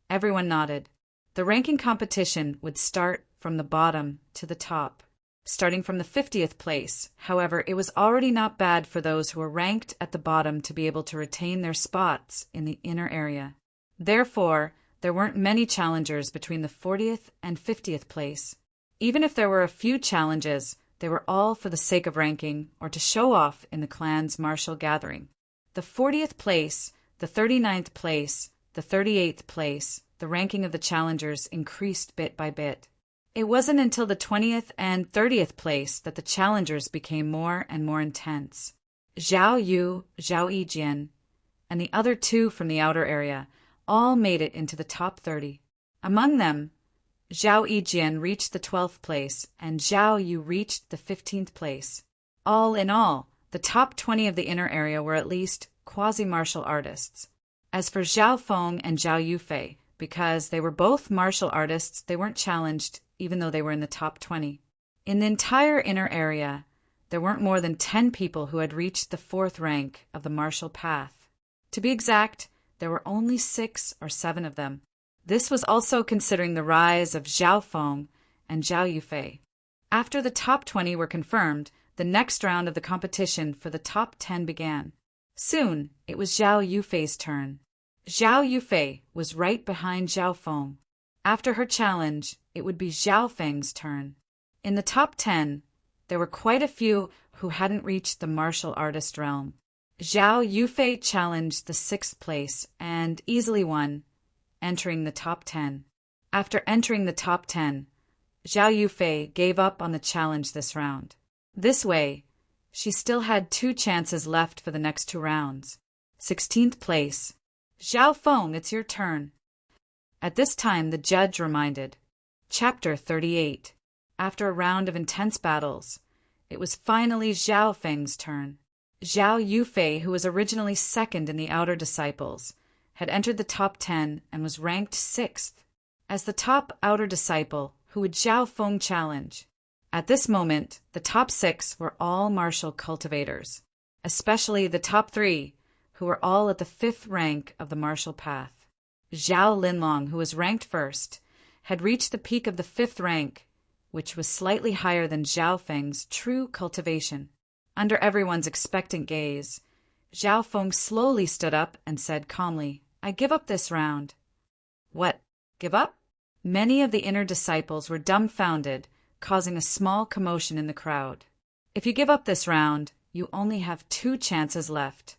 Everyone nodded. The ranking competition would start from the bottom to the top. Starting from the 50th place, however, it was already not bad for those who were ranked at the bottom to be able to retain their spots in the inner area. Therefore, there weren't many challengers between the 40th and 50th place. Even if there were a few challenges, they were all for the sake of ranking or to show off in the clan's martial gathering. The 40th place, the 39th place, the 38th place, the ranking of the challengers increased bit by bit. It wasn't until the 20th and 30th place that the challengers became more and more intense. Zhao Yu, Zhao Yijian, and the other 2 from the outer area all made it into the top 30. Among them, Zhao Yijian reached the 12th place and Zhao Yu reached the 15th place. All in all, the top 20 of the inner area were at least quasi-martial artists. As for Zhao Feng and Zhao Yufei, because they were both martial artists, they weren't challenged even though they were in the top 20. In the entire inner area, there weren't more than 10 people who had reached the 4th rank of the martial path. To be exact, there were only 6 or 7 of them. This was also considering the rise of Zhao Feng and Zhao Yufei. After the top 20 were confirmed, the next round of the competition for the top 10 began. Soon, it was Zhao Yufei's turn. Zhao Yufei was right behind Zhao Feng. After her challenge, it would be Zhao Feng's turn. In the top 10, there were quite a few who hadn't reached the martial artist realm. Zhao Yufei challenged the 6th place and easily won, entering the top 10. After entering the top 10, Zhao Yufei gave up on the challenge this round. This way, she still had 2 chances left for the next 2 rounds. 16th place. Zhao Feng, it's your turn. At this time, the judge reminded. Chapter 38. After a round of intense battles, it was finally Zhao Feng's turn. Zhao Yufei, who was originally 2nd in the outer disciples, had entered the top 10 and was ranked 6th. As the top outer disciple, who would Zhao Feng challenge? At this moment, the top 6 were all martial cultivators, especially the top 3, who were all at the 5th rank of the martial path. Zhao Linlong, who was ranked 1st, had reached the peak of the 5th rank, which was slightly higher than Zhao Feng's true cultivation. Under everyone's expectant gaze, Zhao Feng slowly stood up and said calmly, "I give up this round." "What? Give up?" Many of the inner disciples were dumbfounded, causing a small commotion in the crowd. "If you give up this round, you only have 2 chances left."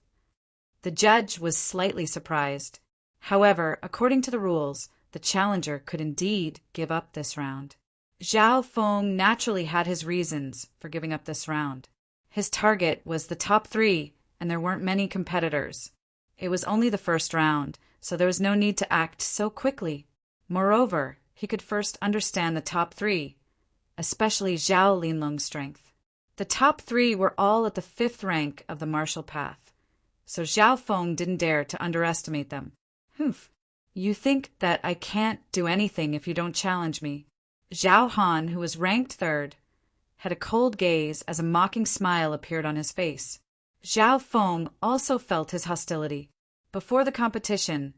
The judge was slightly surprised. However, according to the rules, the challenger could indeed give up this round. Zhao Feng naturally had his reasons for giving up this round. His target was the top 3, and there weren't many competitors. It was only the first round, so there was no need to act so quickly. Moreover, he could first understand the top 3, especially Zhao Linlong's strength. The top 3 were all at the 5th rank of the martial path, so Zhao Feng didn't dare to underestimate them. "Humph, you think that I can't do anything if you don't challenge me." Zhao Han, who was ranked 3rd, had a cold gaze as a mocking smile appeared on his face. Zhao Feng also felt his hostility. Before the competition,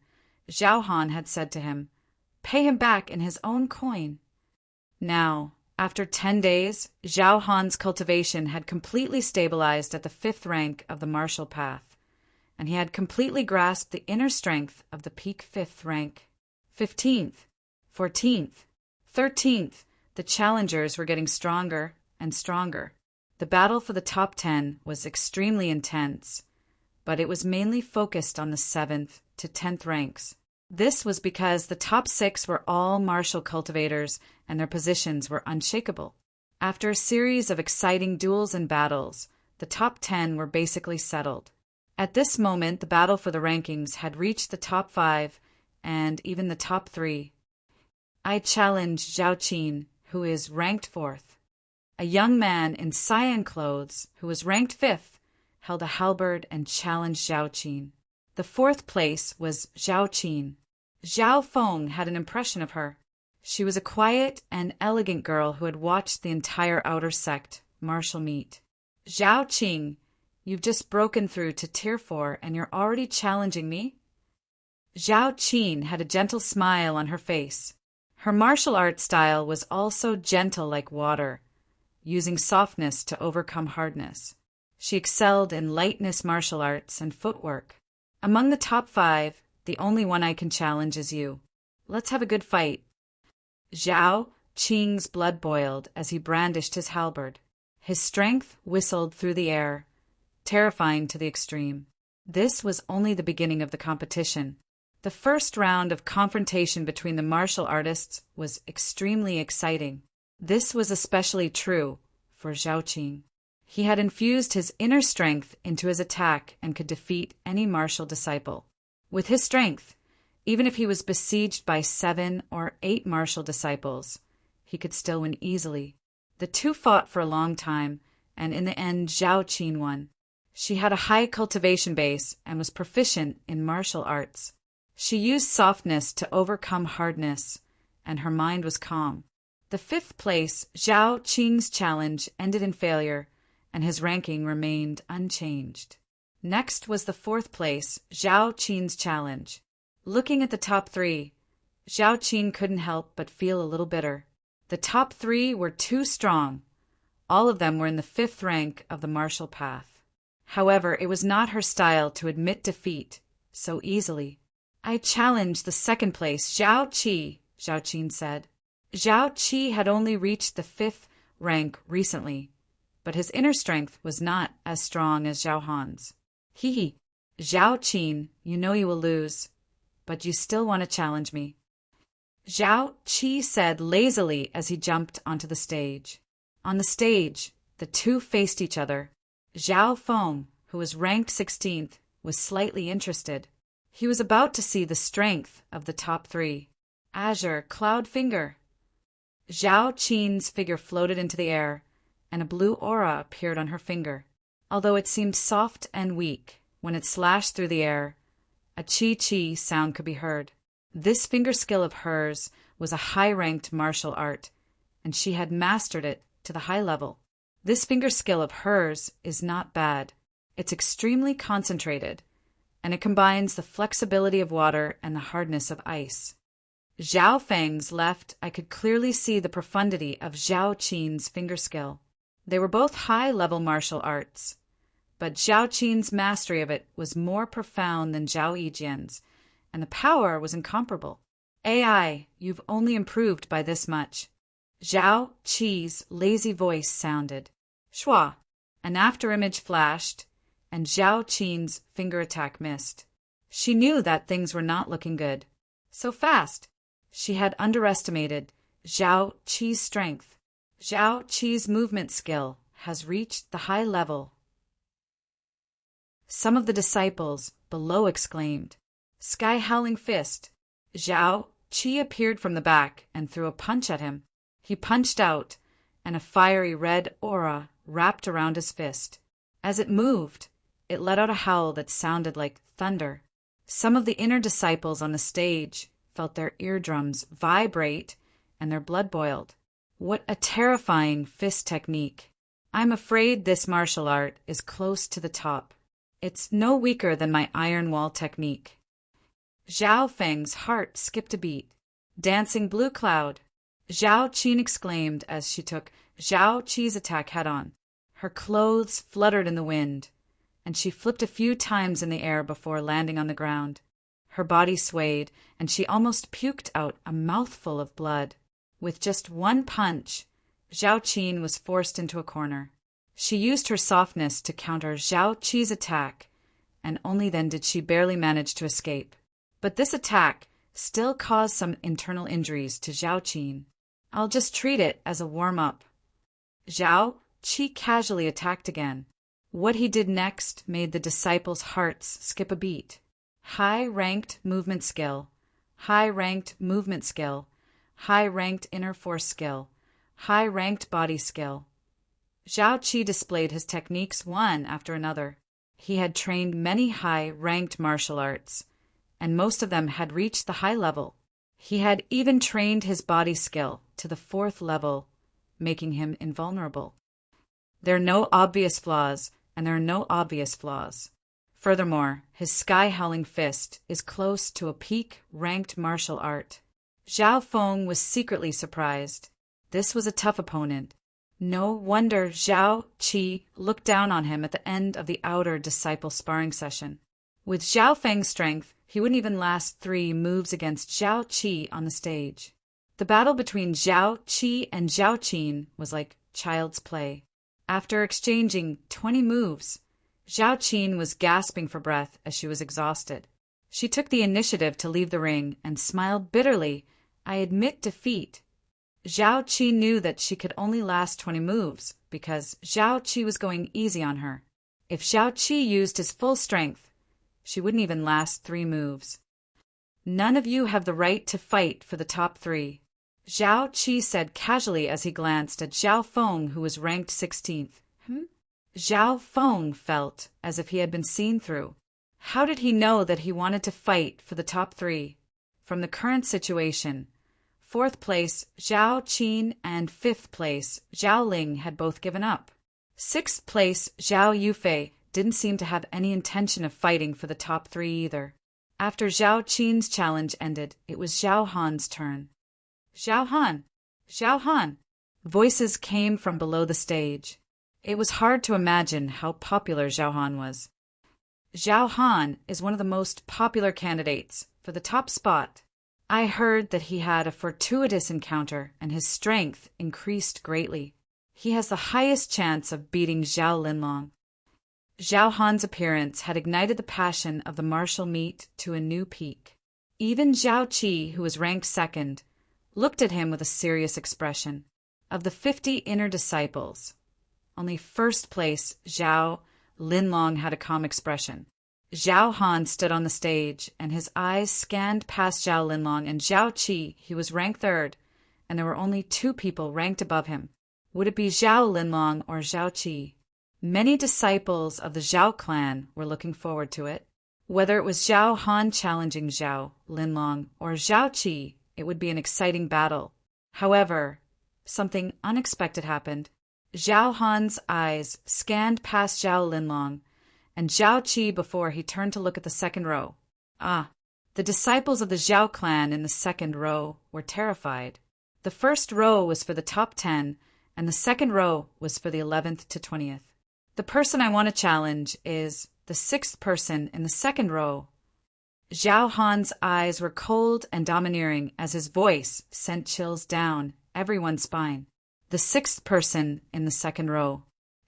Zhao Han had said to him, "Pay him back in his own coin." Now, after 10 days, Zhao Han's cultivation had completely stabilized at the 5th rank of the martial path, and he had completely grasped the inner strength of the peak 5th rank. 15th, 14th, 13th, the challengers were getting stronger and stronger. The battle for the top 10 was extremely intense, but it was mainly focused on the 7th to 10th ranks. This was because the top 6 were all martial cultivators and their positions were unshakable. After a series of exciting duels and battles, the top 10 were basically settled. At this moment, the battle for the rankings had reached the top 5 and even the top 3. I challenged Zhao Qin, who is ranked 4th. A young man in cyan clothes, who was ranked 5th, held a halberd and challenged Zhao Qin. The 4th place was Zhao Qin. Zhao Feng had an impression of her. She was a quiet and elegant girl who had watched the entire outer sect martial meet. Zhao Qing, you've just broken through to Tier 4 and you're already challenging me? Zhao Qin had a gentle smile on her face. Her martial art style was also gentle like water, using softness to overcome hardness. She excelled in lightness martial arts and footwork. Among the top 5, the only one I can challenge is you. Let's have a good fight. Zhao Qing's blood boiled as he brandished his halberd. His strength whistled through the air, terrifying to the extreme. This was only the beginning of the competition. The first round of confrontation between the martial artists was extremely exciting. This was especially true for Zhao Qing. He had infused his inner strength into his attack and could defeat any martial disciple. With his strength, even if he was besieged by 7 or 8 martial disciples, he could still win easily. The two fought for a long time, and in the end Zhao Qin won. She had a high cultivation base and was proficient in martial arts. She used softness to overcome hardness, and her mind was calm. The 5th place, Zhao Qing's challenge, ended in failure, and his ranking remained unchanged. Next was the 4th place, Zhao Qin's challenge. Looking at the top 3, Zhao Qin couldn't help but feel a little bitter. The top 3 were too strong. All of them were in the 5th rank of the martial path. However, it was not her style to admit defeat so easily. I challenged the 2nd place, Zhao Qi, Zhao Qin said. Zhao Qi had only reached the 5th rank recently, but his inner strength was not as strong as Zhao Han's. Zhao Qin, you know you will lose, but you still want to challenge me. Zhao Qi said lazily as he jumped onto the stage. On the stage, the two faced each other. Zhao Feng, who was ranked 16th, was slightly interested. He was about to see the strength of the top 3. Azure Cloud Finger. Zhao Qin's figure floated into the air, and a blue aura appeared on her finger. Although it seemed soft and weak, when it slashed through the air, a chi-chi sound could be heard. This finger skill of hers was a high-ranked martial art, and she had mastered it to the high level. This finger skill of hers is not bad. It's extremely concentrated, and it combines the flexibility of water and the hardness of ice. Zhao Feng's left, I could clearly see the profundity of Zhao Qin's finger skill. They were both high-level martial arts, but Zhao Qin's mastery of it was more profound than Zhao Yijian's, and the power was incomparable. AI, you've only improved by this much. Zhao Qi's lazy voice sounded. Shua. An afterimage flashed, and Zhao Qin's finger attack missed. She knew that things were not looking good. So fast. She had underestimated Zhao Qi's strength. Zhao Qi's movement skill has reached the high level. Some of the disciples below exclaimed, Sky-howling fist. Zhao Qi appeared from the back and threw a punch at him. He punched out, and a fiery red aura wrapped around his fist. As it moved, it let out a howl that sounded like thunder. Some of the inner disciples on the stage felt their eardrums vibrate and their blood boiled. What a terrifying fist technique. I'm afraid this martial art is close to the top. It's no weaker than my iron wall technique. Zhao Feng's heart skipped a beat. Dancing blue cloud. Zhao Qin exclaimed as she took Zhao Qi's attack head-on. Her clothes fluttered in the wind, and she flipped a few times in the air before landing on the ground. Her body swayed, and she almost puked out a mouthful of blood. With just one punch, Zhao Qin was forced into a corner. She used her softness to counter Zhao Qi's attack, and only then did she barely manage to escape. But this attack still caused some internal injuries to Zhao Qin. I'll just treat it as a warm-up. Zhao Qi casually attacked again. What he did next made the disciples' hearts skip a beat. High-ranked movement skill, high-ranked movement skill, high-ranked inner force skill, high-ranked body skill. Zhao Qi displayed his techniques one after another. He had trained many high-ranked martial arts, and most of them had reached the high level. He had even trained his body skill to the 4th level, making him invulnerable. There are no obvious flaws, and there are no obvious flaws. Furthermore, his sky-howling fist is close to a peak-ranked martial art. Zhao Feng was secretly surprised. This was a tough opponent. No wonder Zhao Qi looked down on him at the end of the outer disciple sparring session. With Zhao Feng's strength, he wouldn't even last 3 moves against Zhao Qi on the stage. The battle between Zhao Qi and Zhao Qin was like child's play. After exchanging 20 moves, Zhao Qin was gasping for breath as she was exhausted. She took the initiative to leave the ring and smiled bitterly. I admit defeat. Zhao Qi knew that she could only last 20 moves because Zhao Qi was going easy on her. If Zhao Qi used his full strength, she wouldn't even last 3 moves. None of you have the right to fight for the top 3. Zhao Qi said casually as he glanced at Zhao Feng, who was ranked 16th. Zhao Feng felt as if he had been seen through. How did he know that he wanted to fight for the top 3? From the current situation, 4th place Zhao Qin and 5th place Zhao Ling had both given up. 6th place Zhao Yufei didn't seem to have any intention of fighting for the top 3 either. After Zhao Qin's challenge ended, it was Zhao Han's turn. Zhao Han! Zhao Han! Voices came from below the stage. It was hard to imagine how popular Zhao Han was. Zhao Han is one of the most popular candidates for the top spot. I heard that he had a fortuitous encounter and his strength increased greatly. He has the highest chance of beating Zhao Linlong. Zhao Han's appearance had ignited the passion of the martial meet to a new peak. Even Zhao Qi, who was ranked 2nd, looked at him with a serious expression. Of the 50 inner disciples, only 1st place Zhao Linlong had a calm expression. Zhao Han stood on the stage, and his eyes scanned past Zhao Linlong and Zhao Qi. He was ranked 3rd, and there were only 2 people ranked above him. Would it be Zhao Linlong or Zhao Qi? Many disciples of the Zhao clan were looking forward to it. Whether it was Zhao Han challenging Zhao Linlong or Zhao Qi, it would be an exciting battle. However, something unexpected happened. Zhao Han's eyes scanned past Zhao Linlong and Zhao Qi before he turned to look at the 2nd row. The disciples of the Zhao clan in the 2nd row were terrified. The 1st row was for the top 10, and the 2nd row was for the 11th to 20th. The person I want to challenge is the 6th person in the 2nd row. Zhao Han's eyes were cold and domineering as his voice sent chills down everyone's spine. The 6th person in the 2nd row.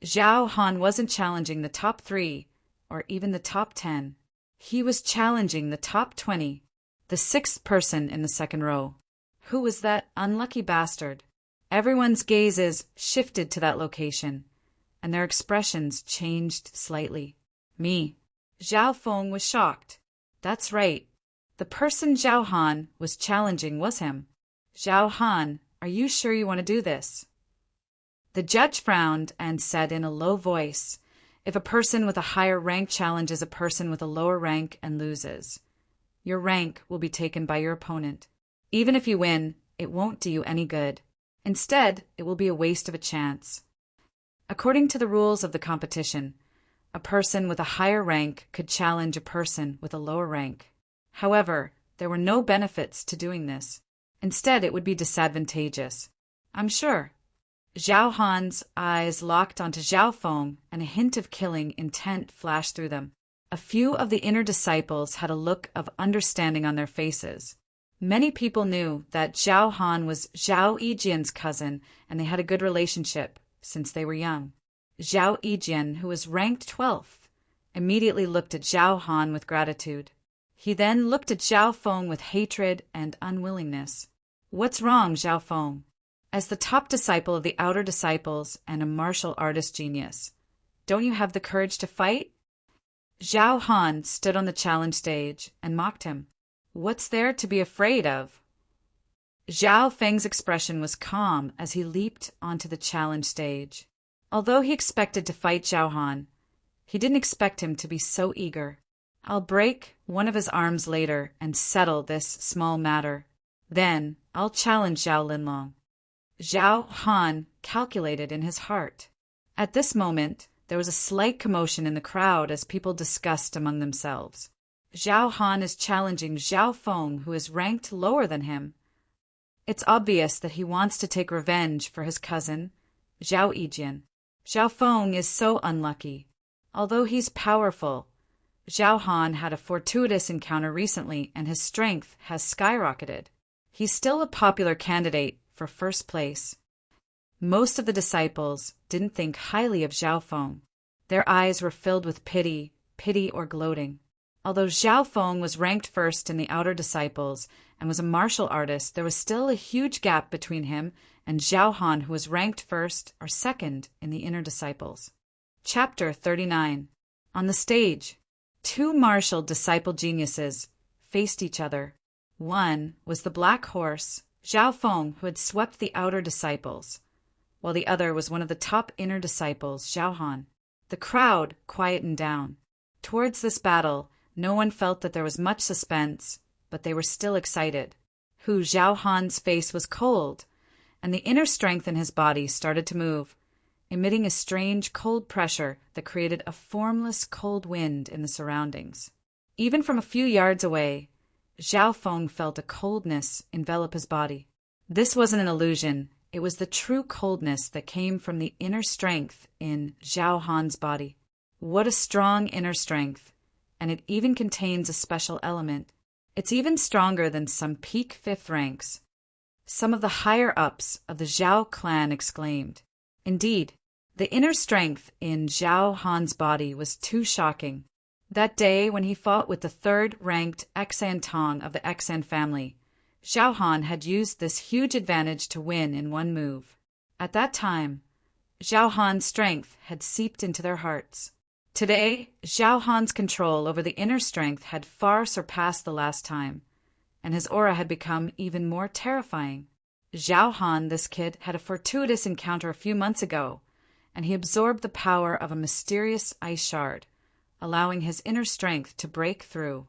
Zhao Han wasn't challenging the top 3 or even the top 10. He was challenging the top 20, the 6th person in the 2nd row. Who was that unlucky bastard? Everyone's gazes shifted to that location, and their expressions changed slightly. Me. Zhao Feng was shocked. That's right. The person Zhao Han was challenging was him. Zhao Han, are you sure you want to do this? The judge frowned and said in a low voice, if a person with a higher rank challenges a person with a lower rank and loses, your rank will be taken by your opponent. Even if you win, it won't do you any good. Instead, it will be a waste of a chance. According to the rules of the competition, a person with a higher rank could challenge a person with a lower rank. However, there were no benefits to doing this. Instead, it would be disadvantageous. I'm sure. Zhao Han's eyes locked onto Zhao Feng, and a hint of killing intent flashed through them. A few of the inner disciples had a look of understanding on their faces. Many people knew that Zhao Han was Zhao Yijian's cousin, and they had a good relationship since they were young. Zhao Yijian, who was ranked 12th, immediately looked at Zhao Han with gratitude. He then looked at Zhao Feng with hatred and unwillingness. What's wrong, Zhao Feng? As the top disciple of the outer disciples and a martial artist genius, Don't you have the courage to fight? Zhao Han stood on the challenge stage and mocked him. What's there to be afraid of? Zhao Feng's expression was calm as he leaped onto the challenge stage. Although he expected to fight Zhao Han, he didn't expect him to be so eager. I'll break one of his arms later and settle this small matter. Then I'll challenge Zhao Linlong. Zhao Han calculated in his heart. At this moment, there was a slight commotion in the crowd as people discussed among themselves. Zhao Han is challenging Zhao Feng, who is ranked lower than him. It's obvious that he wants to take revenge for his cousin, Zhao Yijian. Zhao Feng is so unlucky. Although he's powerful, Zhao Han had a fortuitous encounter recently and his strength has skyrocketed. He's still a popular candidate for first place. Most of the disciples didn't think highly of Zhao Feng. Their eyes were filled with pity or gloating. Although Zhao Feng was ranked first in the outer disciples and was a martial artist, there was still a huge gap between him and Zhao Han, who was ranked first or second in the inner disciples. Chapter 39. On the stage, two martial disciple geniuses faced each other. One was the black horse, Zhao Feng, who had swept the outer disciples, while the other was one of the top inner disciples, Zhao Han. The crowd quietened down. Towards this battle, no one felt that there was much suspense, but they were still excited. Zhao Han's face was cold, and the inner strength in his body started to move, emitting a strange cold pressure that created a formless cold wind in the surroundings. Even from a few yards away, Zhao Feng felt a coldness envelop his body. This wasn't an illusion, it was the true coldness that came from the inner strength in Zhao Han's body. What a strong inner strength, and it even contains a special element. It's even stronger than some peak fifth ranks. Some of the higher-ups of the Zhao clan exclaimed. Indeed, the inner strength in Zhao Han's body was too shocking. That day, when he fought with the third-ranked Xan Tong of the Xan family, Zhao Han had used this huge advantage to win in one move. At that time, Zhao Han's strength had seeped into their hearts. Today, Zhao Han's control over the inner strength had far surpassed the last time, and his aura had become even more terrifying. Zhao Han, this kid, had a fortuitous encounter a few months ago, and he absorbed the power of a mysterious ice shard, allowing his inner strength to break through.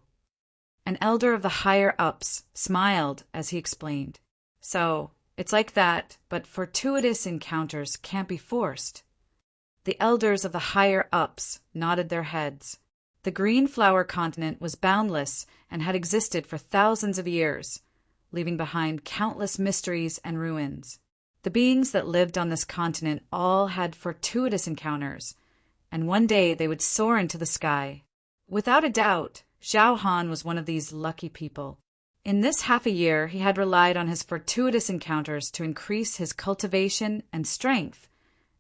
An elder of the higher-ups smiled as he explained. So, it's like that, but fortuitous encounters can't be forced. The elders of the higher-ups nodded their heads. The Green Flower continent was boundless and had existed for thousands of years, leaving behind countless mysteries and ruins. The beings that lived on this continent all had fortuitous encounters, and one day they would soar into the sky. Without a doubt, Zhao Han was one of these lucky people. In this half a year, he had relied on his fortuitous encounters to increase his cultivation and strength,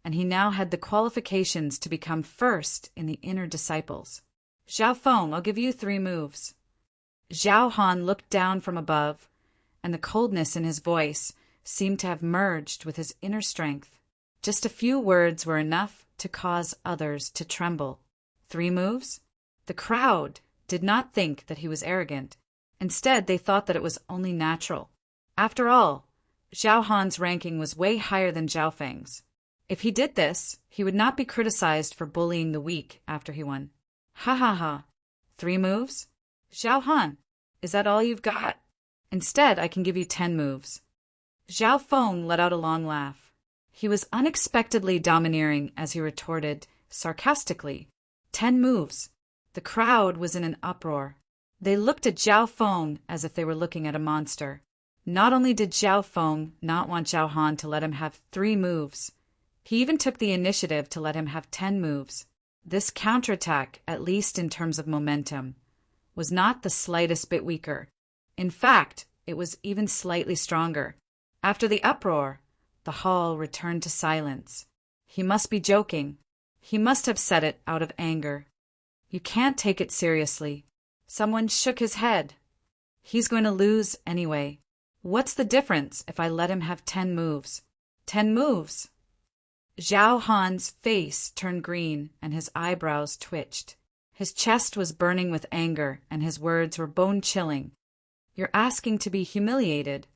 and he now had the qualifications to become first in the inner disciples. Zhao Feng, I'll give you 3 moves. Zhao Han looked down from above, and the coldness in his voice seemed to have merged with his inner strength. Just a few words were enough to cause others to tremble. 3 moves? The crowd did not think that he was arrogant. Instead, they thought that it was only natural. After all, Zhao Han's ranking was way higher than Zhao Feng's. If he did this, he would not be criticized for bullying the weak after he won. Ha ha ha. 3 moves? Zhao Han, is that all you've got? Instead, I can give you 10 moves. Zhao Feng let out a long laugh. He was unexpectedly domineering as he retorted sarcastically, 10 moves. The crowd was in an uproar. They looked at Zhao Feng as if they were looking at a monster. Not only did Zhao Feng not want Zhao Han to let him have 3 moves, he even took the initiative to let him have 10 moves. This counterattack, at least in terms of momentum, was not the slightest bit weaker. In fact, it was even slightly stronger. After the uproar, the hall returned to silence. He must be joking. He must have said it out of anger. You can't take it seriously. Someone shook his head. He's going to lose anyway. What's the difference if I let him have 10 moves? 10 moves? Zhao Han's face turned green and his eyebrows twitched. His chest was burning with anger and his words were bone-chilling. "You're asking to be humiliated."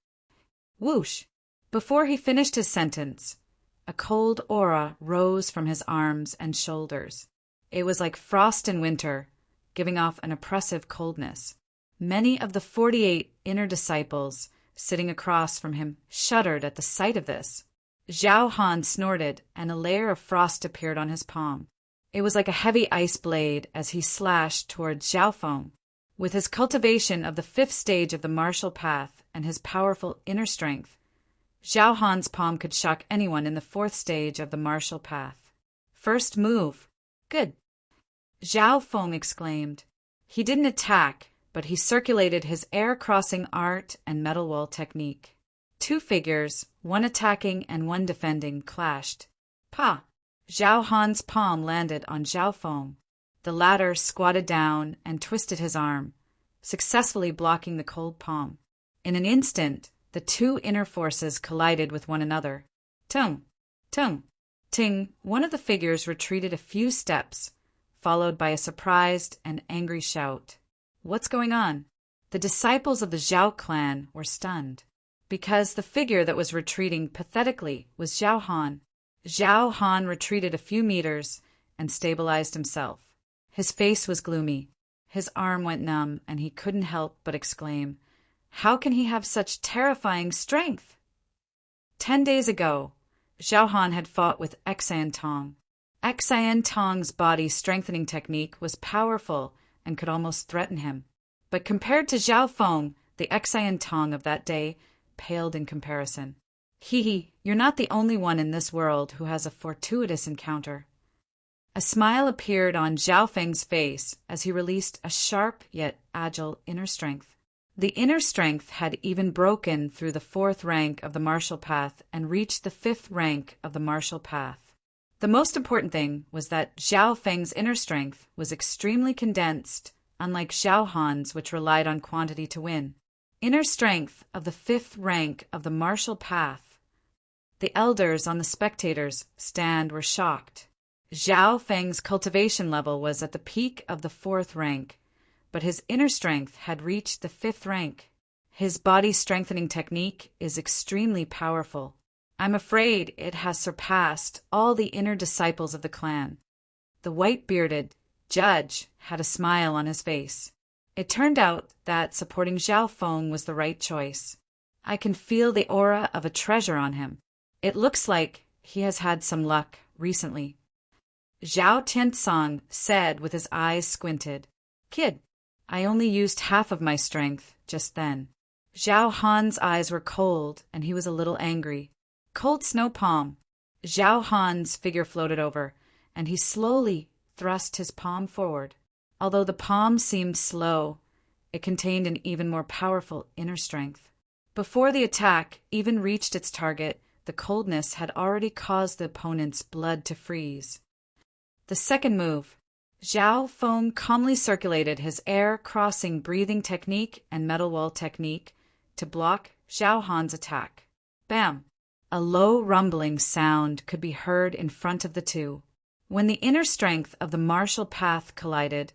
Whoosh! Before he finished his sentence, a cold aura rose from his arms and shoulders. It was like frost in winter, giving off an oppressive coldness. Many of the 48 inner disciples sitting across from him shuddered at the sight of this. Zhao Han snorted, and a layer of frost appeared on his palm. It was like a heavy ice blade as he slashed towards Zhao Feng. With his cultivation of the 5th stage of the martial path and his powerful inner strength, Zhao Han's palm could shock anyone in the 4th stage of the martial path. "First move. Good," Zhao Feng exclaimed. He didn't attack, but he circulated his air-crossing art and metal wall technique. 2 figures, one attacking and one defending, clashed. Pa! Zhao Han's palm landed on Zhao Feng. The latter squatted down and twisted his arm, successfully blocking the cold palm. In an instant, the 2 inner forces collided with one another. Tung! Tung! Ting! One of the figures retreated a few steps, followed by a surprised and angry shout. What's going on? The disciples of the Zhao clan were stunned, because the figure that was retreating pathetically was Zhao Han. Zhao Han retreated a few meters and stabilized himself. His face was gloomy. His arm went numb, and he couldn't help but exclaim, "How can he have such terrifying strength?" 10 days ago, Zhao Han had fought with Xian Tong. Xian Tong's body strengthening technique was powerful and could almost threaten him. But compared to Zhao Feng, the Xian Tong of that day paled in comparison. Hee, you're not the only one in this world who has a fortuitous encounter. A smile appeared on Zhao Feng's face as he released a sharp yet agile inner strength. The inner strength had even broken through the 4th rank of the martial path and reached the 5th rank of the martial path. The most important thing was that Zhao Feng's inner strength was extremely condensed, unlike Zhao Han's, which relied on quantity to win. Inner strength of the 5th rank of the martial path. The elders on the spectators' stand were shocked. Zhao Feng's cultivation level was at the peak of the 4th rank, but his inner strength had reached the 5th rank. His body strengthening technique is extremely powerful. I'm afraid it has surpassed all the inner disciples of the clan. The white-bearded judge had a smile on his face. It turned out that supporting Zhao Feng was the right choice. I can feel the aura of a treasure on him. It looks like he has had some luck recently. Zhao Tiansong said with his eyes squinted. Kid, I only used half of my strength just then. Zhao Han's eyes were cold and he was a little angry. Cold snow palm. Zhao Han's figure floated over, and he slowly thrust his palm forward. Although the palm seemed slow, it contained an even more powerful inner strength. Before the attack even reached its target, the coldness had already caused the opponent's blood to freeze. The second move. Zhao Feng calmly circulated his air-crossing breathing technique and metal wall technique to block Zhao Han's attack. Bam! A low rumbling sound could be heard in front of the two. When the inner strength of the martial path collided,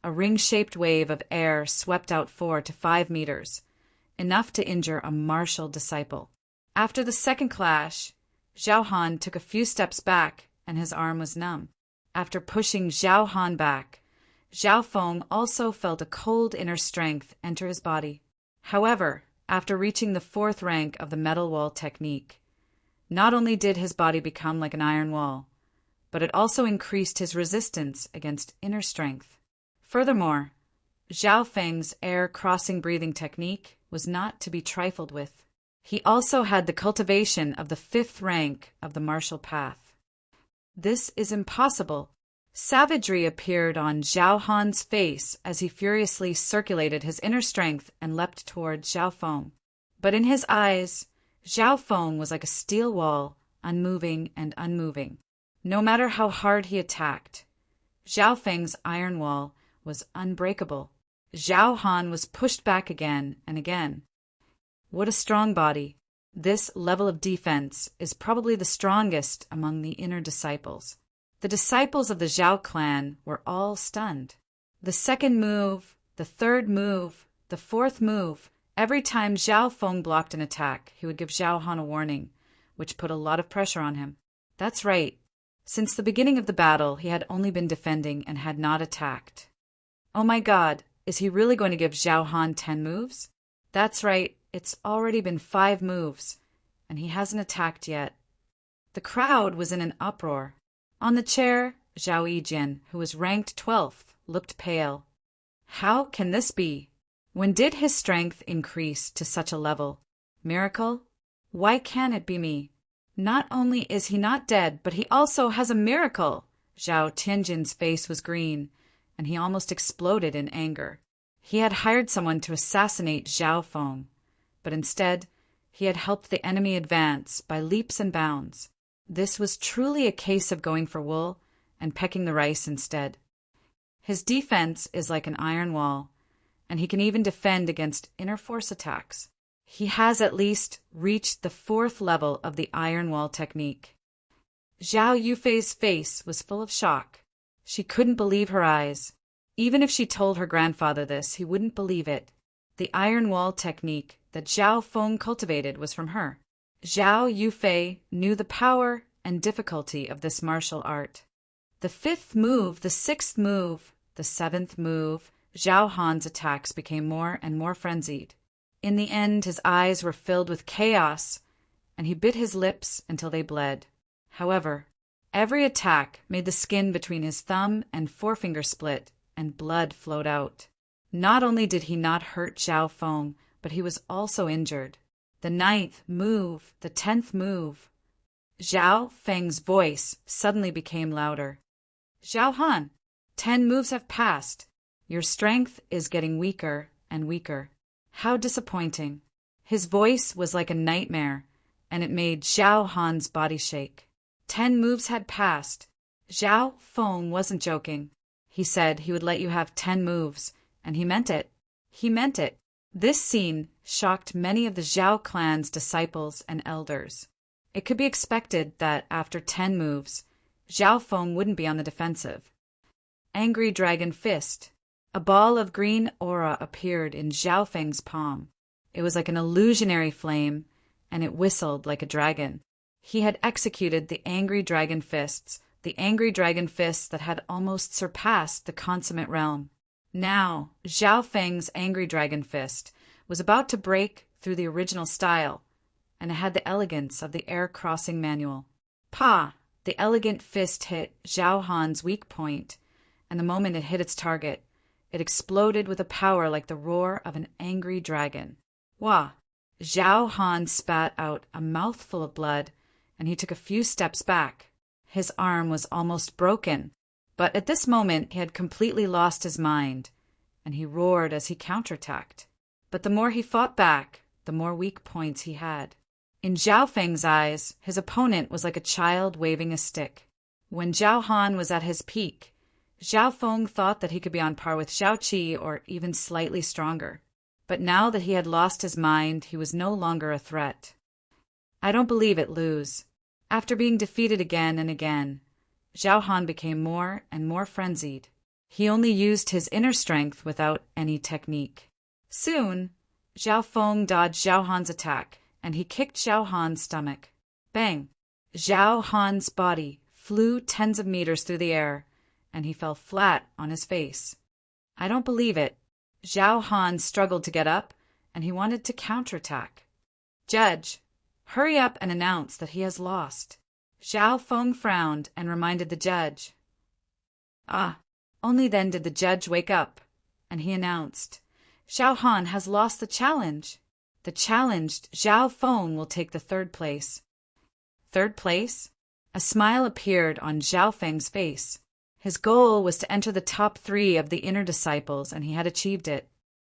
a ring-shaped wave of air swept out 4 to 5 meters, enough to injure a martial disciple. After the second clash, Zhao Han took a few steps back and his arm was numb. After pushing Zhao Han back, Zhao Feng also felt a cold inner strength enter his body. However, after reaching the 4th rank of the metal wall technique, not only did his body become like an iron wall, but it also increased his resistance against inner strength. Furthermore, Zhao Feng's air-crossing breathing technique was not to be trifled with. He also had the cultivation of the 5th rank of the martial path. This is impossible. Savagery appeared on Zhao Han's face as he furiously circulated his inner strength and leapt toward Zhao Feng. But in his eyes, Zhao Feng was like a steel wall, unmoving and unmoving. No matter how hard he attacked, Zhao Feng's iron wall was unbreakable. Zhao Han was pushed back again and again. What a strong body. This level of defense is probably the strongest among the inner disciples. The disciples of the Zhao clan were all stunned. The second move, the third move, the fourth move, every time Zhao Feng blocked an attack, he would give Zhao Han a warning, which put a lot of pressure on him. That's right. Since the beginning of the battle, he had only been defending and had not attacked. Oh my God, is he really going to give Zhao Han 10 moves? That's right, it's already been 5 moves, and he hasn't attacked yet. The crowd was in an uproar. On the chair, Zhao Yijian, who was ranked 12th, looked pale. How can this be? When did his strength increase to such a level? Miracle? Why can't it be me? Not only is he not dead, but he also has a miracle. Zhao Tianjin's face was green, and he almost exploded in anger. He had hired someone to assassinate Zhao Feng, but instead, he had helped the enemy advance by leaps and bounds. This was truly a case of going for wool and pecking the rice instead. His defense is like an iron wall, and he can even defend against inner force attacks. He has at least reached the 4th level of the iron wall technique. Zhao Yufei's face was full of shock. She couldn't believe her eyes. Even if she told her grandfather this, he wouldn't believe it. The iron wall technique that Zhao Feng cultivated was from her. Zhao Yufei knew the power and difficulty of this martial art. The 5th move, the 6th move, the 7th move, Zhao Han's attacks became more and more frenzied. In the end, his eyes were filled with chaos, and he bit his lips until they bled. However, every attack made the skin between his thumb and forefinger split, and blood flowed out. Not only did he not hurt Zhao Feng, but he was also injured. The 9th move, the 10th move. Zhao Feng's voice suddenly became louder. Zhao Han, 10 moves have passed. Your strength is getting weaker and weaker. How disappointing. His voice was like a nightmare, and it made Zhao Han's body shake. 10 moves had passed. Zhao Feng wasn't joking. He said he would let you have 10 moves, and he meant it. He meant it. This scene shocked many of the Zhao clan's disciples and elders. It could be expected that after 10 moves, Zhao Feng wouldn't be on the defensive. Angry Dragon Fist. A ball of green aura appeared in Zhao Feng's palm. It was like an illusionary flame, and it whistled like a dragon. He had executed the Angry Dragon Fists, the Angry Dragon Fists that had almost surpassed the consummate realm. Now, Zhao Feng's Angry Dragon Fist was about to break through the original style, and it had the elegance of the Air Crossing Manual. Pa! The elegant fist hit Zhao Han's weak point, and the moment it hit its target, it exploded with a power like the roar of an angry dragon. Wah! Zhao Han spat out a mouthful of blood, and he took a few steps back. His arm was almost broken, but at this moment he had completely lost his mind, and he roared as he counterattacked. But the more he fought back, the more weak points he had. In Zhao Feng's eyes, his opponent was like a child waving a stick. When Zhao Han was at his peak, Zhao Feng thought that he could be on par with Zhao Qi or even slightly stronger. But now that he had lost his mind, he was no longer a threat. I don't believe it, lose. After being defeated again and again, Zhao Han became more and more frenzied. He only used his inner strength without any technique. Soon, Zhao Feng dodged Zhao Han's attack, and he kicked Zhao Han's stomach. Bang! Zhao Han's body flew tens of meters through the air, and he fell flat on his face. I don't believe it. Zhao Han struggled to get up, and he wanted to counterattack. Judge, hurry up and announce that he has lost. Zhao Feng frowned and reminded the judge. Only then did the judge wake up, and he announced, Zhao Han has lost the challenge. The challenged Zhao Feng will take the 3rd place. 3rd place? A smile appeared on Zhao Feng's face. His goal was to enter the top 3 of the inner disciples, and he had achieved it.